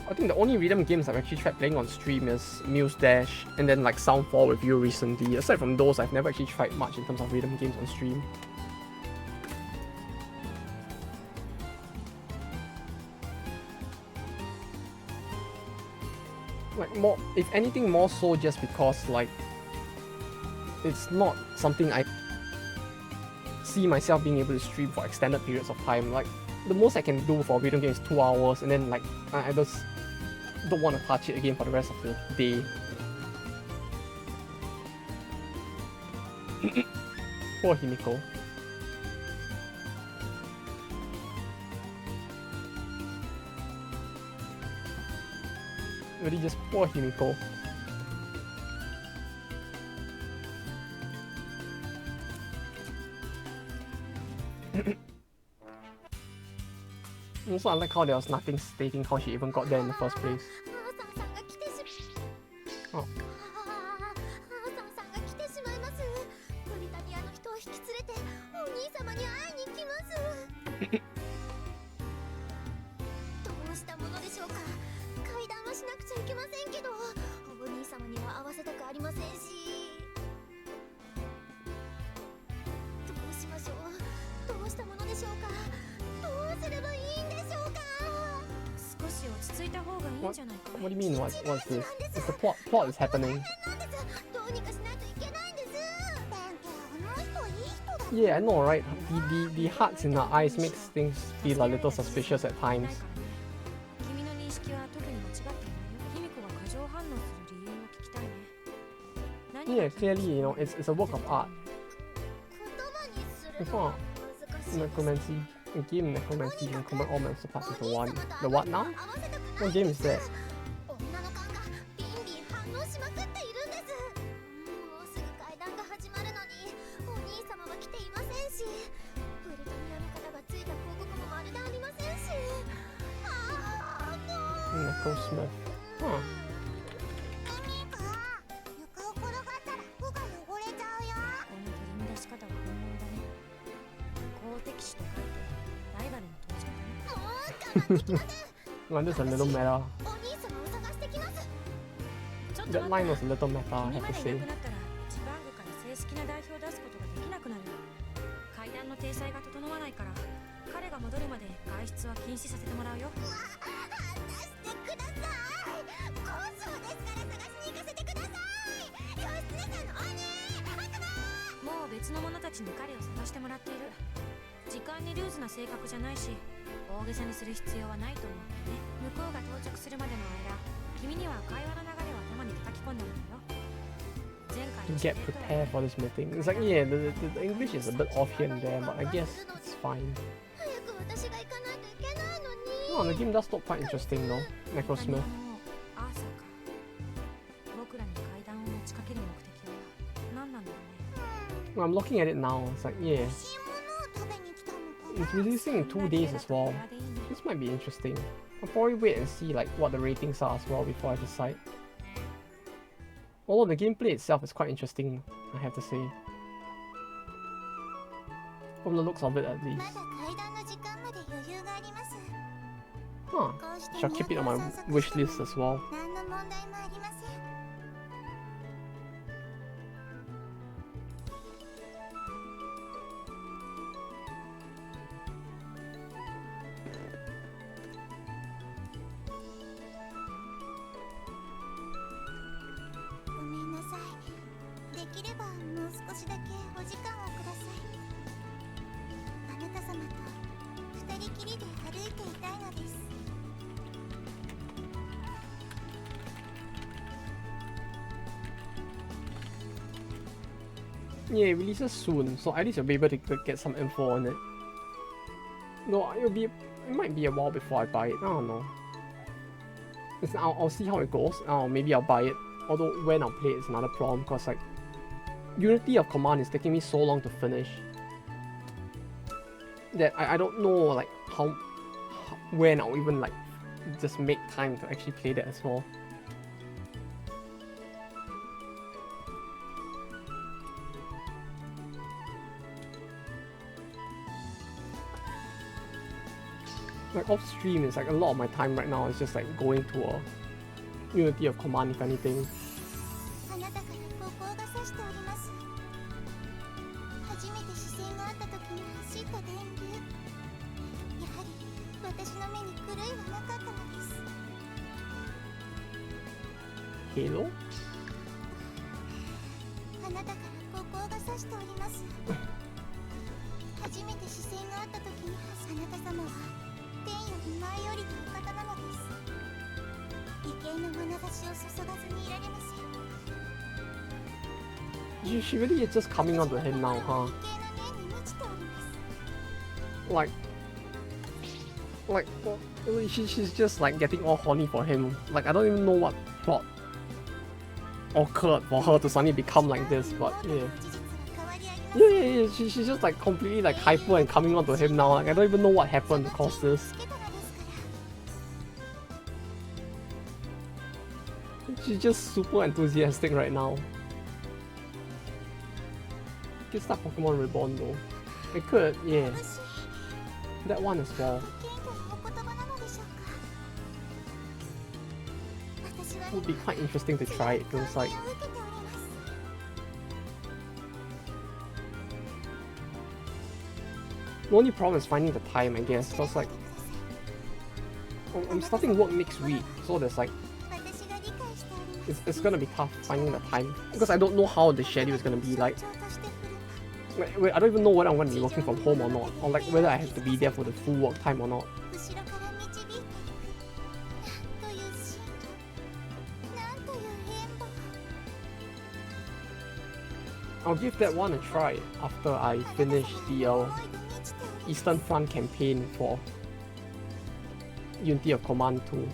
I think the only rhythm games I've actually tried playing on stream is Muse Dash and then like Soundfall with you recently. Aside from those, I've never actually tried much in terms of rhythm games on stream. Like more, if anything more so just because like it's not something I see myself being able to stream for extended periods of time. Like the most I can do for a video game is 2 hours and then like I just don't want to touch it again for the rest of the day. Poor Himiko. Really just poor Himiko. Also, I like how there was nothing stating how she even got there in the first place. Oh. What do you mean? What's this? It's the plot is happening. Yeah, I know, right? The hearts in her eyes makes things feel a little suspicious at times. Yeah, clearly, you know, it's a work of art. It's not necromancy. A game necromancy, you can combine all monster parts into one. The what now? What game is that? Necrosmith. Huh. Well, that's a little meta. That line was a little meta, I have to say. To get prepared for this meeting. It's like, yeah, the English is a bit off here and there, but I guess it's fine. Oh, the game does look quite interesting though, Necrosmith. Well, I'm looking at it now, it's like, yeah. It's releasing in 2 days as well. This might be interesting. I'll probably wait and see like what the ratings are as well before I decide. Although the gameplay itself is quite interesting, I have to say. From the looks of it, at ま least. だ階段の時間まで余裕があります。 Huh. こうして Shall keep it on my 都を散策 wish しても list as well. 何の問題もありません。 ごめんなさい。できればもう少しだけお時間をください。あなた様と二人きりで歩いていたいのです。 Yeah, it releases soon, so at least you'll be able to get some info on it. No, it might be a while before I buy it. I don't know. I'll see how it goes. Maybe I'll buy it. Although when I'll play it is another problem, because like Unity of Command is taking me so long to finish that I don't know like when I'll even like just make time to actually play that as well. Like off stream is like a lot of my time right now is just like going to a Unity of Command if anything. あなたから高校が指しております。初めて視線があった時に走った電流。やはり私の目に狂いはなかったのです。 Halo? あなたから高校が指しております。初めて視線があった時にあなた様は天より前よりのお方なのです。畏敬の眼差しを注がずにいられません。 She really is just coming onto him now, huh? 畏敬の念に満ちております。 She's just like getting all horny for him. Like I don't even know what plot occurred for her to suddenly become like this, but yeah. Yeah, she's just like completely like hyper and coming onto him now. Like I don't even know what happened to cause this. She's just super enthusiastic right now. Could start Pokemon Reborn though. It could, yeah. That one as well. Would be quite interesting to try it, feels like. The only problem is finding the time, I guess, because like I'm starting work next week, so there's like it's gonna be tough finding the time because I don't know how the schedule is gonna be like. I don't even know whether I'm gonna be working from home or not, or like whether I have to be there for the full work time or not. I'll give that one a try after I finish the Eastern Front campaign for Unity of Command 2.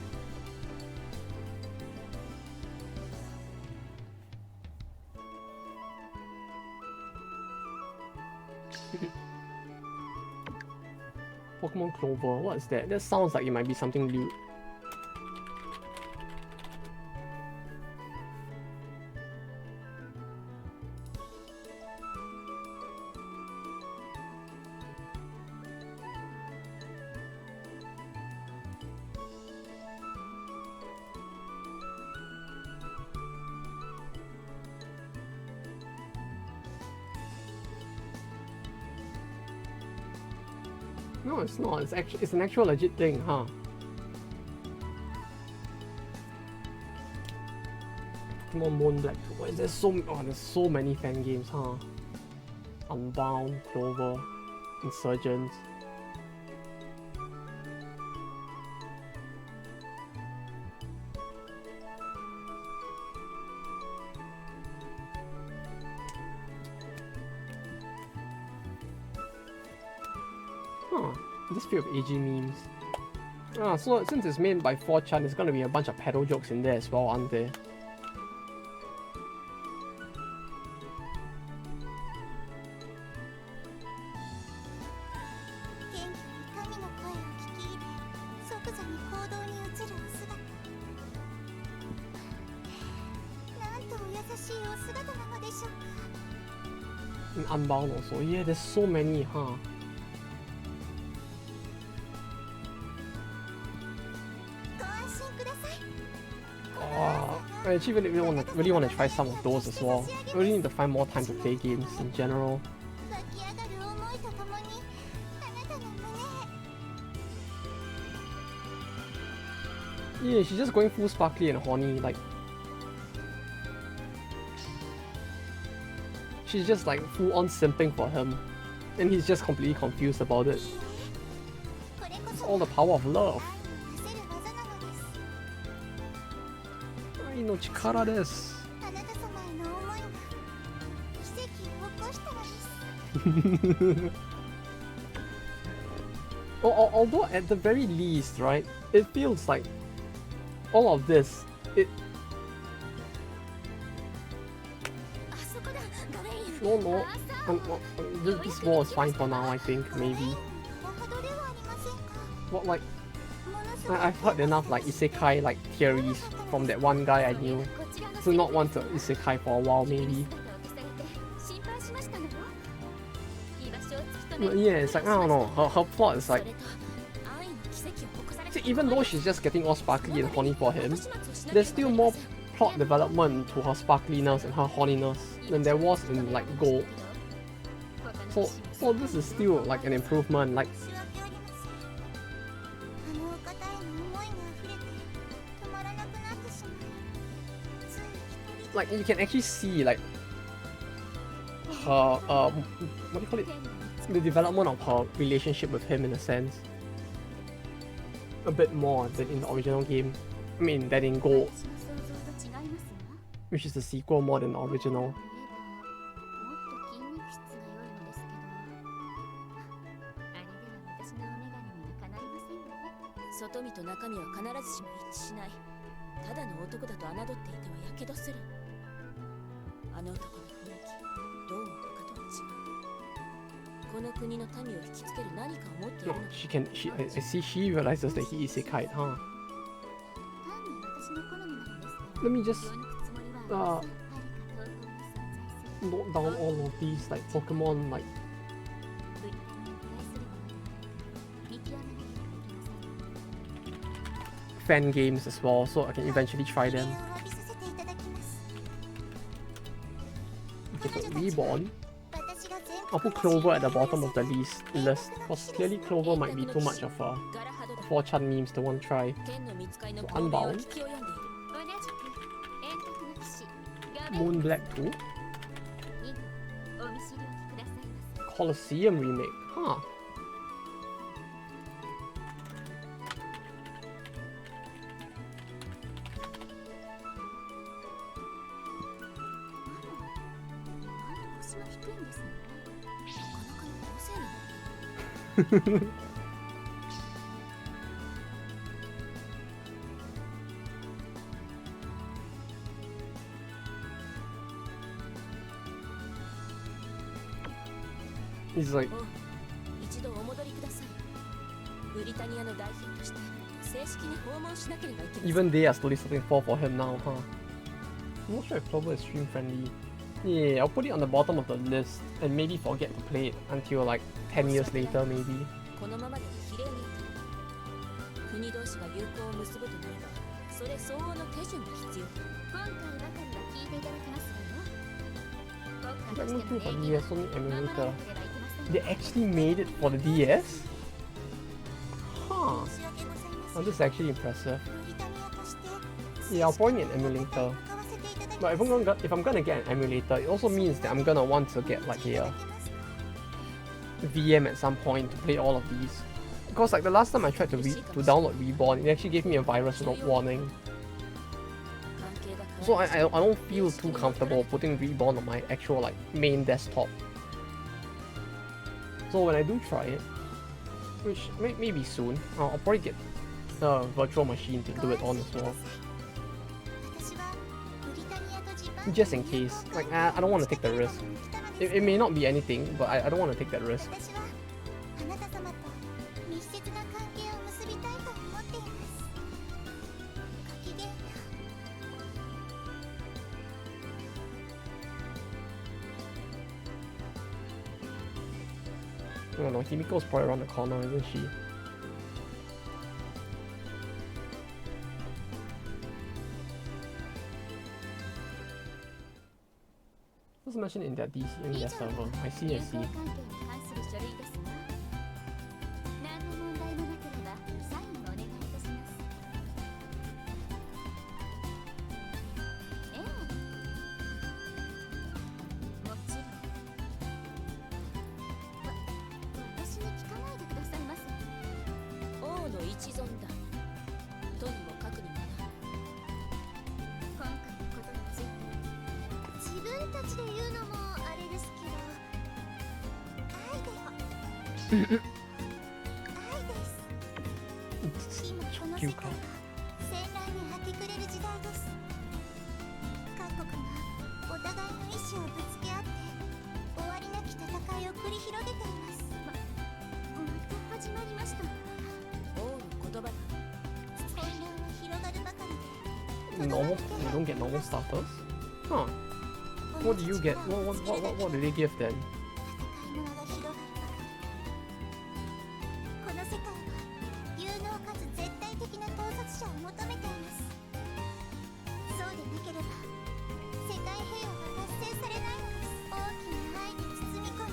Pokemon Clover, what is that? That sounds like it might be something new. No, it's not. It's an actual legit thing, huh? Pokemon Moon Black. Why is there there's so many fan games, huh? Unbound, Clover, Insurgents. This few of AG memes. So since it's made by 4chan, there's gonna be a bunch of pedal jokes in there as well, aren't there? しいお姿なのでしょうか。 And Unbound also. Yeah, there's so many, huh? ご安心ください。 I actually really want to try some of those as well. I really need to find more time to play games in general. 湧き上がる思いとともにあなたの胸へ。 Yeah, she's just going full sparkly and horny, like she's just like full on simping for him, and he's just completely confused about it. これこ It's そ all the power of love. 愛をなせる技なのです。 Ai no chikara desu. あなた様への思いが奇跡を起こしたのです。 Although at the very least, right, it feels like all of this, it あそこだガレイン no, this wall is fine for now, I think, maybe. ほどほどではありませんか。 What, like, ものすごく I've heard enough like isekai like theories from that one guy I knew こちらの to not want to isekai for a while maybe. 心配しましたのよ。居場所を突き止 But め yeah, it's like, I don't know, her plot is like, それと愛の奇跡を起こされ see, even though she's just getting all sparkly and horny for him, there's still more plot development to her sparkliness and her horniness than there was in like Gold. So this is still like an improvement. Like 申し訳ありません。あのお方への思いが溢れて止まらなくなってしまい、つい一人 like you can actually see like her what do you call it? The development of her relationship with him in a sense. A bit more than in the original game. I mean than in Gold, 私の想像と違いますわ。 which is the sequel more than the original. もっと筋肉質が良いのですけど、あれでは私のお眼鏡にはかなりませんわ。外見と中身は必ずしも一致しない。ただの男だと侮っていてはやけどする。あの男の雰囲気、どうも他とは違う。この国の民を引きつける何かを持っている No, のだ。 I see she realizes that he is isekai, huh? 単に私の好みなのですから。 Let me just 気を抜くつもりはありません。遥か遠方に存在する note down all of these like Pokemon like ブリタニアを愛する者ではなく、見極めなければいけません。 fan games as well, so I can eventually try 記 them. 念を詫びさせていただきます。 Okay, so Reborn. 私が全 I'll 国 put の Clover at the 市民 bottom of the list, because clearly Clover might be too much of a ガラハドだ。 4chan memes to one try. 剣の見つかりの So 巧妙を Unbound 聞き及んでいる。同じく円卓の騎士ガベ Moon Black 2. にお見知りおきくださいませ。 Colosseum remake. Huh. なんで腰が低いんですね。なかなかの好青年だ。 He's like, おう一度お戻りください。ブリタニアの代表として正式に訪問しなければいけません。 even they are slowly starting to fall for him now, huh? I'm not sure if Clover is stream friendly. Yeah, I'll put it on the bottom of the list and maybe forget to play it until like 10 years later, maybe. このままでは比例に至る。国同士が友好を結ぶとなれば、それ相応の手順が必要。今回ばかりは聞いていただきますわよ。国 Dragon 家と 2 for しての礼儀 DS, only を守らな emulator. ければいけません。 They actually made it for the DS? Huh. 申し訳ございませ Oh, ん。 this is actually impressive. ブリタニアとして Yeah, I'll point an emulator. 向かわせていただき But ます if I'm gonna get an emulator, it also means that I'm gonna want to get like a VM at some point to play all of these. Because like the last time I tried to download Reborn, it actually gave me a virus without warning. 関係が変 So わ I don't feel too comfortable putting Reborn on my actual like main desktop. So when I do try it, which maybe soon, I'll probably get a virtual machine to do it on as well. 私はブリタニアとジパン Just in case. Like, I don't want to take the risk. It may not be anything, but I don't want to take that risk. 私はあなた様と密接な関係を結びたいと思っています。ごきげんよう。Oh no, Himiko's probably around the corner, isn't she? Let's mention in their DC, in their server. I see, I see. 関係に関する書類ですが、何の問題もなければサインをお願いいたします。ええ、もちろん。私に聞かないでくださいませ。王の一存だとにもかくにもな。今回のことについて自分たちで言うのもあれですけど、愛です。今この世界は戦乱に明け暮れる時代です。各国がお互いの意志をぶつけ合って終わりなき戦いを繰り広げています。また始まりました。王の言葉だ。混乱は広がるばかりで、 Normal? You don't get normal starters? Huh. What do you get? What do they give then? 戦いの輪が広がるばかり。この世界は有能かつ絶対的な統率者を求めています。そうでなければ世界平和が達成されないのです。大きな愛に包み込み、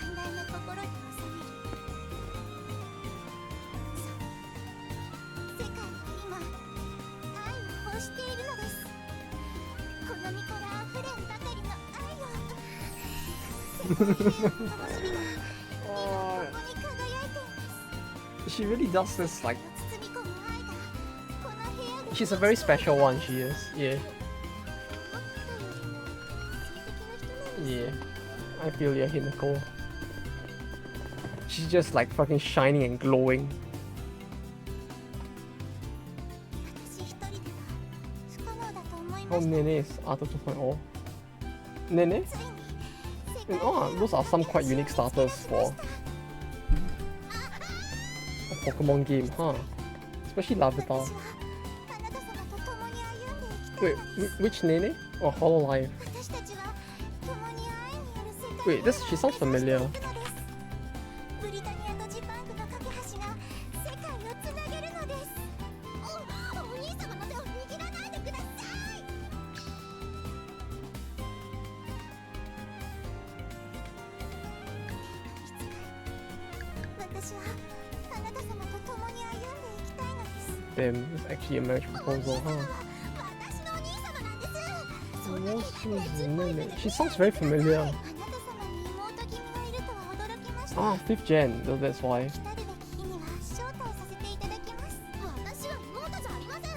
寛大な心に収める。そう、世界は今愛を欲しているのです。この身から溢れんばかりの愛を。世界平和の灯火が今ここに輝いています。 She really does this like 包み込む愛がこの部屋で she's a very special one, she is. Yeah. 思ったよりも素敵な人なんです。 Yeah. I feel you, Himiko. She's just like fucking shining and glowing. 私一人では不可能だと思いま Oh, した。 Nene is Art 2.0. Nene? ついに And, oh, those are some quite unique starters for a Pokemon game, huh? Especially Larvitar. 私はあなた様と共に歩んでいきたい Wait, のです。 which Nene? Oh, Hololive. 私たちは共に愛による世界 Wait, this she sounds familiar. ブリタニアとジパングの架け橋が世界をつなげるのです。お兄様の手を握らないでください。私はあなた様と共に歩んでいきたいのです。 Damn, this is actually a marriage このお兄 proposal, 様 huh? は私のお兄様なんです。そんな Oh, に she's 熱っぽい目 Nene. で She 見 sounds ない very でください。 familiar. あなた様に妹君がいるとは驚きました。 Ah, 5th gen, so that's why. 来たるべき日には招待させていただきます。私は妹じゃありません。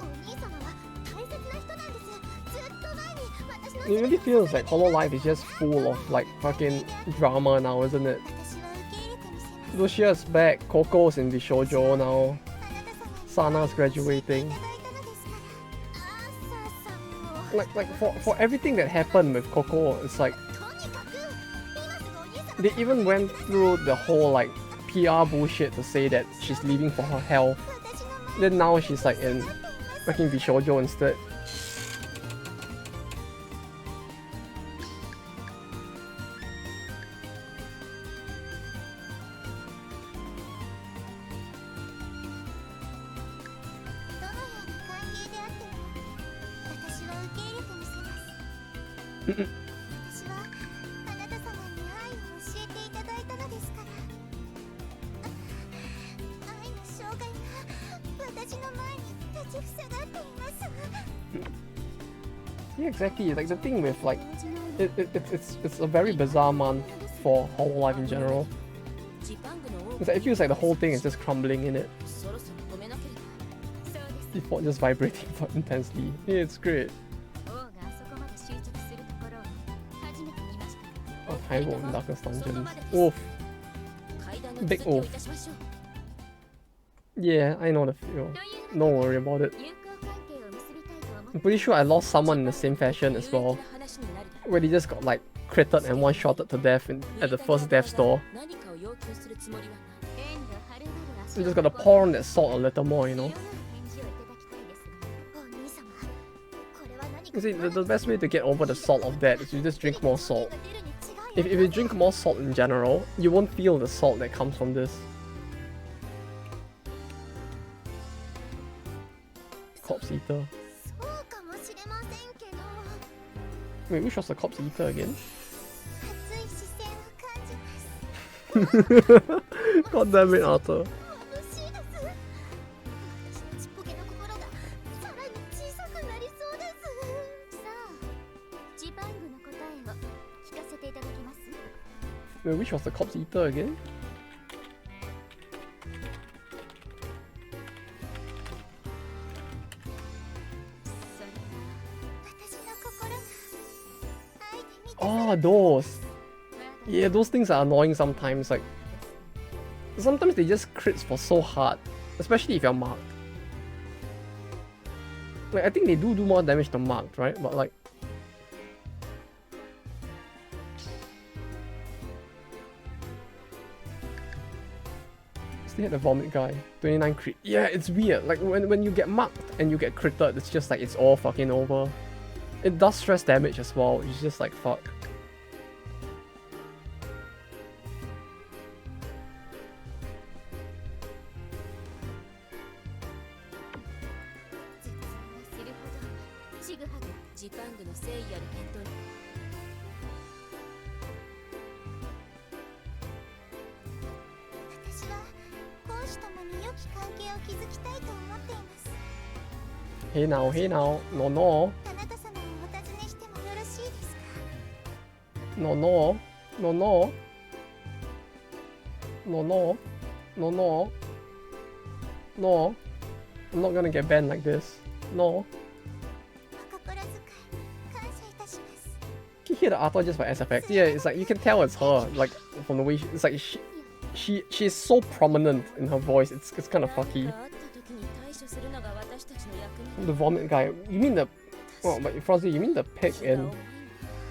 お兄様は大切な人なんです。ずっと前に私の It really feels like Hololive is just full of like fucking drama now, isn't it? 私は受け入れてみせます。 Lucia's back, Coco's in Vishojo now, あなた様に Sana's graduating. いただいたのですから。アーサーさんも Like for everything that happened with Coco, it's like とにかく今すぐお兄様 they even went through the whole like PR bullshit to say that she's leaving for her health. 私の前 Then now she's like in fucking Vishojo instead. どのような関係であっても私は受け入れてみせます。私はあなた様に愛を教えていただいたのですから。愛の障害が私の前に立ちふさがっています。 Yeah, exactly. Like the thing with like it's a very bizarre month for Hololive in general. ジパングの王 It's like, it feels like the whole thing is just crumbling in it そろそろ止めなければ。そうです。 before just vibrating intensely. Yeah, it's great. 王があそこまで執着するところを初めて見ました。 Oh, Hyrule and Darkest Dungeons. Oof. 階段の Big 続きを oof. いたしましょう。 Yeah, I know the feel. という Don't worry about it. 友好関係を結びたいと思っ I'm て pretty sure I lost someone in the same fashion as 有益 well, な話になるだろう。 where they just got like critted and one-shotted to death at the first death store. 何かを要求するつもりはない。遠慮はるばる足 We を just gotta pour on that salt a little more, you know. 強い返事をいただきたいですが。お兄様、これは何か You see, the best way to get over the salt of that is you just drink more salt. が出るに違い If you drink more salt in general, you won't feel the salt that comes from this. Corpse Eater. そうかもしれませんけど Wait, which was the Corpse Eater again? 熱い視線を感じます God damn it, Arthur. 眩しいです私のちっぽけな心がさらに小さくなりそうですさあジパングの答えを聞かせていただけます Wait, which was the Corpse Eater again? それは私の心が愛で満た Ah, those. Yeah, those things are annoying sometimes. Like, sometimes they just crits for so hard, especially if you're marked. Like, I think they do more damage to marked, right? But like, still had the vomit guy, 29 crit. Yeah, it's weird. Like when you get marked and you get critted, it's just like it's all fucking over. It does stress damage as well. It's just like fuck. 絶望がするほどちぐはぐジパングの誠意ある返答に私は公主ともに良き関係を築きたいと思っています Hey now, no no, あなた様をお尋ねしてもよろしいですか no no, no no, no no, no no, no. I'm not gonna get banned like this. No. お心遣い感謝いたします Can you hear the Arthur just by SFX? Yeah, it's like you can tell it's her. Like from the way it's like she's so prominent in her voice. It's kind of 何 fucky. かあった時に対処するのが私たちの役目 The vomit guy. You mean the? Oh, but Frosty, you mean the pig and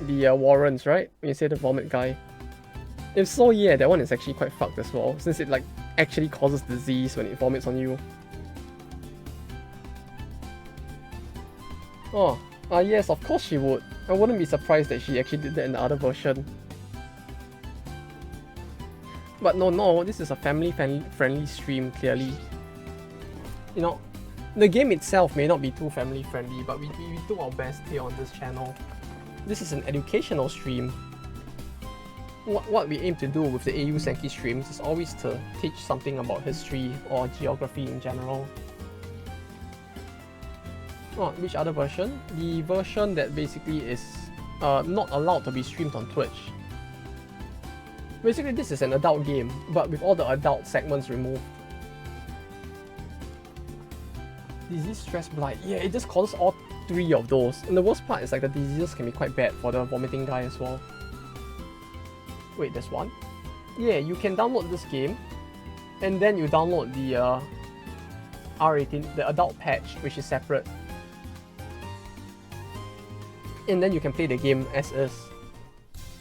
the Warrens, right? When you say the vomit guy. If so, yeah, that one is actually quite fucked as well, since it like actually causes disease when it vomits on you. Oh, yes, of course she would. I wouldn't be surprised that she actually did that in the other version. But no, this is a family-friendly stream, clearly. You know, the game itself may not be too family-friendly, but we do our best here on this channel. This is an educational stream. What we aim to do with the Eiyu Senki streams is always to teach something about history or geography in general. Oh, which other version? The version that basically is not allowed to be streamed on Twitch. Basically, this is an adult game, but with all the adult segments removed. Disease, stress, blight. Yeah, it just causes all three of those. And the worst part is like the diseases can be quite bad for the vomiting guy as well. Wait, there's one? Yeah, you can download this game, and then you download the R18, the adult patch, which is separate. And then you can play the game as is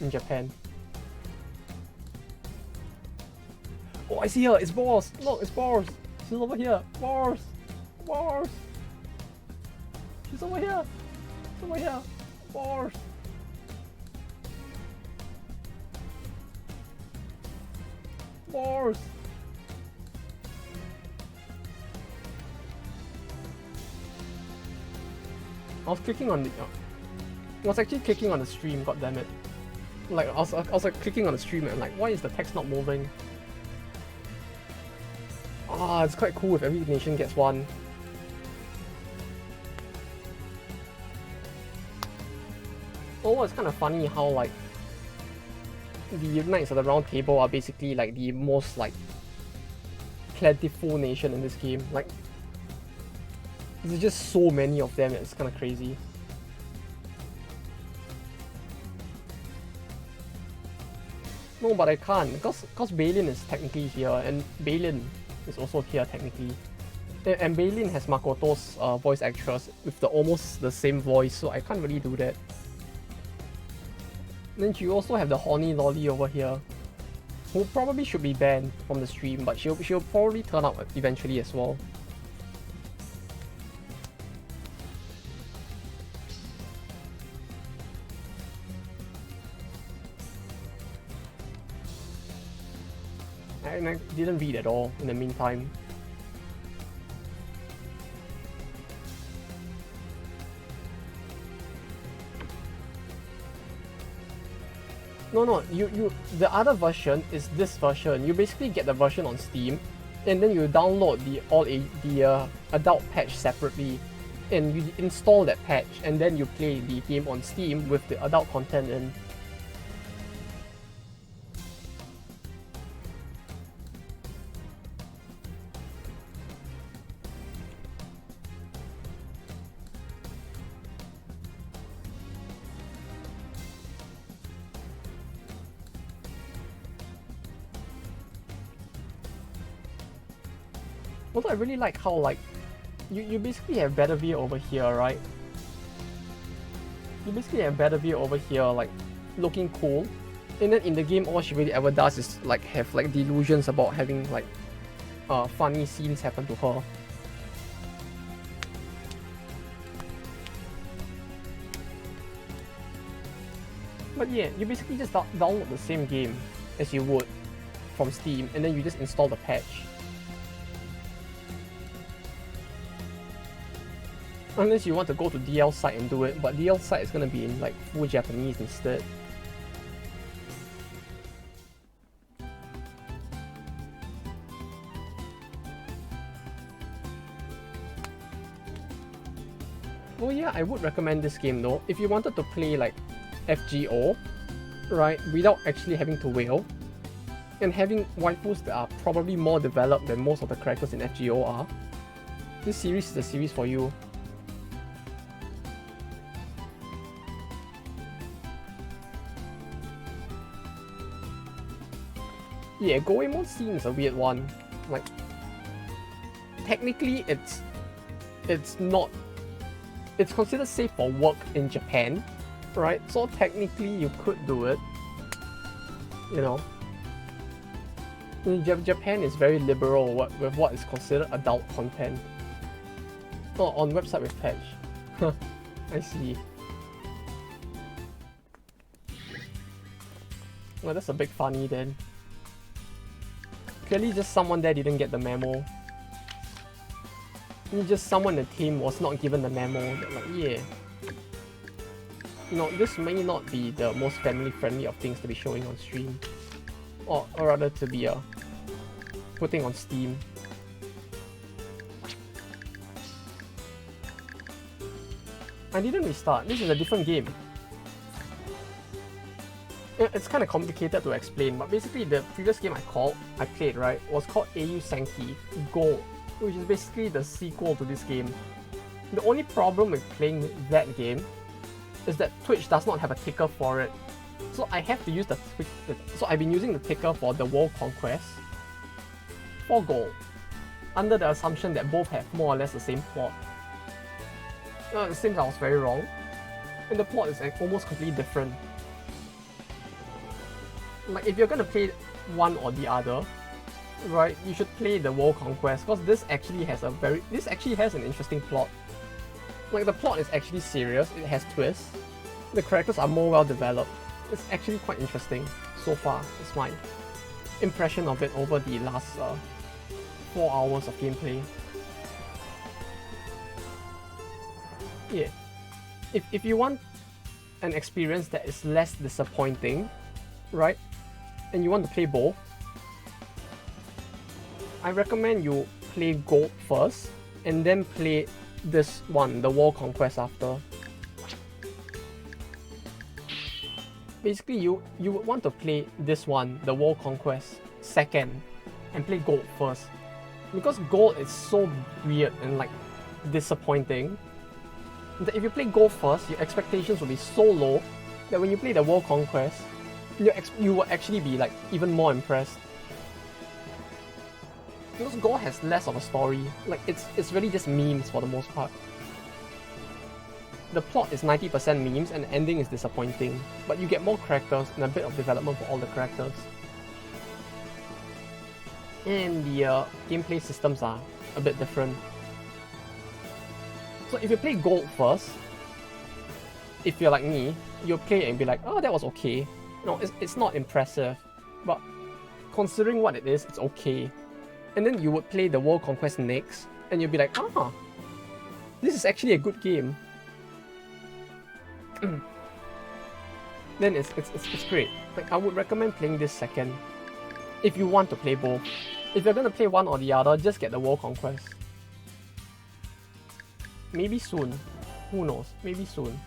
in Japan. Oh, I see her. It's Boris. Look, it's Boris. She's over here. Boris. Boris. She's over here. She's over here. Boris. Boris. I was clicking on the. I was actually clicking on the stream. God damn it! Like I was like clicking on the stream and like, why is the text not moving? Ah, it's quite cool if every nation gets one. Oh, it's kind of funny how like the Knights of the Round Table are basically like the most like plentiful nation in this game. Like there's just so many of them. It's kind of crazy. No, but I can't because Balin is technically here, and Balin is also here technically. And Balin has Makoto's voice actress with the almost the same voice, so I can't really do that. Then you also have the horny lolly over here, who probably should be banned from the stream, but she'll probably turn up eventually as well. And I didn't read at all in the meantime. No, the other version is this version. You basically get the version on Steam, and then you download the adult patch separately, and you install that patch, and then you play the game on Steam with the adult content in. Although I really like how, like, you basically have better view over here, right? You basically have better view over here, like, looking cool. And then in the game, all she really ever does is, like, have, like, delusions about having, like, funny scenes happen to her. But yeah, you basically just download the same game as you would from Steam, and then you just install the patch. Unless you want to go to DL site and do it, but DL site is gonna be in like full Japanese instead. Oh yeah, I would recommend this game though. If you wanted to play like FGO, right, without actually having to whale, and having waifus that are probably more developed than most of the characters in FGO are, this series is the series for you. Yeah, Goemon scene is a weird one. Like, technically it's considered safe for work in Japan, right? So technically you could do it, you know. Japan is very liberal with what is considered adult content. Oh, on website with patch. I see. Well, that's a bit funny then. Clearly just someone there didn't get the memo. Just someone in the team was not given the memo that, like, yeah, you know, this may not be the most family friendly of things to be showing on stream, or rather to be putting on Steam. I didn't restart. This is a different game. It's kind of complicated to explain, but basically the previous game I played, right, was called Eiyu Senki Gold, which is basically the sequel to this game. The only problem with playing that game is that Twitch does not have a ticker for it. So I have to use so I've been using the ticker for the World Conquest for Gold, under the assumption that both have more or less the same plot. It seems I was very wrong, and the plot is almost completely different. Like, if you're gonna play one or the other, right, you should play the World Conquest, because this actually has an interesting plot. Like, the plot is actually serious, it has twists, the characters are more well developed. It's actually quite interesting so far. It's my impression of it over the last 4 hours of gameplay. Yeah, if you want an experience that is less disappointing, right, and you want to play both, I recommend you play Gold first, and then play this one, the World Conquest, after. Basically, you would want to play this one, the World Conquest, second, and play Gold first. Because Gold is so weird and, like, disappointing, that if you play Gold first, your expectations will be so low that when you play the World Conquest, you will actually be, like, even more impressed. Because Gold has less of a story. Like, it's really just memes for the most part. The plot is 90% memes and the ending is disappointing, but you get more characters and a bit of development for all the characters. And the gameplay systems are a bit different. So if you play Gold first, if you're like me, you'll play it and be like, oh, that was okay. No, it's not impressive, but considering what it is, it's okay. And then you would play the World Conquest next, and you'll be like, ah, this is actually a good game. Then it's great. Like, I would recommend playing this second, if you want to play both. If you're gonna play one or the other, just get the World Conquest. Maybe soon. Who knows? Maybe soon.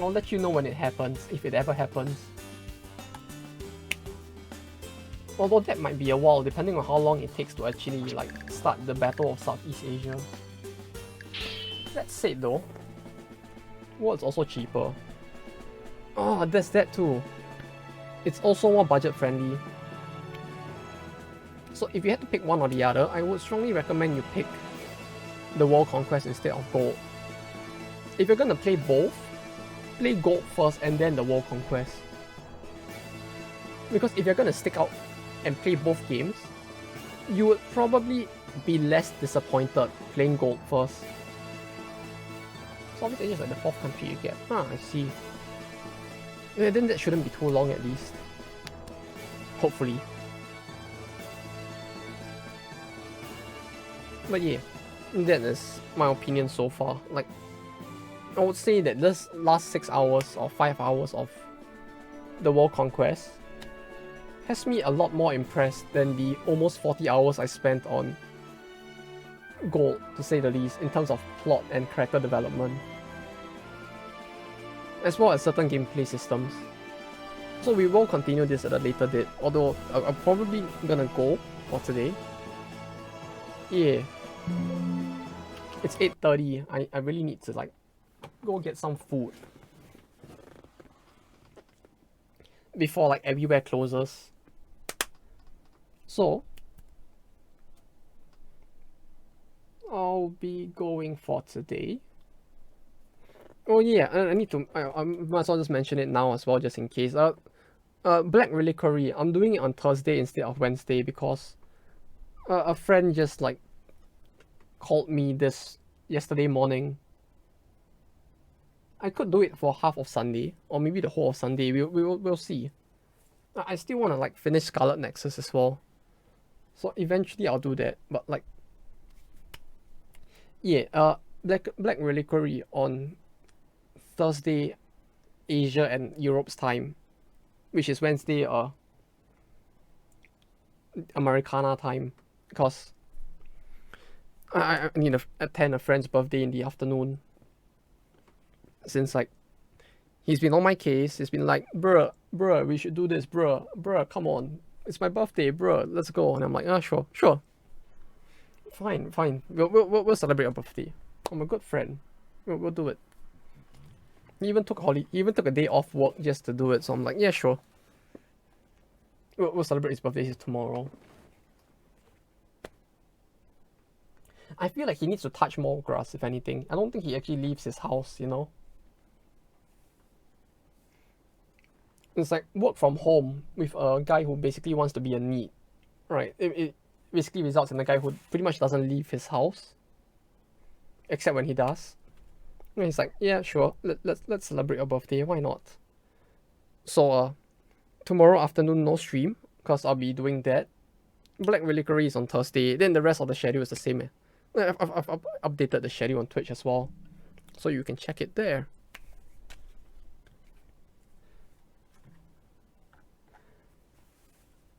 I'll let you know when it happens, if it ever happens. Although that might be a while, depending on how long it takes to actually like start the Battle of Southeast Asia. That said though, World's also cheaper. Oh, there's that too. It's also more budget friendly. So if you had to pick one or the other, I would strongly recommend you pick the World Conquest instead of Gold. If you're gonna play both, play Gold first and then the World Conquest. Because if you're gonna stick out and play both games, you would probably be less disappointed playing Gold first. Southeast Asia is like the 4th country you get. Ah, I see. Yeah, then that shouldn't be too long at least. Hopefully. But yeah, that is my opinion so far. Like, I would say that this last 6 hours or 5 hours of the World Conquest has me a lot more impressed than the almost 40 hours I spent on Gold, to say the least, in terms of plot and character development, as well as certain gameplay systems. So we will continue this at a later date, although I'm probably gonna go for today. Yeah. It's 8:30. I really need to like go get some food before like everywhere closes. So I'll be going for today. Oh yeah, I need to. I might as well just mention it now as well, just in case. Black Reliquary. I'm doing it on Thursday instead of Wednesday because a friend just like called me this yesterday morning. I could do it for half of Sunday or maybe the whole of Sunday. We'll see. I still want to like finish Scarlet Nexus as well, so eventually I'll do that. But like, yeah, Black Reliquary on Thursday, Asia and Europe's time, which is Wednesday, Americana time, because I need to attend a friend's birthday in the afternoon. Since like, he's been on my case, he's been like, bruh, we should do this, bruh, come on, it's my birthday, bruh, let's go. And I'm like, sure, fine, we'll celebrate your birthday. I'm a good friend, we'll do it. He even took a day off work just to do it, so I'm like, yeah, sure. We'll celebrate his birthday tomorrow. I feel like he needs to touch more grass, if anything. I don't think he actually leaves his house, you know? It's like work from home with a guy who basically wants to be a NEET, right? It basically results in a guy who pretty much doesn't leave his house, except when he does. And he's like, yeah, sure, let's celebrate your birthday, why not? So tomorrow afternoon no stream, because I'll be doing that. Black Reliquary is on Thursday, then the rest of the schedule is the same. I've updated the schedule on Twitch as well, so you can check it there.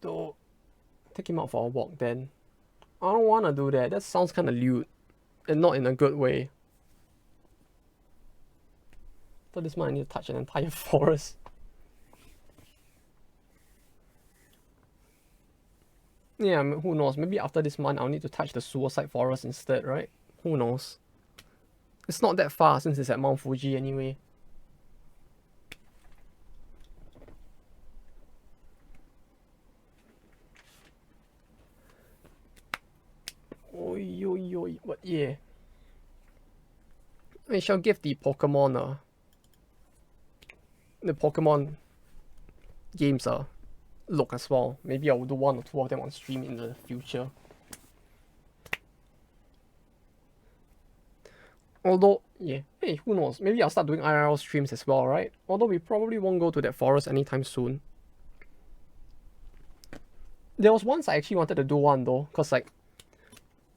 So, take him out for a walk then. I don't want to do that. That sounds kind of lewd. And not in a good way. So this month I need to touch an entire forest. Yeah, I mean, who knows? Maybe after this month I'll need to touch the suicide forest instead, right? Who knows? It's not that far since it's at Mount Fuji anyway. Oi, but yeah. I shall give the Pokemon games a look as well. Maybe I will do 1 or 2 of them on stream in the future. Although, yeah, hey, who knows? Maybe I'll start doing IRL streams as well, right? Although we probably won't go to that forest anytime soon. There was once I actually wanted to do one though, cause like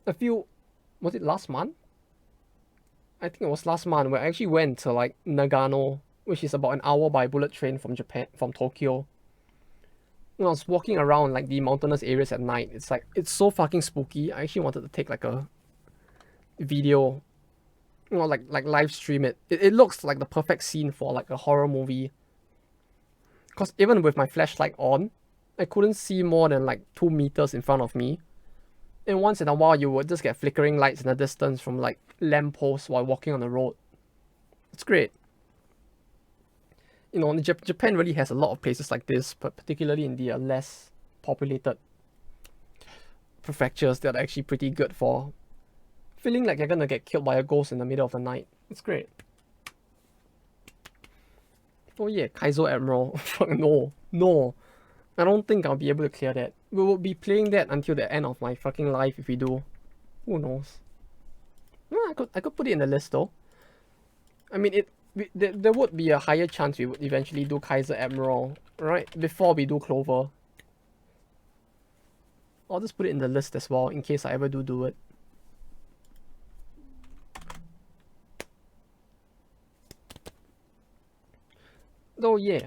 was it last month? I think it was last month where I actually went to like Nagano, which is about an hour by bullet train from Tokyo. When I was walking around like the mountainous areas at night, it's so fucking spooky. I actually wanted to take like a video, like live stream it. It looks like the perfect scene for like a horror movie. Cause even with my flashlight on, I couldn't see more than like 2 meters in front of me. And once in a while, you would just get flickering lights in the distance from like lampposts while walking on the road. It's great. You know, Japan really has a lot of places like this, but particularly in the less populated prefectures that are actually pretty good for feeling like you're gonna get killed by a ghost in the middle of the night. It's great. Oh yeah, Kaizo Admiral. No. I don't think I'll be able to clear that. We will be playing that until the end of my fucking life if we do. Who knows? I could put it in the list though. I mean, there would be a higher chance we would eventually do Kaiser Admiral, right? Before we do Clover. I'll just put it in the list as well in case I ever do it. Though yeah.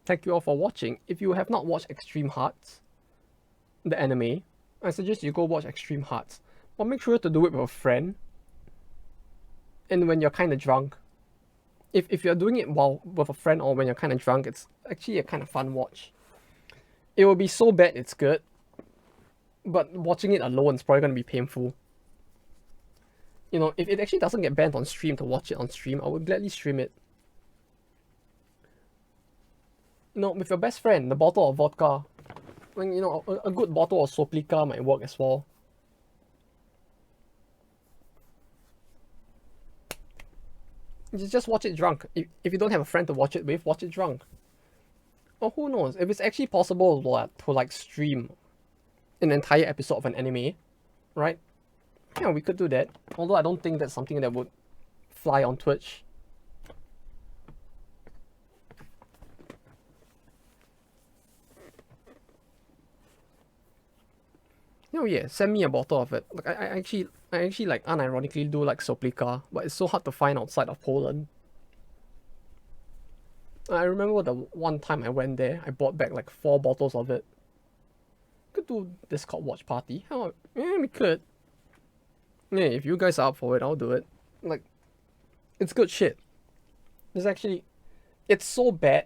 Thank you all for watching. If you have not watched Extreme Hearts, the anime, I suggest you go watch Extreme Hearts. But make sure to do it with a friend. And when you're kind of drunk. If you're doing it while with a friend or when you're kind of drunk, it's actually a kind of fun watch. It will be so bad it's good. But watching it alone is probably going to be painful. You know, if it actually doesn't get banned on stream to watch it on stream, I would gladly stream it. You know, with your best friend, the bottle of vodka. When, you know, a good bottle of Soplica might work as well. Just watch it drunk. If you don't have a friend to watch it with, watch it drunk. Or who knows, if it's actually possible to like stream an entire episode of an anime, right? Yeah, we could do that. Although I don't think that's something that would fly on Twitch. Oh yeah, send me a bottle of it. Like I actually like unironically do like Soplica, but it's so hard to find outside of Poland. I remember the one time I went there, I bought back like 4 bottles of it. Could do Discord watch party. Hell, yeah, we could. Yeah, if you guys are up for it, I'll do it. Like, it's good shit. It's so bad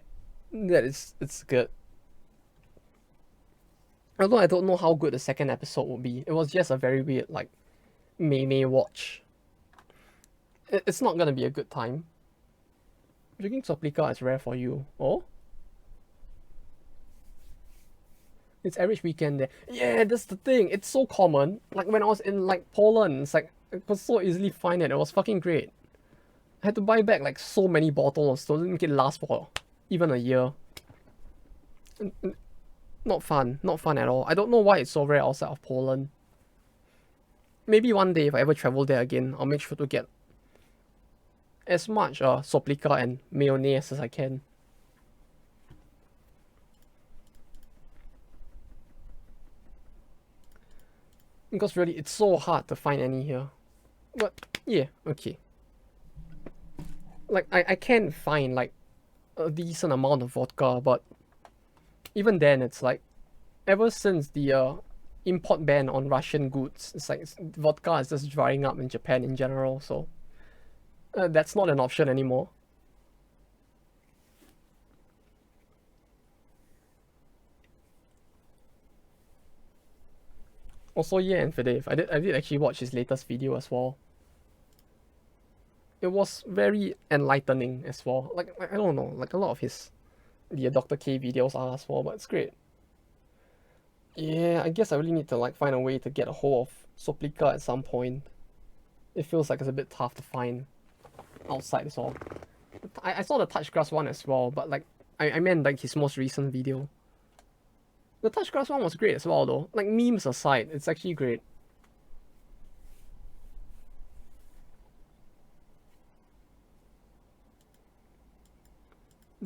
that it's good. Although I don't know how good the second episode will be. It was just a very weird, like, meme watch. It's not gonna be a good time. Drinking Soplica is rare for you. Oh? It's average weekend there. Yeah, that's the thing. It's so common. Like, when I was in, like, Poland, it's like, it was so easily find it. It was fucking great. I had to buy back, like, so many bottles so it didn't make it last for even a year. Not fun at all. I don't know why it's so rare outside of Poland. Maybe one day if I ever travel there again, I'll make sure to get as much Soplica and mayonnaise as I can. Because really, it's so hard to find any here. But yeah, okay. Like I can find like a decent amount of vodka, but even then, it's like, ever since the import ban on Russian goods, it's like vodka is just drying up in Japan in general, so that's not an option anymore. Also, yeah, and Fidef, I did actually watch his latest video as well. It was very enlightening as well. Like I don't know, like a lot of the Dr. K videos are as well, but it's great. Yeah, I guess I really need to like find a way to get a hold of Soplica at some point. It feels like it's a bit tough to find outside as well. I saw the Touch Grass one as well, but like I meant like his most recent video. The Touch Grass one was great as well though. Like memes aside, it's actually great.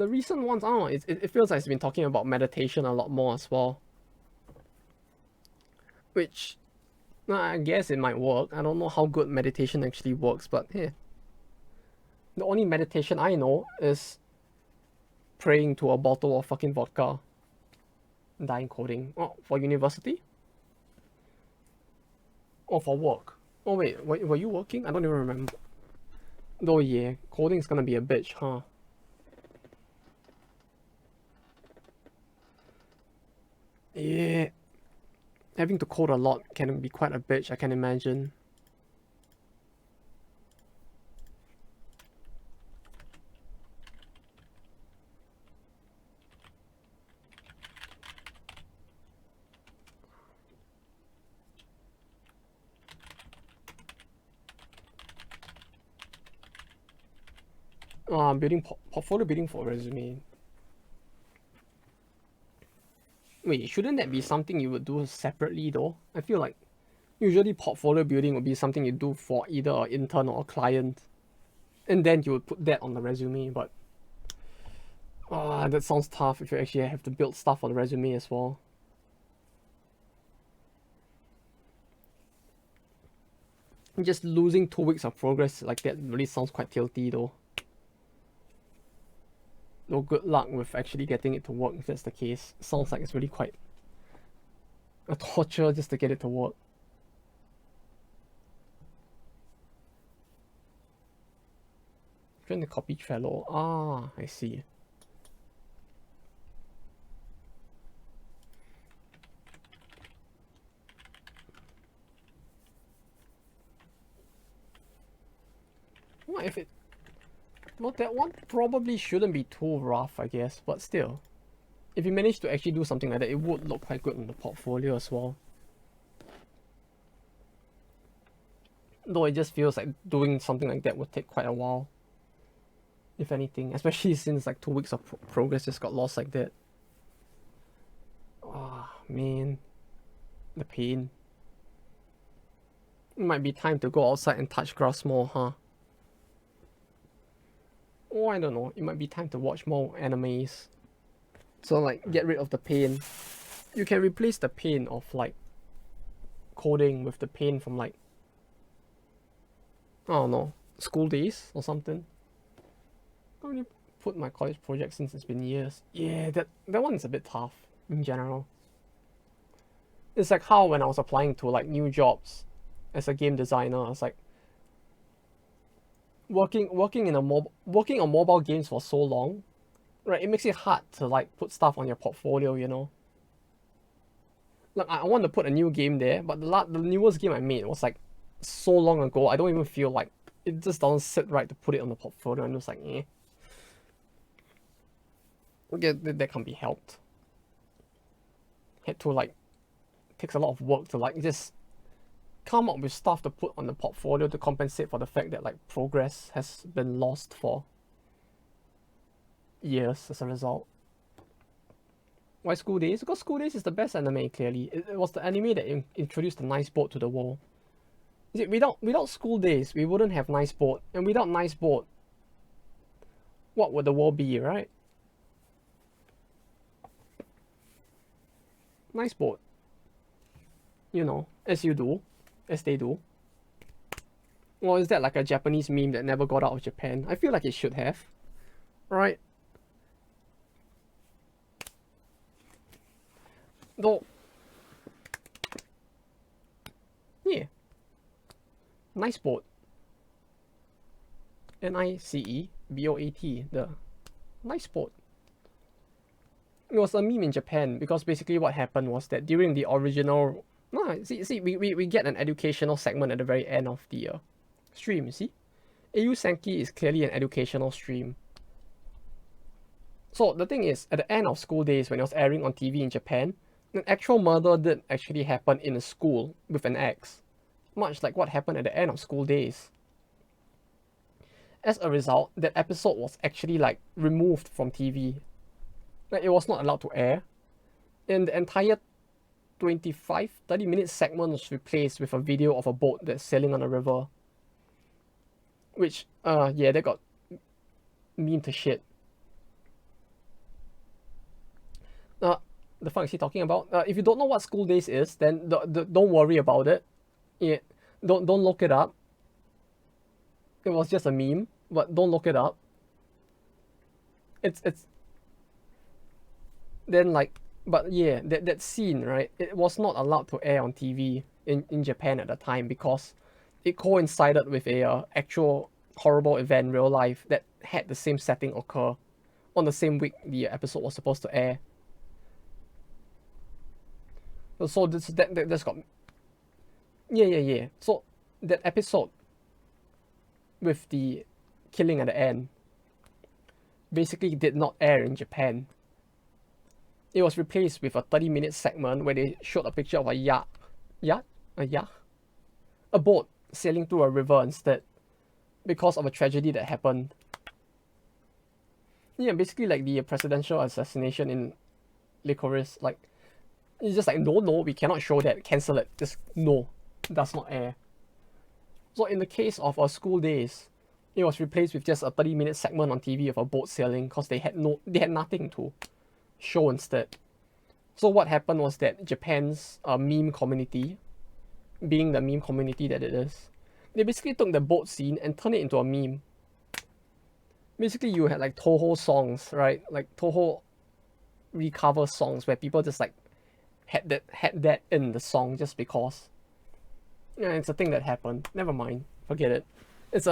the recent ones, I don't know, it feels like it's been talking about meditation a lot more as well. Which, I guess it might work. I don't know how good meditation actually works, but hey. The only meditation I know is praying to a bottle of fucking vodka. Dying coding. Oh, for university? Or for work? Oh wait, were you working? I don't even remember. Oh yeah, coding is gonna be a bitch, huh? Yeah. Having to code a lot can be quite a bitch, I can imagine. Building portfolio building for resume. Wait, shouldn't that be something you would do separately though? I feel like usually portfolio building would be something you do for either an intern or a client. And then you would put that on the resume, but that sounds tough if you actually have to build stuff on the resume as well. Just losing 2 weeks of progress like that really sounds quite tilty though. No good luck with actually getting it to work if that's the case. Sounds like it's really quite a torture just to get it to work. Trying to copy Trello. I see. What if it... Well, that one probably shouldn't be too rough, I guess, but still. If you manage to actually do something like that, it would look quite good in the portfolio as well. Though it just feels like doing something like that would take quite a while. If anything, especially since like 2 weeks of progress just got lost like that. Man. The pain. It might be time to go outside and touch grass more, huh? Oh, I don't know. It might be time to watch more animes. So like, get rid of the pain. You can replace the pain of like coding with the pain from like, I don't know, school days or something. I only put my college project since it's been years. Yeah, that one is a bit tough in general. It's like how when I was applying to like new jobs as a game designer, I was like, working on mobile games for so long, right? It makes it hard to like put stuff on your portfolio, you know. Like I want to put a new game there, but the newest game I made was like so long ago. I don't even feel like it just doesn't sit right to put it on the portfolio. I'm just like, eh. Okay, that can't be helped. Had to like takes a lot of work to like just come up with stuff to put on the portfolio to compensate for the fact that like progress has been lost for years as a result. Why School Days? Because School Days is the best anime, clearly. It was the anime that introduced the Nice Boat to the world. You see, without School Days, we wouldn't have Nice Boat. And without Nice Boat, what would the world be, right? Nice Boat. You know, as you do. As they do. Or is that like a Japanese meme that never got out of Japan? I feel like it should have. Right? Though... Yeah. Nice Boat. N-I-C-E-B-O-A-T. The Nice Boat. It was a meme in Japan because basically what happened was that during the original... No, see, we get an educational segment at the very end of the stream, you see? Eiyu Senki is clearly an educational stream. So the thing is, at the end of School Days when it was airing on TV in Japan, an actual murder did actually happen in a school with an axe. Much like what happened at the end of School Days. As a result, that episode was actually like removed from TV. Like it was not allowed to air. And the entire 30-minute segment was replaced with a video of a boat that's sailing on a river. Which, yeah, they got meme to shit. The fuck is he talking about? If you don't know what school days is, then don't worry about it. Yeah, don't look it up. It was just a meme, but don't look it up. It's then like, but yeah, that scene, right? It was not allowed to air on TV in Japan at the time because it coincided with a actual horrible event in real life that had the same setting occur on the same week the episode was supposed to air. So that's got yeah. So that episode with the killing at the end basically did not air in Japan. It was replaced with a 30-minute segment where they showed a picture of a boat sailing through a river instead because of a tragedy that happened. Yeah, basically like the presidential assassination in Licorice. Like, it's just like, no, we cannot show that, cancel it. Just no, does not air. So in the case of school days, it was replaced with just a 30-minute segment on TV of a boat sailing because they had nothing to show instead. So what happened was that Japan's meme community, being the meme community that it is, they basically took the boat scene and turned it into a meme. Basically, you had like Toho songs, right? Like Toho recover songs where people just like had that in the song just because. Yeah, it's a thing that happened. Never mind, forget it. It's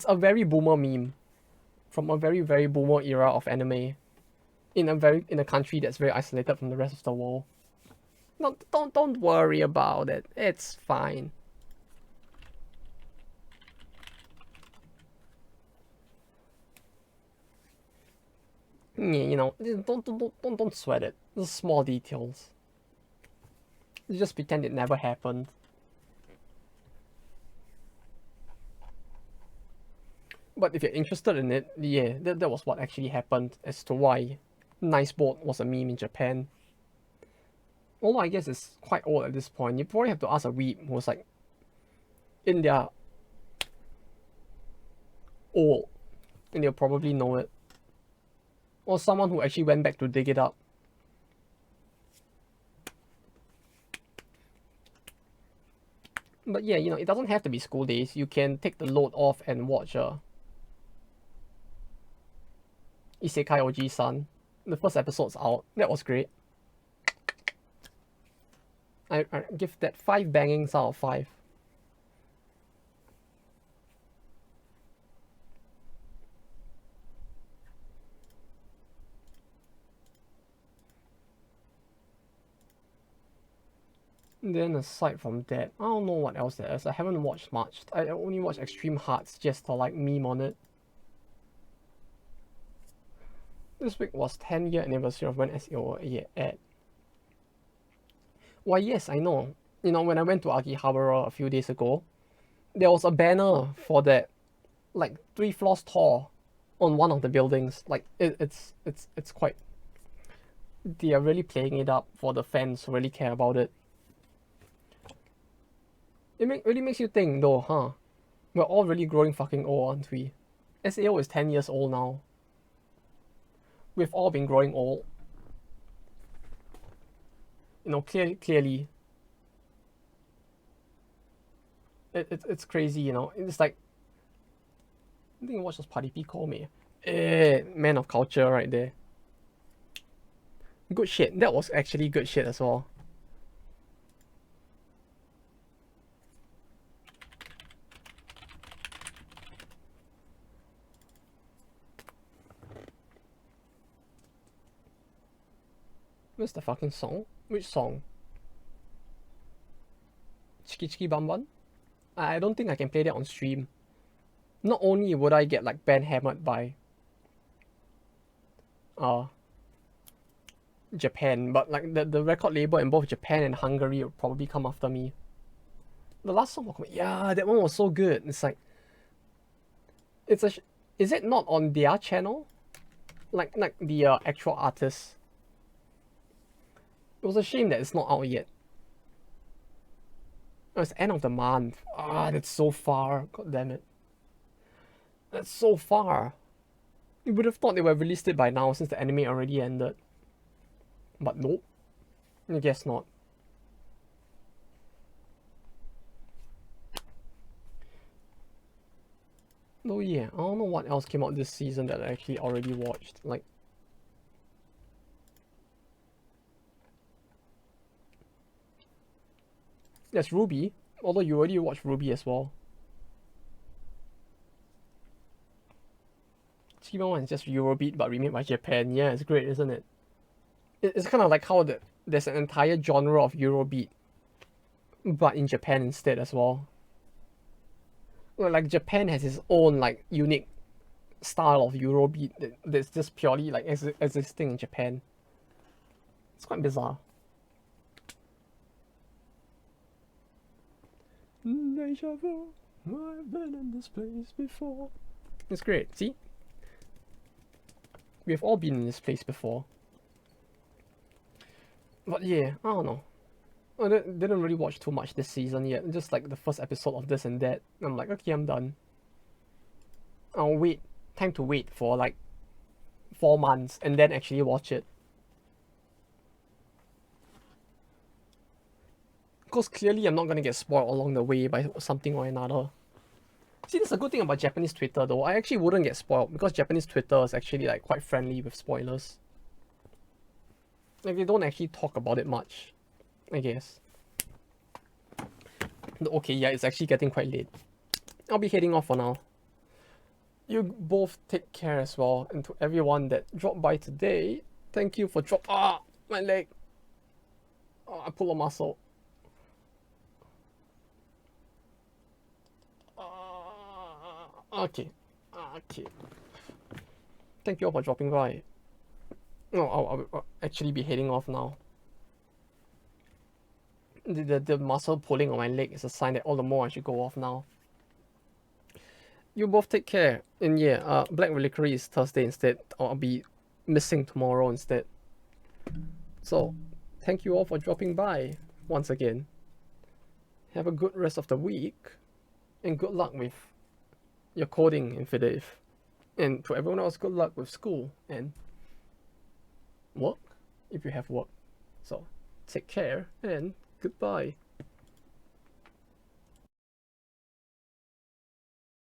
a very boomer meme from a very boomer era of anime in a country that's very isolated from the rest of the world. No, don't worry about it. It's fine. Yeah, you know, don't sweat it. Those small details. You just pretend it never happened. But if you're interested in it, yeah, that was what actually happened as to why Nice Boat was a meme in Japan. Although I guess it's quite old at this point. You probably have to ask a weeb who's like in their old and they'll probably know it. Or someone who actually went back to dig it up. But yeah, you know, it doesn't have to be school days. You can take the load off and watch Isekai Oji-san. The first episode's out. That was great. I give that 5 bangings out of 5. Then aside from that, I don't know what else there is. I haven't watched much. I only watched Extreme Hearts just to like meme on it. This week was 10-year anniversary of when SEO aired. Why yes, I know. You know, when I went to Akihabara a few days ago, there was a banner for that, like 3 floors tall, on one of the buildings. Like it's quite. They are really playing it up for the fans who really care about it. It really makes you think though, huh? We're all really growing fucking old, aren't we? SAO is 10 years old now. We've all been growing old. You know, clearly. It's crazy, you know. It's like, I think what was Party P call me? Man of culture right there. Good shit. That was actually good shit as well. Where's the fucking song? Which song? Chiki Chiki Bam Bam? I don't think I can play that on stream. Not only would I get like ban hammered by Japan, but like the record label in both Japan and Hungary will probably come after me. The last song, yeah, that one was so good. It's like, is it not on their channel? Like the actual artist. It was a shame that it's not out yet. Oh, it's end of the month. Ah, that's so far. God damn it. That's so far. You would have thought they would have released it by now since the anime already ended. But nope. I guess not. Oh yeah, I don't know what else came out this season that I actually already watched. Like, there's Ruby, although you already watched Ruby as well. Chiba one is just Eurobeat but remade by Japan. Yeah, it's great, isn't it? It's kind of like how there's an entire genre of Eurobeat, but in Japan instead as well. Like Japan has its own like unique style of Eurobeat that's just purely like existing in Japan. It's quite bizarre. Deja vu, I've been in this place before. It's great, see? We've all been in this place before. But yeah, I don't know. I didn't really watch too much this season yet. Just like the first episode of this and that. I'm like, okay, I'm done. I'll wait. Time to wait for like 4 months and then actually watch it. Because clearly I'm not gonna get spoiled along the way by something or another. See, that's a good thing about Japanese Twitter though. I actually wouldn't get spoiled because Japanese Twitter is actually like quite friendly with spoilers. Like they don't actually talk about it much, I guess. Okay, yeah, it's actually getting quite late. I'll be heading off for now. You both take care as well, and to everyone that dropped by today, thank you for my leg. Oh, I pulled a muscle. Okay. Thank you all for dropping by. I'll actually be heading off now. The muscle pulling on my leg is a sign that all the more I should go off now. You both take care. And yeah, Black Reliquary is Thursday instead. I'll be missing tomorrow instead. So, thank you all for dropping by once again. Have a good rest of the week. And good luck with your coding in FIDIF. And to everyone else, good luck with school and work, if you have work. So, take care and goodbye.